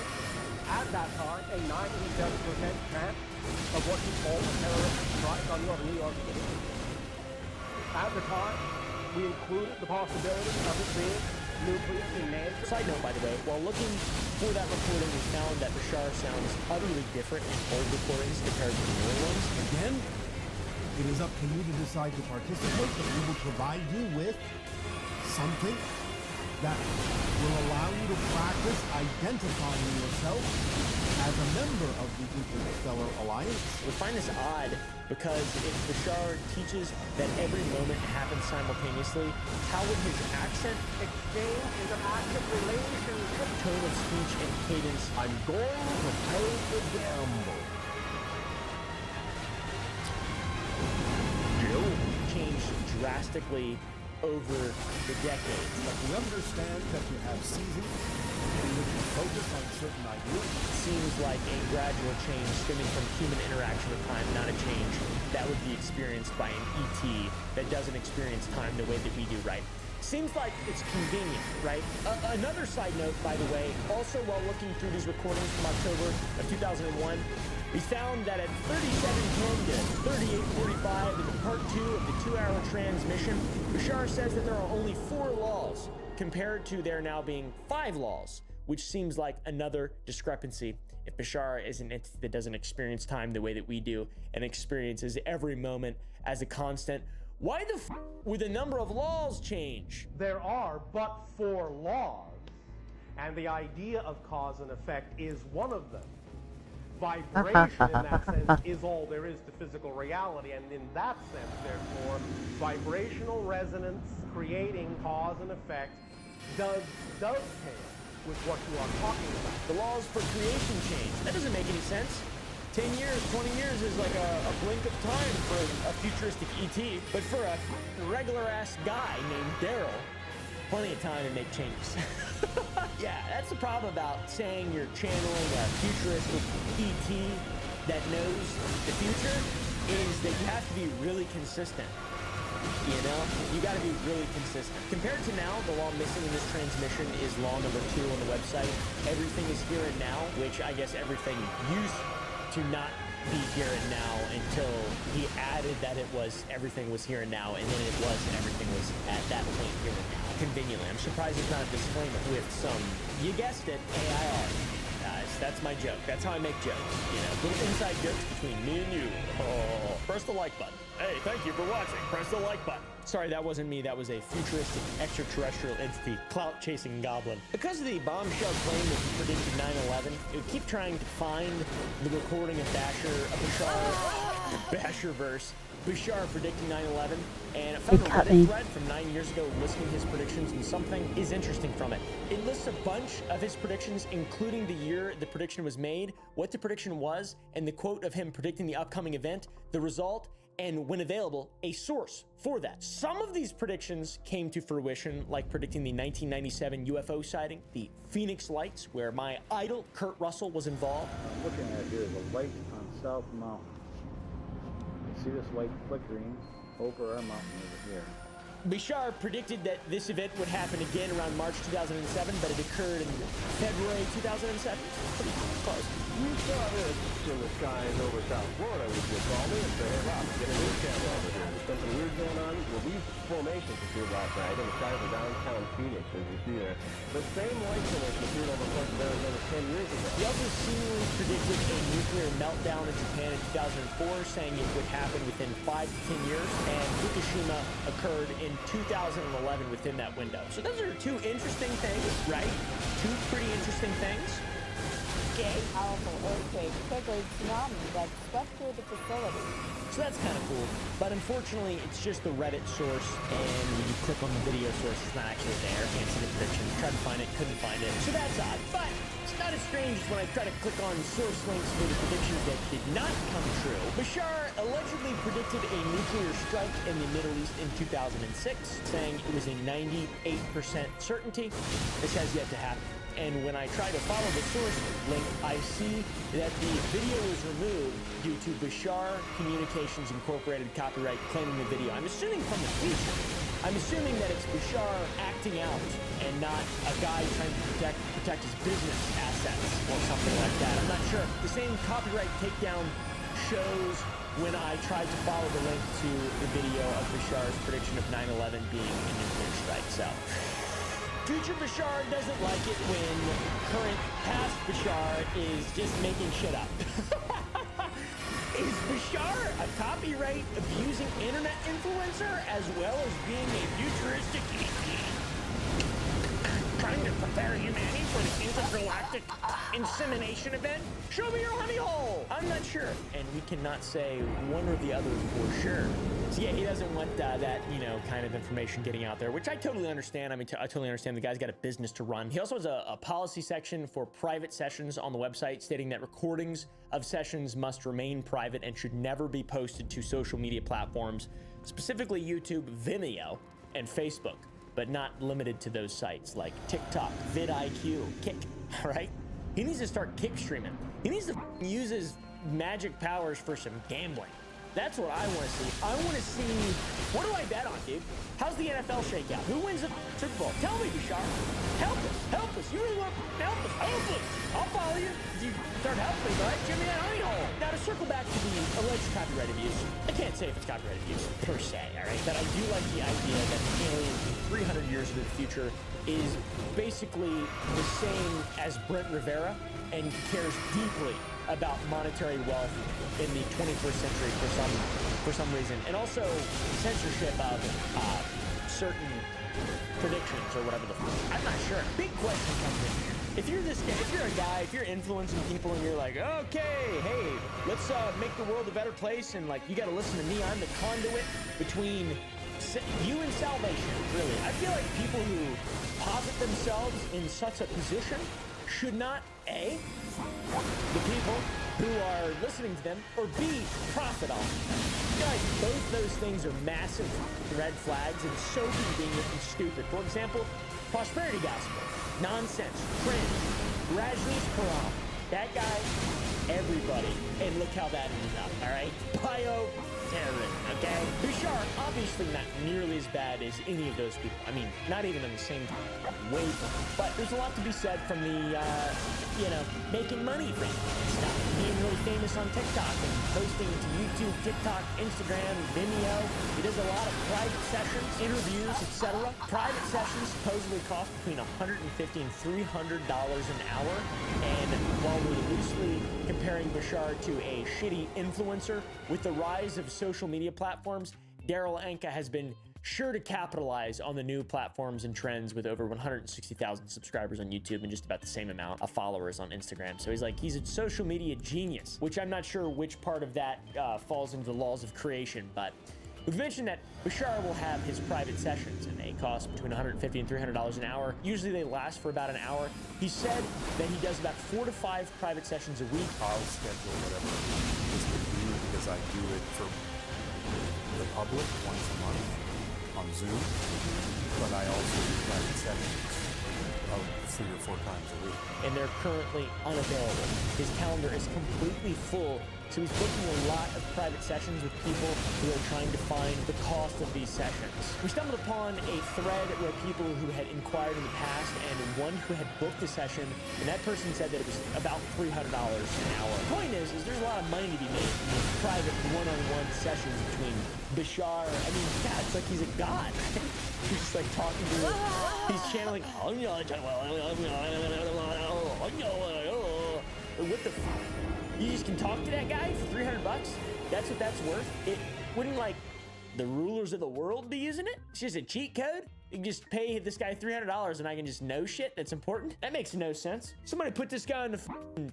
at that time, a 97% chance of what you call a terrorist strike on New York City. At the time, we included the possibility of it being nuclear grenade. Side note, by the way, while looking for that recording, we found that Bashar sounds utterly different in old recordings compared to the newer ones. Again, it is up to you to decide to participate, but we will provide you with something that will allow you to practice identifying yourself as a member of the Interstellar Alliance. We find this odd because if Bashar teaches that every moment happens simultaneously, how would his accent, Exchange interactive relationship. tone of speech, and cadence I'm going to take the gamble. change drastically over the decades? But we understand that you have seasons in which you focus on certain ideas. Seems like a gradual change stemming from human interaction with time, not a change that would be experienced by an ET that doesn't experience time the way that we do, right? Seems like it's convenient, right? Another side note, by the way, also while looking through these recordings from October of 2001, we found that at 37:10 to 38:45 in the part 2 of the 2-hour transmission, Bashar says that there are only 4 laws compared to there now being 5 laws, which seems like another discrepancy. If Bashar is an entity that doesn't experience time the way that we do and experiences every moment as a constant, why the f would the number of laws change? There are but 4 laws, and the idea of cause and effect is one of them. Vibration, in that sense, is all there is to physical reality, and in that sense, therefore, vibrational resonance creating cause and effect does dovetail with what you are talking about. The laws for creation change. That doesn't make any sense. 10 years, 20 years is like a blink of time for a futuristic ET, but for a regular-ass guy named Daryl, plenty of time to make changes. Yeah, that's the problem about saying you're channeling a futuristic ET that knows the future, is that you have to be really consistent. You know? You gotta be really consistent. Compared to now, the law missing in this transmission is law number 2 on the website. Everything is here and now, which I guess everything used to not be here and now until he added that it was everything was here and now, and then it was everything was at that point here and now. Conveniently. I'm surprised it's not a disclaimer with some, you guessed it, AIR. Guys, that's my joke. That's how I make jokes. You know, little inside jokes between me and you. Oh, press the like button. Hey, thank you for watching. Press the like button. Sorry, that wasn't me. That was a futuristic extraterrestrial entity, clout-chasing goblin. Because of the bombshell claim that he predicted 9/11, it would keep trying to find the recording of Basherverse, Bashar predicting 9/11, and I found a Reddit thread from 9 years ago listing his predictions, and something is interesting from it. It lists a bunch of his predictions, including the year the prediction was made, what the prediction was, and the quote of him predicting the upcoming event, the result, and when available, a source for that. Some of these predictions came to fruition, like predicting the 1997 UFO sighting, the Phoenix Lights, where my idol, Kurt Russell, was involved. I'm looking at here is a light on South Mountain. You see this light flickering over our mountain over here. Bashar predicted that this event would happen again around March 2007, but it occurred in February 2007. Pretty close. We saw this in the skies over South Florida, which would call me and say, hey, Rob, get a news camera over here. There's something weird going on. Well, these formations appeared last night in the skies of downtown Phoenix, as you see there. The same light formation appeared over the course of Arizona 10 years ago. He also seemingly predicted a nuclear meltdown in Japan in 2004, saying it would happen within 5 to 10 years, and Fukushima occurred in 2011 within that window. So those are 2 interesting things, right? 2 pretty interesting things. Okay. Powerful earthquake triggered tsunami that swept through the facility. So that's kind of cool. But unfortunately, it's just the Reddit source, and when you click on the video source, it's not actually there. Can't see the prediction. Tried to find it, couldn't find it. So that's odd. But it's not as strange as when I try to click on source links for the predictions that did not come true. Bashar allegedly predicted a nuclear strike in the Middle East in 2006, saying it was a 98% certainty. This has yet to happen. And when I try to follow the source link, I see that the video was removed due to Bashar Communications Incorporated copyright claiming the video. I'm assuming from the future. I'm assuming that it's Bashar acting out and not a guy trying to protect his business assets or something like that. I'm not sure. The same copyright takedown shows when I tried to follow the link to the video of Bashar's prediction of 9/11 being a nuclear strike. So Future Bashar doesn't like it when current past Bashar is just making shit up. Is Bashar a copyright abusing internet influencer as well as being a futuristic trying to prepare humanity for the intergalactic insemination event? Show me your honey hole! I'm not sure. And we cannot say one or the other for sure. So yeah, he doesn't want that, you know, kind of information getting out there, which I totally understand. I mean, I totally understand the guy's got a business to run. He also has a policy section for private sessions on the website stating that recordings of sessions must remain private and should never be posted to social media platforms, specifically YouTube, Vimeo, and Facebook, but not limited to those sites like TikTok, vidIQ, Kick, all right? He needs to start kick streaming. He needs to use his magic powers for some gambling. That's what I want to see. I want to see, what do I bet on, dude? How's the NFL shakeout? Who wins the Super Bowl? Tell me, Bashar. Help us, help us. You really want to help us, help us. I'll follow you. You start helping me, right? Give me that honey hole. Now to circle back to the alleged copyright abuse, I can't say if it's copyright abuse per se, all right? But I do like the idea that the alien 300 years into the future is basically the same as Brent Rivera and cares deeply about monetary wealth in the 21st century for some reason, and also censorship of certain predictions or whatever the fuck. I'm not sure. Big question comes in here. If you're this guy, if you're a guy, if you're influencing people and you're like, okay, hey, let's make the world a better place, and like, you gotta listen to me, I'm the conduit between you and salvation, really. I feel like people who posit themselves in such a position should not, A, the people who are listening to them, or B, profit off them. Guys, both those things are massive red flags and so convenient and stupid. For example, prosperity gospel, nonsense, cringe, Rajneesh Param, that guy, everybody. And look how that ended up, all right? Bio-terrorism, okay? Bashar, obviously not nearly as bad as any of those people. I mean, not even in the same wavelength. But there's a lot to be said from the, you know, making money from stuff. Being really famous on TikTok and posting to YouTube, TikTok, Instagram, Vimeo. He does a lot of private sessions, interviews, etc. Private sessions supposedly cost between $150 and $300 an hour. And while we're loosely comparing Bashar to a shitty influencer, with the rise of social media platforms, Daryl Anka has been sure to capitalize on the new platforms and trends with over 160,000 subscribers on YouTube and just about the same amount of followers on Instagram. So he's a social media genius, which I'm not sure which part of that falls into the laws of creation, but we've mentioned that Bashar will have his private sessions, and they cost between $150 and $300 an hour. Usually they last for about an hour. He said that he does about 4 to 5 private sessions a week. I'll schedule whatever is convenient because I do it for the public once a month on Zoom, but I also do private sessions of 3 or 4 times a week. And they're currently unavailable. His calendar is completely full, so he's booking a lot of private sessions with people who are trying to find the cost of these sessions. We stumbled upon a thread where people who had inquired in the past, and one who had booked a session, and that person said that it was about $300 an hour. The point is there's a lot of money to be made in these private one-on-one sessions between Bashar. I mean, God, it's like he's a god. He's just like talking to him. He's channeling. What the fuck? You just can talk to that guy for $300? That's what that's worth? It wouldn't, like, the rulers of the world be using it? It's just a cheat code? You can just pay this guy $300 and I can just know shit that's important? That makes no sense. Somebody put this guy in the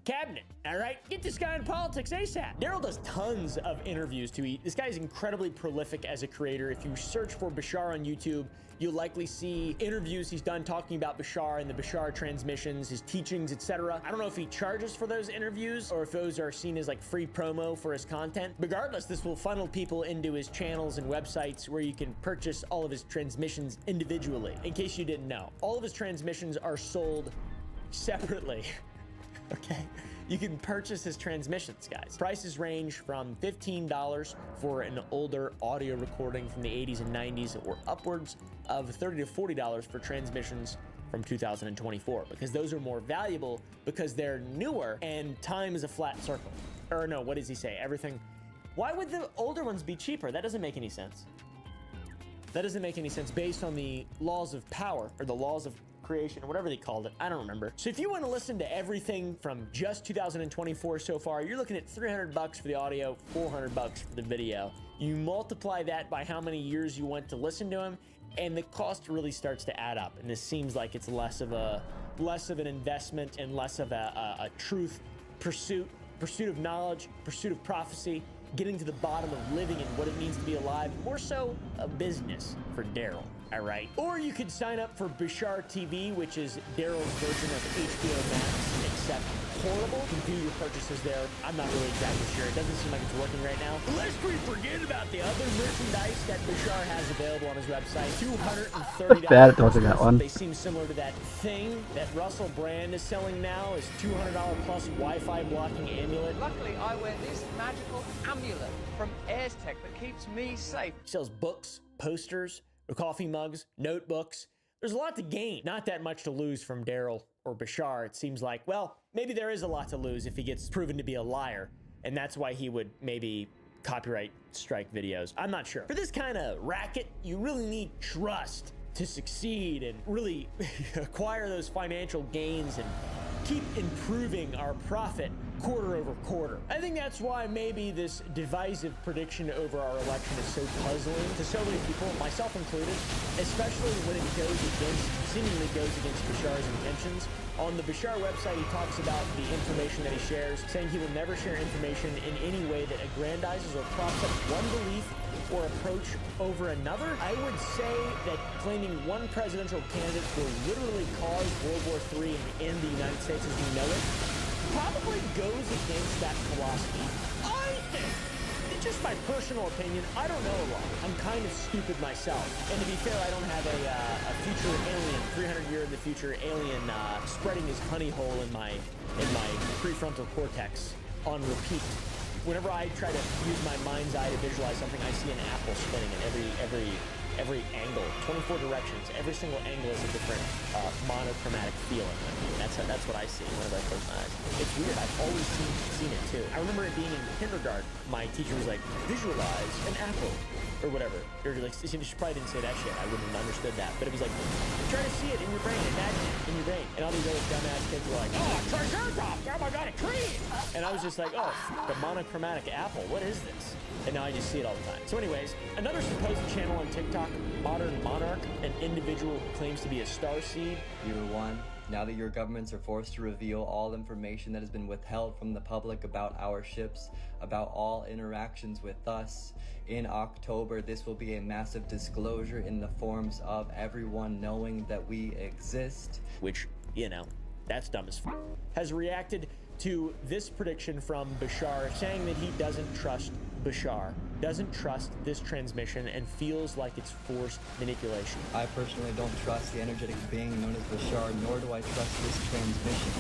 cabinet, all right? Get this guy in politics ASAP. Daryl does tons of interviews to eat. This guy is incredibly prolific as a creator. If you search for Bashar on YouTube, you'll likely see interviews he's done talking about Bashar and the Bashar transmissions, his teachings, etc. I don't know if he charges for those interviews or if those are seen as like free promo for his content. Regardless, this will funnel people into his channels and websites where you can purchase all of his transmissions individually. In case you didn't know, all of his transmissions are sold separately. Okay? You can purchase his transmissions, guys. Prices range from $15 for an older audio recording from the 80s and 90s, or upwards of $30 to $40 for transmissions from 2024, because those are more valuable because they're newer and time is a flat circle. Or no, what does he say? Everything. Why would the older ones be cheaper? That doesn't make any sense. That doesn't make any sense based on the laws of power or the laws of creation. creation, or whatever they called it. I don't remember. So if you want to listen to everything from just 2024 so far, you're looking at $300 for the audio, $400 for the video. You multiply that by how many years you want to listen to him, and the cost really starts to add up. And this seems like it's less of an investment and less of a truth pursuit of knowledge, pursuit of prophecy, getting to the bottom of living and what it means to be alive, more so a business for Daryl. All right. Or you could sign up for Bashar TV, which is Daryl's version of HBO Max, except horrible. You can do your purchases there. I'm not really exactly sure. It doesn't seem like it's working right now. Lest we forget about the other merchandise that Bashar has available on his website. $230. Bad at dodging that one. They seem similar to that thing that Russell Brand is selling now, is $200 plus Wi-Fi blocking amulet. Luckily, I wear this magical amulet from Erdtree that keeps me safe. He sells books, posters, coffee mugs, notebooks. There's a lot to gain, not that much to lose from Daryl or Bashar. It seems like, well, maybe there is a lot to lose if he gets proven to be a liar, and that's why he would maybe copyright strike videos. I'm not sure. For this kind of racket, you really need trust to succeed and really acquire those financial gains and keep improving our profit quarter over quarter. I think that's why maybe this divisive prediction over our election is so puzzling to so many people, myself included, especially when it seemingly goes against Bashar's intentions. On the Bashar website, he talks about the information that he shares, saying he will never share information in any way that aggrandizes or props up one belief or approach over another. I would say that claiming one presidential candidate will literally cause World War III and end the United States as we know it probably goes against that philosophy. I think, it's just my personal opinion, I don't know a lot. I'm kind of stupid myself. And to be fair, I don't have a future alien, 300 year in the future alien spreading his honey hole in my prefrontal cortex on repeat. Whenever I try to use my mind's eye to visualize something, I see an apple spinning in every angle, 24 directions. Every single angle is a different monochromatic feeling. I mean, that's what I see whenever I close my eyes. It's weird. I've always seen it too. I remember it being in kindergarten. My teacher was like, visualize an apple or whatever. Or like, she probably didn't say that shit. I wouldn't have understood that. But it was like, try to see it in your brain, imagine it in your brain. And all these other dumbass kids were like, oh, Triceratops! Oh my god, a tree! And I was just like, oh, the monochromatic apple. What is this? And now I just see it all the time. So anyways, another supposed channel on TikTok, Modern Monarch, an individual who claims to be a starseed. Viewer 1, now that your governments are forced to reveal all information that has been withheld from the public about our ships, about all interactions with us, in October this will be a massive disclosure in the forms of everyone knowing that we exist. Which, you know, that's dumb as fuck. Has reacted to this prediction from Bashar, saying that he doesn't trust Bashar, doesn't trust this transmission, and feels like it's forced manipulation. I personally don't trust the energetic being known as Bashar, nor do I trust this transmission.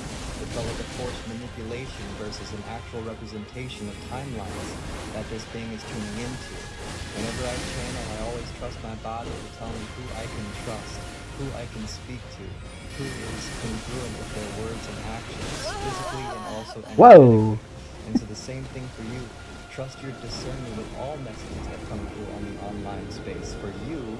It felt like a forced manipulation versus an actual representation of timelines that this being is tuning into. Whenever I channel, I always trust my body to tell me who I can trust, who I can speak to, who is congruent with their words and actions, physically and also energetically. And so the same thing for you. Trust your discernment with all messages that come through on the online space. For you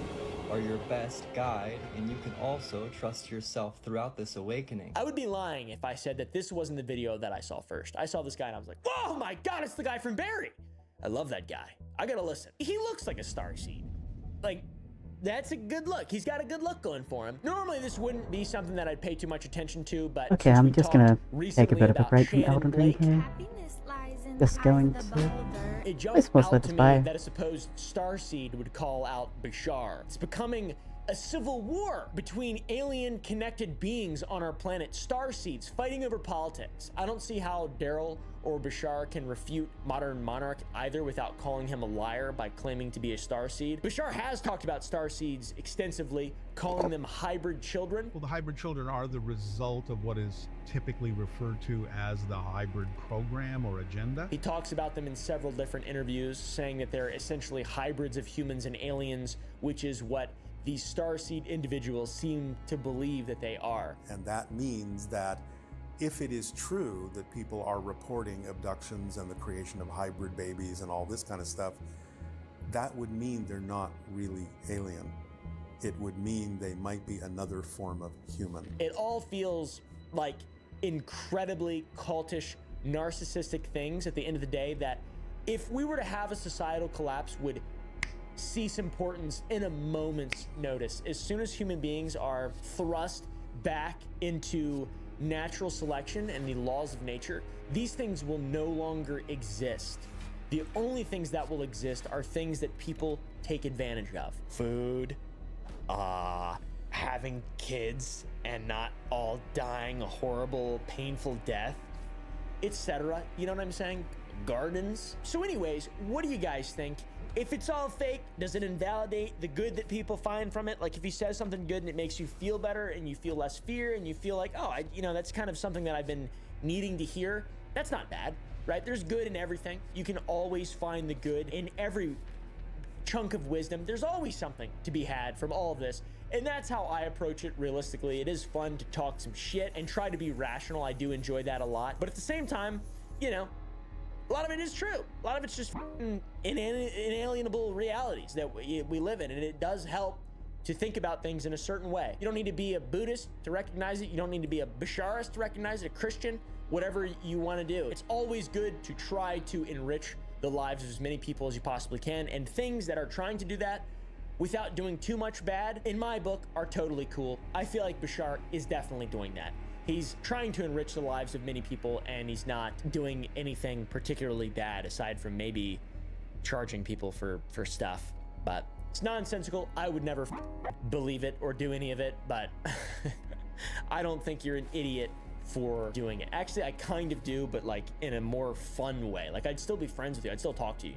are your best guide, and you can also trust yourself throughout this awakening. I would be lying if I said that this wasn't the video that I saw first. I saw this guy and I was like, oh my god, it's the guy from Barry. I love that guy. I gotta listen. He looks like a starseed. Like, that's a good look. He's got a good look going for him. Normally, this wouldn't be something that I'd pay too much attention to, but okay, I'm just gonna take a bit of a break from Elden Ring here. Just going to... It jumped out to me that a supposed starseed would call out Bashar. It's becoming a civil war between alien connected beings on our planet, starseeds fighting over politics. I don't see how Daryl or Bashar can refute Modern Monarch either without calling him a liar by claiming to be a starseed. Bashar has talked about starseeds extensively, calling them hybrid children. Well, the hybrid children are the result of what is typically referred to as the hybrid program or agenda. He talks about them in several different interviews, saying that they're essentially hybrids of humans and aliens, which is what these starseed individuals seem to believe that they are. And that means that if it is true that people are reporting abductions and the creation of hybrid babies and all this kind of stuff, that would mean they're not really alien. it would mean they might be another form of human. It all feels like incredibly cultish, narcissistic things at the end of the day that if we were to have a societal collapse would cease importance in a moment's notice. As soon as human beings are thrust back into natural selection and the laws of nature, these things will no longer exist. The only things that will exist are things that people take advantage of. Food, having kids and not all dying a horrible, painful death, etc. You know what I'm saying? Gardens. So anyways, what do you guys think? If it's all fake, does it invalidate the good that people find from it? Like if he says something good and it makes you feel better and you feel less fear and you feel like, oh, that's kind of something that I've been needing to hear, that's not bad, right? There's good in everything. You can always find the good in every chunk of wisdom. There's always something to be had from all of this. And that's how I approach it realistically. It is fun to talk some shit and try to be rational. I do enjoy that a lot. But at the same time, a lot of it is true. A lot of it's just inalienable realities that we live in. And it does help to think about things in a certain way. You don't need to be a Buddhist to recognize it. You don't need to be a Basharist to recognize it, a Christian, whatever you want to do. It's always good to try to enrich the lives of as many people as you possibly can. And things that are trying to do that without doing too much bad, in my book, are totally cool. I feel like Bashar is definitely doing that. He's trying to enrich the lives of many people, and he's not doing anything particularly bad aside from maybe charging people for stuff. But it's nonsensical. I would never believe it or do any of it, but I don't think you're an idiot for doing it. Actually, I kind of do, but like in a more fun way. Like I'd still be friends with you. I'd still talk to you,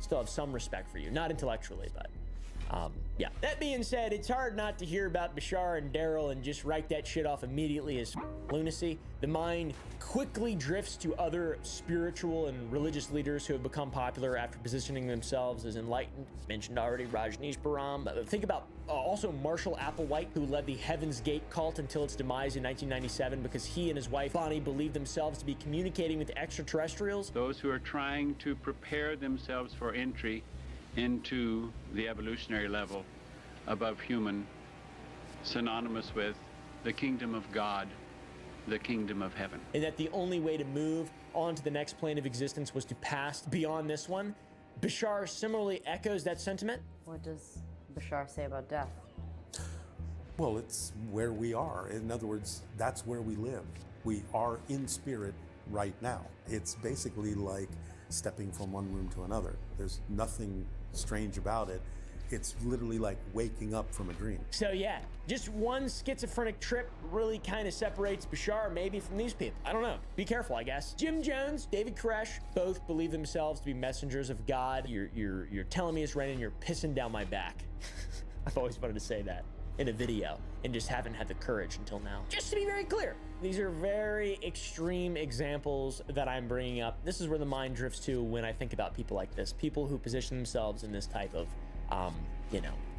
Still have some respect for you. Not intellectually, but yeah. That being said, it's hard not to hear about Bashar and Daryl and just write that shit off immediately as lunacy. The mind quickly drifts to other spiritual and religious leaders who have become popular after positioning themselves as enlightened. Mentioned already, Rajneeshpuram. But think about also Marshall Applewhite, who led the Heaven's Gate cult until its demise in 1997 because he and his wife Bonnie believed themselves to be communicating with extraterrestrials. Those who are trying to prepare themselves for entry into the evolutionary level above human, synonymous with the kingdom of God, the kingdom of heaven. And that the only way to move on to the next plane of existence was to pass beyond this one. Bashar similarly echoes that sentiment. What does Bashar say about death? Well, it's where we are. In other words, that's where we live. We are in spirit right now. It's basically like stepping from one room to another. There's nothing strange about it. It's literally like waking up from a dream. So yeah, just one schizophrenic trip really kind of separates Bashar maybe from these people. I don't know. Be careful, I guess. Jim Jones, David Koresh, both believe themselves to be messengers of God. You're telling me it's raining, you're pissing down my back. I've always wanted to say that in a video and just haven't had the courage until now. Just to be very clear, these are very extreme examples that I'm bringing up. This is where the mind drifts to when I think about people like this, people who position themselves in this type of,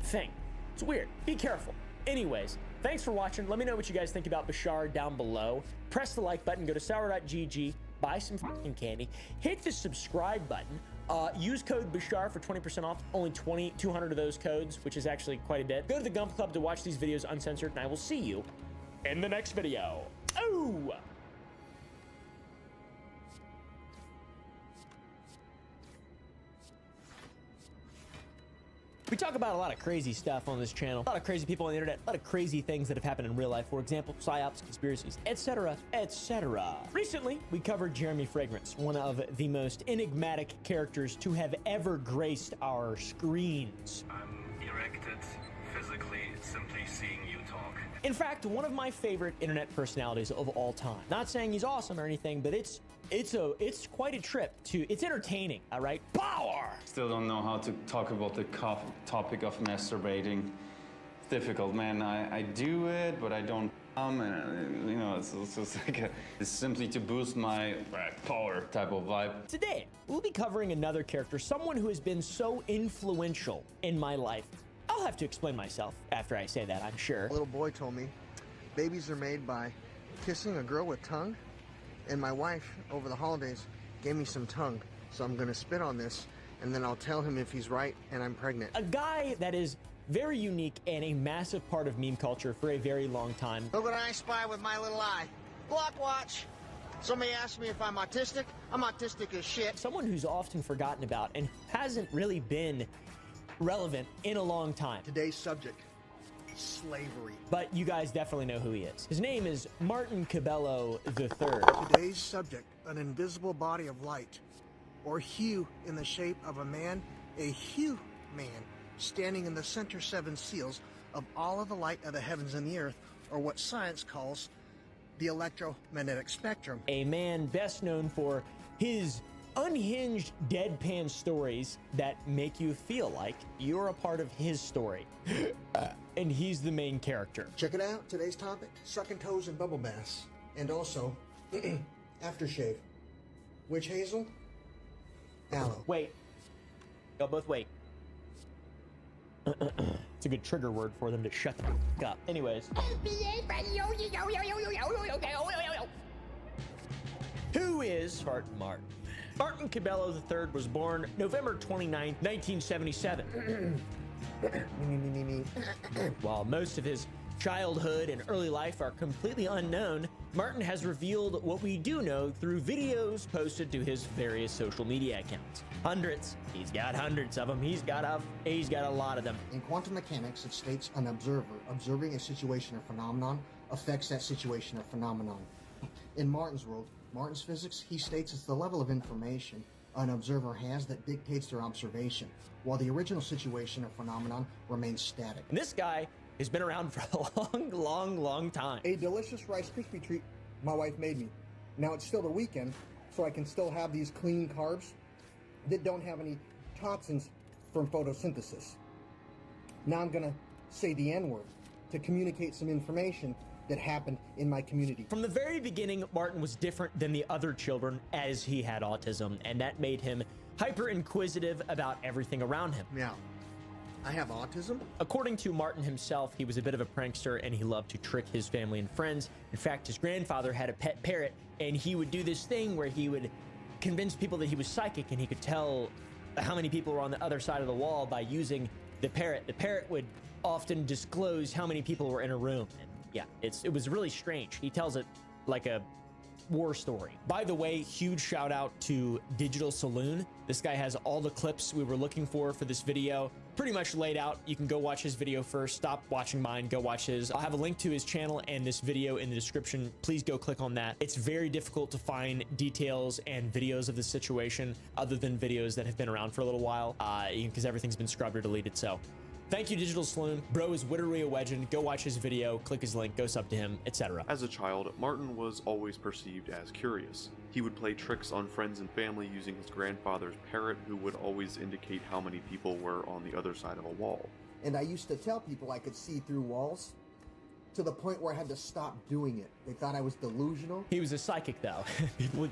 thing. It's weird. Be careful. Anyways, thanks for watching. Let me know what you guys think about Bashar down below. Press the like button, go to sour.gg, buy some fucking candy, hit the subscribe button. Use code Bashar for 20% off. Only 200 of those codes, which is actually quite a bit. Go to the Gump Club to watch these videos uncensored, and I will see you in the next video. Oh! We talk about a lot of crazy stuff on this channel. A lot of crazy people on the internet. A lot of crazy things that have happened in real life. For example, psyops, conspiracies, etc., etc. Recently, we covered Jeremy Fragrance, one of the most enigmatic characters to have ever graced our screens. I'm erected physically simply seeing you talk. In fact, one of my favorite internet personalities of all time. Not saying he's awesome or anything, but it's quite a trip to, it's entertaining, all right? Power! Still don't know how to talk about the topic of masturbating. It's difficult, man. I do it, but I don't and it's just like it's simply to boost my power type of vibe. Today, we'll be covering another character, someone who has been so influential in my life. I'll have to explain myself after I say that, I'm sure. A little boy told me babies are made by kissing a girl with tongue, and my wife over the holidays gave me some tongue, so I'm gonna spit on this and then I'll tell him if he's right and I'm pregnant. A guy that is very unique and a massive part of meme culture for a very long time. Look what I spy with my little eye. Block watch. Somebody asked me if I'm autistic. I'm autistic as shit. Someone who's often forgotten about and hasn't really been relevant in a long time. Today's subject, slavery. But you guys definitely know who he is. His name is Martin Cabello III. Today's subject, an invisible body of light, or hue in the shape of a man, a hue man, standing in the center 7 seals of all of the light of the heavens and the earth, or what science calls the electromagnetic spectrum. A man best known for his unhinged deadpan stories that make you feel like you're a part of his story. And he's the main character. Check it out, today's topic, sucking toes and bubble baths. And also, aftershave. Witch hazel, aloe. Wait. Y'all both wait. It's a good trigger word for them to shut the fuck up. Anyways. Who is Martin? Martin Cabello III was born November 29, 1977. While most of his childhood and early life are completely unknown, Martin has revealed what we do know through videos posted to his various social media accounts. Hundreds. He's got hundreds of them. He's got a lot of them. In quantum mechanics, it states an observer observing a situation or phenomenon affects that situation or phenomenon. In Martin's world, Martin's physics, he states it's the level of information an observer has that dictates their observation, while the original situation or phenomenon remains static. And this guy has been around for a long time. A delicious Rice Krispie treat my wife made me. Now it's still the weekend, so I can still have these clean carbs that don't have any toxins from photosynthesis. Now I'm gonna say the N-word to communicate some information that happened in my community. From the very beginning, Martin was different than the other children as he had autism, and that made him hyper inquisitive about everything around him. Now, I have autism? According to Martin himself, he was a bit of a prankster and he loved to trick his family and friends. In fact, his grandfather had a pet parrot, and he would do this thing where he would convince people that he was psychic and he could tell how many people were on the other side of the wall by using the parrot. The parrot would often disclose how many people were in a room. And yeah, it was really strange. He tells it like a war story. By the way, huge shout out to Digital Saloon. This guy has all the clips we were looking for this video pretty much laid out. You can go watch his video first. Stop watching mine. Go watch his. I'll have a link to his channel and this video in the description. Please go click on that. It's very difficult to find details and videos of the situation other than videos that have been around for a little while because everything's been scrubbed or deleted. So thank you, Digital Saloon. Bro is literally a legend. Go watch his video, click his link, go sub to him, etc. As a child, Martin was always perceived as curious. He would play tricks on friends and family using his grandfather's parrot, who would always indicate how many people were on the other side of a wall. And I used to tell people I could see through walls, to the point where I had to stop doing it. They thought I was delusional. He was a psychic, though. People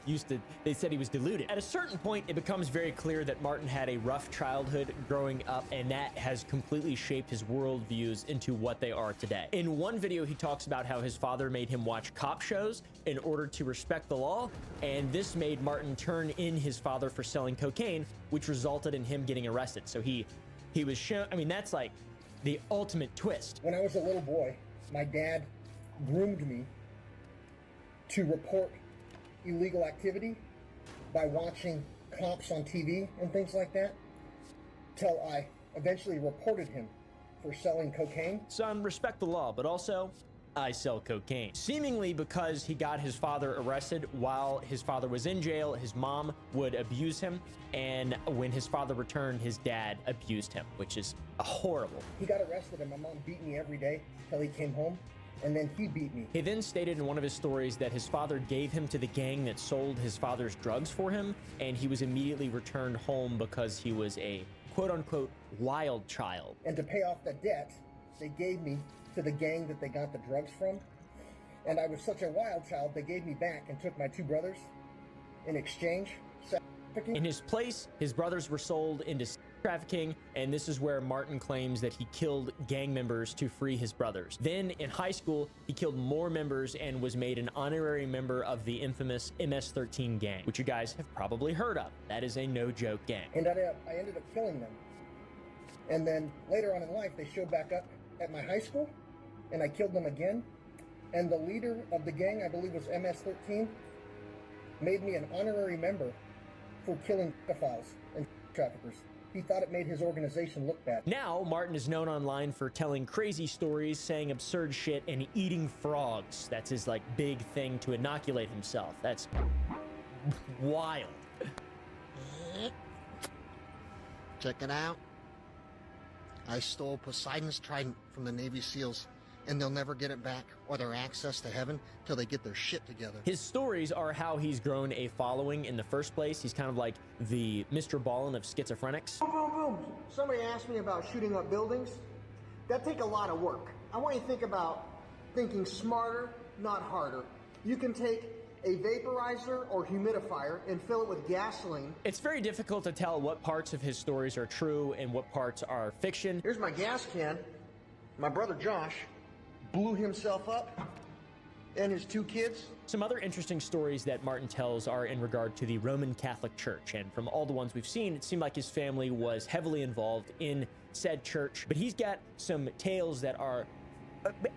they said he was deluded. At a certain point, it becomes very clear that Martin had a rough childhood growing up, and that has completely shaped his worldviews into what they are today. In one video, he talks about how his father made him watch cop shows in order to respect the law, and this made Martin turn in his father for selling cocaine, which resulted in him getting arrested. So he was shown, I mean, that's like the ultimate twist. When I was a little boy, my dad groomed me to report illegal activity by watching cops on TV and things like that, till I eventually reported him for selling cocaine. Son, respect the law, but also, I sell cocaine. Seemingly because he got his father arrested while his father was in jail, his mom would abuse him, and when his father returned, his dad abused him, which is horrible. He got arrested and my mom beat me every day till he came home, and then he beat me. He then stated in one of his stories that his father gave him to the gang that sold his father's drugs for him, and he was immediately returned home because he was a quote-unquote wild child. And to pay off the debt, they gave me to the gang that they got the drugs from, and I was such a wild child, they gave me back and took my 2 brothers in exchange. In his place, his brothers were sold into trafficking, and this is where Martin claims that he killed gang members to free his brothers. Then in high school, he killed more members and was made an honorary member of the infamous MS-13 gang, which you guys have probably heard of. That is a no-joke gang. And I ended up killing them. And then later on in life, they showed back up at my high school, and I killed them again. And the leader of the gang, I believe was MS-13, made me an honorary member for killing pedophiles and traffickers. He thought it made his organization look bad. Now, Martin is known online for telling crazy stories, saying absurd shit, and eating frogs. That's his, like, big thing to inoculate himself. That's wild. Check it out. I stole Poseidon's trident from the Navy SEALs, and they'll never get it back or their access to heaven till they get their shit together. His stories are how he's grown a following in the first place. He's kind of like the Mr. Ballin of schizophrenics. Boom, boom, boom. Somebody asked me about shooting up buildings. That take a lot of work. I want you to think about thinking smarter, not harder. You can take a vaporizer or humidifier and fill it with gasoline. It's very difficult to tell what parts of his stories are true and what parts are fiction. Here's my gas can. My brother Josh blew himself up and his 2 kids. Some other interesting stories that Martin tells are in regard to the Roman Catholic Church, and from all the ones we've seen, it seemed like his family was heavily involved in said church, but he's got some tales that are,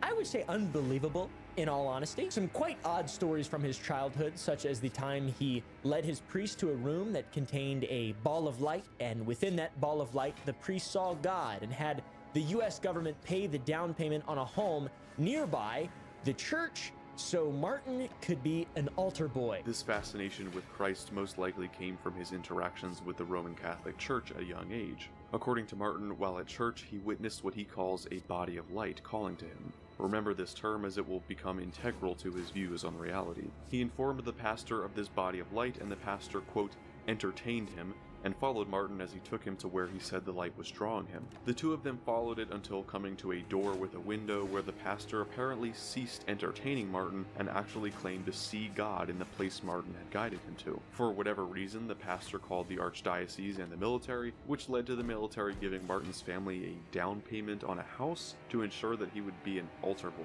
I would say, unbelievable, in all honesty. Some quite odd stories from his childhood, such as the time he led his priest to a room that contained a ball of light, and within that ball of light, the priest saw God and had the US government pay the down payment on a home nearby the church so Martin could be an altar boy. This fascination with Christ most likely came from his interactions with the Roman Catholic Church at a young age. According to Martin, while at church, he witnessed what he calls a body of light calling to him. Remember this term as it will become integral to his views on reality. He informed the pastor of this body of light, and the pastor, quote, entertained him, and followed Martin as he took him to where he said the light was drawing him. The two of them followed it until coming to a door with a window where the pastor apparently ceased entertaining Martin and actually claimed to see God in the place Martin had guided him to. For whatever reason, the pastor called the archdiocese and the military, which led to the military giving Martin's family a down payment on a house to ensure that he would be an altar boy.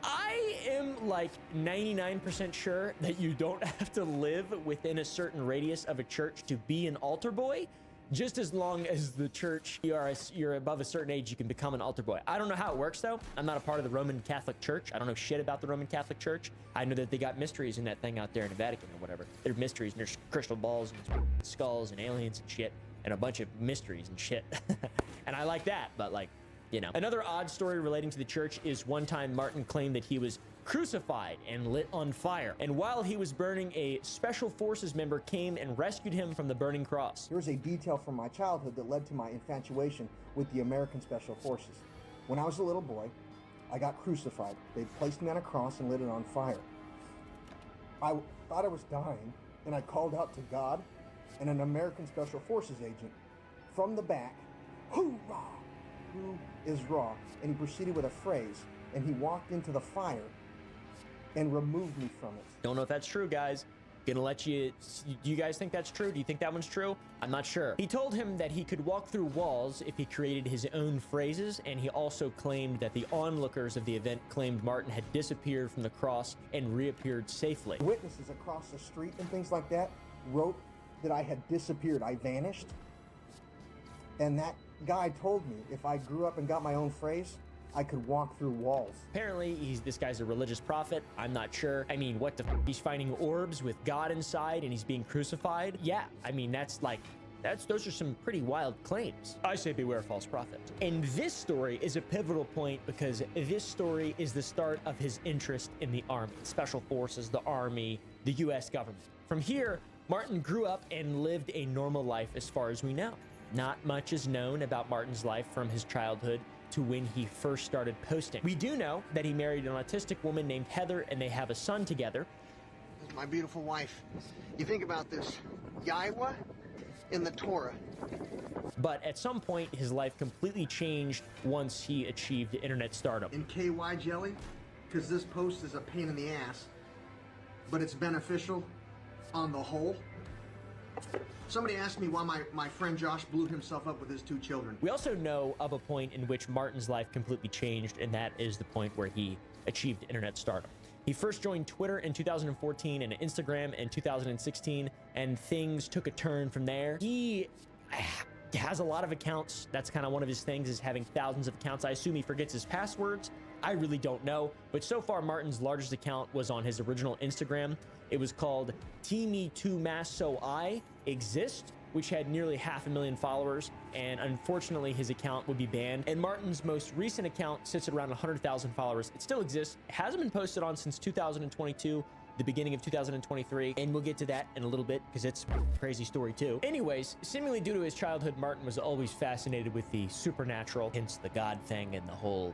I am like 99% sure that you don't have to live within a certain radius of a church to be an altar boy. Just as long as the church, you're above a certain age, you can become an altar boy. I don't know how it works though. I'm not a part of the Roman Catholic Church. I don't know shit about the Roman Catholic Church. I know that they got mysteries in that thing out there in the Vatican or whatever. There's mysteries and there's crystal balls and skulls and aliens and shit and a bunch of mysteries and shit. And I like that, but like, you know. Another odd story relating to the church is one time Martin claimed that he was crucified and lit on fire. And while he was burning, a special forces member came and rescued him from the burning cross. Here's a detail from my childhood that led to my infatuation with the American Special Forces. When I was a little boy, I got crucified. They placed me on a cross and lit it on fire. I thought I was dying, and I called out to God, and an American Special Forces agent from the back, hoorah! Who is raw? And he proceeded with a phrase, and he walked into the fire and removed me from it. Don't know if that's true, guys. Gonna let you, do you guys think that's true? Do you think that one's true? I'm not sure. He told him that he could walk through walls if he created his own phrases, and he also claimed that the onlookers of the event claimed Martin had disappeared from the cross and reappeared safely. Witnesses across the street and things like that wrote that I had disappeared. I vanished. And that guy told me if I grew up and got my own phrase, I could walk through walls. Apparently, this guy's a religious prophet. I'm not sure. I mean, what the f? He's finding orbs with God inside and he's being crucified? Yeah, I mean, those are some pretty wild claims. I say beware false prophet. And this story is a pivotal point because this story is the start of his interest in the Army, Special Forces, the Army, the US government. From here, Martin grew up and lived a normal life as far as we know. Not much is known about Martin's life from his childhood to when he first started posting. We do know that he married an autistic woman named Heather and they have a son together. This is my beautiful wife. You think about this, Yahweh in the Torah. But at some point, his life completely changed once he achieved internet stardom. In KY jelly, because this post is a pain in the ass, but it's beneficial on the whole. Somebody asked me why my friend Josh blew himself up with his 2 children. We also know of a point in which Martin's life completely changed, and that is the point where he achieved internet stardom. He first joined Twitter in 2014 and Instagram in 2016, and things took a turn from there. He has a lot of accounts. That's kind of one of his things, is having thousands of accounts. I assume he forgets his passwords. I really don't know. But so far, Martin's largest account was on his original Instagram. It was called TMe2Mass So I Exist, which had nearly 500,000 followers, and unfortunately his account would be banned. And Martin's most recent account sits at around 100,000 followers. It still exists. It hasn't been posted on since 2022, the beginning of 2023, and we'll get to that in a little bit because it's a crazy story too. Anyways, seemingly due to his childhood, Martin was always fascinated with the supernatural, hence the God thing and the whole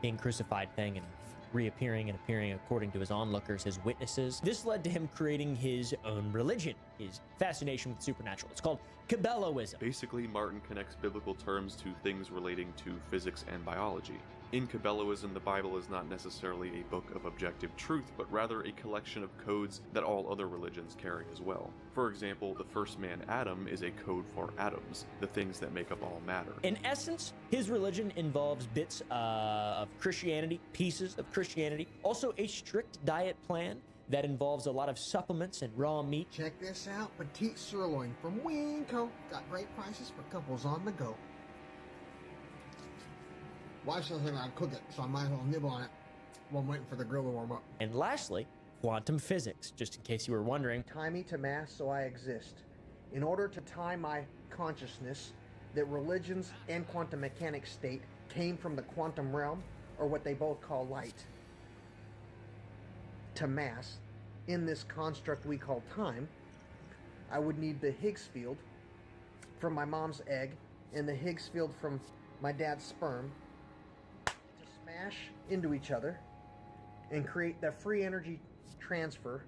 being crucified thing and reappearing and appearing according to his onlookers, his witnesses. This led to him creating his own religion, his fascination with supernatural. It's called Cabelloism. Basically, Martin connects biblical terms to things relating to physics and biology. In Cabelloism, the Bible is not necessarily a book of objective truth, but rather a collection of codes that all other religions carry as well. For example, the first man, Adam, is a code for atoms, the things that make up all matter. In essence, his religion involves bits of Christianity, pieces of Christianity, also a strict diet plan that involves a lot of supplements and raw meat. Check this out, petite sirloin from Winco. Got great prices for couples on the go. Wife says I gotta cook it, so I might as well nibble on it while I'm waiting for the grill to warm up. And lastly, quantum physics, just in case you were wondering. Tie me to mass so I exist. In order to tie my consciousness that religions and quantum mechanics state came from the quantum realm, or what they both call light, to mass, in this construct we call time, I would need the Higgs field from my mom's egg and the Higgs field from my dad's sperm to smash into each other and create the free energy transfer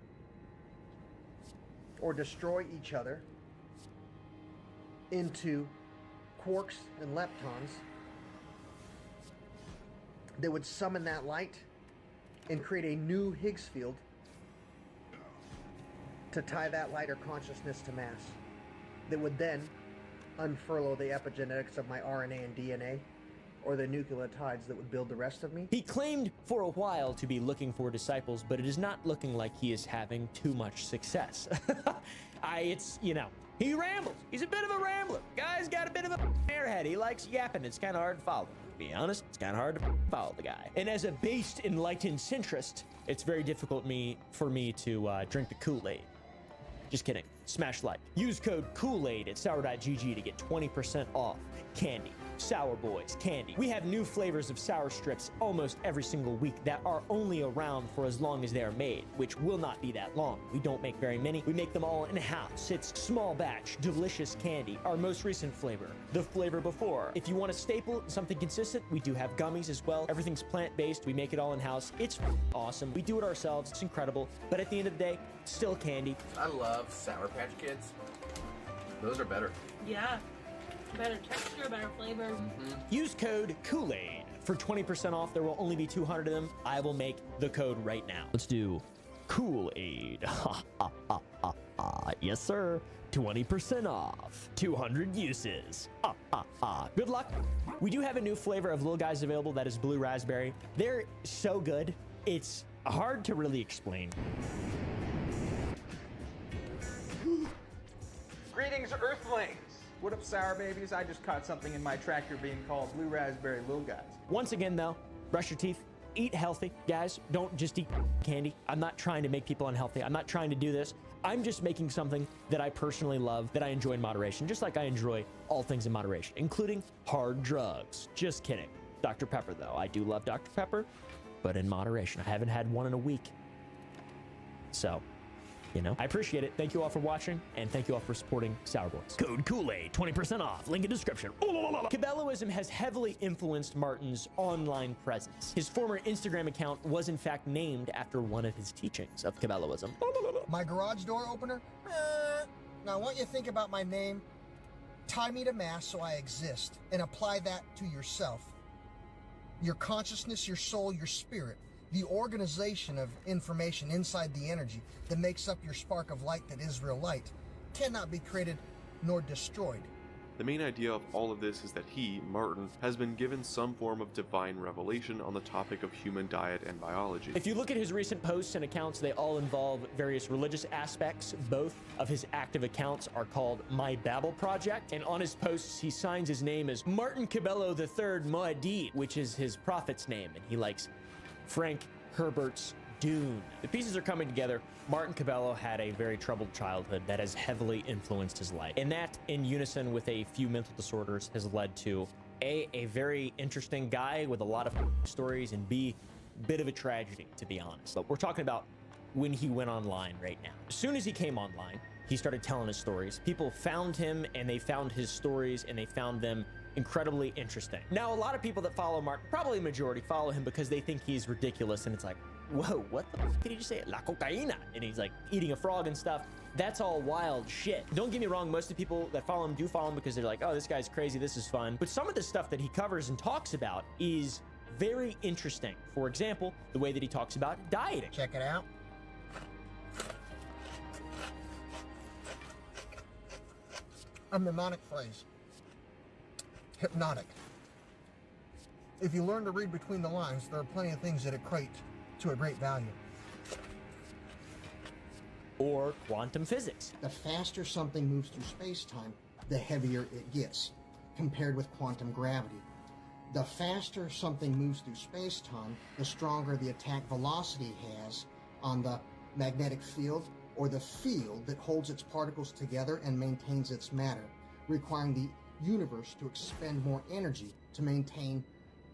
or destroy each other into quarks and leptons that would summon that light and create a new Higgs field to tie that light or consciousness to mass that would then unfurlough the epigenetics of my RNA and DNA, or the nucleotides that would build the rest of me. He claimed for a while to be looking for disciples, but it is not looking like he is having too much success. He rambles. He's a bit of a rambler. Guy's got a bit of a airhead. He likes yapping. It's kind of hard to follow. To be honest, it's kind of hard to follow the guy. And as a based enlightened centrist, it's very difficult for me to drink the Kool-Aid. Just kidding. Smash like. Use code Kool-Aid at sour.gg to get 20% off candy. Sour Boys candy. We have new flavors of sour strips almost every single week that are only around for as long as they are made, which will not be that long. We don't make very many. We make them all in-house. It's small batch, delicious candy. Our most recent flavor, the flavor before. If you want a staple, something consistent, we do have gummies as well. Everything's plant-based. We make it all in-house. It's awesome. We do it ourselves. It's incredible. But at the end of the day, it's still candy. I love Sour Patch Kids. Those are better. Yeah. Better texture, better flavor. Use code Kool-Aid for 20% off. There will only be 200 of them. I will make the code right now. Let's do Kool-Aid. Yes, sir. 20% off. 200 uses. Good luck. We do have a new flavor of Little Guys available that is blue raspberry. They're so good. It's hard to really explain. Greetings, Earthlings. What up, Sour Babies? I just caught something in my tractor being called Blue Raspberry Little Guys. Once again, though, brush your teeth, eat healthy. Guys, don't just eat candy. I'm not trying to make people unhealthy. I'm not trying to do this. I'm just making something that I personally love, that I enjoy in moderation, just like I enjoy all things in moderation, including hard drugs. Just kidding. Dr. Pepper, though. I do love Dr. Pepper, but in moderation. I haven't had one in a week. So, I appreciate it. Thank you all for watching, and thank you all for supporting Sour Boys. Code Kool-Aid, 20% off. Link in description. Cabelloism has heavily influenced Martin's online presence. His former Instagram account was in fact named after one of his teachings of Cabelloism. My garage door opener? Now I want you to think about my name. Tie me to mass so I exist, and apply that to yourself. Your consciousness, your soul, your spirit. The organization of information inside the energy that makes up your spark of light that is real light. cannot be created nor destroyed. The main idea of all of this is that he, Martin, has been given some form of divine revelation on the topic of human diet and biology. If you look at his recent posts and accounts, they all involve various religious aspects. Both of his active accounts are called My Babel Project, and on his posts, he signs his name as Martin Cabello III Moadid, which is his prophet's name, and he likes Frank Herbert's Dune. The pieces are coming together. Martin Cabello had a very troubled childhood that has heavily influenced his life. And that, in unison with a few mental disorders, has led to a very interesting guy with a lot of stories, and B, bit of a tragedy, to be honest. But we're talking about when he went online right now. As soon as he came online, he started telling his stories. People found him, and they found his stories, and they found them incredibly interesting. Now, a lot of people that follow Martin, probably a majority, follow him because they think he's ridiculous, and it's like, whoa, what the f did he just say? La cocaína. And he's like eating a frog and stuff. That's all wild shit. Don't get me wrong, most of the people that follow him do follow him because they're like, oh, this guy's crazy, this is fun. But some of the stuff that he covers and talks about is very interesting. For example, the way that he talks about dieting. Check it out. A mnemonic phrase. Hypnotic. If you learn to read between the lines, there are plenty of things that equate to a great value. Or quantum physics. The faster something moves through space-time, the heavier it gets, compared with quantum gravity. The faster something moves through space-time, the stronger the attack velocity has on the magnetic field or the field that holds its particles together and maintains its matter, requiring the universe to expend more energy to maintain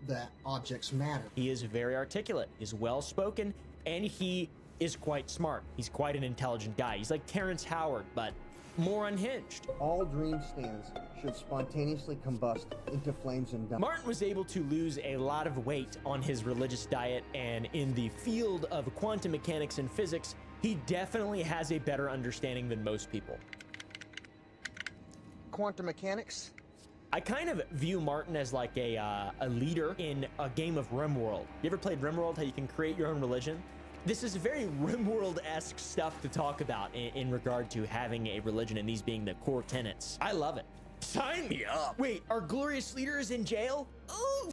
the object's matter. He is very articulate, he's well-spoken, and he is quite smart. He's quite an intelligent guy. He's like Terrence Howard, but more unhinged. All dream stands should spontaneously combust into flames and die. Martin was able to lose a lot of weight on his religious diet, and in the field of quantum mechanics and physics, he definitely has a better understanding than most people. Quantum mechanics? I kind of view Martin as like a leader in a game of RimWorld. You ever played RimWorld, how you can create your own religion? This is very RimWorld-esque stuff to talk about in regard to having a religion and these being the core tenets. I love it. Sign me up. Wait, our glorious leader is in jail? Ooh.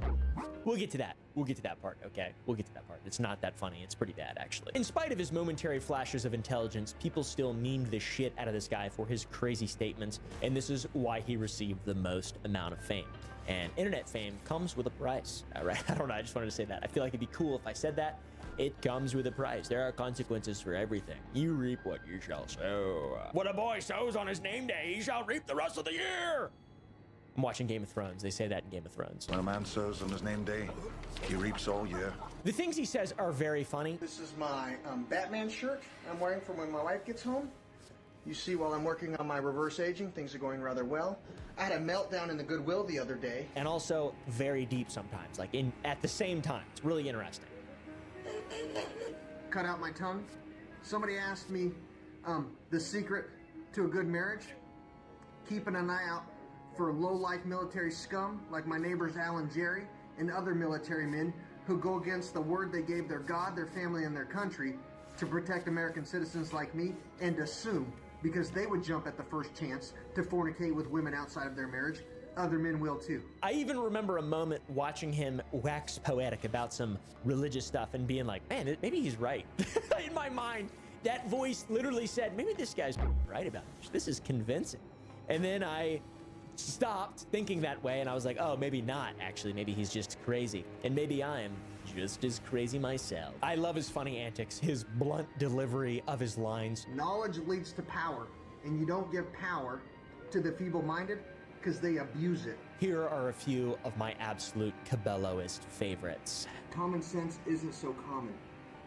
We'll get to that. We'll get to that part, okay? We'll get to that part. It's not that funny. It's pretty bad, actually. In spite of his momentary flashes of intelligence, people still memed the shit out of this guy for his crazy statements, and this is why he received the most amount of fame. And internet fame comes with a price, all right? I don't know. I just wanted to say that. I feel like it'd be cool if I said that. It comes with a price. There are consequences for everything. You reap what you shall sow. What a boy sows on his name day, he shall reap the rest of the year. I'm watching Game of Thrones. They say that in Game of Thrones. When a man sows on his name day, he reaps all year. The things he says are very funny. This is my Batman shirt I'm wearing for when my wife gets home. You see, while I'm working on my reverse aging, things are going rather well. I had a meltdown in the Goodwill the other day. And also very deep sometimes, like at the same time. It's really interesting. Cut out my tongue. Somebody asked me the secret to a good marriage. Keeping an eye out for low-life military scum like my neighbors Al and Jerry and other military men who go against the word they gave their God, their family, and their country to protect American citizens like me, and assume, because they would jump at the first chance to fornicate with women outside of their marriage, other men will too. I even remember a moment watching him wax poetic about some religious stuff and being like, man, maybe he's right. In my mind, that voice literally said, maybe this guy's right about this. This is convincing. And then I stopped thinking that way, and I was like, oh, maybe not, actually. Maybe he's just crazy. And maybe I'm just as crazy myself. I love his funny antics, his blunt delivery of his lines. Knowledge leads to power, and you don't give power to the feeble-minded because they abuse it. Here are a few of my absolute Cabelloist favorites. Common sense isn't so common.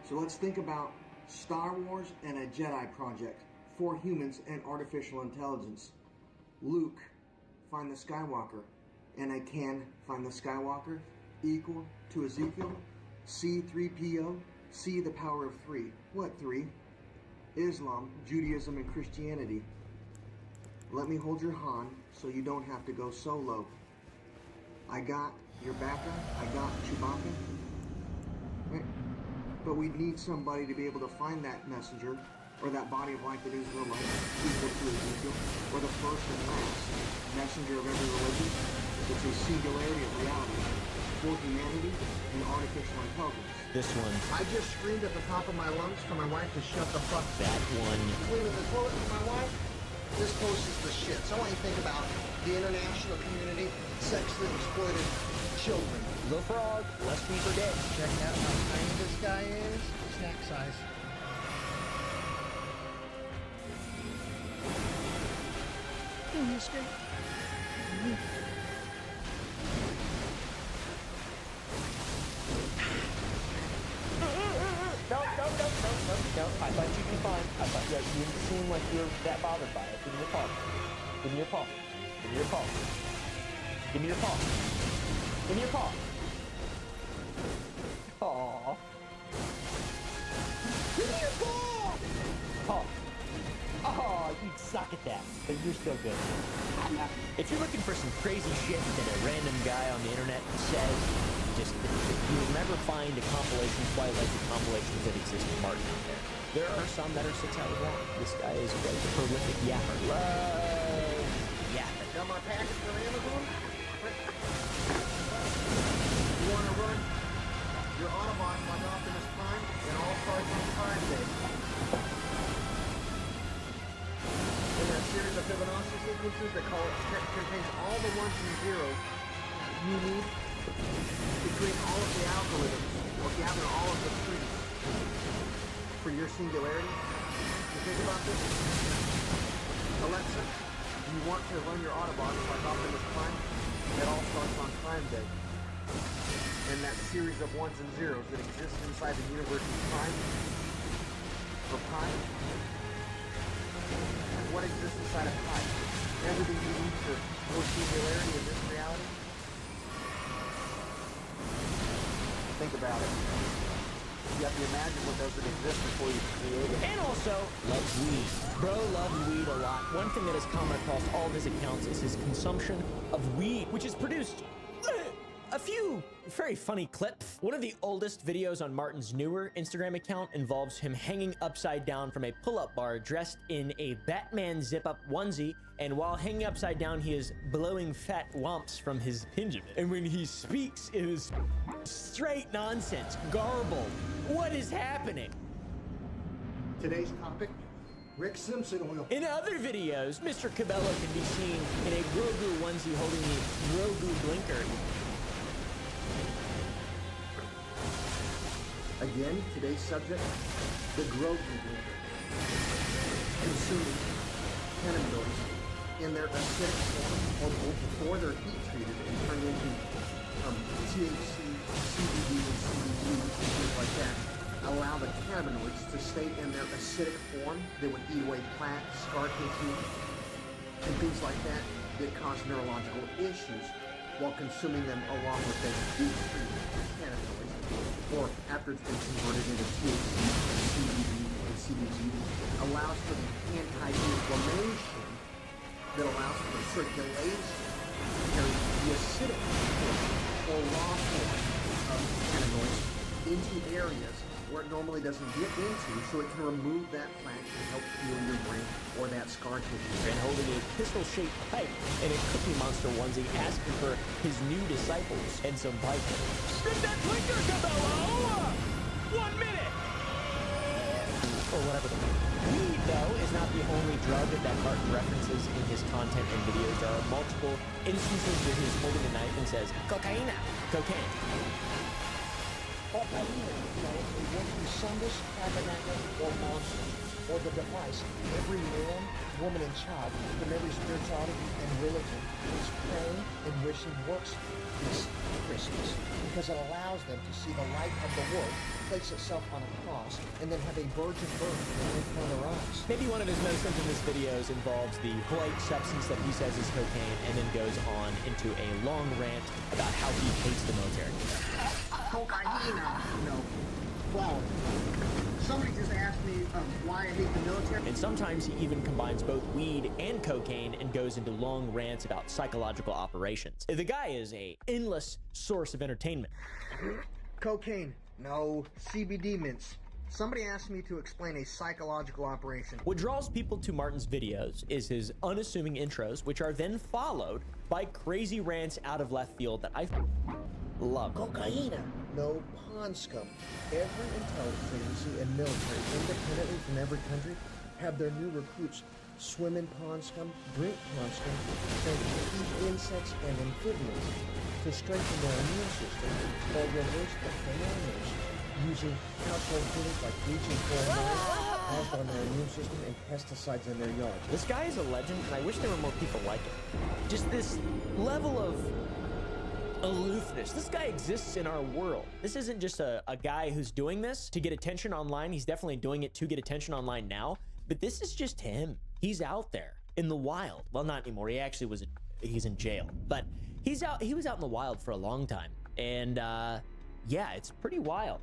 So let's think about Star Wars and a Jedi project for humans and artificial intelligence. Luke, find the Skywalker, and I can find the Skywalker equal to Ezekiel, C3PO, C the power of 3. What 3? Islam, Judaism, and Christianity. Let me hold your Han so you don't have to go solo. I got your backup, I got Chewbacca. Right. But we need somebody to be able to find that messenger or that body of light that is real life, equal to Ezekiel, or the first and last messenger of every religion. It's a singularity of reality for humanity and artificial intelligence. This one. I just screamed at the top of my lungs for my wife to shut the fuck up. That one. Cleaning the toilet with my wife? This post is the shit. So I want you to think about the international community, sexually exploited children. Little frog, lest we forget. Check out how tiny this guy is. Snack size. Hey, mister. No. I thought you'd be fine. I thought you didn't seem like you're that bothered by it. Give me your paw. Give me your paw. Give me your paw. Give me your paw. Give me your paw. Aww. Give me your paw! Paw. Oh, you'd suck at that, but you're still good. If you're looking for some crazy shit that a random guy on the internet says, you'll never find a compilation quite like the compilations that exist with Martin out there. There are some that are 6 hours long. This guy is quite a prolific yapper. Love yapper. Got my package from Amazon? You want to run your Autobots like Optimus Prime? It all starts on Prime Day. In that series of Fibonacci sequences that contains all the ones and zeros you need to create all of the algorithms or gather all of the trees for your singularity. You think about this? Alexa, do you want to run your Autobots like Optimus Prime? It all starts on Prime Day. And that series of ones and zeros that exists inside the universe of Prime, or Pi. What exists inside of Pi? Everything you need for your singularity in this reality? Think about it. You have to imagine what doesn't exist before you create it. And also, loves weed. Bro loves weed a lot. One thing that is common across all of his accounts is his consumption of weed, which has produced a few very funny clips. One of the oldest videos on Martin's newer Instagram account involves him hanging upside down from a pull-up bar dressed in a Batman zip-up onesie, and while hanging upside down, he is blowing fat wumps from his hinge of it. And when he speaks, it is straight nonsense, garbled. What is happening? Today's topic, Rick Simpson oil. In other videos, Mr. Cabello can be seen in a Grogu onesie holding the Grogu blinker. Again, today's subject, the Grogu blinker. Consuming cannabinoids in their acidic form or before they're heat treated and turned into THC, CBD, and CBG, things like that, allow the cannabinoids to stay in their acidic form. They would eat away plaque, scar tissue, and things like that that cause neurological issues while consuming them along with the heat treated cannabinoids, or after it's been converted into THC, CBD, and CBG, allows for the anti-inflammation that allows for the circulation to carry the acidic form or raw form of cannabinoids into areas where it normally doesn't get into, so it can remove that plaque and help heal your brain or that scar tissue. And holding a pistol-shaped pipe and a Cookie Monster onesie, asking for his new disciples and some pipe. Stick that blinker, Cabello! 1 minute! Or whatever. Weed, though, is not the only drug that Martin references in his content and videos. There are multiple instances where he's holding a knife and says, cocaine, cocaine. Cocaine, it won't be sunless, tabernacle, or monster, or the device. Every man, woman, and child from every spirituality and religion is praying and wishing works this Christmas because it allows them to see the light of the world place itself on a cross and then have a virgin birth in front of their eyes. Maybe one of his most infamous videos involves the white substance that he says is cocaine and then goes on into a long rant about how he hates the military. Cocaine, flower. Somebody just asked me why I hate the military. And sometimes he even combines both weed and cocaine and goes into long rants about psychological operations. The guy is an endless source of entertainment. Cocaine, no. CBD mints, Somebody asked me to explain a psychological operation. What draws people to Martin's videos is his unassuming intros, which are then followed by crazy rants out of left field that I love. Cocaine. No pawn scum. Every intelligence agency and military, independently from every country, have their new recruits swim in pond scum, drink pond scum, and eat insects and amphibians to strengthen their immune system or reverse the phenomena using household things like bleaching chlorine caused on their immune system and pesticides in their yards. This guy is a legend, and I wish there were more people like him. Just this level of aloofness. This guy exists in our world. This isn't just a guy who's doing this to get attention online. He's definitely doing it to get attention online now, but this is just him. He's out there in the wild. Well, not anymore. He actually he's in jail, but he was out in the wild for a long time. And yeah, it's pretty wild.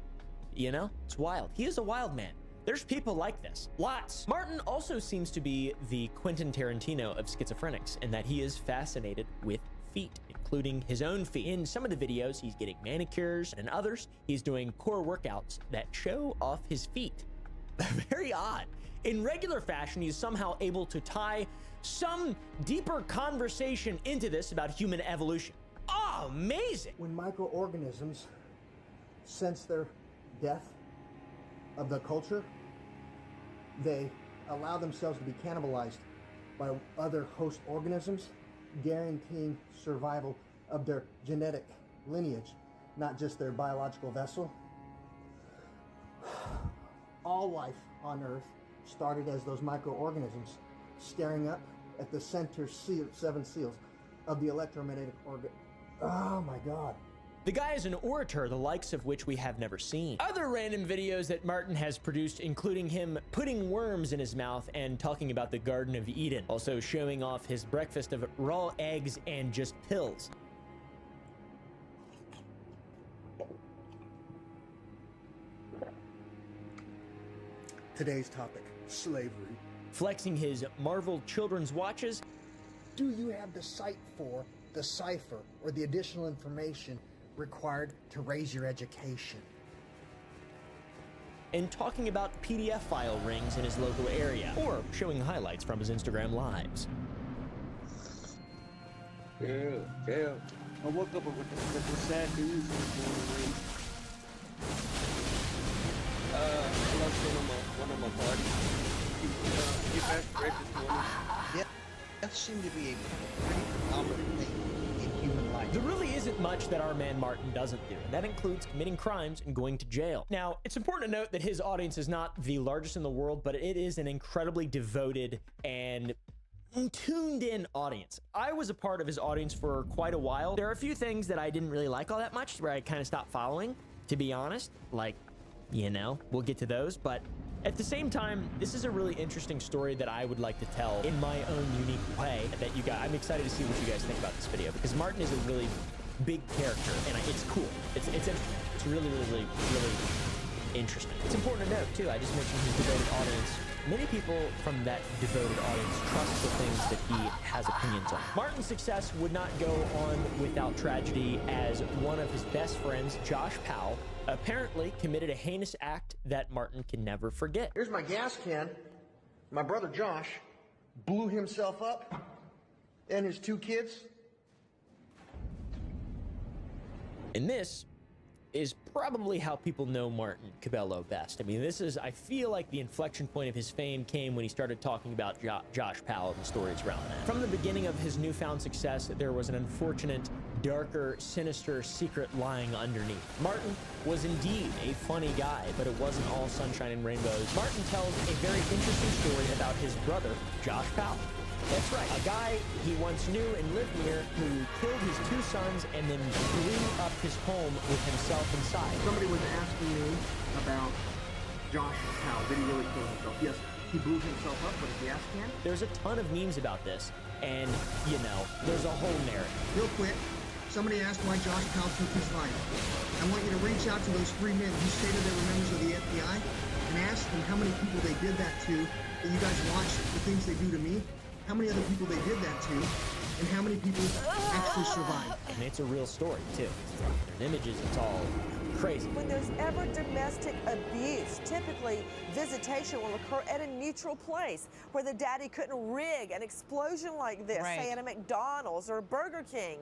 You know, it's wild. He is a wild man. There's people like this. Lots. Martin also seems to be the Quentin Tarantino of schizophrenics in that he is fascinated with feet, including his own feet. In some of the videos, he's getting manicures, and in others, he's doing core workouts that show off his feet. Very odd. In regular fashion, he's somehow able to tie some deeper conversation into this about human evolution. Oh, amazing. When microorganisms sense their death of the culture, they allow themselves to be cannibalized by other host organisms, guaranteeing survival of their genetic lineage, not just their biological vessel. All life on Earth started as those microorganisms staring up at the center seven seals of the electromagnetic orbit. Oh my God. The guy is an orator, the likes of which we have never seen. Other random videos that Martin has produced, including him putting worms in his mouth and talking about the Garden of Eden, also showing off his breakfast of raw eggs and just pills. Today's topic, slavery. Flexing his Marvel children's watches. Do you have the sight for, the cipher, or the additional information required to raise your education? And talking about PDF file rings in his local area, or showing highlights from his Instagram lives. Yeah. I woke up with the sad news this morning. I lost one of my buddies. He passed away this morning. Yeah, that seemed to be a pretty prominent thing in human life. There really isn't much that our man Martin doesn't do, and that includes committing crimes and going to jail. Now, it's important to note that his audience is not the largest in the world, but it is an incredibly devoted and tuned in audience. I was a part of his audience for quite a while. There are a few things that I didn't really like all that much, where I kind of stopped following, to be honest. Like, you know, we'll get to those, but at the same time, this is a really interesting story that I would like to tell in my own unique way that you guys, I'm excited to see what you guys think about this video, because Martin is a really big character and it's cool. It's interesting. It's really interesting. It's important to note too, I just mentioned his devoted audience. Many people from that devoted audience trust the things that he has opinions on. Martin's success would not go on without tragedy, as one of his best friends, Josh Powell, apparently committed a heinous act that Martin can never forget. Here's my gas can. My brother Josh blew himself up and his two kids. And this is probably how people know Martin Cabello best. I mean, this is, I feel like the inflection point of his fame came when he started talking about Josh Powell and the stories around that. From the beginning of his newfound success, there was an unfortunate, darker, sinister secret lying underneath. Martin was indeed a funny guy, but it wasn't all sunshine and rainbows. Martin tells a very interesting story about his brother, Josh Powell. That's right, a guy he once knew and lived near who killed his two sons and then blew up his home with himself inside. Somebody was asking me about Josh Powell. Did he really kill himself? Yes, he blew himself up with a gas can. There's a ton of memes about this, and, you know, there's a whole narrative. Real quick, somebody asked why Josh Powell took his life. I want you to reach out to those three men who stated they were members of the FBI and ask them how many people they did that to, that you guys watch the things they do to me. How many other people they did that to, and how many people actually survived. And it's a real story, too. In images, it's all crazy. When there's ever domestic abuse, typically visitation will occur at a neutral place where the daddy couldn't rig an explosion like this, say at a McDonald's or a Burger King.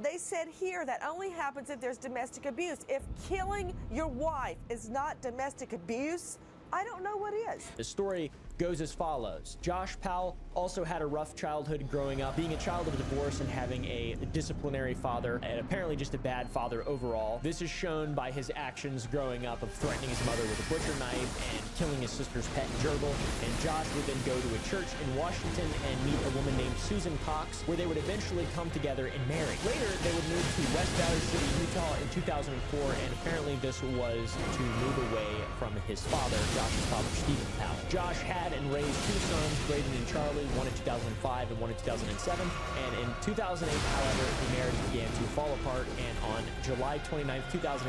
They said here that only happens if there's domestic abuse. If killing your wife is not domestic abuse, I don't know what is. The story goes as follows. Josh Powell also had a rough childhood growing up, being a child of divorce and having a disciplinary father, and apparently just a bad father overall. This is shown by his actions growing up of threatening his mother with a butcher knife and killing his sister's pet gerbil. And Josh would then go to a church in Washington and meet a woman named Susan Cox, where they would eventually come together and marry. Later, they would move to West Valley City, Utah in 2004, and apparently this was to move away from his father, Josh's father, Stephen Powell. Josh had and raised two sons, Braden and Charlie, one in 2005 and one in 2007. And in 2008, however, the marriage began to fall apart, and on July 29th, 2008,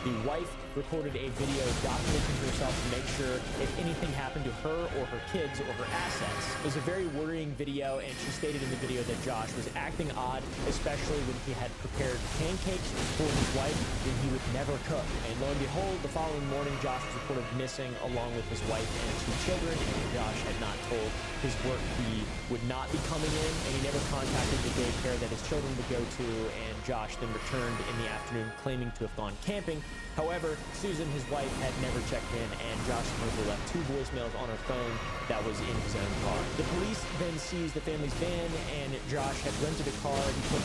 the wife recorded a video documenting herself to make sure if anything happened to her or her kids or her assets. It was a very worrying video, and she stated in the video that Josh was acting odd, especially when he had prepared pancakes for his wife when he would never cook. And lo and behold, the following morning, Josh was reported missing along with his wife and two children, and Josh had not told his work he would not be coming in, and he never contacted the daycare that his children would go to, and Josh then returned in the afternoon claiming to have gone camping. However, Susan, his wife, had never checked in, and Josh supposedly left two voicemails on her phone that was in his own car. The police then seized the family's van, and Josh had rented a car. He put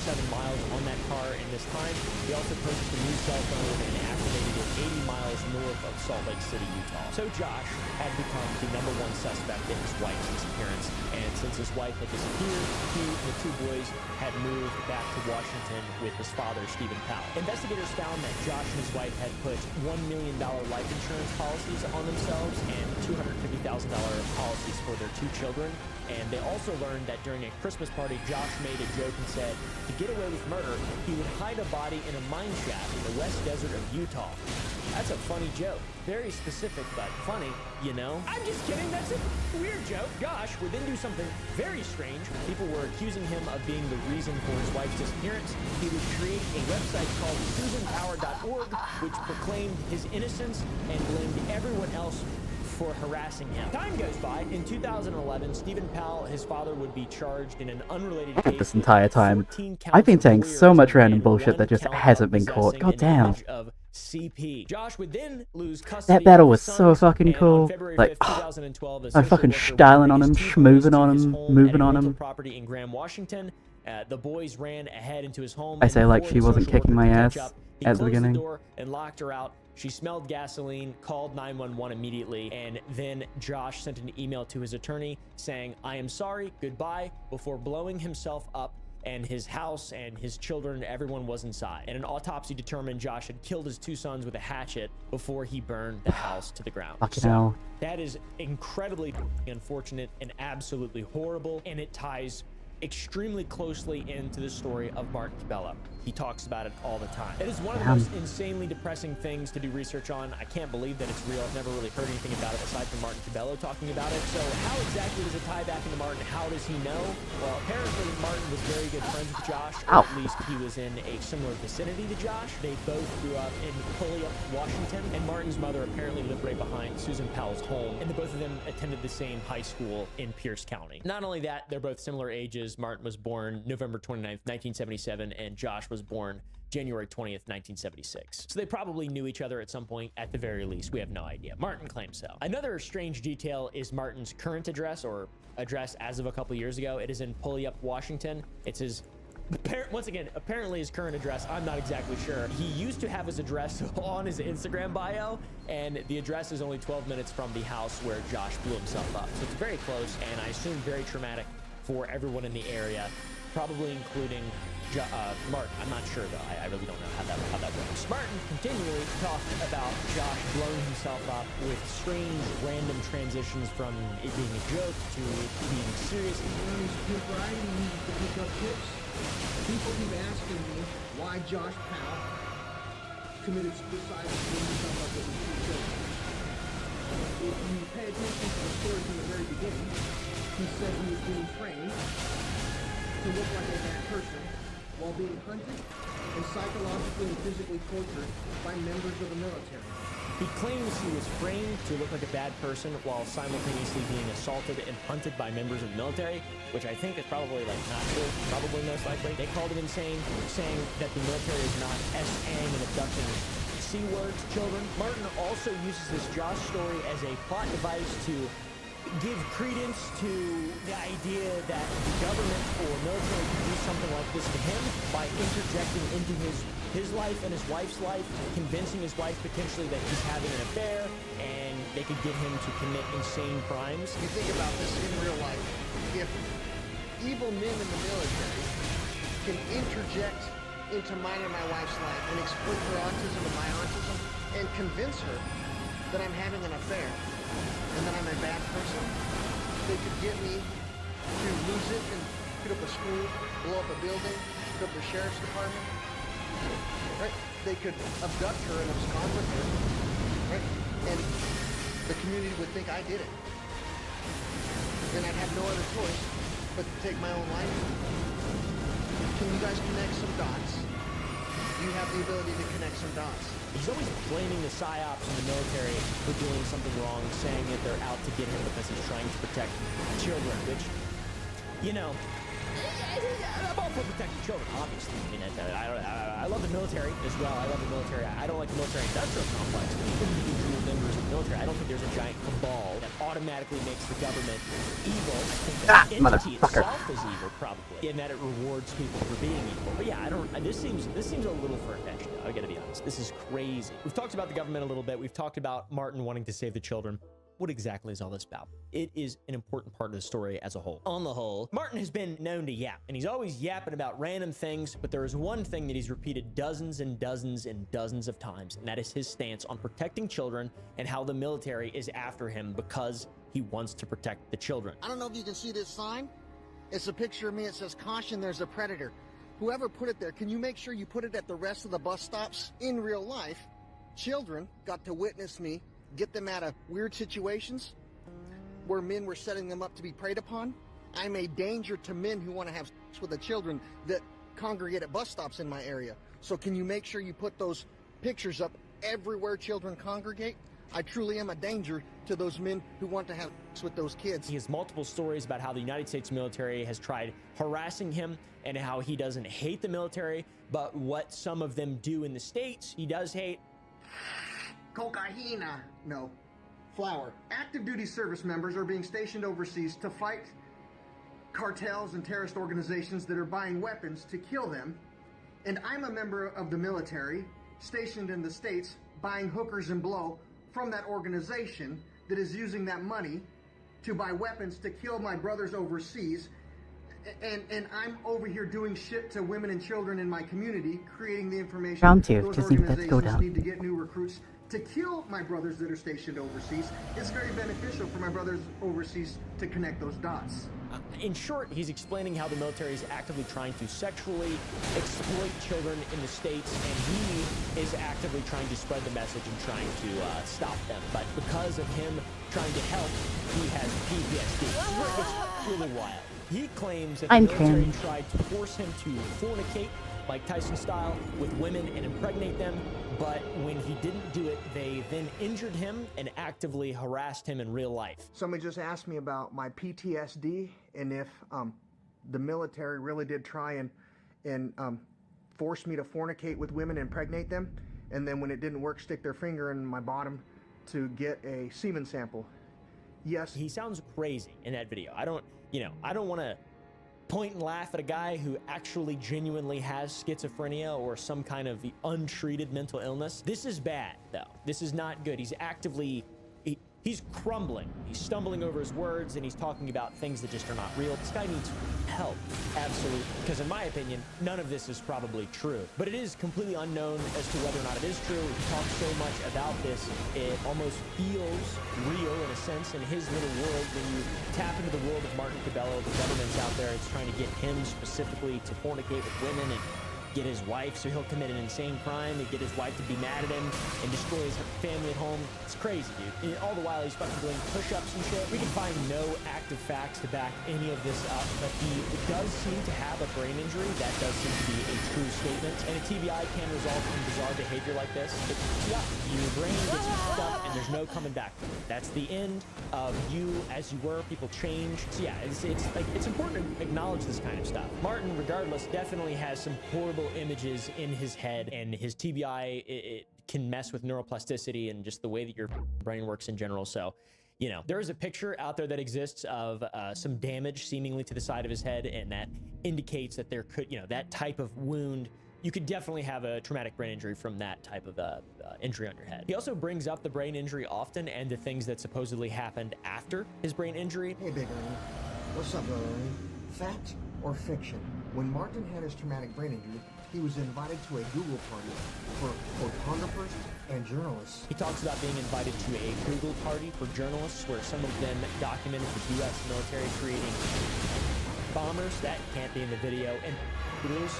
807 miles on that car in this time. He also purchased a new cell phone and activated it 80 miles north of Salt Lake City, Utah. So Josh had become the #1 suspect in his wife's disappearance, and since his wife had disappeared, he and the two boys had moved back to Washington with his father, Stephen Powell. Investigators found that Josh and his wife had put $1 million life insurance policies on themselves and $250,000 policies for their two children. And they also learned that during a Christmas party, Josh made a joke and said, to get away with murder, he would hide a body in a mine shaft in the West Desert of Utah. That's a funny joke. Very specific, but funny, you know? I'm just kidding, that's a weird joke. Josh would then do something very strange. People were accusing him of being the reason for his wife's disappearance. He would create a website called SusanPower.org, which proclaimed his innocence and blamed everyone else for harassing him. Time goes by. In 2011, Stephen Powell, his father, would be charged in an unrelated case. This entire time, I've been saying so much random bullshit that just hasn't been caught. God damn. CP. Josh would then lose custody. That battle was so fucking cool. Like, I'm fucking styling on him, schmooving on him, moving on him. Property in Graham, Washington. The boys ran ahead into his home. I say like she wasn't kicking my ass at the beginning. He closed the door and locked her out. She smelled gasoline, called 911 immediately, and then Josh sent an email to his attorney saying, I am sorry, goodbye, before blowing himself up, and his house and his children, everyone was inside. And an autopsy determined Josh had killed his two sons with a hatchet before he burned the house to the ground. Fucking hell. That is incredibly unfortunate and absolutely horrible, and it ties extremely closely into the story of Martin Cabello. He talks about it all the time. It is one of the most insanely depressing things to do research on. I can't believe that it's real. I've never really heard anything about it aside from Martin Cabello talking about it. So how exactly does it tie back into Martin? How does he know? Well, apparently Martin was very good friends with Josh, or at least he was in a similar vicinity to Josh. They both grew up in Puyallup, Washington, and Martin's mother apparently lived right behind Susan Powell's home, and the both of them attended the same high school in Pierce County. Not only that, they're both similar ages. Martin was born November 29th, 1977, and Josh was born January 20th, 1976. So they probably knew each other at some point, at the very least. We have no idea. Martin claims so. Another strange detail is Martin's current address, or address as of a couple years ago. It is in Puyallup, Washington. It's his, once again, apparently his current address. I'm not exactly sure. He used to have his address on his Instagram bio, and the address is only 12 minutes from the house where Josh blew himself up. So it's very close, and I assume very traumatic for everyone in the area, probably including Martin. I'm not sure though. I really don't know how that works. Martin continually talked about Josh blowing himself up with strange random transitions from it being a joke to it being serious. Variety needs to pick up tips. People keep asking me why Josh Powell committed suicide and blew himself up with his two children. If you pay attention to the story from the very beginning, he said he was being trained to look like a bad person while being hunted and psychologically and physically tortured by members of the military. He claims he was framed to look like a bad person while simultaneously being assaulted and hunted by members of the military, which I think is probably like not true, probably most likely. They called him insane, saying that the military is not S-ing and abducting C-word children. Martin also uses this Josh story as a plot device to give credence to the idea that the government or military can do something like this to him by interjecting into his life and his wife's life, convincing his wife potentially that he's having an affair, and they could get him to commit insane crimes. You think about this in real life. If evil men in the military can interject into mine and my wife's life and exploit her autism and my autism and convince her that I'm having an affair and that I'm a bad person, they could get me to lose it and put up a school, blow up a building, put up the sheriff's department, right? They could abduct her and abscond with her, right? And the community would think I did it. And I'd have no other choice but to take my own life. Can you guys connect some dots? You have the ability to connect some dots. He's always blaming the psyops in the military for doing something wrong, saying that they're out to get him because he's trying to protect children, which, you know, I'm all for protecting children, obviously. I mean, I love the military as well. I love the military. I don't like the military industrial complex, but individual members of the military. I don't think there's a giant cabal that automatically makes the government evil. I think the entity itself is evil, probably, in that it rewards people for being evil. But yeah, this seems a little far-fetched, though. I gotta be honest. This is crazy. We've talked about the government a little bit. We've talked about Martin wanting to save the children. What exactly is all this about? It is an important part of the story as a whole. On the whole, Martin has been known to yap, and he's always yapping about random things, but there is one thing that he's repeated dozens and dozens and dozens of times, and that is his stance on protecting children and how the military is after him because he wants to protect the children. I don't know if you can see this sign. It's a picture of me. It says, "Caution, there's a predator." Whoever put it there, can you make sure you put it at the rest of the bus stops? In real life, children got to witness me get them out of weird situations where men were setting them up to be preyed upon. I'm a danger to men who want to have sex with the children that congregate at bus stops in my area. So can you make sure you put those pictures up everywhere children congregate? I truly am a danger to those men who want to have sex with those kids. He has multiple stories about how the United States military has tried harassing him and how he doesn't hate the military, but what some of them do in the States, he does hate. Cocaína. No. Flour. Active duty service members are being stationed overseas to fight cartels and terrorist organizations that are buying weapons to kill them. And I'm a member of the military stationed in the States buying hookers and blow from that organization that is using that money to buy weapons to kill my brothers overseas. And I'm over here doing shit to women and children in my community, creating the information. Round two, those just need to go organizations down. need to get new recruits to kill my brothers that are stationed overseas. It's very beneficial for my brothers overseas to connect those dots. In short, he's explaining how the military is actively trying to sexually exploit children in the States, and he is actively trying to spread the message and trying to stop them. But because of him trying to help, he has PTSD. It's really wild. He claims that the military tried to force him to fornicate, Mike Tyson style, with women and impregnate them, but when he didn't do it, they then injured him and actively harassed him in real life. Somebody just asked me about my PTSD and if the military really did try and force me to fornicate with women and impregnate them, and then when it didn't work, stick their finger in my bottom to get a semen sample. Yes. He sounds crazy in that video. I don't want to point and laugh at a guy who actually genuinely has schizophrenia or some kind of untreated mental illness. This is bad, though. This is not good. He's actively, he's crumbling. He's stumbling over his words, and he's talking about things that just are not real. This guy needs help, absolutely. Because in my opinion, none of this is probably true. But it is completely unknown as to whether or not it is true. He talks so much about this, it almost feels real in a sense in his little world. When you tap into the world of Martin Cabello, the government's out there, it's trying to get him specifically to fornicate with women, and get his wife so he'll commit an insane crime, and get his wife to be mad at him and destroy his family at home. It's crazy, dude. And all the while he's fucking doing push-ups and shit. We can find no active facts to back any of this up, but he does seem to have a brain injury. That does seem to be a true statement. And a TBI can result in bizarre behavior like this. It's your brain gets messed up and there's no coming back from it. That's the end of you as you were. People change. So yeah, it's important to acknowledge this kind of stuff. Martin, regardless, definitely has some horrible images in his head, and his TBI, it can mess with neuroplasticity and just the way that your brain works in general. So, you know, there is a picture out there that exists of some damage seemingly to the side of his head, and that indicates that there could, you know, that type of wound. You could definitely have a traumatic brain injury from that type of injury on your head. He also brings up the brain injury often and the things that supposedly happened after his brain injury. Hey, Big Ernie. What's up, little Ernie? Fact or fiction? When Martin had his traumatic brain injury, he was invited to a Google party for photographers and journalists. He talks about being invited to a Google party for journalists where some of them documented the U.S. military creating bombers. That can't be in the video. And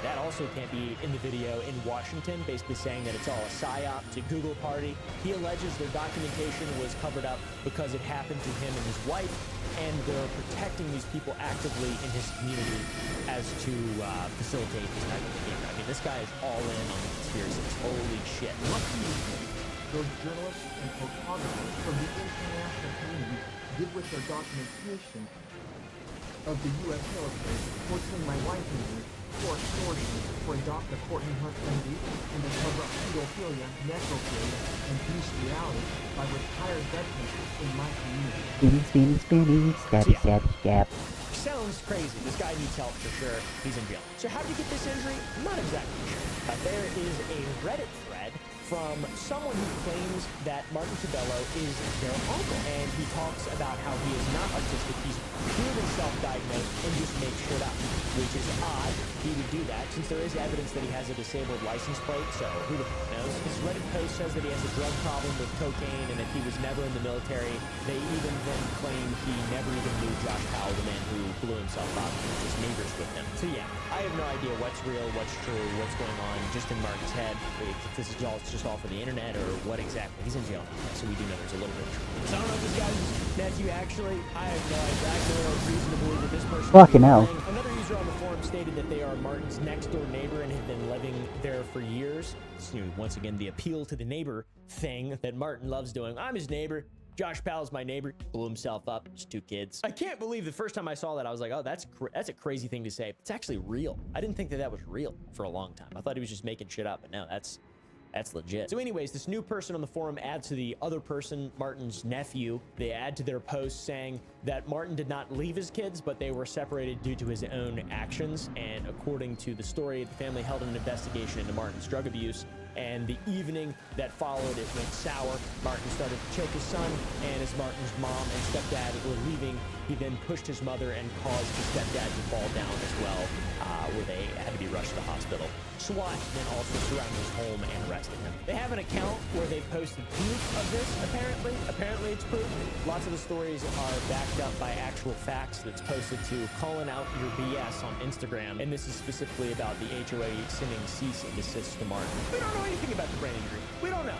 that also can't be in the video in Washington, basically saying that it's all a psyop. It's a Google party. He alleges their documentation was covered up because it happened to him and his wife, and they're protecting these people actively in his community as to facilitate this type of behavior. I mean, this guy is all in on the conspiracies. Holy shit. What do you think those journalists and photographers from the international community did with their documentation of the U.S. military portraying my wife in here for extortion, for Dr. Courtney Hunt MD, and to cover up pedophilia, necrophilia, and bestiality by retired veterans in my community? Spinny, stabby, stabby, stab. Sounds crazy. This guy needs help for sure. He's in jail. So how did you get this injury? I'm not exactly sure. But there is a Reddit thread from someone who claims that Martin Tabello is their uncle. And he talks about how he is not autistic. He's purely self-diagnosed and just makes shit up, which is odd. He would do that since there is evidence that he has a disabled license plate, so who the fuck knows? His Reddit post says that he has a drug problem with cocaine and that he was never in the military. They even then claim he never even knew Josh Powell, the man who blew himself up, and was just neighbors with him. So yeah, I have no idea what's real, what's true, what's going on just in Martin's head. If this is just all for the internet or what exactly. He's in jail now, so we do know there's a little bit of truth. So I don't know if this guy's nephew actually. I have no idea. I have no reason to believe that this person. Fucking hell. Another user on the forum stated that they are Martin's next door neighbor and have been living there for years. So, once again, the appeal to the neighbor thing that Martin loves doing. I'm his neighbor. Josh Powell's my neighbor. Blew himself up. Just 2 kids. I can't believe the first time I saw that, I was like, oh, that's a crazy thing to say. It's actually real. I didn't think that was real for a long time. I thought he was just making shit up, but no, that's legit. So anyways, this new person on the forum adds to the other person, Martin's nephew. They add to their post saying that Martin did not leave his kids, but they were separated due to his own actions. And according to the story, the family held an investigation into Martin's drug abuse. And the evening that followed, it went sour. Martin started to choke his son, and as Martin's mom and stepdad were leaving, he then pushed his mother and caused his stepdad to fall down as well, where they had to be rushed to the hospital. SWAT then also surrounded his home and arrested him. They have an account where they posted proof of this, apparently. Apparently it's proof. Lots of the stories are backed up by actual facts that's posted to Calling Out Your BS on Instagram. And this is specifically about the HOA sending cease and desist to Martin. We don't know anything about the brain injury. We don't know.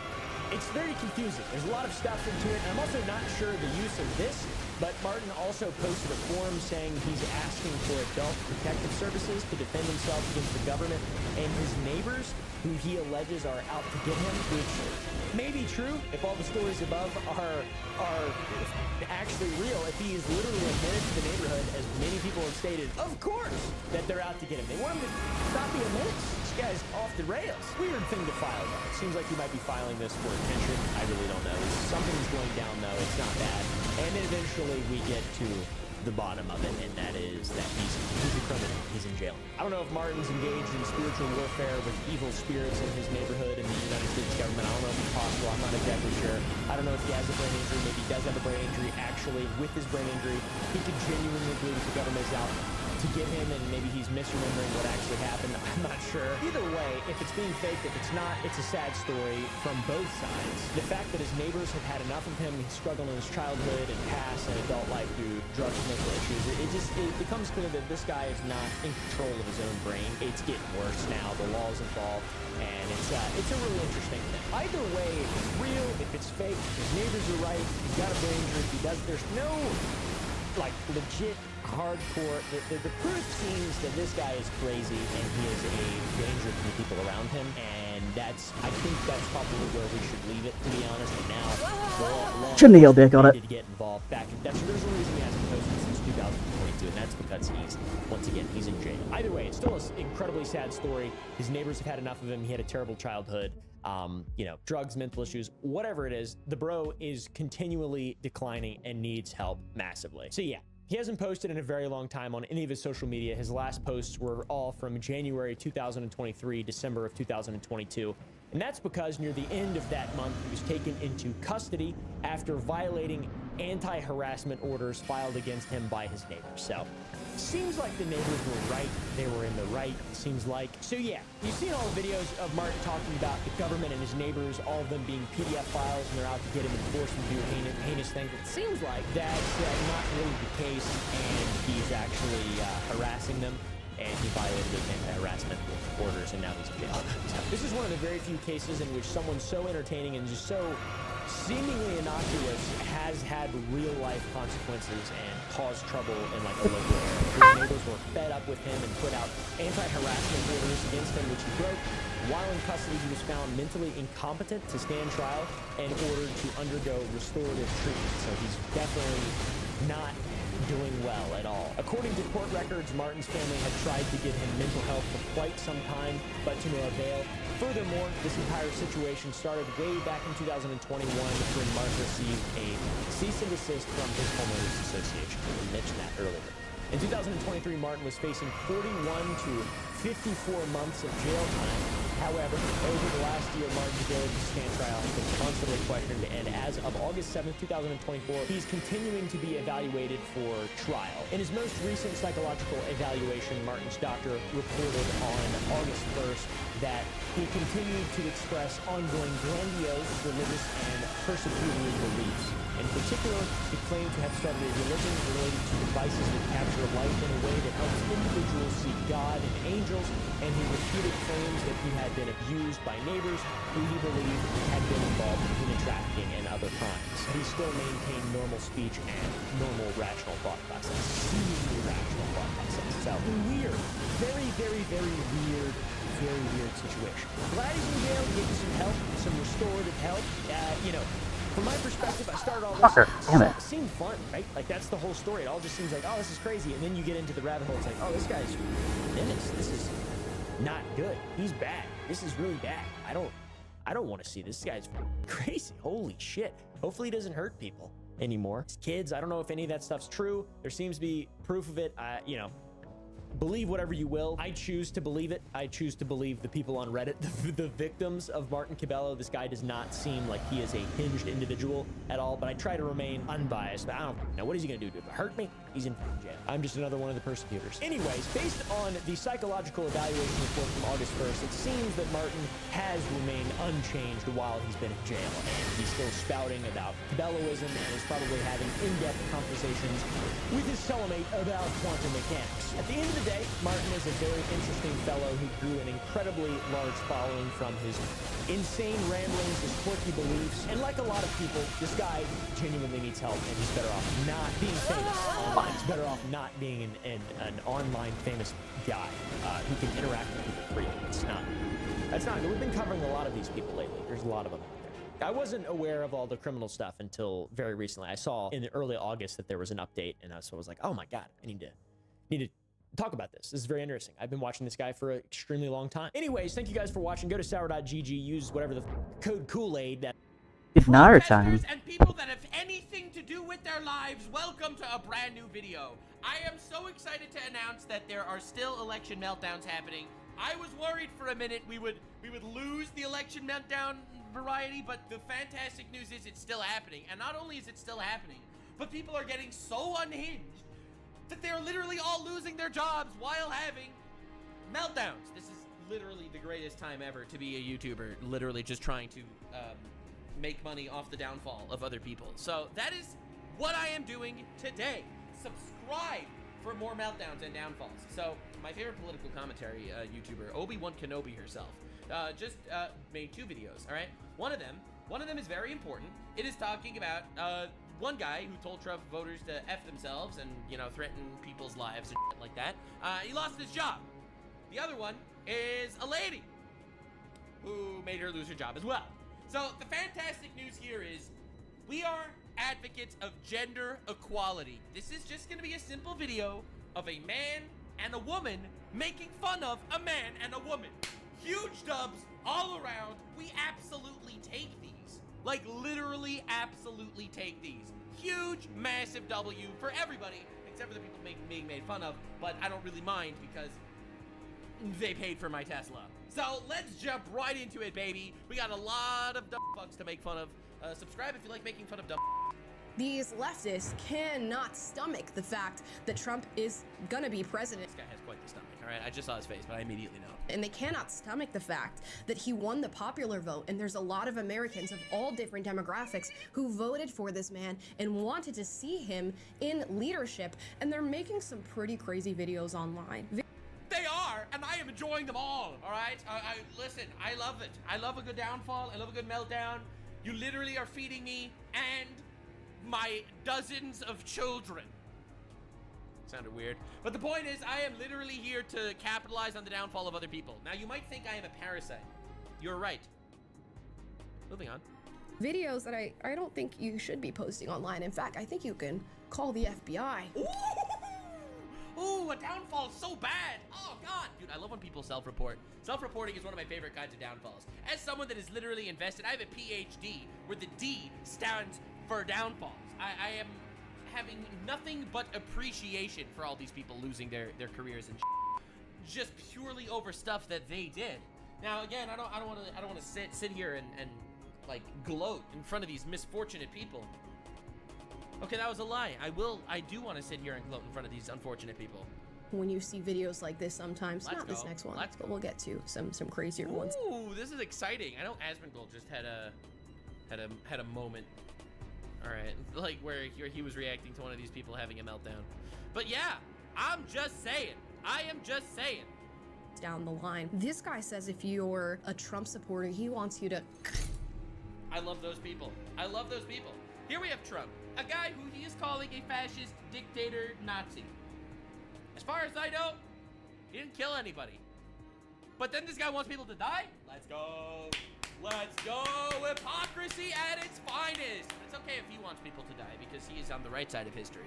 It's very confusing. There's a lot of stuff into it, and I'm also not sure the use of this, but Martin also posted a forum saying he's asking for adult protective services to defend himself against the government and his neighbors, who he alleges are out to get him, which may be true if all the stories above are actually real. If he is literally a menace to the neighborhood, as many people have stated, of course that they're out to get him. They want him to not be a menace. This guy's off the rails. Weird thing to file, though. It seems like he might be filing this for attention. I really don't know. Something's going down, though. It's not bad. And then eventually we get to the bottom of it, and that is that he's a criminal. He's in jail. I don't know if Martin's engaged in spiritual warfare with evil spirits in his neighborhood in the United States government. I don't know if it's possible. I'm not exactly sure. I don't know if he has a brain injury. Maybe he does have a brain injury. Actually, with his brain injury, he could genuinely believe that the government is out to to get him, and maybe he's misremembering what actually happened. I'm not sure. Either way, if it's being faked, if it's not, it's a sad story from both sides. The fact that his neighbors have had enough of him, he's struggled in his childhood and past and adult life through drugs and mental issues, it becomes clear that this guy is not in control of his own brain. It's getting worse now. The law's involved, and it's a really interesting thing. Either way, if it's real, if it's fake, his neighbors are right, he's got a brain injury, there's no, like, legit hardcore. The proof seems that this guy is crazy and he is a danger to the people around him, and I think that's probably where we should leave it, to be honest. And now, Shouldn't have yelled dick on it. to get involved back. There's a reason he hasn't posted since 2022, and that's because he's in jail. Either way, it's still an incredibly sad story. His neighbors have had enough of him. He had a terrible childhood. Drugs, mental issues, whatever it is, the bro is continually declining and needs help massively. So yeah, he hasn't posted in a very long time on any of his social media. His last posts were all from January 2023, December of 2022. And that's because near the end of that month, he was taken into custody after violating anti-harassment orders filed against him by his neighbors. So seems like the neighbors were right. They were in the right, it seems like. So yeah, you've seen all the videos of Martin talking about the government and his neighbors, all of them being PDF files, and they're out to get him and force him to do heinous things. It seems like that's not really the case, and he's actually harassing them, and he violated those anti-harassment orders, and now he's in jail. So this is one of the very few cases in which someone so entertaining and just so seemingly innocuous has had real-life consequences and caused trouble in like a local area. His neighbors were fed up with him and put out anti-harassment orders against him, which he broke. While in custody, he was found mentally incompetent to stand trial and ordered to undergo restorative treatment. So he's definitely not doing well at all. According to court records, Martin's family had tried to get him mental health for quite some time, but to no avail. Furthermore, this entire situation started way back in 2021 when Martin received a cease and desist from his homeowners association. We mentioned that earlier. In 2023, Martin was facing 41 to 54 months of jail time. However, over the last year, Martin's ability to stand trial has been constantly questioned, and as of August 7th, 2024, he's continuing to be evaluated for trial. In his most recent psychological evaluation, Martin's doctor reported on August 1st that he continued to express ongoing grandiose religious and persecutory beliefs. In particular, he claimed to have started a religion related to devices that capture light in a way that helps individuals see God and angels, and he repeated claims that he had been abused by neighbors who he believed had been involved in human trafficking and other crimes. He still maintained normal speech and normal rational thought process. Seemingly rational thought process. So, weird. Very, very, very weird situation. Glad he's in jail, getting some help, some restorative help. From my perspective, I started all this. Damn it. It seemed fun, right? Like, that's the whole story. It all just seems like, oh, this is crazy. And then you get into the rabbit hole. It's like, oh, this guy's menace. This is not good. He's bad. This is really bad. I don't want to see this. This guy's crazy. Holy shit. Hopefully he doesn't hurt people anymore. His kids, I don't know if any of that stuff's true. There seems to be proof of it. Believe whatever you will. I choose to believe it. I choose to believe the people on Reddit, the victims of Martin Cabello. This guy does not seem like he is a hinged individual at all, but I try to remain unbiased. I don't know. What is he going to do? Hurt me? He's in jail. I'm just another one of the persecutors. Anyways, based on the psychological evaluation report from August 1st, it seems that Martin has remained unchanged while he's been in jail, and he's still spouting about Cabelloism and is probably having in-depth conversations with his cellmate about quantum mechanics. At the end of the day, Martin is a very interesting fellow who grew an incredibly large following from his insane ramblings, his quirky beliefs, and like a lot of people, this guy genuinely needs help, and he's better off not being famous online. He's better off not being an online famous guy who can interact with people freely. That's not good. We've been covering a lot of these people lately. There's a lot of them out there. I wasn't aware of all the criminal stuff until very recently. I saw in early August that there was an update, and so I was like, oh my god, I need to talk about this. This is very interesting. I've been watching this guy for an extremely long time. Anyways, thank you guys for watching. Go to sour.gg, use whatever the code Kool-Aid that It's not our time. And people that have anything to do with their lives, welcome to a brand new video. I am so excited to announce that there are still election meltdowns happening. I was worried for a minute we would lose the election meltdown variety, but the fantastic news is it's still happening. And not only is it still happening, but people are getting so unhinged that they're literally all losing their jobs while having meltdowns. This is literally the greatest time ever to be a YouTuber, literally just trying to make money off the downfall of other people. So that is what I am doing today. Subscribe for more meltdowns and downfalls. So my favorite political commentary YouTuber, Obi-Wan Kenobi herself, just made 2 videos, all right? One of them is very important. It is talking about one guy who told Trump voters to F themselves and, you know, threaten people's lives and shit like that. He lost his job. The other one is a lady who made her lose her job as well. So the fantastic news here is we are advocates of gender equality. This is just gonna be a simple video of a man and a woman making fun of a man and a woman. Huge dubs all around. We absolutely take these. Like, literally absolutely take these. Huge, massive W for everybody, except for the people being made fun of, but I don't really mind because they paid for my Tesla. So let's jump right into it, baby. We got a lot of dumb fucks to make fun of. Subscribe if you like making fun of dumb. These leftists cannot stomach the fact that Trump is gonna be president. This guy has quite the stomach, all right? I just saw his face, but I immediately know. And they cannot stomach the fact that he won the popular vote, and there's a lot of Americans of all different demographics who voted for this man and wanted to see him in leadership, and they're making some pretty crazy videos online. They are, and I am enjoying them all right? Listen, I love it. I love a good downfall. I love a good meltdown. You literally are feeding me and my dozens of children. Sounded weird. But the point is, I am literally here to capitalize on the downfall of other people. Now, you might think I am a parasite. You're right. Moving on. Videos that I don't think you should be posting online. In fact, I think you can call the FBI. Ooh, a downfall so bad. Oh, God. Dude, I love when people self-report. Self-reporting is one of my favorite kinds of downfalls. As someone that is literally invested, I have a PhD where the D stands for downfalls. I am having nothing but appreciation for all these people losing their careers and just purely over stuff that they did. Now, again, I don't want to sit here and like gloat in front of these misfortunate people. Okay, that was a lie. I do want to sit here and gloat in front of these unfortunate people. When you see videos like this sometimes, Let's not go. this next one, Let's but we'll get to some crazier ones. Ooh, this is exciting. I know Asmongold just had a moment. All right, like where he was reacting to one of these people having a meltdown. But yeah, I'm just saying. I am just saying. Down the line, this guy says if you're a Trump supporter, he wants you to. I love those people. I love those people. Here we have Trump, a guy who he is calling a fascist, dictator, Nazi. As far as I know, he didn't kill anybody. But then this guy wants people to die? Let's go. Let's go. Hypocrisy at its finest. It's okay if he wants people to die because he is on the right side of history.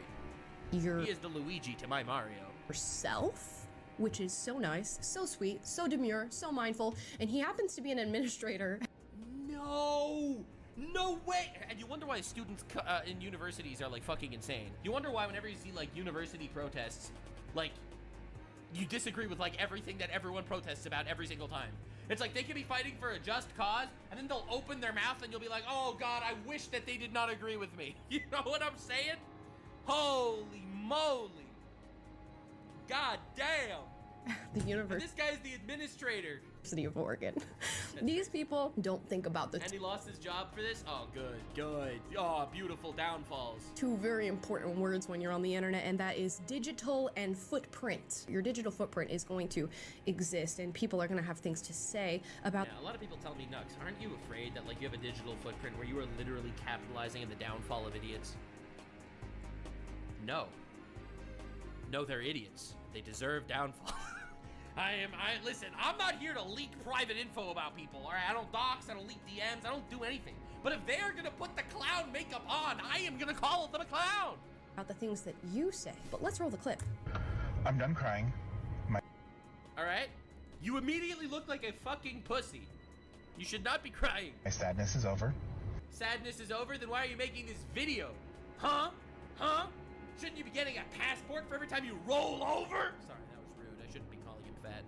He is the Luigi to my Mario. Yourself, which is so nice, so sweet, so demure, so mindful, and he happens to be an administrator. No way. And you wonder why students in universities are like fucking insane. You wonder why whenever you see like university protests, like you disagree with like everything that everyone protests about every single time. It's like they could be fighting for a just cause and then they'll open their mouth and you'll be like, oh God, I wish that they did not agree with me. You know what I'm saying? Holy moly. God damn. The universe. This guy's the administrator. University of Oregon. These people don't think about the And he lost his job for this? Oh, good. Oh, beautiful downfalls. 2 very important words when you're on the internet, and that is digital and footprint. Your digital footprint is going to exist, and people are going to have things to say about. Yeah, a lot of people tell me, Nux, aren't you afraid that like you have a digital footprint where you are literally capitalizing on the downfall of idiots? No, they're idiots. They deserve downfall. Listen, I'm not here to leak private info about people, all right? I don't dox, I don't leak DMs, I don't do anything. But if they're gonna put the clown makeup on, I am gonna call them a clown. About the things that you say, but let's roll the clip. I'm done crying. All right? You immediately look like a fucking pussy. You should not be crying. My sadness is over. Sadness is over? Then why are you making this video? Huh? Shouldn't you be getting a passport for every time you roll over? Sorry, that was rude. I shouldn't be calling him fat.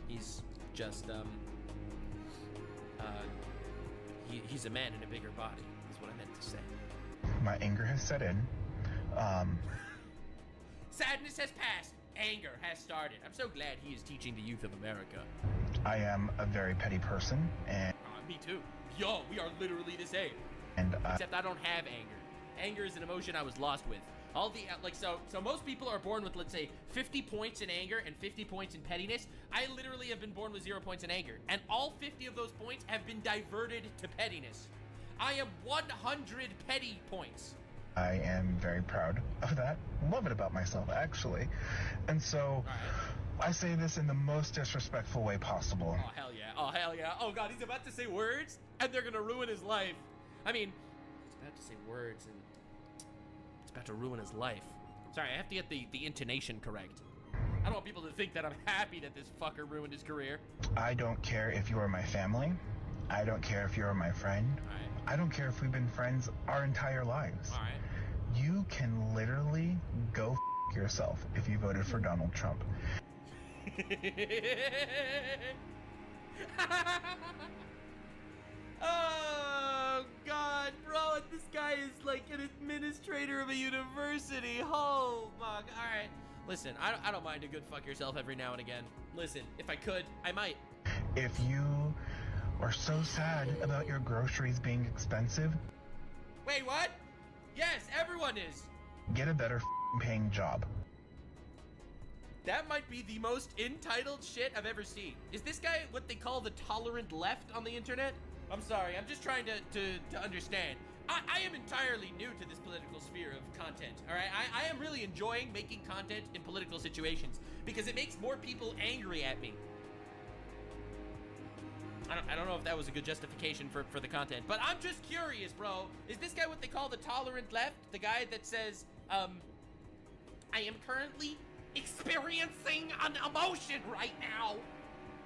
He's just, he's a man in a bigger body, is what I meant to say. My anger has set in. Sadness has passed. Anger has started. I'm so glad he is teaching the youth of America. I am a very petty person, and Me too. Yo, we are literally the same. Except I don't have anger. Anger is an emotion I was lost with. All the so most people are born with, let's say, 50 points in anger and 50 points in pettiness. I literally have been born with 0 points in anger, and all 50 of those points have been diverted to pettiness. I am 100 petty points. I am very proud of that. Love it about myself, actually. And so, I say this in the most disrespectful way possible. Oh, hell yeah. Oh, hell yeah. Oh, God, he's about to say words, and they're gonna ruin his life. I mean, he's about to say words, and it's about to ruin his life. Sorry, I have to get the intonation correct. I don't want people to think that I'm happy that this fucker ruined his career. I don't care if you are my family. I don't care if you're my friend. I don't care if we've been friends our entire lives. You can literally go f yourself if you voted for Donald Trump. Oh, God, bro, this guy is like an administrator of a university. Oh, fuck. All right. Listen, I don't mind a good fuck yourself every now and again. Listen, if I could, I might. If you are so sad about your groceries being expensive, Wait, what? Yes, everyone is. get a better paying job. That might be the most entitled shit I've ever seen. Is this guy what they call the tolerant left on the internet? I'm sorry, I'm just trying to understand. I am entirely new to this political sphere of content, all right? I am really enjoying making content in political situations because it makes more people angry at me. I don't know if that was a good justification for the content, but I'm just curious, bro. Is this guy what they call the tolerant left? The guy that says, I am currently experiencing an emotion right now.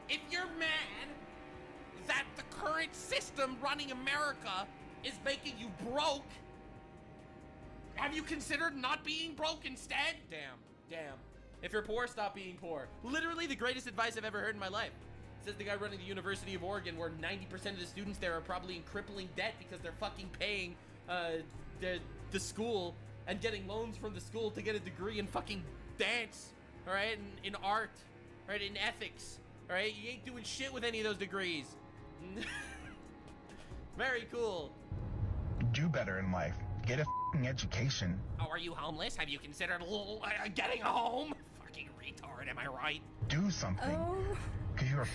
If you're mad that the current system running America is making you broke, have you considered not being broke instead? Damn. If you're poor, stop being poor. Literally the greatest advice I've ever heard in my life. Says the guy running the University of Oregon, where 90% of the students there are probably in crippling debt because they're fucking paying the school and getting loans from the school to get a degree in fucking dance, all right, in art, right, in ethics, all right. You ain't doing shit with any of those degrees. Very cool. Do better in life. Get a education. Oh, are you homeless? Have you considered getting a home? Fucking retard, am I right? Do something. Because you're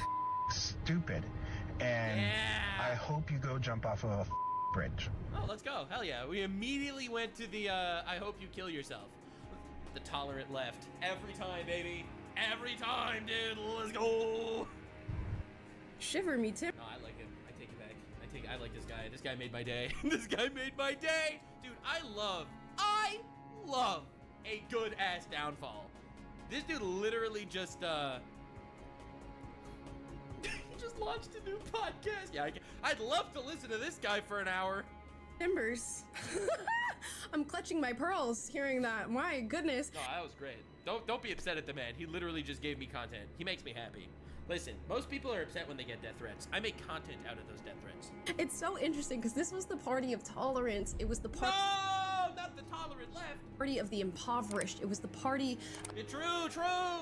stupid. And I hope you go jump off of a bridge. Oh, let's go. Hell yeah. We immediately went to the, I hope you kill yourself. The tolerant left. Every time, baby. Every time, dude. Let's go. Shiver me, Tim. No, I like him. I take it back. I like this guy. This guy made my day. This guy made my day. Dude, I love a good ass downfall. This dude literally just, he just launched a new podcast. Yeah, I'd love to listen to this guy for an hour. Timbers. I'm clutching my pearls hearing that. My goodness. No, that was great. Don't be upset at the man. He literally just gave me content. He makes me happy. Listen, most people are upset when they get death threats. I make content out of those death threats. It's so interesting because this was the party of tolerance. It was the party. No, not the tolerant left. Party of the impoverished. It was the party. True.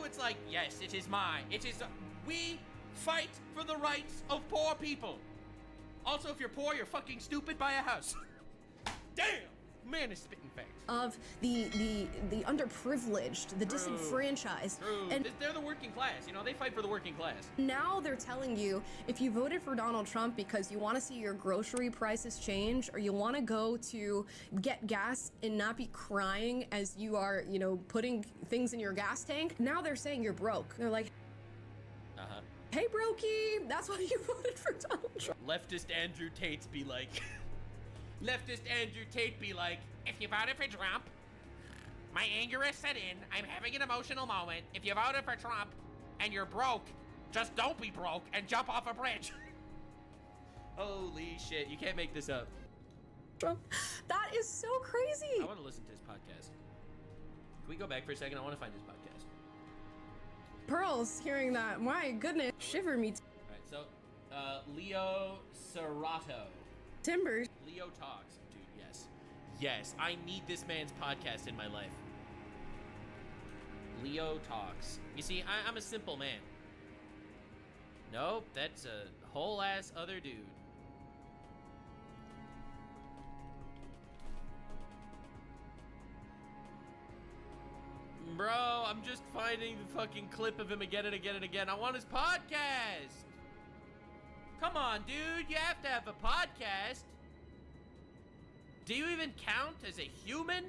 It's like, yes, it is mine. It is. We fight for the rights of poor people. Also, if you're poor, you're fucking stupid. Buy a house. Damn, man is spitting facts. Of the underprivileged, the disenfranchised. True. And they're the working class, you know, they fight for the working class. Now they're telling you, if you voted for Donald Trump because you want to see your grocery prices change, or you want to go to get gas and not be crying as you are, you know, putting things in your gas tank, now they're saying you're broke. They're like, hey, brokey, that's why you voted for Donald Trump. Leftist Andrew Tate's be like, if you voted for Trump, my anger is set in, I'm having an emotional moment. If you voted for Trump and you're broke, just don't be broke and jump off a bridge. Holy shit, you can't make this up. Trump, that is so crazy. I want to listen to his podcast. Can we go back for a second? I want to find his podcast. Pearls, hearing that, my goodness, shiver me. Alright, so, Leo Serrato. Timbers. Leo Talks. Dude, yes. Yes, I need this man's podcast in my life. Neo talks. You see, I'm a simple man. Nope, that's a whole ass other dude. Bro, I'm just finding the fucking clip of him again and again and again. I want his podcast. Come on, dude, you have to have a podcast. Do you even count as a human?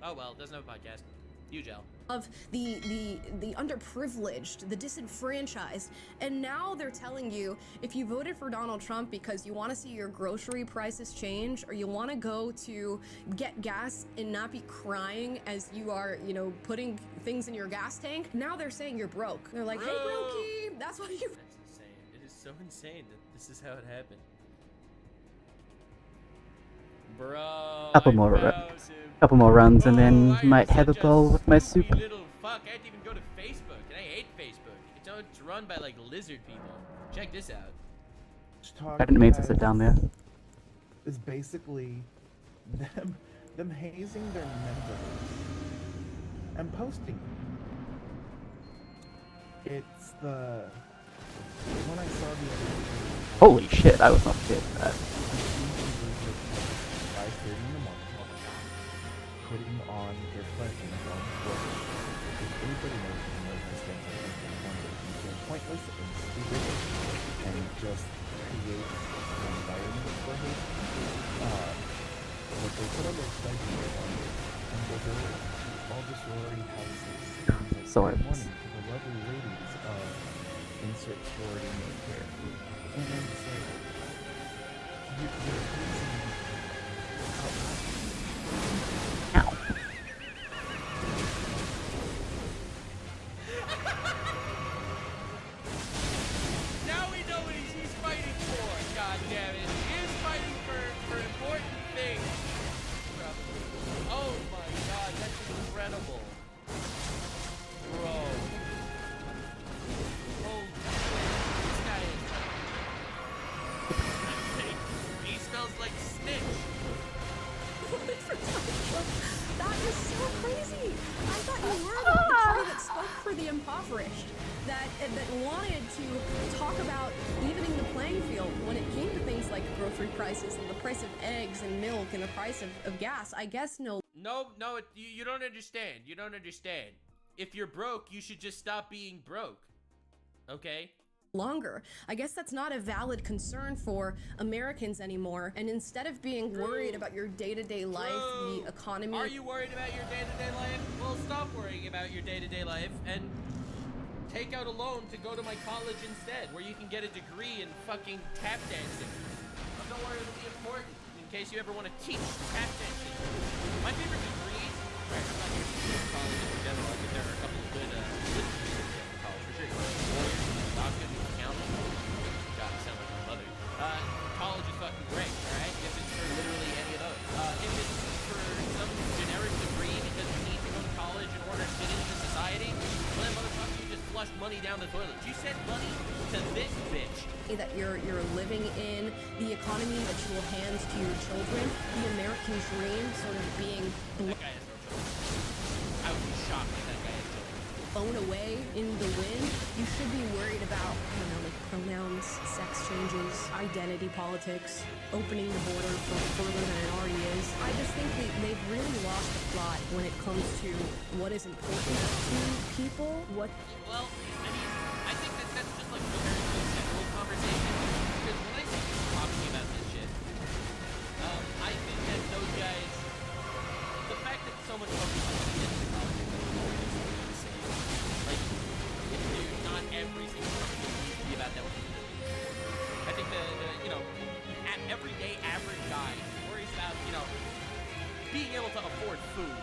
Oh well, doesn't have a podcast. You gel. Of the underprivileged, the disenfranchised, and now they're telling you if you voted for Donald Trump because you want to see your grocery prices change, or you want to go to get gas and not be crying as you are, you know, putting things in your gas tank, now they're saying you're broke. They're like, hey, brokey, that's what you... That's insane. It is so insane that this is how it happened. Bro, couple more runs, and then might have a bowl with my soup. Little fuck, I have to even go to Facebook, and I hate Facebook. It's run by like lizard people. Check this out. I didn't mean to sit down there. Is basically them hazing their members and posting. It's the when I saw the Holy shit! I was not prepared for that. 5:30 in the morning, putting on their pledging on Twitter. If anybody knows my stance on something, they're pointless and stupid and just create an environment for hate. But they put on their pledging and they go to all the sorority houses and Sorry. morning to the lovely ladies of insert sorority name here. And then it's like, you're using Now we know what he's fighting for. God damn it, he is fighting for important things. Oh my god, that's incredible, bro. Oh, this guy is. He smells like snitch. That is so crazy. I thought you were the party that spoke for the impoverished, that wanted to talk about evening the playing field when it came to things like grocery prices and the price of eggs and milk and the price of gas. I guess no. No, you don't understand. You don't understand. If you're broke, you should just stop being broke. Okay? Longer. I guess that's not a valid concern for Americans anymore. And instead of being worried about your day-to-day life, the economy... Are you worried about your day-to-day life? Well, stop worrying about your day-to-day life and take out a loan to go to my college instead, where you can get a degree in fucking tap dancing. Don't worry, it'll be important in case you ever want to teach tap dancing. My favorite degrees, right, I'm not here to teach college in general. I think there are a couple of good degrees in college for sure. Lawyers, doctors, accountants. God, I sound like my mother. College is fucking great, alright? If it's for literally any of those. If it's for some generic degree because you need to go to college in order to fit into society, well then motherfucker, you just flush money down the toilet. You send money to this bitch. That you're living in, the economy that you will hand to your children, the American dream sort of being That guy has no children. I would be shocked if that guy has children. blown away in the wind. You should be worried about, I don't know, like pronouns, sex changes, identity politics, opening the border for further than it already is. I just think they've really lost the plot when it comes to what is important to people. Well, I mean, I think that's just like a very general conversation. Because when I see people talking about this shit, I think that those guys, the fact that so much focus on identity politics is the same. Like, if not every single conversation needs to be about that. I think the everyday average guy worries about, being able to afford food.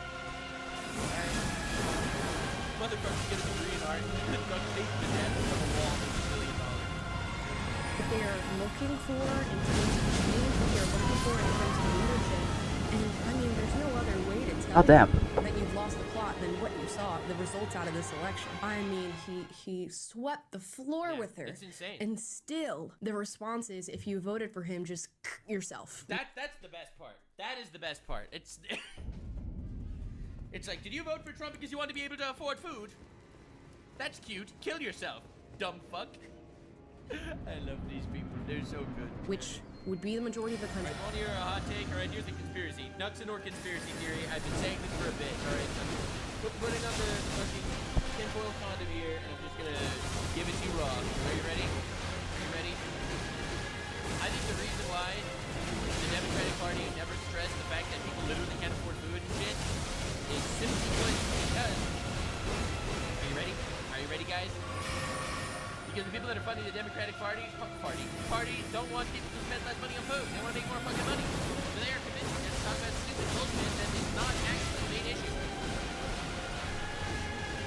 Motherfuckers get a degree in art, duct tape to death on a wall for $1 million. What they are looking for in terms of change, what they're looking for in terms of leadership. And I mean, there's no other way to tell that you've lost the plot than what you saw, the results out of this election. I mean, he swept the floor with her. It's insane. And still, the response is, if you voted for him, just yourself. That's the best part. That is the best part. It's like, did you vote for Trump because you want to be able to afford food? That's cute. Kill yourself, dumb fuck. I love these people. They're so good. Which would be the majority of the country. Right, want to hear a hot take? All right, here's the conspiracy. Nuxenor conspiracy theory. I've been saying this for a bit. All right, I'm putting on the fucking tinfoil condom here, and I'm just gonna give it to you raw. Are you ready? Are you ready? I think the reason why the Democratic Party never stressed the fact that people literally can't afford food and shit is simply because. Are you ready? Are you ready, guys? Because the people that are funding the Democratic Party don't want people to spend less money on food. They want to make more fucking money. So they are convinced to talk about stupid bullshit that is not actually the main issue.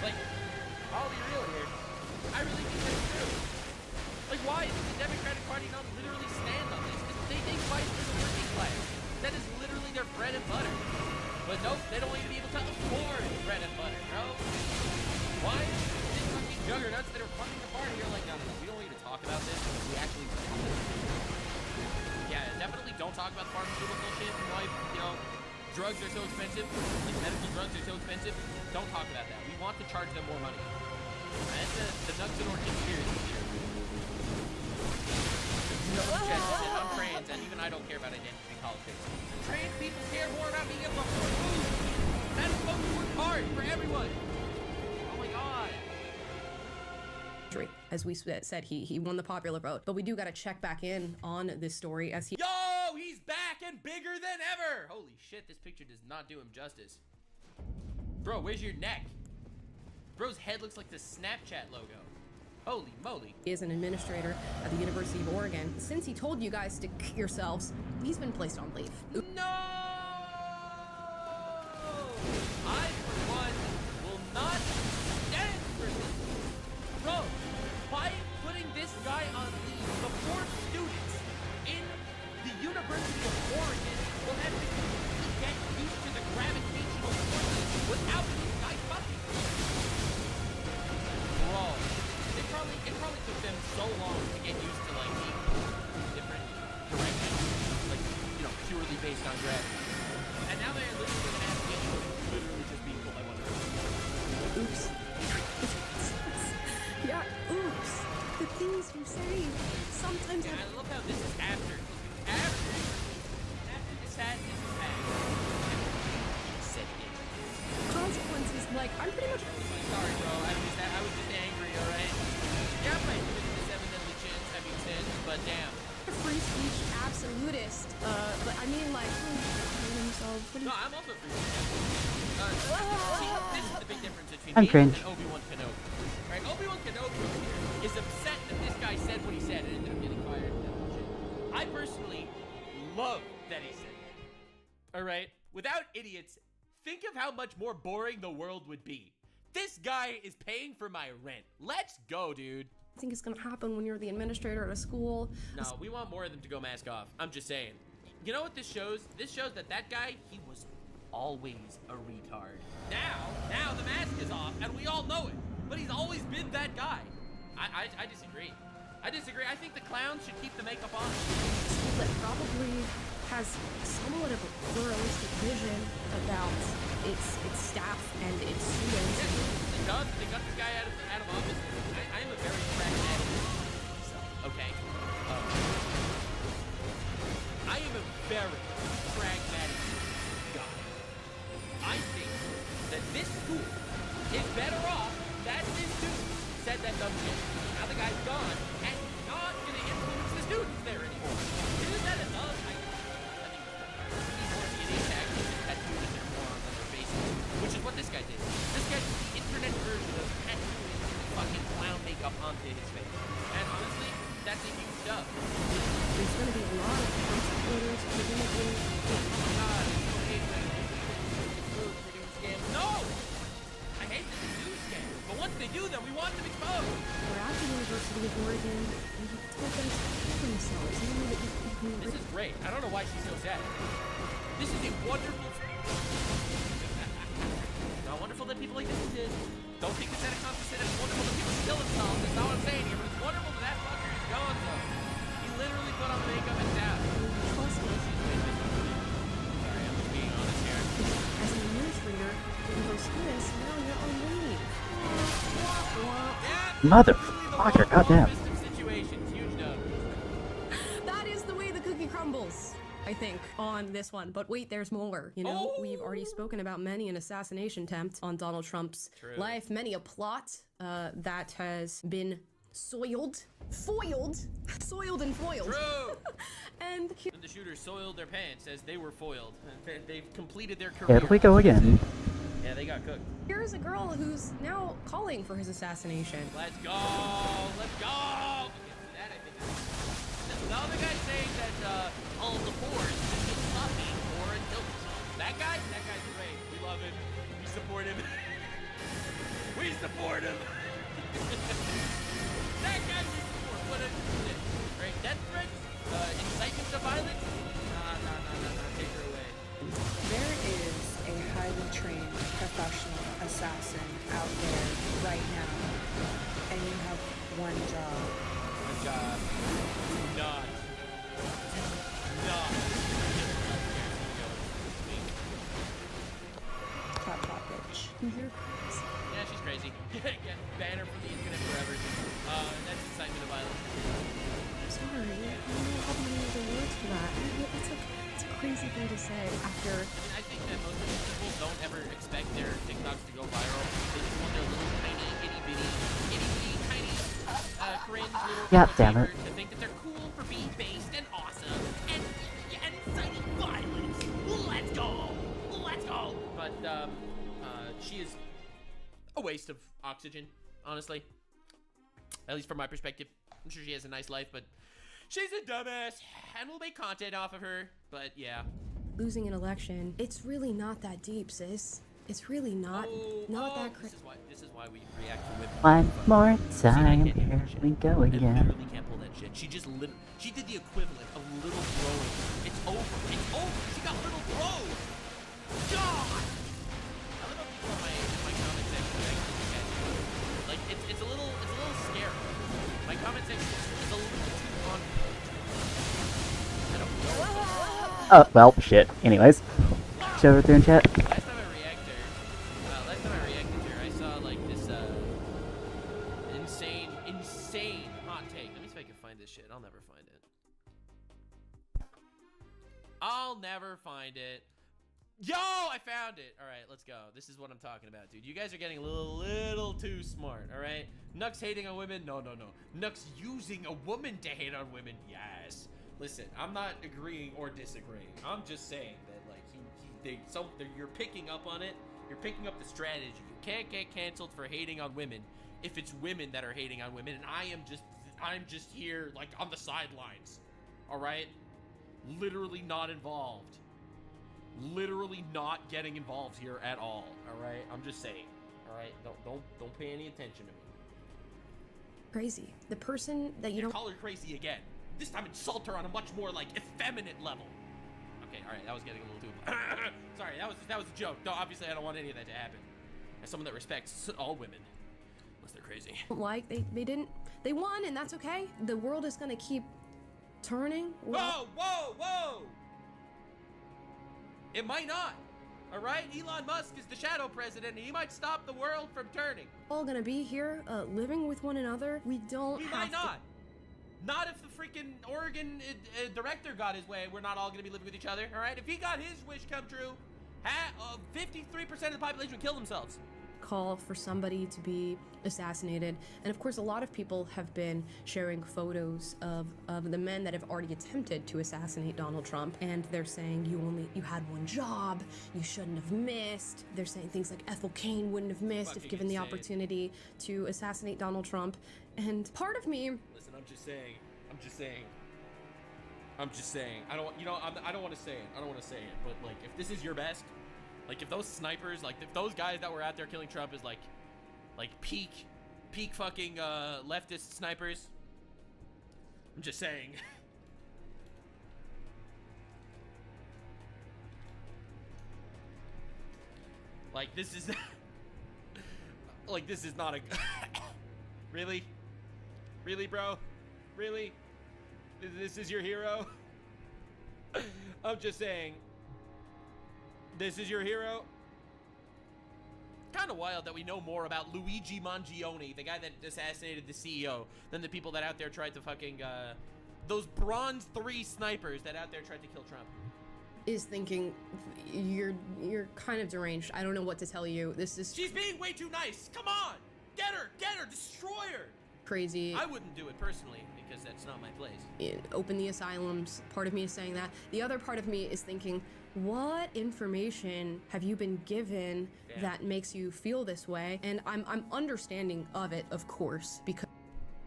Like, I'll be real here. I really think that's true. Like, why does the Democratic Party not literally stand on this? They fight for the working class. That is literally their bread and butter. But nope, they don't even be able to afford bread and butter, bro. Why? These fucking juggernauts that are funding the party are like, no, we don't need to talk about this. We actually yeah, definitely don't talk about the pharmaceutical shit and why, drugs are so expensive. Like, medical drugs are so expensive. Don't talk about that. We want to charge them more money. That's the Nuxenor conspiracy theory. I'm trans, and even I don't care about identity politics. Trans people care more about being able to afford food. That is supposed to work hard for everyone. Oh my god. As we said, he won the popular vote, but we do got to check back in on this story as he. Yo, he's back and bigger than ever. Holy shit, this picture does not do him justice. Bro, where's your neck? Bro's head looks like the Snapchat logo. Holy moly. He is an administrator at the University of Oregon. Since he told you guys to yourselves, he's been placed on leave. No! I, for one, will not stand for this. Bro, by putting this guy on leave, the 4 students in the University of Oregon will have to completely get used to the gravitational forces without this guy fucking. Bro. It probably took them so long to get used to, like, different directions, like, purely based on gravity. And now they're literally going to have to get used to literally just being pulled by one direction. Oops. Yeah, oops. The things you say sometimes. Yeah, I love how this is after this hat, this is bad. Said it. Consequences, like, I'm pretty much. Sorry, bro. I was just angry, alright? Yeah, I'm right. The 7 deadly chins having sins, but damn. A free speech absolutist. But I mean, like, no, I'm also free speech. See, this is the big difference between I'm me cringe. and Obi-Wan Kenobi. Right? Obi-Wan Kenobi over here is upset that this guy said what he said and ended up getting fired. I personally love that he said that. Alright? Without idiots, think of how much more boring the world would be. This guy is paying for my rent. Let's go, dude. I think it's gonna happen when you're the administrator at a school. No, we want more of them to go mask off. I'm just saying. You know what this shows? This shows that guy, he was always a retard. Now the mask is off, and we all know it. But he's always been that guy. I disagree. I disagree. I think the clowns should keep the makeup on. School that probably has somewhat of a pluralistic vision about its staff and its students. They got this guy out of office. I am a very pragmatic myself, okay? I am a very pragmatic guy. I think that this school is better off that this student said that dumb shit. Now the guy's gone and not gonna influence the students there anymore. Isn't that enough? I think more idiots actually just tattooing their morons on their faces, which is what this guy did. This guy did the internet version of tattooing fucking clown makeup onto his face. And honestly, that's a huge dub. There's going to be a lot of consequences presumably. Oh god, I hate when they're doing scams. No! I hate that they do scams, but once they do them, we want them exposed. We're at the University of Oregon, and you told them to protect themselves. You know that this is great. I don't know why she's so sad. This is a wonderful... Not wonderful that people like this exist. Don't think this at a concept. It's wonderful that people kill themselves. That's not what I'm saying here, but it's wonderful that that fucker is gone, though. He literally put on the makeup and down. Trust me. Sorry, I'm just being honest here. As an administrator, with those students, now you're on leave. Motherfucker, goddamn. That is the way the cookie crumbles, I think, on this one. But wait, there's more. You know, we've already spoken about many an assassination attempt on Donald Trump's life, many a plot that has been soiled and foiled. True. And the shooters soiled their pants as they were foiled. They've completed their career. Here we go again. Yeah, they got cooked. here's a girl who's now calling for his assassination. Let's go! Let's go! Okay, that I think that's... The other guy saying that all the force is just nothing or until that guy's great. We love him. We support him. We support him. That guy we support. What a right? Death threats, incitement to violence. Nah. Take her away. There is a highly trained professional assassin out there right now, and you have one job. One job. Not. Clap, bitch. You're Yeah, she's crazy. Again, ban her from the internet forever. That's incitement to violence. sorry. I don't know how to use the words for that. It's a crazy thing to say after. I think that most of these people don't ever expect their TikToks to go viral. They just want their little tiny, itty bitty, tiny, cringe little Yeah, damn it. to think that they're cool for being based and awesome and inciting violence. Let's go. But she is a waste of oxygen, honestly. At least from my perspective. I'm sure she has a nice life, but she's a dumbass, and we'll make content off of her. But yeah. Losing an election, it's really not that deep, sis. It's really not that crazy. This is why we react to women. One more time, here we go I again. literally can't pull that shit. She just she did the equivalent of little throwing. It's over. She got little throw. God. I love how people in my comment section actually look at it. Like it's a little scary. My comment section is a little too on. I don't know. Oh, well, shit. Anyways. Show it there in chat. Last time I reacted to her, I saw like this insane hot take. Let me see if I can find this shit. I'll never find it. Yo, I found it. All right, let's go. This is what I'm talking about, dude. You guys are getting a little too smart, all right? Nux hating on women? No. Nux using a woman to hate on women? Yes. Listen, I'm not agreeing or disagreeing. I'm just saying that, like, you're picking up on it. You're picking up the strategy. You can't get canceled for hating on women if it's women that are hating on women, and I'm just here, like, on the sidelines, all right? Literally not involved. Literally not getting involved here at all. All right, I'm just saying. All right, don't pay any attention to me. Crazy. The person that you don't call her crazy again. This time insult her on a much more like effeminate level. Okay, all right, that was getting a little too. Sorry, that was a joke. No, obviously I don't want any of that to happen. As someone that respects all women, unless they're crazy. like they won, and that's okay. The world is gonna keep turning. Whoa! It might not. All right, Elon Musk is the shadow president, and he might stop the world from turning. All gonna be here, living with one another. We don't. He might not. Not if the freaking Oregon director got his way. We're not all gonna be living with each other. All right, if he got his wish come true, 53% of the population would kill themselves. Call for somebody to be assassinated, and of course a lot of people have been sharing photos of the men that have already attempted to assassinate Donald Trump, and they're saying you had one job, you shouldn't have missed. They're saying things like Ethel Cain wouldn't have missed if given the opportunity to assassinate Donald Trump. And part of me, listen, I'm just saying I don't want to say it, but like if this is your best, like if those snipers, like if those guys that were out there killing Trump is like peak fucking leftist snipers, I'm just saying. Like this is not a really, bro, really, this is your hero. I'm just saying. This is your hero? kind of wild that we know more about Luigi Mangione, the guy that assassinated the CEO, than the people that out there tried to fucking, those Bronze 3 snipers that out there tried to kill Trump. Is thinking, you're kind of deranged. I don't know what to tell you. This is... She's being way too nice. Come on. Get her, destroy her. Crazy. I wouldn't do it personally because that's not my place. Open the asylums. Part of me is saying that. The other part of me is thinking, what information have you been given that makes you feel this way? And I'm understanding of it, of course, because...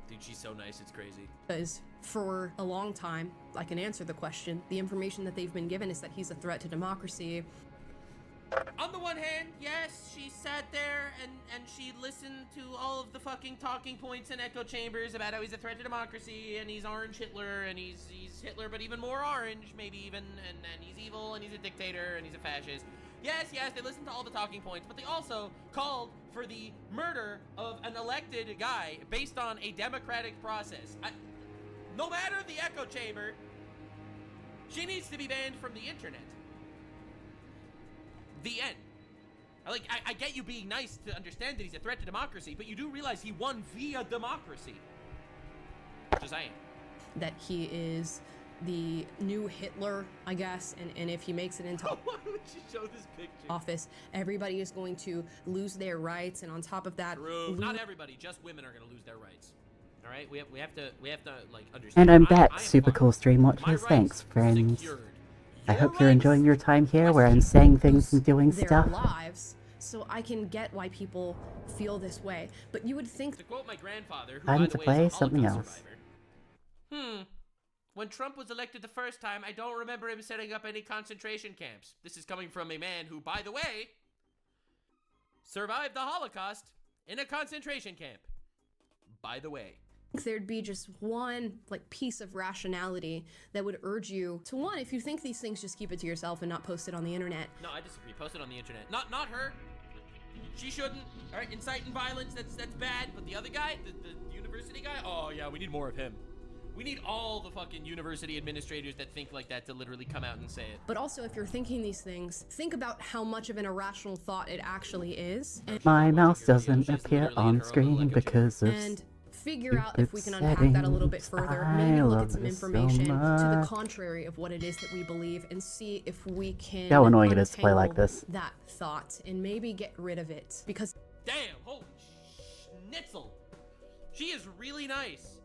Dude, she's so nice, it's crazy. Because for a long time, I can answer the question. The information that they've been given is that he's a threat to democracy. On the one hand, yes, she sat there and she listened to all of the fucking talking points and echo chambers about how he's a threat to democracy and he's orange Hitler and he's Hitler but even more orange, maybe even, and he's evil and he's a dictator and he's a fascist. Yes, they listened to all the talking points, but they also called for the murder of an elected guy based on a democratic process. No matter the echo chamber, she needs to be banned from the internet. The end. I get you being nice to understand that he's a threat to democracy, but you do realize he won via democracy. Just saying. That he is the new Hitler, I guess, and if he makes it into why would you show this picture? Office, everybody is going to lose their rights, and on top of that, not everybody, just women are going to lose their rights. All right, we have to like understand. And I'm back, super cool stream watchers. Thanks, friends. I hope you're enjoying your time here where I'm saying things and doing their stuff. lives, so I can get why people feel this way. But you would think... To quote my grandfather, who, Time by to the way, play is a something Holocaust else. survivor. When Trump was elected the first time, I don't remember him setting up any concentration camps. This is coming from a man who, by the way, survived the Holocaust in a concentration camp. By the way. There'd be just one piece of rationality that would urge you to, one, if you think these things, just keep it to yourself and not post it on the internet. No, I disagree. Post it on the internet. Not her. She shouldn't. All right, inciting violence, that's bad. But the other guy, the university guy, oh yeah, we need more of him. We need all the fucking university administrators that think like that to literally come out and say it. But also, if you're thinking these things, think about how much of an irrational thought it actually is. And My mouse doesn't appear on screen because of figure out if we can unpack that a little bit further. Maybe look at some information to the contrary of what it is that we believe and see if we can how annoying it is to play like this. That thought and maybe get rid of it. Because damn, holy schnitzel. She is really nice.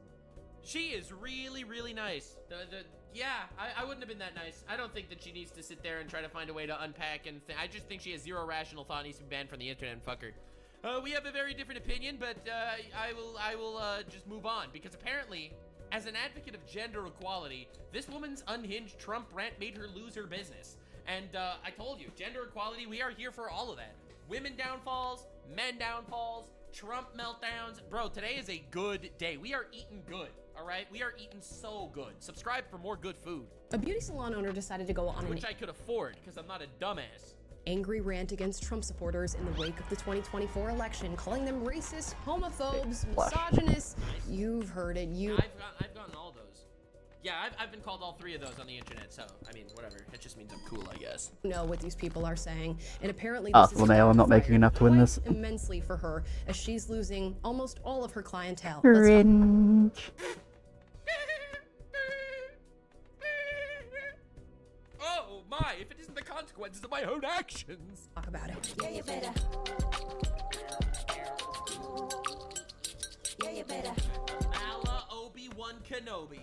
She is really, really nice. I wouldn't have been that nice. I don't think that she needs to sit there and try to find a way to unpack and I just think she has zero rational thought and needs to be banned from the internet and fuck her. We have a very different opinion, but I will just move on because apparently, as an advocate of gender equality, this woman's unhinged Trump rant made her lose her business. And I told you, gender equality, we are here for all of that. Women downfalls, men downfalls, Trump meltdowns. Bro, today is a good day. We are eating good, all right? We are eating so good. Subscribe for more good food. A beauty salon owner decided to go on which I could afford because I'm not a dumbass. Angry rant against Trump supporters in the wake of the 2024 election, calling them racist, homophobes, misogynists. You've heard it. I've gotten all those. Yeah, I've been called all 3 of those on the internet, so, I mean, whatever. It just means I'm cool, I guess. Know what these people are saying, and apparently this is I'm not making enough to win this. Immensely for her, as she's losing almost all of her clientele. Cringe. Oh my, if it isn't the consequences of my own actions. Talk about it. Yeah, you better. Yeah, you better. Allah Obi-Wan Kenobi.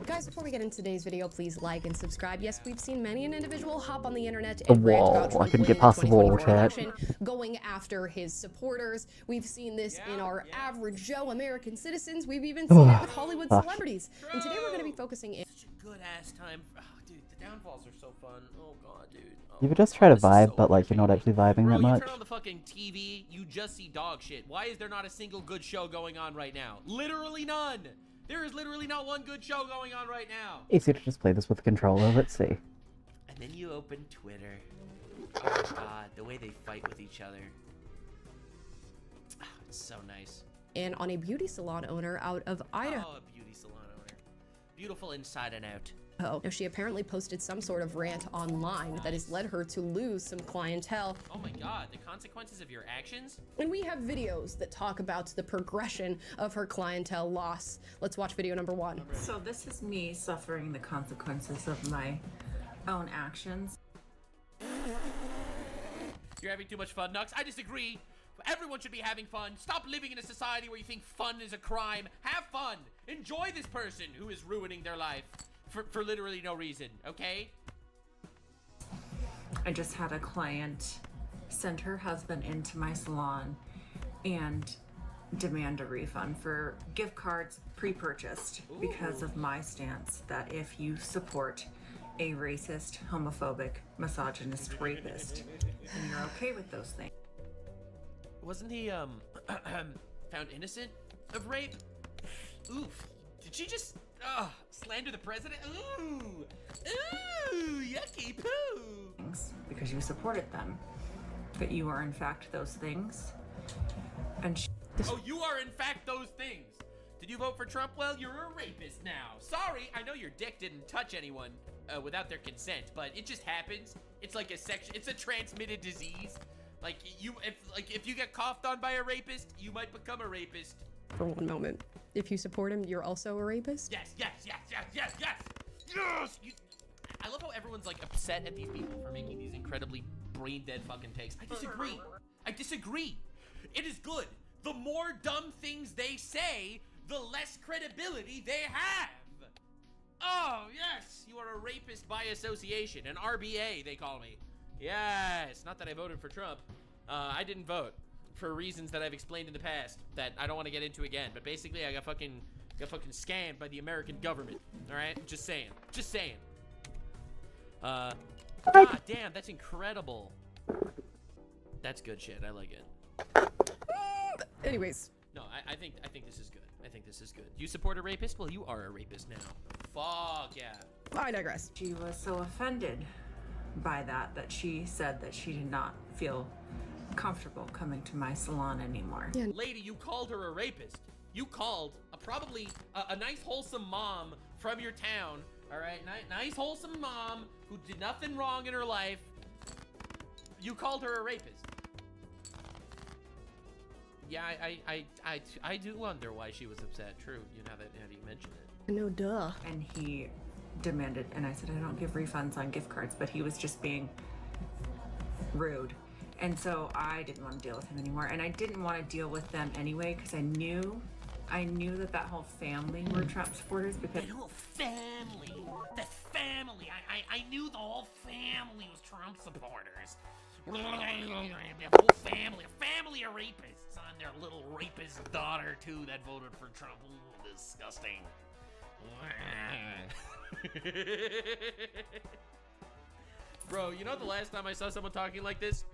Guys, before we get into today's video, please like and subscribe. Yes, we've seen many an individual hop on the internet and rant about Trump winning the 2024 election, going after his supporters. We've seen this in our average Joe American citizens. We've even seen it with Hollywood celebrities. And today we're going to be focusing in. Such a good ass time. Oh, dude, the downfalls are so fun. Oh god, dude. Oh, You could just try to vibe, but like you're not actually vibing that much. You turn on the fucking TV, you just see dog shit. Why is there not a single good show going on right now? Literally none. There is literally not one good show going on right now. Easy to just play this with controller. Let's see. And then you open Twitter. Oh god, the way they fight with each other. Oh, it's so nice. And on a beauty salon owner out of Idaho. Oh, a beauty salon owner. Beautiful inside and out. Now, she apparently posted some sort of rant online that has led her to lose some clientele. Oh my god, the consequences of your actions? And we have videos that talk about the progression of her clientele loss. Let's watch video number 1. So this is me suffering the consequences of my own actions. You're having too much fun, Nux. I disagree. Everyone should be having fun. Stop living in a society where you think fun is a crime. Have fun. Enjoy this person who is ruining their life for literally no reason, okay? I just had a client send her husband into my salon and demand a refund for gift cards pre-purchased because of my stance that if you support a racist, homophobic, misogynist rapist, then you're okay with those things. Wasn't he, found innocent of rape? Oof. Did she just, slander the president? Ooh. Ooh, yucky poo. Because you supported them. But you are in fact those things. And oh, you are in fact those things. Did you vote for Trump? Well, you're a rapist now. Sorry, I know your dick didn't touch anyone without their consent, but it just happens. It's like it's a transmitted disease. Like if you get coughed on by a rapist, you might become a rapist. For one moment. If you support him, you're also a rapist? Yes. I love how everyone's like upset at these people for making these incredibly brain dead fucking takes. I disagree. It is good. The more dumb things they say, the less credibility they have. Oh, yes, you are a rapist by association, an RBA, they call me. Yes, not that I voted for Trump. I didn't vote for reasons that I've explained in the past that I don't want to get into again. But basically, I got fucking scammed by the American government. All right, just saying. God damn, that's incredible. That's good shit. I like it. Anyways. No, I think this is good. I think this is good. You support a rapist? Well, you are a rapist now. Fuck yeah. I digress. She was so offended by that she said that she did not feel comfortable coming to my salon anymore. Yeah. Lady, you called her a rapist. You called probably a nice wholesome mom from your town. All right, nice wholesome mom who did nothing wrong in her life. You called her a rapist. Yeah, I do wonder why she was upset. True, now that you mention it. No, duh. And he demanded, and I said, I don't give refunds on gift cards, but he was just being rude. And so I didn't want to deal with him anymore. And I didn't want to deal with them anyway, because I knew that whole family were Trump supporters because— That whole family! That family! I knew the whole family was Trump supporters. The whole family. A family of rapists on their little rapist daughter, too, that voted for Trump. Ooh, disgusting. Bro, you know the last time I saw someone talking like this?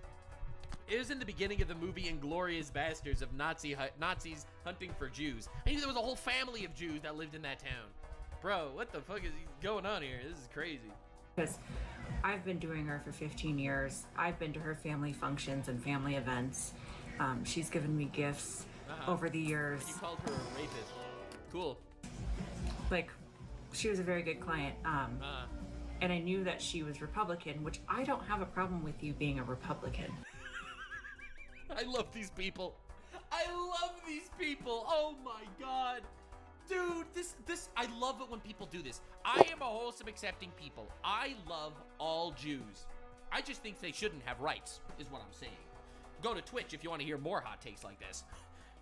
It was in the beginning of the movie Inglourious Basterds of Nazis hunting for Jews. I knew there was a whole family of Jews that lived in that town. Bro, what the fuck is going on here? This is crazy. Because I've been doing her for 15 years. I've been to her family functions and family events. She's given me gifts over the years. You called her a rapist. Cool. Like, she was a very good client. And I knew that she was Republican, which I don't have a problem with you being a Republican. I love these people. I love these people. Oh my god. Dude, this, I love it when people do this. I am a wholesome, accepting people. I love all Jews. I just think they shouldn't have rights, is what I'm saying. Go to Twitch if you want to hear more hot takes like this.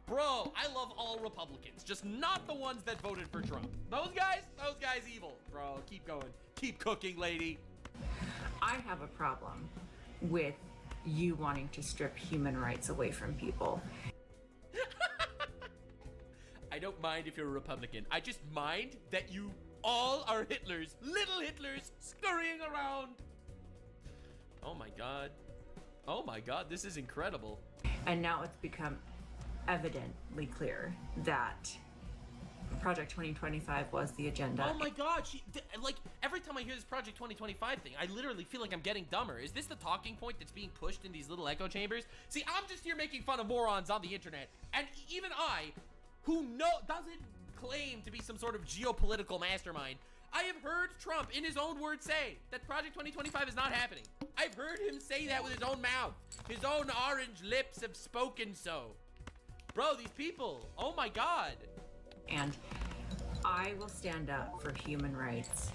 Bro, I love all Republicans, just not the ones that voted for Trump. Those guys evil. Bro, keep going. Keep cooking, lady. I have a problem with you wanting to strip human rights away from people. I don't mind if you're a Republican. I just mind that you all are Hitlers. Little Hitlers scurrying around. Oh my god. Oh my god, this is incredible. And now it's become evidently clear that Project 2025 was the agenda. Oh my god, like, every time I hear this Project 2025 thing, I literally feel like I'm getting dumber. Is this the talking point that's being pushed in these little echo chambers? See, I'm just here making fun of morons on the internet, and even I, who doesn't claim to be some sort of geopolitical mastermind, I have heard Trump in his own words say that Project 2025 is not happening. I've heard him say that with his own mouth. His own orange lips have spoken so. Bro, these people, oh my God. And I will stand up for human rights.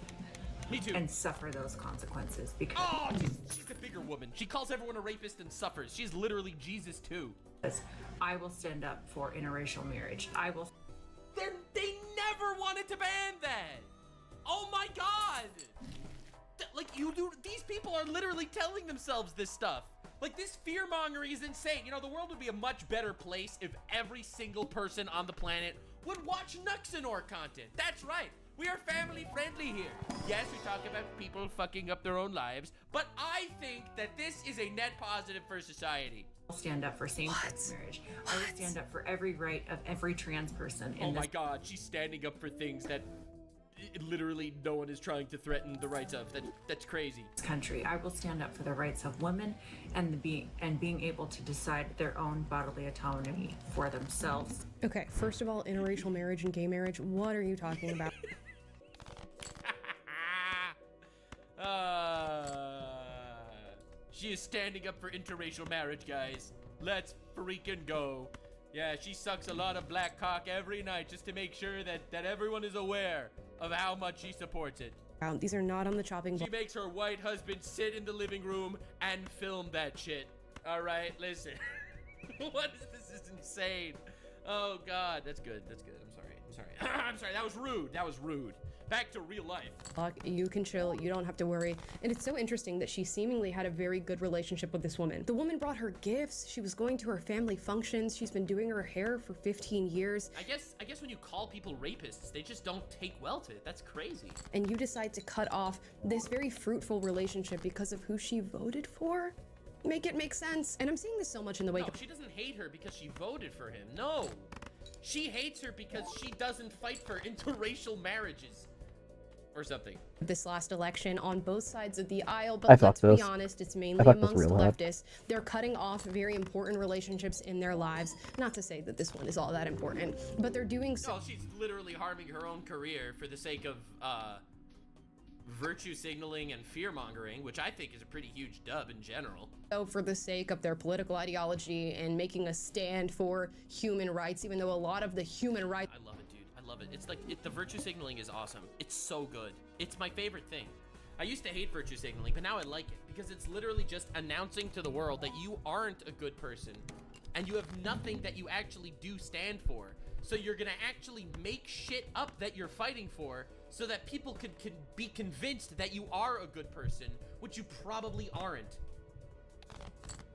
Me too. And suffer those consequences because... Oh, she's a bigger woman. She calls everyone a rapist and suffers. She's literally Jesus too. I will stand up for interracial marriage. I will... They never wanted to ban that. Oh my God. Like, you do, these people are literally telling themselves this stuff. Like, this fear-mongering is insane. You know, the world would be a much better place if every single person on the planet would watch Nuxanor content. That's right. We are family-friendly here. Yes, we talk about people fucking up their own lives, but I think that this is a net positive for society. I'll stand up for same-sex marriage. I will stand up for every right of every trans person in my God, she's standing up for things that literally no one is trying to threaten the rights of. That's crazy. This country. I will stand up for the rights of women and being able to decide their own bodily autonomy for themselves. Okay, first of all, interracial marriage and gay marriage, what are you talking about? She is standing up for interracial marriage, guys. Let's freaking go. Yeah, she sucks a lot of black cock every night just to make sure that everyone is aware of how much she supports it. These are not on the chopping block. She makes her white husband sit in the living room and film that shit. All right, listen. What is this? This is insane. Oh God, that's good. That's good. I'm sorry. I'm sorry. That was rude. That was rude. Back to real life. You can chill, you don't have to worry. And it's so interesting that she seemingly had a very good relationship with this woman. The woman brought her gifts, she was going to her family functions, she's been doing her hair for 15 years. I guess when you call people rapists, they just don't take well to it. That's crazy. And you decide to cut off this very fruitful relationship because of who she voted for? Make it make sense. And I'm seeing this so much in the wake of... she doesn't hate her because she voted for him. No. She hates her because she doesn't fight for interracial marriages. Or something. This last election on both sides of the aisle, but let's be honest, it's mainly amongst leftists. They're cutting off very important relationships in their lives. Not to say that this one is all that important, but they're doing so. No, she's literally harming her own career for the sake of virtue signaling and fear mongering, which I think is a pretty huge dub in general. So for the sake of their political ideology and making a stand for human rights, even though a lot of the human rights... I love it, dude. I love it. It's like, the virtue signaling is awesome. It's so good. It's my favorite thing. I used to hate virtue signaling, but now I like it because it's literally just announcing to the world that you aren't a good person and you have nothing that you actually do stand for. So you're gonna actually make shit up that you're fighting for so that people can be convinced that you are a good person, which you probably aren't.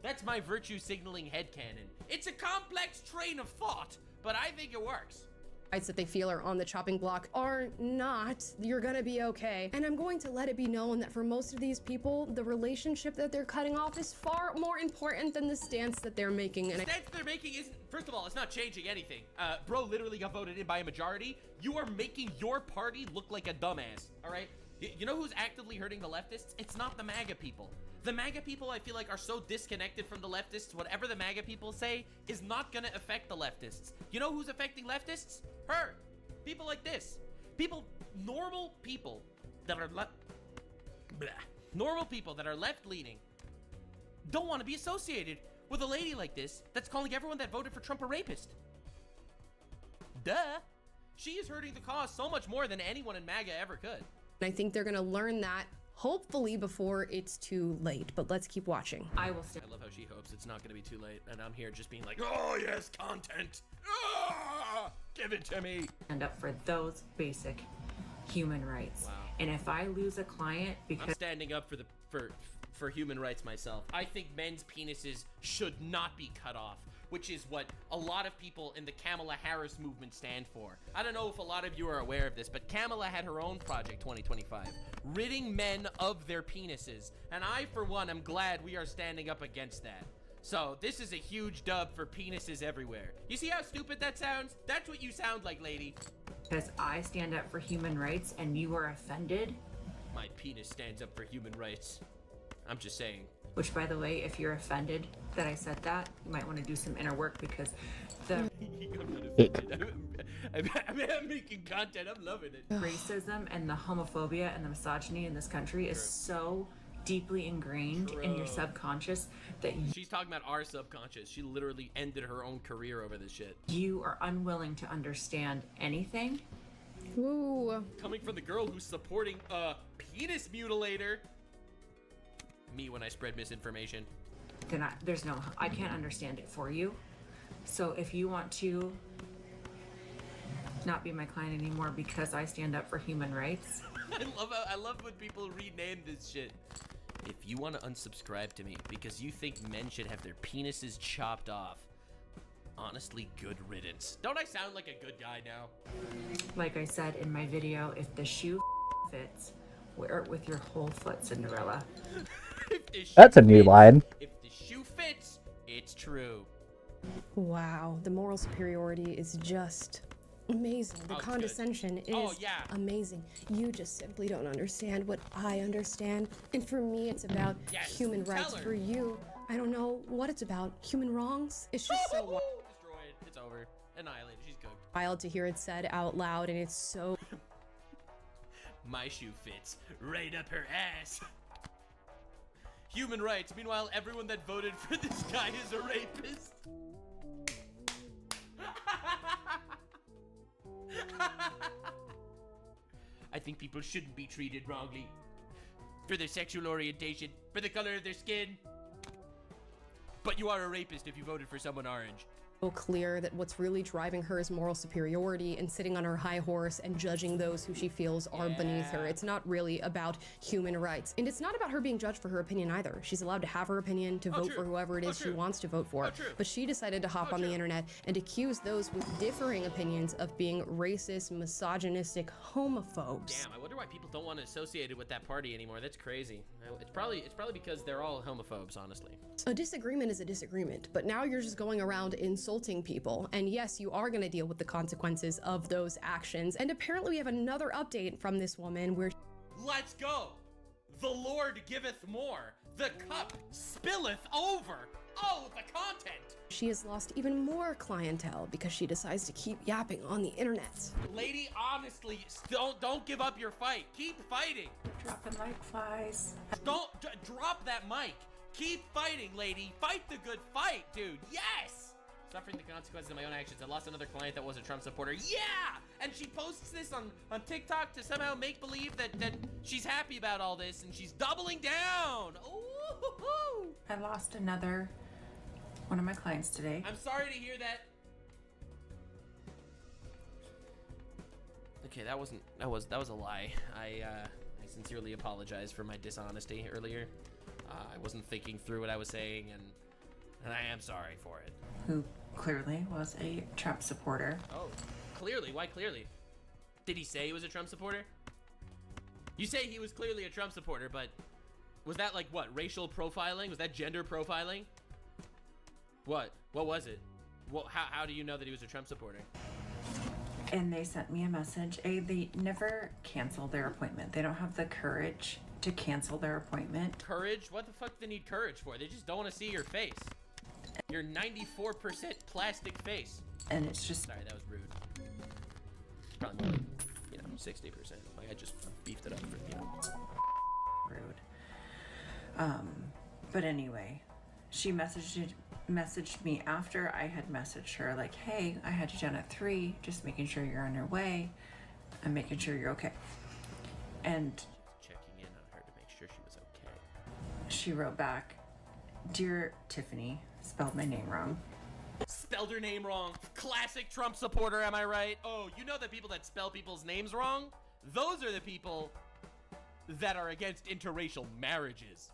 That's my virtue signaling headcanon. It's a complex train of thought, but I think it works. Rights that they feel are on the chopping block are not. You're gonna be okay. And I'm going to let it be known that for most of these people, the relationship that they're cutting off is far more important than the stance that they're making. And the stance they're making isn't, first of all, it's not changing anything. Bro literally got voted in by a majority. You are making your party look like a dumbass, all right? You know who's actively hurting the leftists? It's not the MAGA people. The MAGA people, I feel like, are so disconnected from the leftists. Whatever the MAGA people say is not gonna affect the leftists. You know who's affecting leftists? Her. People like this. People, normal people that are left-leaning don't want to be associated with a lady like this that's calling everyone that voted for Trump a rapist. Duh. She is hurting the cause so much more than anyone in MAGA ever could. I think they're gonna learn that hopefully before it's too late, but let's keep watching. I love how she hopes it's not gonna be too late, and I'm here just being like, oh yes, content. Ah, give it to me. Stand up for those basic human rights. Wow. And if I lose a client because I'm standing up for human rights myself. I think men's penises should not be cut off, which is what a lot of people in the Kamala Harris movement stand for. I don't know if a lot of you are aware of this, but Kamala had her own Project 2025, ridding men of their penises. And I, for one, am glad we are standing up against that. So this is a huge dub for penises everywhere. You see how stupid that sounds? That's what you sound like, lady. Because I stand up for human rights and you are offended. My penis stands up for human rights. I'm just saying. Which, by the way, if you're offended that I said that, you might want to do some inner work because the... I'm making content. I'm loving it. Racism and the homophobia and the misogyny in this country is so deeply ingrained in your subconscious that she's talking about our subconscious. She literally ended her own career over this shit. You are unwilling to understand anything. Ooh. Coming from the girl who's supporting a penis mutilator. Me when I spread misinformation. Then I can't understand it for you. So if you want to not be my client anymore because I stand up for human rights. I love when people rename this shit. If you want to unsubscribe to me because you think men should have their penises chopped off, honestly, good riddance. Don't I sound like a good guy now? Like I said in my video, if the shoe fits, wear it with your whole foot, Cinderella. That's a new line. If the shoe fits, it's true. Wow, the moral superiority is just amazing. The condescension is amazing. You just simply don't understand what I understand. And for me, it's about human rights. For you, I don't know what it's about. Human wrongs? It's just so destroyed. It's over. Annihilated. She's cooked. wild to hear it said out loud, and it's so... My shoe fits right up her ass. Human rights. Meanwhile, everyone that voted for this guy is a rapist. I think people shouldn't be treated wrongly for their sexual orientation, for the color of their skin. But you are a rapist if you voted for someone orange. Clear that what's really driving her is moral superiority and sitting on her high horse and judging those who she feels are beneath her. It's not really about human rights. And it's not about her being judged for her opinion either. She's allowed to have her opinion, to vote for whoever it is she wants to vote for. But she decided to hop on the internet and accuse those with differing opinions of being racist, misogynistic homophobes. Damn, I wonder why people don't want to associate it with that party anymore. That's crazy. It's probably because they're all homophobes, honestly. A disagreement is a disagreement, but now you're just going around insulting people. And yes, you are going to deal with the consequences of those actions. And apparently we have another update from this woman where... Let's go! The Lord giveth more. The cup spilleth over. Oh, the content! She has lost even more clientele because she decides to keep yapping on the internet. Lady, honestly, don't give up your fight. Keep fighting. Dropping like flies. Don't drop that mic. Keep fighting, lady. Fight the good fight, dude. Yes! Suffering the consequences of my own actions. I lost another client that was a Trump supporter. Yeah! And she posts this on TikTok to somehow make believe that she's happy about all this, and she's doubling down. Ooh! I lost another one of my clients today. I'm sorry to hear that. Okay, that was a lie. I sincerely apologize for my dishonesty earlier. I wasn't thinking through what I was saying, and I am sorry for it. Who clearly was a Trump supporter. Oh, clearly? Why clearly? Did he say he was a Trump supporter? You say he was clearly a Trump supporter, but was that like what? Racial profiling? Was that gender profiling? What? What was it? Well, how do you know that he was a Trump supporter? And they sent me a message. They never cancel their appointment. They don't have the courage to cancel their appointment. Courage? What the fuck do they need courage for? They just don't want to see your face. Your 94% plastic face. And it's just... Sorry, that was rude. Probably more like, 60%. Like, I just beefed it up for, Rude. But anyway, she messaged me after I had messaged her, like, hey, I had you done at 3, just making sure you're on your way. I'm making sure you're okay. And... checking in on her to make sure she was okay. She wrote back, Dear Tiffany, spelled my name wrong. Spelled her name wrong. Classic Trump supporter, am I right? Oh, you know the people that spell people's names wrong? Those are the people that are against interracial marriages.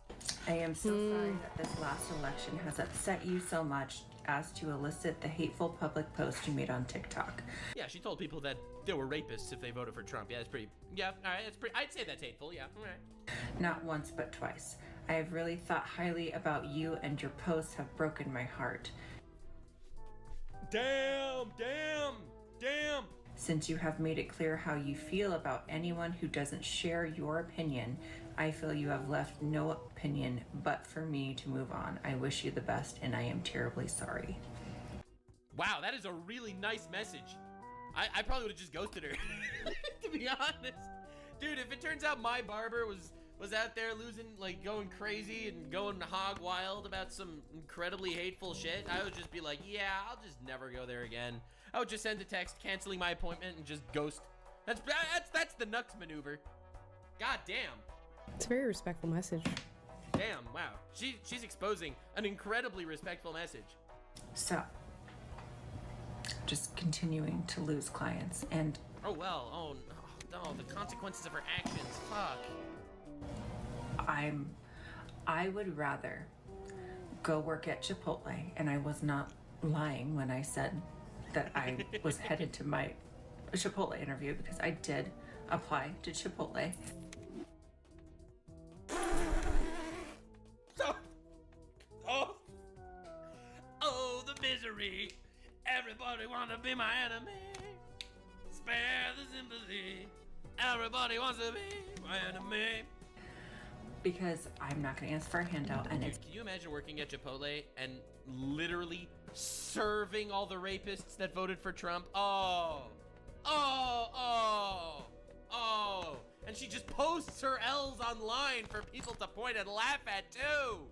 I am so sorry that this last election has upset you so much as to elicit the hateful public post you made on TikTok. Yeah, she told people that they were rapists if they voted for Trump. Yeah, it's pretty, all right, it's pretty, I'd say that's hateful, yeah, all right. Not once, but twice. I have really thought highly about you, and your posts have broken my heart. Damn! Since you have made it clear how you feel about anyone who doesn't share your opinion, I feel you have left no opinion but for me to move on. I wish you the best, and I am terribly sorry. Wow, that is a really nice message. I probably would have just ghosted her, to be honest. Dude, if it turns out my barber was out there like going crazy and going hog wild about some incredibly hateful shit, I would just be like, yeah, I'll just never go there again. I would just send a text canceling my appointment and just ghost. That's the Nux maneuver. God damn. It's a very respectful message. Damn, wow. She's exposing an incredibly respectful message. So, just continuing to lose clients and... Oh, well. Oh, no. The consequences of her actions. Fuck. I would rather go work at Chipotle, and I was not lying when I said that I was headed to my Chipotle interview, because I did apply to Chipotle. Oh, the misery. Everybody wanna be my enemy. Spare the sympathy. Everybody wants to be my enemy. Because I'm not gonna ask for a handout, and it's... Can you imagine working at Chipotle and literally serving all the rapists that voted for Trump? Oh. And she just posts her L's online for people to point and laugh at too.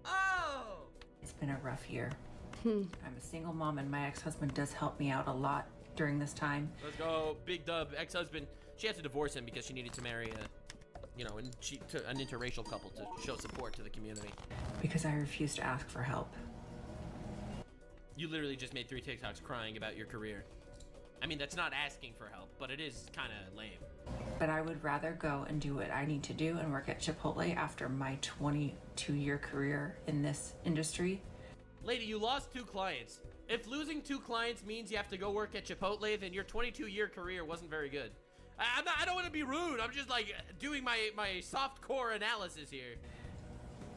Oh. It's been a rough year. I'm a single mom, and my ex-husband does help me out a lot during this time. Let's go, big dub. Ex-husband. She had to divorce him because she needed to marry an interracial couple to show support to the community. Because I refuse to ask for help. You literally just made 3 TikToks crying about your career. I mean, that's not asking for help, but it is kind of lame. But I would rather go and do what I need to do and work at Chipotle after my 22-year career in this industry. Lady, you lost 2 clients. If losing 2 clients means you have to go work at Chipotle, then your 22-year career wasn't very good. I don't want to be rude. I'm just like doing my soft core analysis here.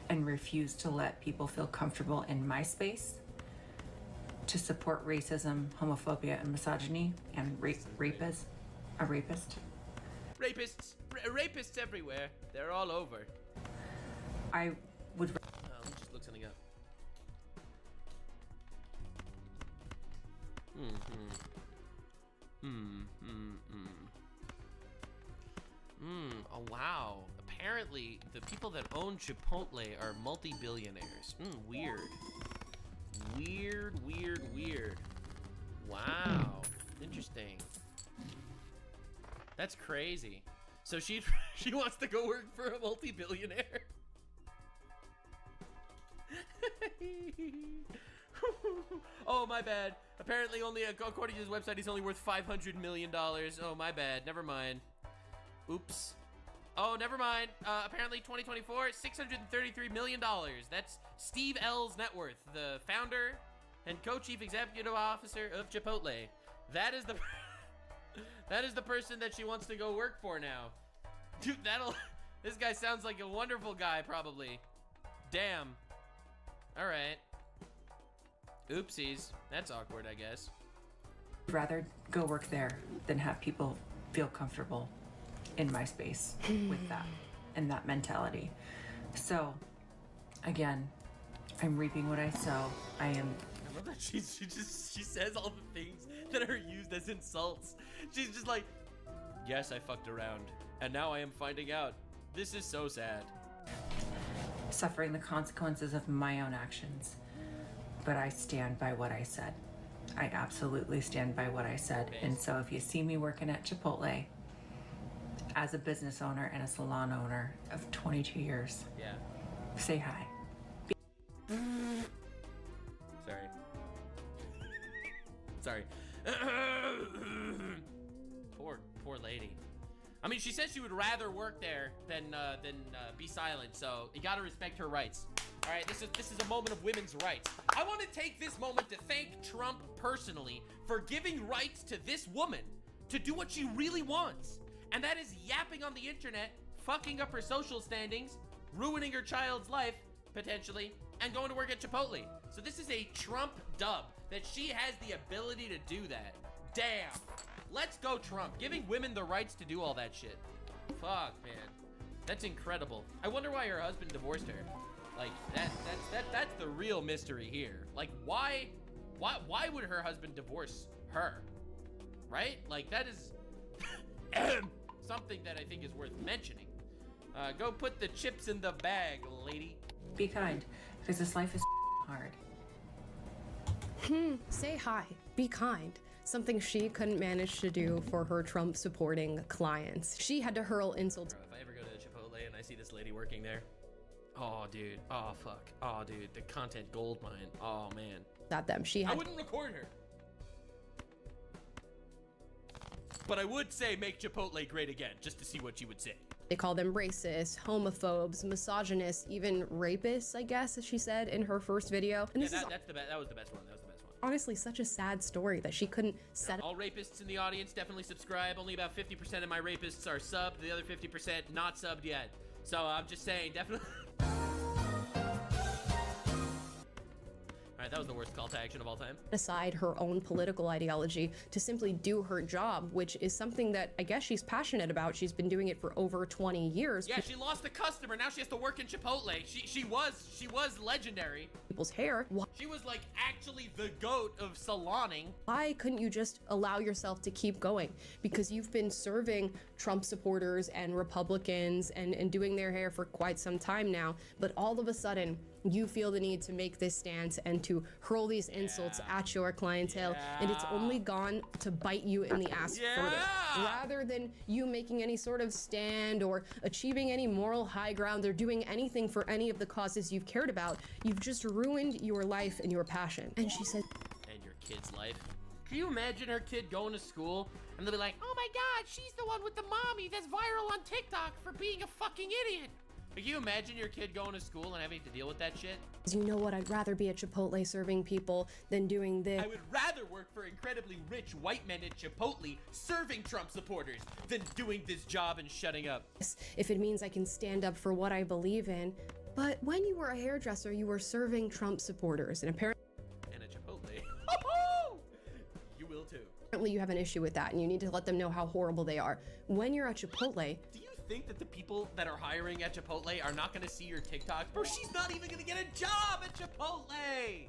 And refuse to let people feel comfortable in my space to support racism, homophobia, and misogyny, and rapists. A rapist. Rapists everywhere. They're all over. I would... Let me just look something up. Oh, wow. Apparently, the people that own Chipotle are multi-billionaires. Weird. Weird. Wow. Interesting. That's crazy. So she wants to go work for a multi-billionaire? Oh, my bad. Apparently only, according to his website, he's only worth $500 million. Oh, my bad. Never mind. Oops. Oh, never mind. Apparently 2024, $633 million. That's Steve L's net worth, the founder and co-chief executive officer of Chipotle. That is the person that she wants to go work for now. Dude, this guy sounds like a wonderful guy, probably. Damn. All right. Oopsies. That's awkward, I guess. I'd rather go work there than have people feel comfortable in my space with that and that mentality. So, again, I'm reaping what I sow. I love that she says all the things that are used as insults. She's just like, yes, I fucked around, and now I am finding out. This is so sad. Suffering the consequences of my own actions. But I stand by what I said. I absolutely stand by what I said. And so if you see me working at Chipotle as a business owner and a salon owner of 22 years, yeah, say hi. Sorry. Poor lady. I mean, she says she would rather work there than be silent. So you gotta respect her rights. All right, this is a moment of women's rights. I want to take this moment to thank Trump personally for giving rights to this woman to do what she really wants, and that is yapping on the internet, fucking up her social standings, ruining her child's life potentially, and going to work at Chipotle. So this is a Trump dub that she has the ability to do that. Damn. Let's go, Trump. Giving women the rights to do all that shit. Fuck, man. That's incredible. I wonder why her husband divorced her. Like, that's the real mystery here. Like, why would her husband divorce her? right? Like, that is something that I think is worth mentioning. Go put the chips in the bag, lady. Be kind, because this life is hard. Say hi. Be kind. Something she couldn't manage to do for her Trump-supporting clients. She had to hurl insults. If I ever go to Chipotle and I see this lady working there, oh, dude. Oh, fuck. Oh, dude. The content gold mine. Oh, man. At them. I wouldn't record her. But I would say make Chipotle great again, just to see what she would say. They call them racist, homophobes, misogynists, even rapists, I guess, as she said in her first video. And Yeah, this is that was the best one. That was the best one. honestly such a sad story that she couldn't set All rapists in the audience, definitely subscribe. Only about 50% of my rapists are subbed. The other 50% not subbed yet. So I'm just saying, definitely. Alright, that was the worst call to action of all time. aside her own political ideology to simply do her job, which is something that I guess she's passionate about. She's been doing it for over 20 years. Yeah, she lost a customer. Now she has to work in Chipotle. She was legendary. People's hair. She was like actually the goat of saloning. Why couldn't you just allow yourself to keep going? Because you've been serving Trump supporters and Republicans and doing their hair for quite some time now, but all of a sudden you feel the need to make this stance and to hurl these insults at your clientele, and it's only gone to bite you in the ass further. Rather than you making any sort of stand or achieving any moral high ground or doing anything for any of the causes you've cared about, you've just ruined your life and your passion. And she said, And your kid's life. Can you imagine her kid going to school and they'll be like, oh my god, she's the one with the mommy that's viral on TikTok for being a fucking idiot. Can you imagine your kid going to school and having to deal with that shit? you know what, I'd rather be at Chipotle serving people than doing this. I would rather work for incredibly rich white men at Chipotle serving Trump supporters than doing this job and shutting up. If it means I can stand up for what I believe in. But when you were a hairdresser, you were serving Trump supporters, and apparently And at Chipotle. You will too. you have an issue with that, and you need to let them know how horrible they are. When you're at Chipotle, Do you think that the people that are hiring at Chipotle are not gonna see your TikToks? Bro, she's not even gonna get a job at Chipotle!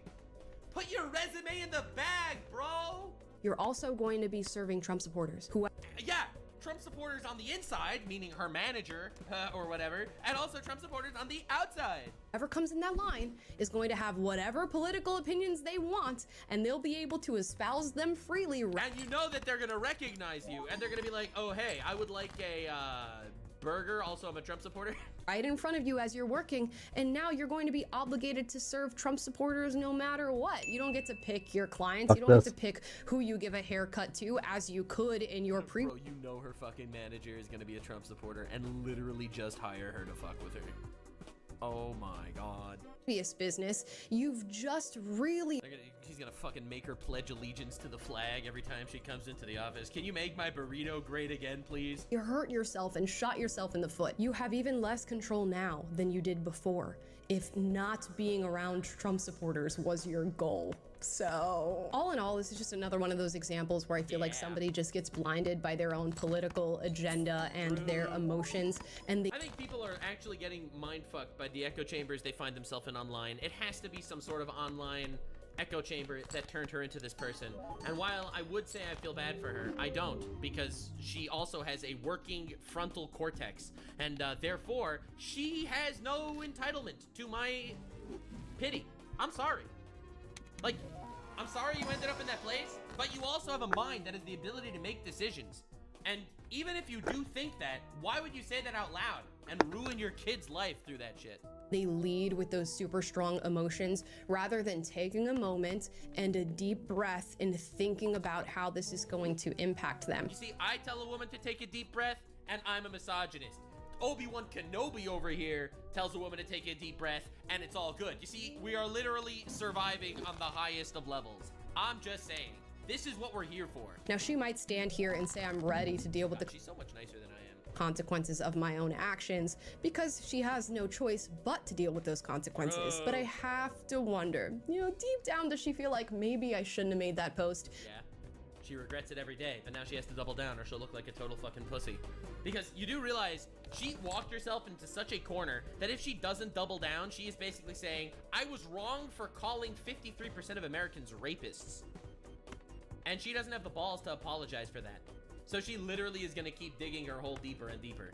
Put your resume in the bag, bro! you're also going to be serving Trump supporters who Yeah, Trump supporters on the inside, meaning her manager or whatever, and also Trump supporters on the outside. whoever comes in that line is going to have whatever political opinions they want, and they'll be able to espouse them freely. And you know that they're gonna recognize you, and they're gonna be like, oh hey, I would like a burger, also I'm a Trump supporter. Right in front of you as you're working, and now you're going to be obligated to serve Trump supporters no matter what. You don't get to pick your clients. You don't get to pick who you give a haircut to, as you could in your pre- Bro, you know her fucking manager is gonna be a Trump supporter and literally just hire her to fuck with her. Oh my god. previous business. You've just really He's gonna fucking make her pledge allegiance to the flag every time she comes into the office. Can you make my burrito great again, please? you hurt yourself and shot yourself in the foot. You have even less control now than you did before, if not being around Trump supporters was your goal. So, all in all, this is just another one of those examples where I feel like somebody just gets blinded by their own political agenda and their emotions, and I think people are actually getting mind-fucked by the echo chambers they find themselves in online. It has to be some sort of online echo chamber that turned her into this person. And while I would say I feel bad for her, I don't, because she also has a working frontal cortex, and therefore she has no entitlement to my pity. I'm sorry. Like, I'm sorry you ended up in that place, but you also have a mind that has the ability to make decisions. And even if you do think that, why would you say that out loud and ruin your kid's life through that shit? they lead with those super strong emotions rather than taking a moment and a deep breath and thinking about how this is going to impact them. You see, I tell a woman to take a deep breath, and I'm a misogynist. Obi-Wan Kenobi over here tells a woman to take a deep breath, and it's all good. You see, we are literally surviving on the highest of levels. I'm just saying, this is what we're here for. Now, she might stand here and say, I'm ready to deal with the She's so much nicer than I am. consequences of my own actions, because she has no choice but to deal with those consequences. But I have to wonder, you know, deep down, does she feel like maybe I shouldn't have made that post? Yeah. She regrets it every day, but now she has to double down or she'll look like a total fucking pussy. Because you do realize she walked herself into such a corner that if she doesn't double down, she is basically saying, I was wrong for calling 53% of Americans rapists. And she doesn't have the balls to apologize for that. So she literally is gonna keep digging her hole deeper and deeper.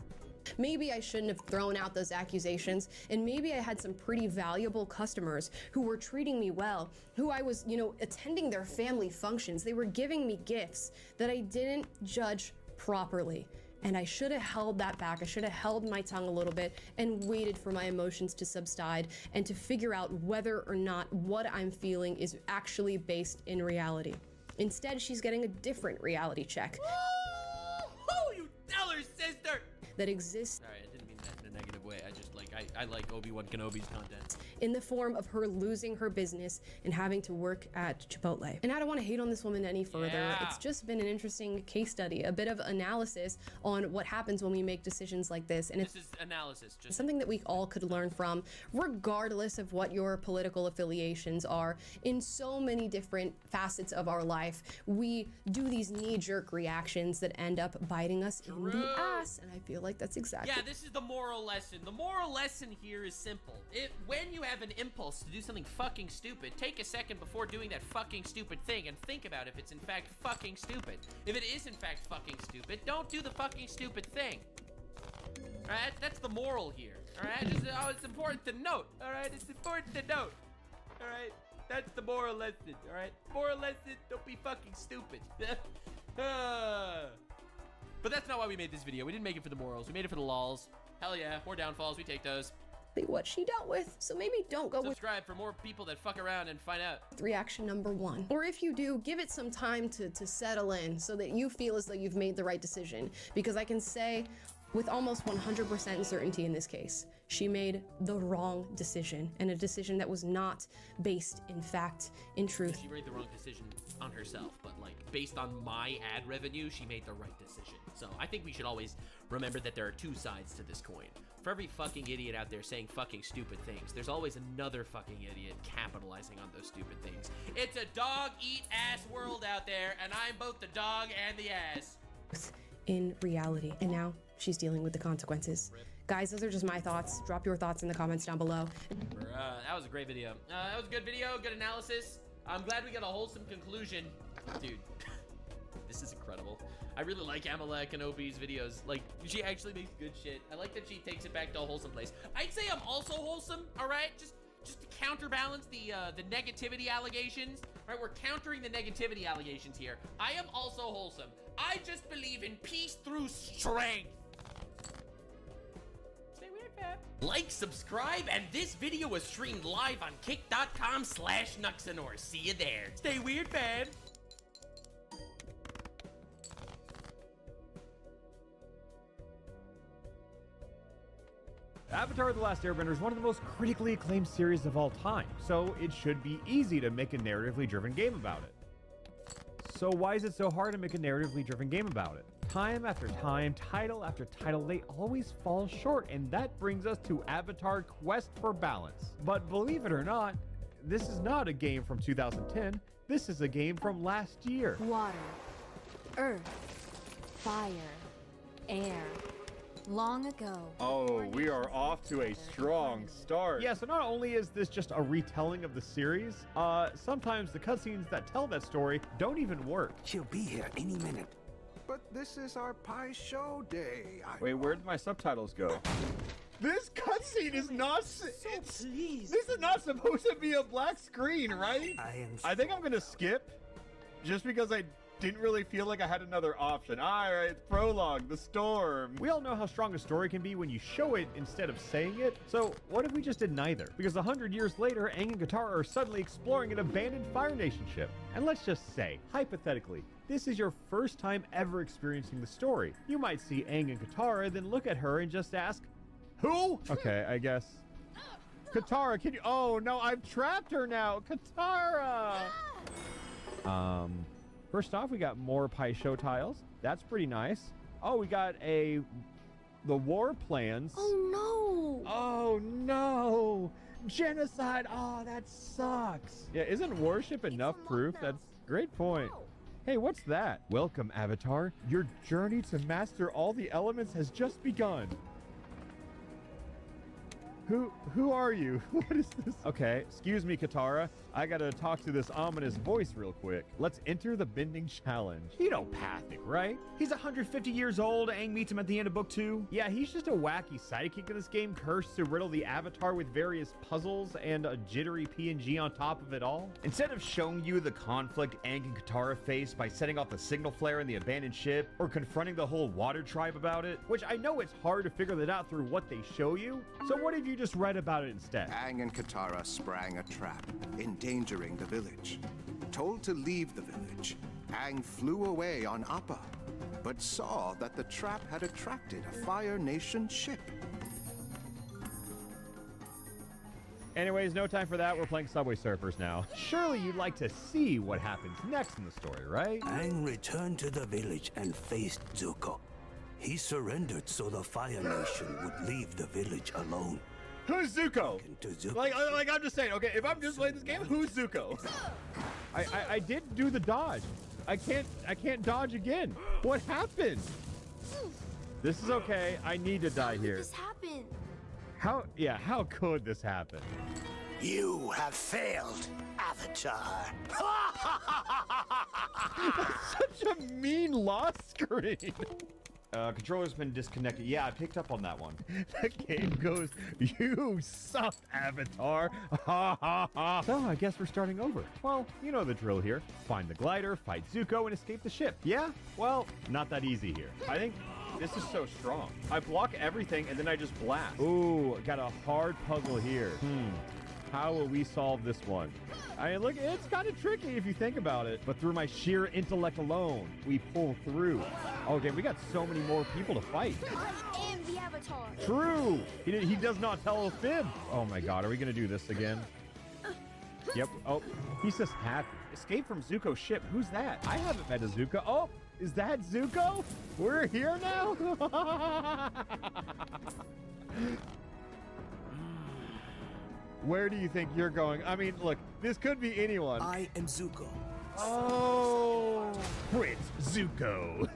Maybe I shouldn't have thrown out those accusations, and maybe I had some pretty valuable customers who were treating me well, who I was, you know, attending their family functions. They were giving me gifts that I didn't judge properly. And I should have held that back. I should have held my tongue a little bit and waited for my emotions to subside and to figure out whether or not what I'm feeling is actually based in reality. Instead, she's getting a different reality check. Oh, you tell her, sister! That exists. Sorry, I didn't mean that in a negative way. I like Obi-Wan Kenobi's content. In the form of her losing her business and having to work at Chipotle. And I don't want to hate on this woman any further. Yeah. It's just been an interesting case study, a bit of analysis on what happens when we make decisions like this. And This is analysis. Just something that we all could learn from, regardless of what your political affiliations are. In so many different facets of our life, we do these knee-jerk reactions that end up biting us in the ass. And I feel like that's exactly. Yeah, this is the moral lesson. The moral lesson here is simple. When you have an impulse to do something fucking stupid, take a second before doing that fucking stupid thing and think about if it's in fact fucking stupid. If it is in fact fucking stupid, don't do the fucking stupid thing. Alright, that's the moral here. Alright, it's important to note. Alright, it's important to note. Alright, that's the moral lesson. Alright, moral lesson, don't be fucking stupid. But that's not why we made this video. We didn't make it for the morals. We made it for the lols. Hell yeah, more downfalls, we take those. What she dealt with, so maybe don't go Subscribe for more people that fuck around and find out. with reaction number 1. Or if you do, give it some time to settle in so that you feel as though you've made the right decision. Because I can say with almost 100% certainty in this case, she made the wrong decision, and a decision that was not based in fact, in truth. She made the wrong decision on herself, but like based on my ad revenue, she made the right decision. So I think we should always remember that there are two sides to this coin. For every fucking idiot out there saying fucking stupid things, there's always another fucking idiot capitalizing on those stupid things. It's a dog-eat-ass world out there, and I'm both the dog and the ass. In reality. And now she's dealing with the consequences. Guys, those are just my thoughts. Drop your thoughts in the comments down below. That was a great video. That was a good video, good analysis. I'm glad we got a wholesome conclusion. Dude, this is incredible. I really like Amalek and OP's videos. Like, she actually makes good shit. I like that she takes it back to a wholesome place. I'd say I'm also wholesome, all right? Just to counterbalance the negativity allegations. All right, we're countering the negativity allegations here. I am also wholesome. I just believe in peace through strength. Stay weird, fam. Like, subscribe, and this video was streamed live on kick.com/Nuxanor. See you there. Stay weird, fam. Avatar: The Last Airbender is one of the most critically acclaimed series of all time, so it should be easy to make a narratively driven game about it. So why is it so hard to make a narratively driven game about it? Time after time, title after title, they always fall short, and that brings us to Avatar: Quest for Balance. But believe it or not, this is not a game from 2010, this is a game from last year. Water, earth, fire, air. Long ago. Oh, we are off to a strong start. Yeah, so not only is this just a retelling of the series, sometimes the cutscenes that tell that story don't even work. She'll be here any minute. But this is our pie show day. Wait, where did my subtitles go? This cutscene is not. This is not supposed to be a black screen, right? I think I'm gonna skip, just because I didn't really feel like I had another option. All right, prologue, the storm. We all know how strong a story can be when you show it instead of saying it. So what if we just did neither? Because 100 years later, Aang and Katara are suddenly exploring an abandoned Fire Nation ship. And let's just say, hypothetically, this is your first time ever experiencing the story. You might see Aang and Katara, then look at her and just ask, who? Okay, I guess. Katara, can you? Oh no, I've trapped her now. Katara! First off, we got more Pai Sho tiles. That's pretty nice. Oh, we got the war plans. Oh no! Oh no! Genocide! Oh, that sucks. Yeah, isn't warship enough proof? That's a great point. Hey, what's that? Welcome, Avatar. Your journey to master all the elements has just begun. Who are you? What is this? Okay, excuse me, Katara. I gotta talk to this ominous voice real quick. Let's enter the bending challenge. You know Pathic, right? He's 150 years old. Aang meets him at the end of book 2. Yeah, he's just a wacky sidekick in this game, cursed to riddle the Avatar with various puzzles and a jittery PNG on top of it all. Instead of showing you the conflict Aang and Katara face by setting off the signal flare in the abandoned ship, or confronting the whole water tribe about it, which I know it's hard to figure that out through what they show you, so what if you just read about it instead? Aang and Katara sprang a trap, endangering the village. Told to leave the village, Aang flew away on Appa, but saw that the trap had attracted a Fire Nation ship. Anyways, no time for that. We're playing Subway Surfers now. Surely you'd like to see what happens next in the story, right? Aang returned to the village and faced Zuko. He surrendered so the Fire Nation would leave the village alone. Who's Zuko? Like I'm just saying, okay, if I'm just playing this game, who's Zuko? I did do the dodge. I can't dodge again. What happened? This is okay. I need to die here. This happened. How could this happen? You have failed, Avatar. That's such a mean loss screen. Controller's been disconnected. Yeah, I picked up on that one. The game goes, you suck, Avatar. Ha ha ha. So I guess we're starting over. Well, you know the drill here. Find the glider, fight Zuko, and escape the ship. Yeah? Well, not that easy here. I think this is so strong. I block everything and then I just blast. Ooh, got a hard puzzle here. How will we solve this one? I mean, look, it's kind of tricky if you think about it, but through my sheer intellect alone, we pull through. Oh, damn, we got so many more people to fight. I am the Avatar. True. He does not tell a fib. Oh my God, are we gonna do this again? Yep. Oh, he's just happy. Escape from Zuko's ship. Who's that? I haven't met a Zuko. Oh, is that Zuko? We're here now? Where do you think you're going? I mean, look, this could be anyone. I am Zuko. Oh, Prince Zuko.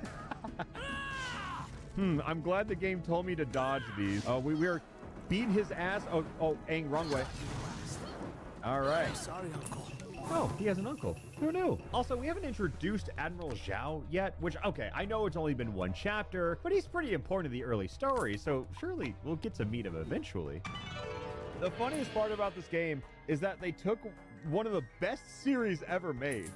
I'm glad the game told me to dodge these. We were beating his ass. Oh, Aang, wrong way. All right. Sorry, Uncle. Oh, he has an uncle. Who knew? Also, we haven't introduced Admiral Zhao yet, which, okay, I know it's only been one chapter, but he's pretty important to the early story, so surely we'll get to meet him eventually. The funniest part about this game is that they took one of the best series ever made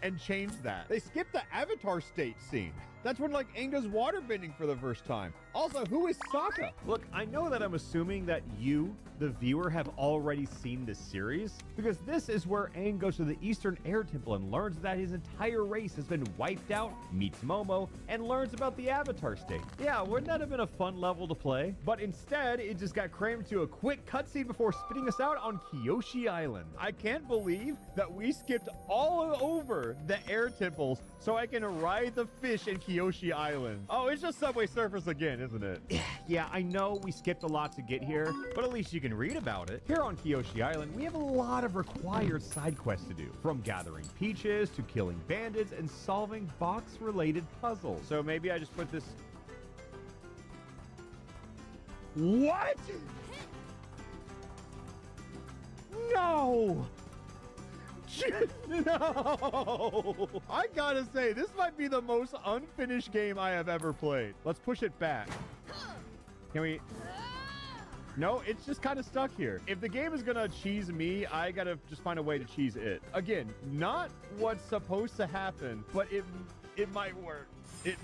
and changed that. They skipped the Avatar state scene. That's when, like, Aang does waterbending for the first time. Also, who is Sokka? Look, I know that I'm assuming that you, the viewer, have already seen this series, because this is where Aang goes to the Eastern Air Temple and learns that his entire race has been wiped out, meets Momo, and learns about the Avatar state. Yeah, wouldn't that have been a fun level to play? But instead, it just got crammed to a quick cutscene before spitting us out on Kyoshi Island. I can't believe that we skipped all over the air temples so I can ride the fish in Kyoshi Island. Oh, it's just Subway Surfers again, isn't it? Yeah, I know we skipped a lot to get here, but at least you can read about it. Here on Kyoshi Island, we have a lot of required side quests to do, from gathering peaches to killing bandits and solving box-related puzzles. So maybe I just put this... What? No! No! I gotta say, this might be the most unfinished game I have ever played. Let's push it back. Can we... No, it's just kind of stuck here. If the game is gonna cheese me, I gotta just find a way to cheese it. Again, not what's supposed to happen, but it might work. It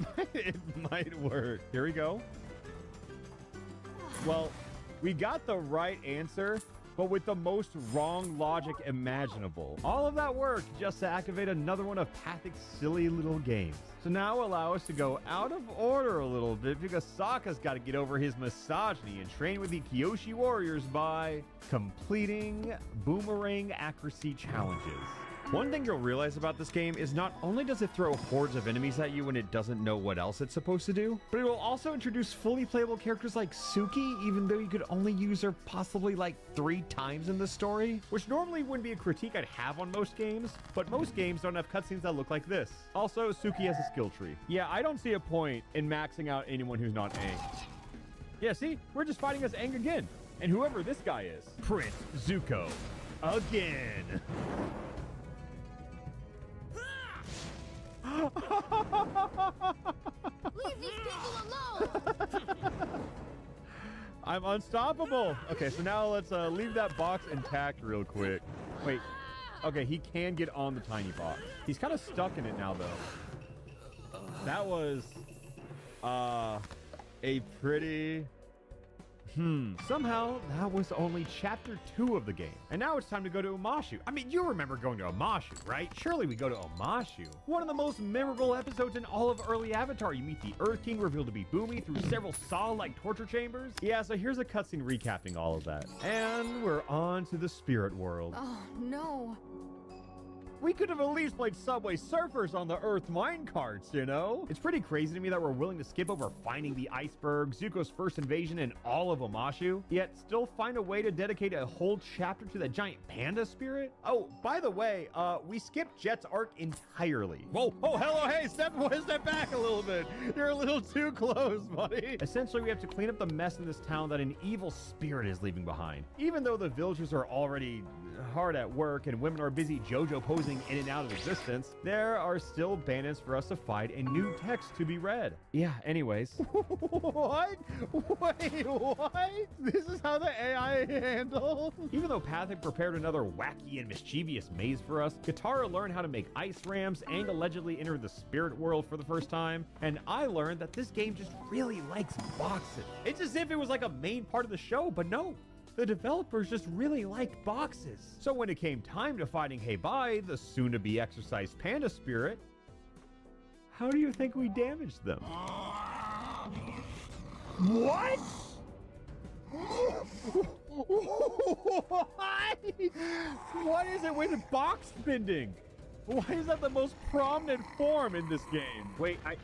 might work. Here we go. Well, we got the right answer, but with the most wrong logic imaginable. All of that work just to activate another one of Pathic's silly little games. So now allow us to go out of order a little bit, because Sokka's got to get over his misogyny and train with the Kyoshi warriors by completing boomerang accuracy challenges. One thing you'll realize about this game is not only does it throw hordes of enemies at you when it doesn't know what else it's supposed to do, but it will also introduce fully playable characters like Suki, even though you could only use her possibly like 3 times in the story, which normally wouldn't be a critique I'd have on most games, but most games don't have cutscenes that look like this. Also, Suki has a skill tree. Yeah, I don't see a point in maxing out anyone who's not Aang. Yeah, see? We're just fighting as Aang again. And whoever this guy is, Prince Zuko. Again. Leave these people alone! I'm unstoppable. Okay, so now let's leave that box intact real quick. Wait. Okay, he can get on the tiny box. He's kind of stuck in it now, though. That was a pretty... Somehow, that was only chapter 2 of the game. And now it's time to go to Omashu. I mean, you remember going to Omashu, right? Surely we go to Omashu. One of the most memorable episodes in all of early Avatar. You meet the Earth King, revealed to be Boomy, through several Saw-like torture chambers. Yeah, so here's a cutscene recapping all of that. And we're on to the spirit world. Oh, no. We could have at least played Subway Surfers on the Earth minecarts, you know? It's pretty crazy to me that we're willing to skip over finding the iceberg, Zuko's first invasion, and all of Omashu, yet still find a way to dedicate a whole chapter to that giant panda spirit? Oh, by the way, we skipped Jet's arc entirely. Whoa, oh, hello, hey, step back a little bit. You're a little too close, buddy. Essentially, we have to clean up the mess in this town that an evil spirit is leaving behind. Even though the villagers are already hard at work and women are busy JoJo posing in and out of existence, there are still bandits for us to fight and new text to be read. Yeah, anyways. What? Wait, what? This is how the AI handles? Even though Path had prepared another wacky and mischievous maze for us, Katara learned how to make ice ramps and allegedly enter the spirit world for the first time, and I learned that this game just really likes boxes. It's as if it was like a main part of the show, but no. The developers just really liked boxes. So when it came time to fighting Heibai, the soon-to-be exorcised panda spirit, how do you think we damaged them? What? What is it with box bending? Why is that the most prominent form in this game? Wait, I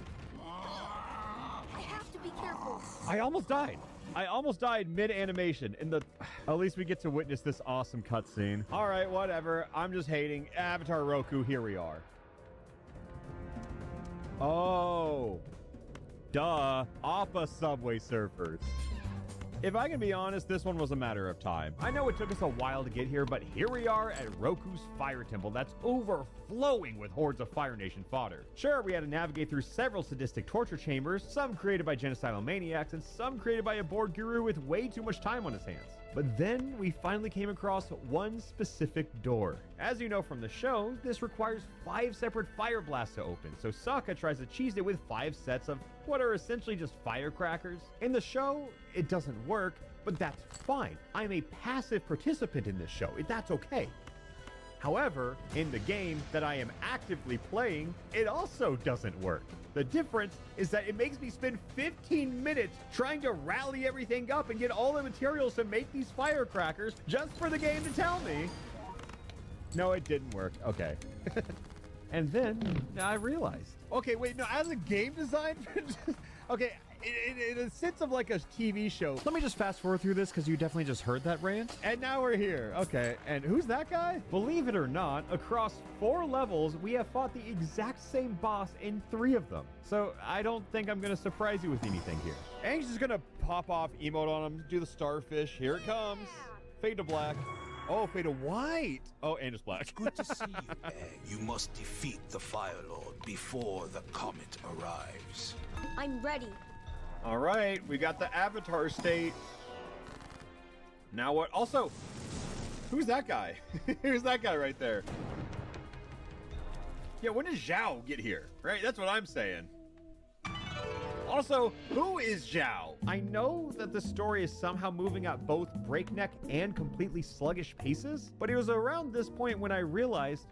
have to be careful. I almost died. I almost died mid-animation. At least we get to witness this awesome cutscene. All right, whatever. I'm just hating. Avatar Roku, here we are. Oh. Duh. Appa Subway Surfers. If I can be honest, this one was a matter of time. I know it took us a while to get here, but here we are at Roku's Fire Temple that's overflowing with hordes of Fire Nation fodder. Sure, we had to navigate through several sadistic torture chambers, some created by genocidal maniacs, and some created by a bored guru with way too much time on his hands. But then we finally came across one specific door. As you know from the show, this requires 5 separate fire blasts to open, so Sokka tries to cheese it with 5 sets of what are essentially just firecrackers. In the show, it doesn't work, but that's fine. I'm a passive participant in this show. That's okay. However, in the game that I am actively playing, it also doesn't work. The difference is that it makes me spend 15 minutes trying to rally everything up and get all the materials to make these firecrackers just for the game to tell me. No, it didn't work. Okay. And then I realized. Okay, wait, no, as a game design, okay, in a sense of like a TV show. Let me just fast forward through this because you definitely just heard that rant. And now we're here. Okay, and who's that guy? Believe it or not, across 4 levels, we have fought the exact same boss in 3 of them. So I don't think I'm going to surprise you with anything here. Ang's just going to pop off emote on him, do the starfish. Here it comes. Fade to black. Oh, fade to white. Oh, and it's black. Good to see you, Aang. You must defeat the Fire Lord before the comet arrives. I'm ready. All right, we got the Avatar state. Now what? Also, who's that guy? Who's that guy right there? Yeah, when does Zhao get here? Right, that's what I'm saying. Also, who is Zhao? I know that the story is somehow moving at both breakneck and completely sluggish paces, but it was around this point when I realized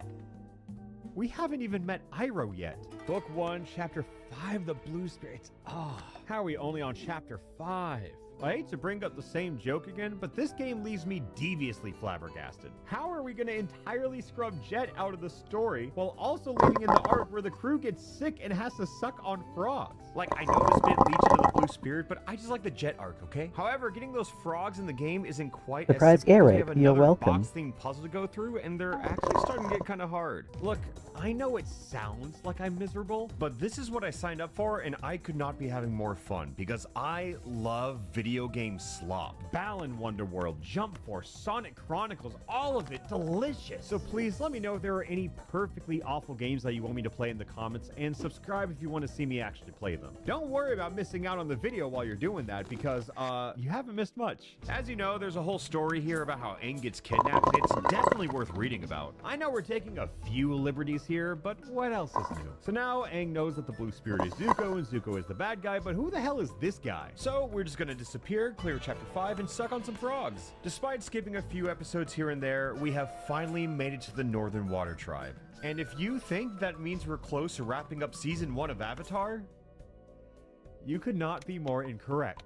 we haven't even met Iroh yet. Book 1, Chapter 5, The Blue Spirits. Ah, how are we only on Chapter 5? I hate to bring up the same joke again, but this game leaves me deviously flabbergasted. How are we going to entirely scrub Jet out of the story while also leaving in the arc where the crew gets sick and has to suck on frogs? Like, I know this bit leads into the Blue Spirit, but I just like the Jet arc, okay? However, getting those frogs in the game isn't quite Surprise, as simple. Eric, We have you're another welcome. box-themed puzzle to go through, and they're actually starting to get kind of hard. Look, I know it sounds like I'm miserable, but this is what I signed up for, and I could not be having more fun because I love video video game slop. Balan Wonderworld, Jump Force, Sonic Chronicles, all of it delicious. So please let me know if there are any perfectly awful games that you want me to play in the comments, and subscribe if you want to see me actually play them. Don't worry about missing out on the video while you're doing that, because you haven't missed much. As you know, there's a whole story here about how Aang gets kidnapped. It's definitely worth reading about. I know we're taking a few liberties here, but what else is new? So now Aang knows that the blue spirit is Zuko and Zuko is the bad guy, but who the hell is this guy? So we're just gonna disappear, clear chapter 5, and suck on some frogs. Despite skipping a few episodes here and there, we have finally made it to the Northern Water Tribe. And if you think that means we're close to wrapping up season 1 of Avatar, you could not be more incorrect.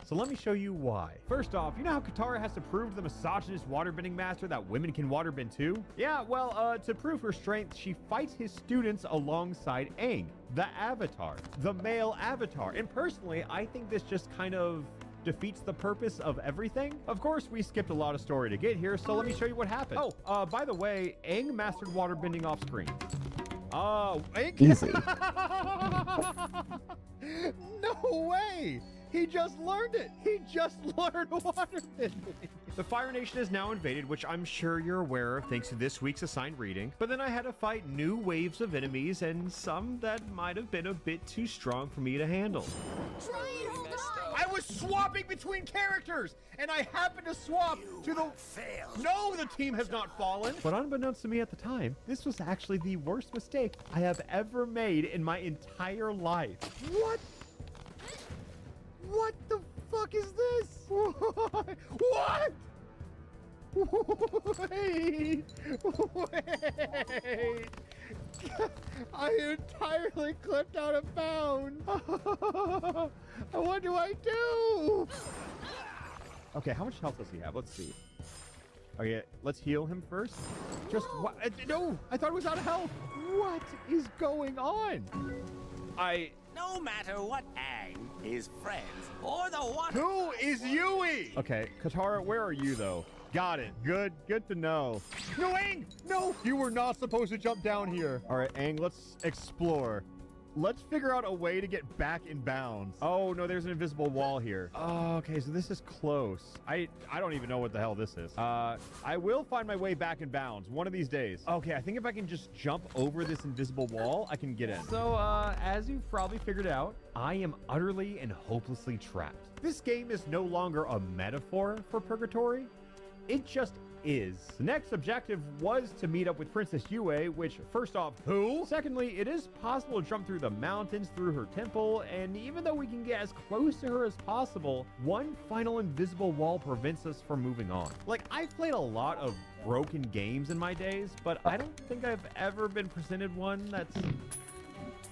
So let me show you why. First off, you know how Katara has to prove to the misogynist waterbending master that women can waterbend too? Yeah, well, to prove her strength, she fights his students alongside Aang, the Avatar, the male Avatar. And personally, I think this just kind of defeats the purpose of everything. Of course, we skipped a lot of story to get here, so let me show you what happened. Oh, by the way, Aang mastered waterbending off screen. Aang? Easy. No way! He just learned it! He just learned waterbending! The Fire Nation is now invaded, which I'm sure you're aware of thanks to this week's assigned reading. But then I had to fight new waves of enemies, and some that might have been a bit too strong for me to handle. I was swapping between characters, and I happened to swap to the... No, the team has not fallen! But unbeknownst to me at the time, this was actually the worst mistake I have ever made in my entire life. What? What the fuck is this? What? Wait! I entirely clipped out of bounds. What do I do? Okay, how much health does he have? Let's see. Okay, let's heal him first. Just what? No, I thought it was out of health. What is going on? No matter what Aang, his friends, or the one... Who is Yui? Okay, Katara, where are you though? Got it. Good to know. No, Aang! No! You were not supposed to jump down here. All right, Aang, let's explore. Let's figure out a way to get back in bounds. Oh, no, there's an invisible wall here. Oh, okay, so this is close. I don't even know what the hell this is. I will find my way back in bounds one of these days. Okay, I think if I can just jump over this invisible wall, I can get in. So, as you've probably figured out, I am utterly and hopelessly trapped. This game is no longer a metaphor for purgatory. It just is. The next objective was to meet up with Princess Yue, which, first off, who? Secondly, it is possible to jump through the mountains through her temple, and even though we can get as close to her as possible, one final invisible wall prevents us from moving on. Like, I've played a lot of broken games in my days, but I don't think I've ever been presented one that's,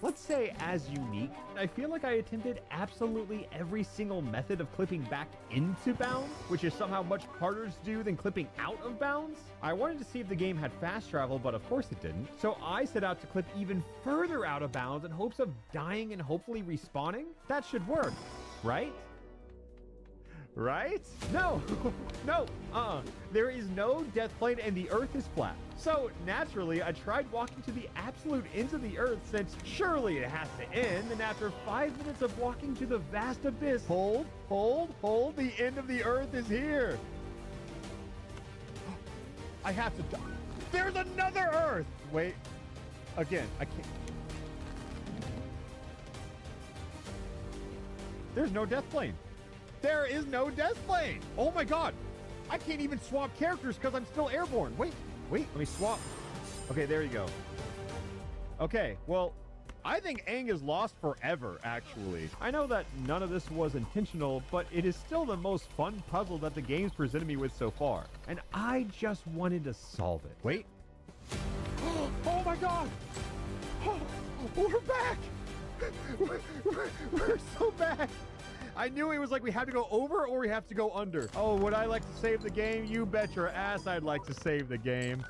let's say, as unique. I feel like I attempted absolutely every single method of clipping back into bounds, which is somehow much harder to do than clipping out of bounds. I wanted to see if the game had fast travel, but of course it didn't. So I set out to clip even further out of bounds in hopes of dying and hopefully respawning. That should work, right? Right? No, no, there is no death plane and the earth is flat. So naturally, I tried walking to the absolute ends of the earth since surely it has to end. And after 5 minutes of walking to the vast abyss, hold, the end of the earth is here. I have to die. There's another earth. Wait, again, I can't. There's no death plane. There is no death plane. Oh my god. I can't even swap characters because I'm still airborne. Wait, let me swap. Okay, there you go. Okay, well, I think Aang is lost forever, actually. I know that none of this was intentional, but it is still the most fun puzzle that the game's presented me with so far. And I just wanted to solve it. Wait. Oh my god. Oh, we're back. We're so back. I knew it was like we had to go over or we have to go under. Oh, would I like to save the game? You bet your ass I'd like to save the game.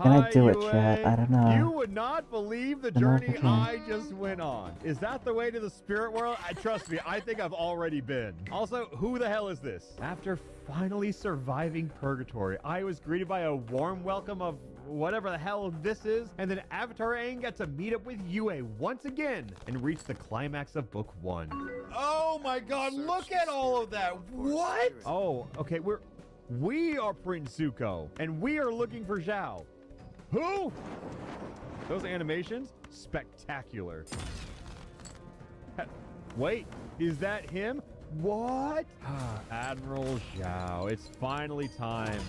Can I Hi, do it, UA. chat? I don't know. You would not believe the Don't know if I journey can. I just went on. Is that the way to the spirit world? Trust me, I think I've already been. Also, who the hell is this? After finally surviving purgatory, I was greeted by a warm welcome of whatever the hell this is, and then Avatar Aang got to meet up with UA once again and reach the climax of book 1. Oh my god, look at all of that. What? Oh, okay, we are Prince Zuko, and we are looking for Zhao. Who? Those animations? Spectacular. Wait, is that him? What? Admiral Zhao, it's finally time.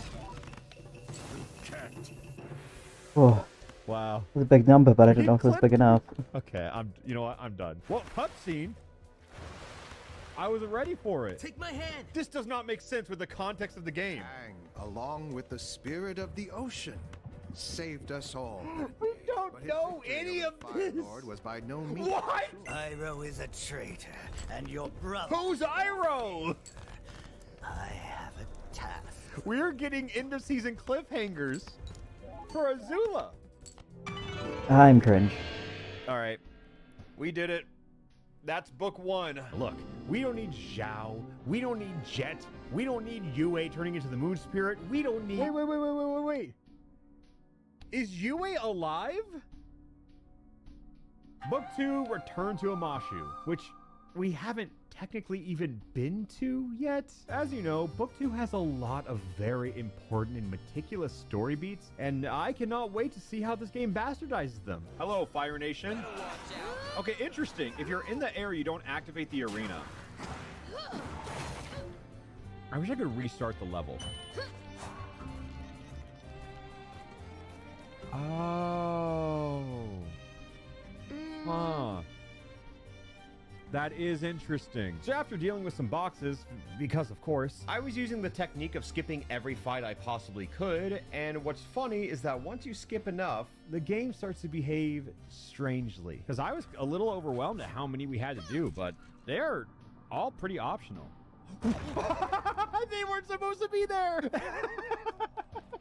Oh, Wow. it was a big number, but I Did didn't know he if it was clip- big enough. Okay, you know what? I'm done. Well, cutscene. I wasn't ready for it. Take my hand. This does not make sense with the context of the game. Aang, along with the spirit of the ocean, saved us all. We don't know any of this. Lord was by no means. What? Iroh is a traitor, and your brother. Who's Iroh? I have a task. We're getting end of season cliffhangers for Azula. I'm cringe. All right, we did it. That's book 1. Look, we don't need Zhao. We don't need Jet. We don't need Yue turning into the moon spirit. We don't need. Wait. Is Yue alive? Book 2, Return to Amashu, which we haven't technically even been to yet. As you know, book 2 has a lot of very important and meticulous story beats, and I cannot wait to see how this game bastardizes them. Hello, Fire Nation. Okay, interesting. If you're in the air, you don't activate the arena. I wish I could restart the level. Oh. Huh. That is interesting. So after dealing with some boxes, because of course, I was using the technique of skipping every fight I possibly could, and what's funny is that once you skip enough, the game starts to behave strangely. Because I was a little overwhelmed at how many we had to do, but they're all pretty optional. They weren't supposed to be there!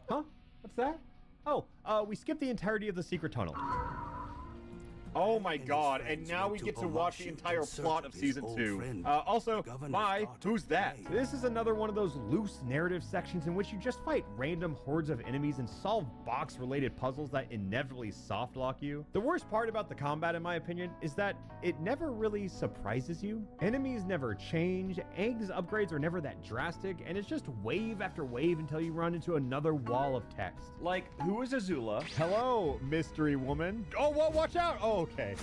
Huh? What's that? Oh, we skipped the entirety of the secret tunnel. Oh my god, and now we get to watch the entire plot of season 2. Also, bye, who's that? This is another one of those loose narrative sections in which you just fight random hordes of enemies and solve box-related puzzles that inevitably softlock you. The worst part about the combat, in my opinion, is that it never really surprises you. Enemies never change, Aang's upgrades are never that drastic, and it's just wave after wave until you run into another wall of text. Like, who is Azula? Hello, mystery woman. Oh, well, watch out! Oh, okay.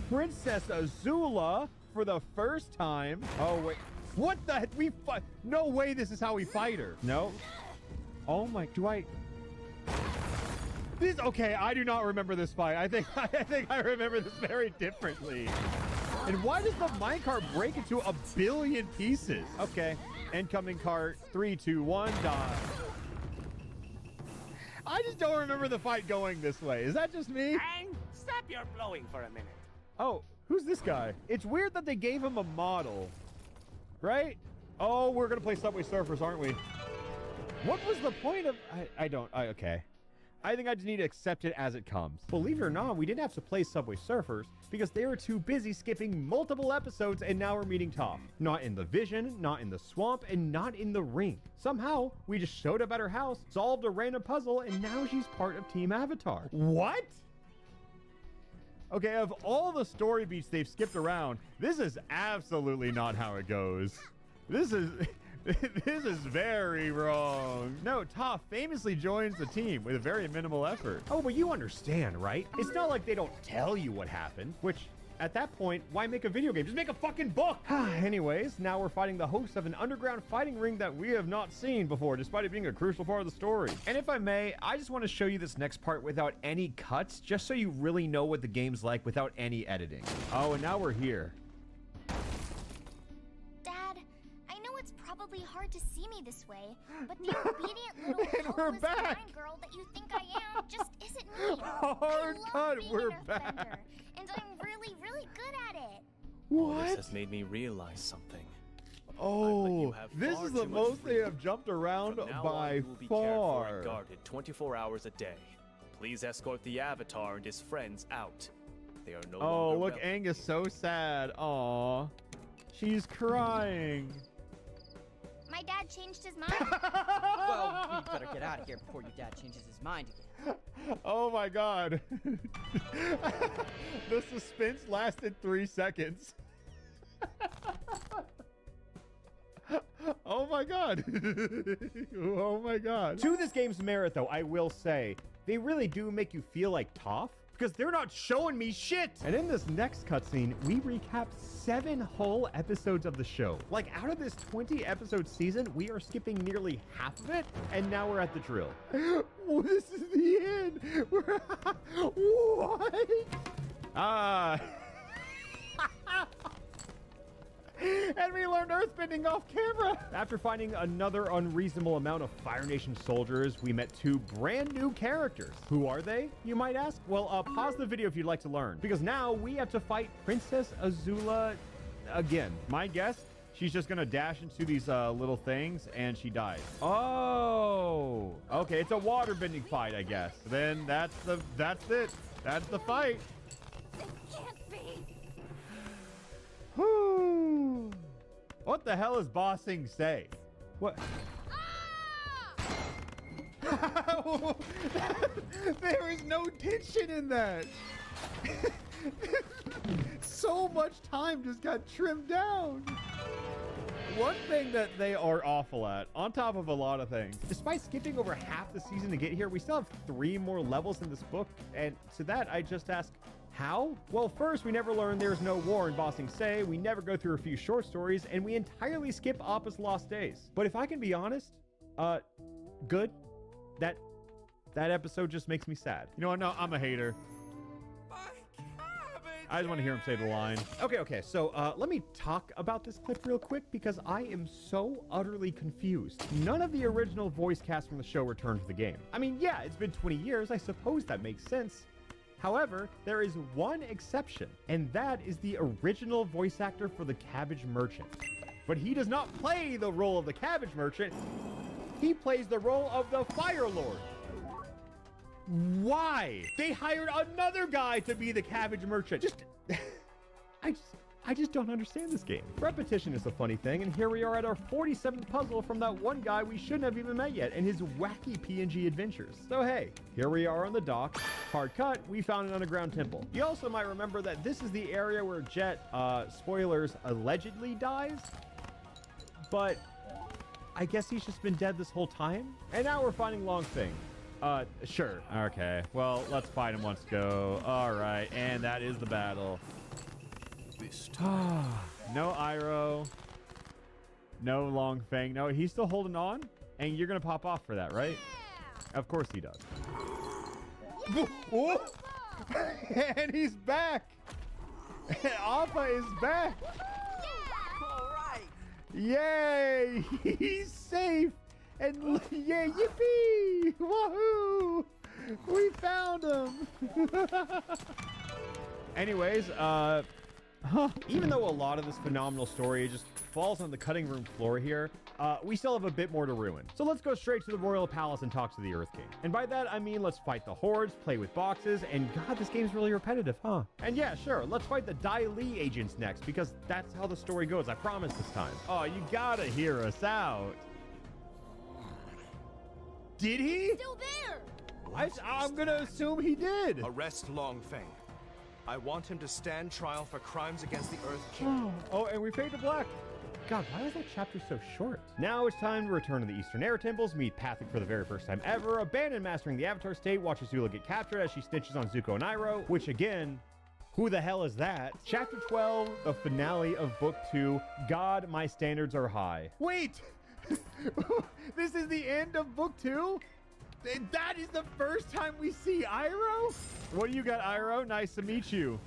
Princess Azula for the first time. Oh, wait. What the heck? No way this is how we fight her. No. Oh my, okay, I do not remember this fight. I think I remember this very differently. And why does the minecart break into a billion pieces? Okay, incoming cart, 3, 2, 1, die. I just don't remember the fight going this way. Is that just me? Aang, stop your blowing for a minute. Oh, who's this guy? It's weird that they gave him a model, right? Oh, we're gonna play Subway Surfers, aren't we? What was the point of... okay. I think I just need to accept it as it comes. Believe it or not, we didn't have to play Subway Surfers because they were too busy skipping multiple episodes, and now we're meeting Toph. Not in the vision, not in the swamp, and not in the ring. Somehow, we just showed up at her house, solved a random puzzle, and now she's part of Team Avatar. What? Okay, of all the story beats they've skipped around, this is absolutely not how it goes. This is very wrong. No, Toph famously joins the team with a very minimal effort. Oh, but you understand, right? It's not like they don't tell you what happened, which at that point, why make a video game? Just make a fucking book. Anyways, now we're fighting the host of an underground fighting ring that we have not seen before, despite it being a crucial part of the story. And if I may, I just want to show you this next part without any cuts, just so you really know what the game's like without any editing. Oh, and now we're here. Probably hard to see me this way, but the obedient little helpless blind girl that you think I am just isn't me. Hard cut, we're back. And I'm really, really good at it. What? This has made me realize something. Oh, this is the most they have jumped around by far. Guarded 24 hours a day. Please escort the Avatar and his friends out. They are no Oh, longer look, welcome. Angus so sad. Aw. She's crying. My dad changed his mind. Well, we better get out of here before your dad changes his mind again. Oh my god. The suspense lasted 3 seconds. Oh my god. Oh my god. To this game's merit, though, I will say, they really do make you feel like Toph, because they're not showing me shit. And in this next cutscene, we recap 7 whole episodes of the show. Like, out of this 20 episode season, we are skipping nearly half of it, and now we're at the drill. Oh, this is the end. What? And we learned earthbending off camera. After finding another unreasonable amount of Fire Nation soldiers, we met 2 brand new characters. Who are they, you might ask? Well, pause the video if you'd like to learn, because now we have to fight Princess Azula again. My guess, she's just gonna dash into these little things and she dies. Oh, okay, it's a waterbending fight, I guess. Then that's it. That's the fight. It can't be. Whew. What the hell is Bossing say? What? There is no tension in that. So much time just got trimmed down. One thing that they are awful at, on top of a lot of things, despite skipping over half the season to get here, we still have 3 more levels in this book. And to that, I just ask, how? Well, first, we never learn there's no war in Bossing Say, we never go through a few short stories, and we entirely skip Appa's Lost Days. But if I can be honest, good. That episode just makes me sad. You know what? No, I'm a hater. I just want to hear him say the line. Okay, so let me talk about this clip real quick because I am so utterly confused. None of the original voice cast from the show returned to the game. I mean, yeah, it's been 20 years. I suppose that makes sense. However, there is one exception, and that is the original voice actor for the Cabbage Merchant. But he does not play the role of the Cabbage Merchant. He plays the role of the Fire Lord. Why? They hired another guy to be the Cabbage Merchant. I just don't understand this game. Repetition is a funny thing, and here we are at our 47th puzzle from that one guy we shouldn't have even met yet and his wacky PNG adventures. So hey, here we are on the dock. Hard cut, we found an underground temple. You also might remember that this is the area where Jet, spoilers, allegedly dies. But I guess he's just been dead this whole time. And now we're finding Long Thing. Sure. Okay, well, let's fight him once go. All right, and that is the battle. No Iroh. No Long Fang. No, he's still holding on, and you're gonna pop off for that, right? Yeah. Of course he does. Yeah. And he's back. Appa is back. Yeah. All right. Yay! He's safe. And yeah, yippee! Woohoo! We found him. Anyways, even though a lot of this phenomenal story just falls on the cutting room floor here, we still have a bit more to ruin. So let's go straight to the Royal Palace and talk to the Earth King. And by that, I mean let's fight the hordes, play with boxes, and God, this game's really repetitive, huh? And yeah, sure, let's fight the Dai Li agents next, because that's how the story goes, I promise this time. Oh, you gotta hear us out. Did he? Still there. I'm gonna assume he did. Arrest Long Feng. I want him to stand trial for crimes against the Earth King. Oh, and we fade to black. God, why is that chapter so short? Now it's time to return to the Eastern Air Temples, meet Pathic for the very first time ever, abandon mastering the Avatar state, watch Azula get captured as she stitches on Zuko and Iroh, which again, who the hell is that? Chapter 12, the finale of Book 2, God, my standards are high. Wait! This is the end of Book 2? That is the first time we see Iroh? What do you got, Iroh? Nice to meet you.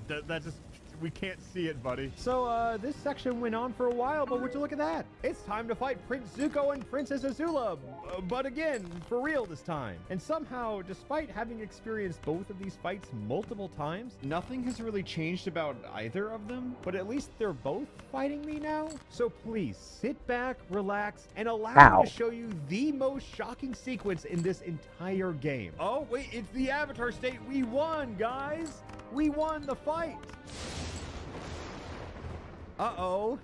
That just... We can't see it, buddy. So, this section went on for a while, but would you look at that? It's time to fight Prince Zuko and Princess Azula. But again, for real this time. And somehow, despite having experienced both of these fights multiple times, nothing has really changed about either of them. But at least they're both fighting me now. So please, sit back, relax, and allow me to show you the most shocking sequence in this entire game. Oh, wait, it's the Avatar state. We won, guys. We won the fight. Uh-oh.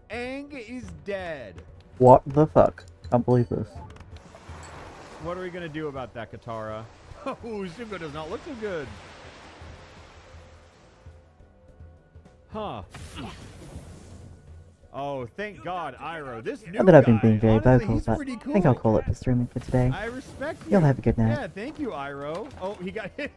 Aang is dead. What the fuck? Can't believe this. What are we gonna do about that, Katara? Oh, Zuko does not look so good. Huh. Oh, thank God, Iroh. This new Now that I've been guy, being very honestly, vocal, he's but pretty I cool. think I'll call it for streaming for today. I respect you. You'll have a good night. Yeah, thank you, Iroh. Oh, he got hit.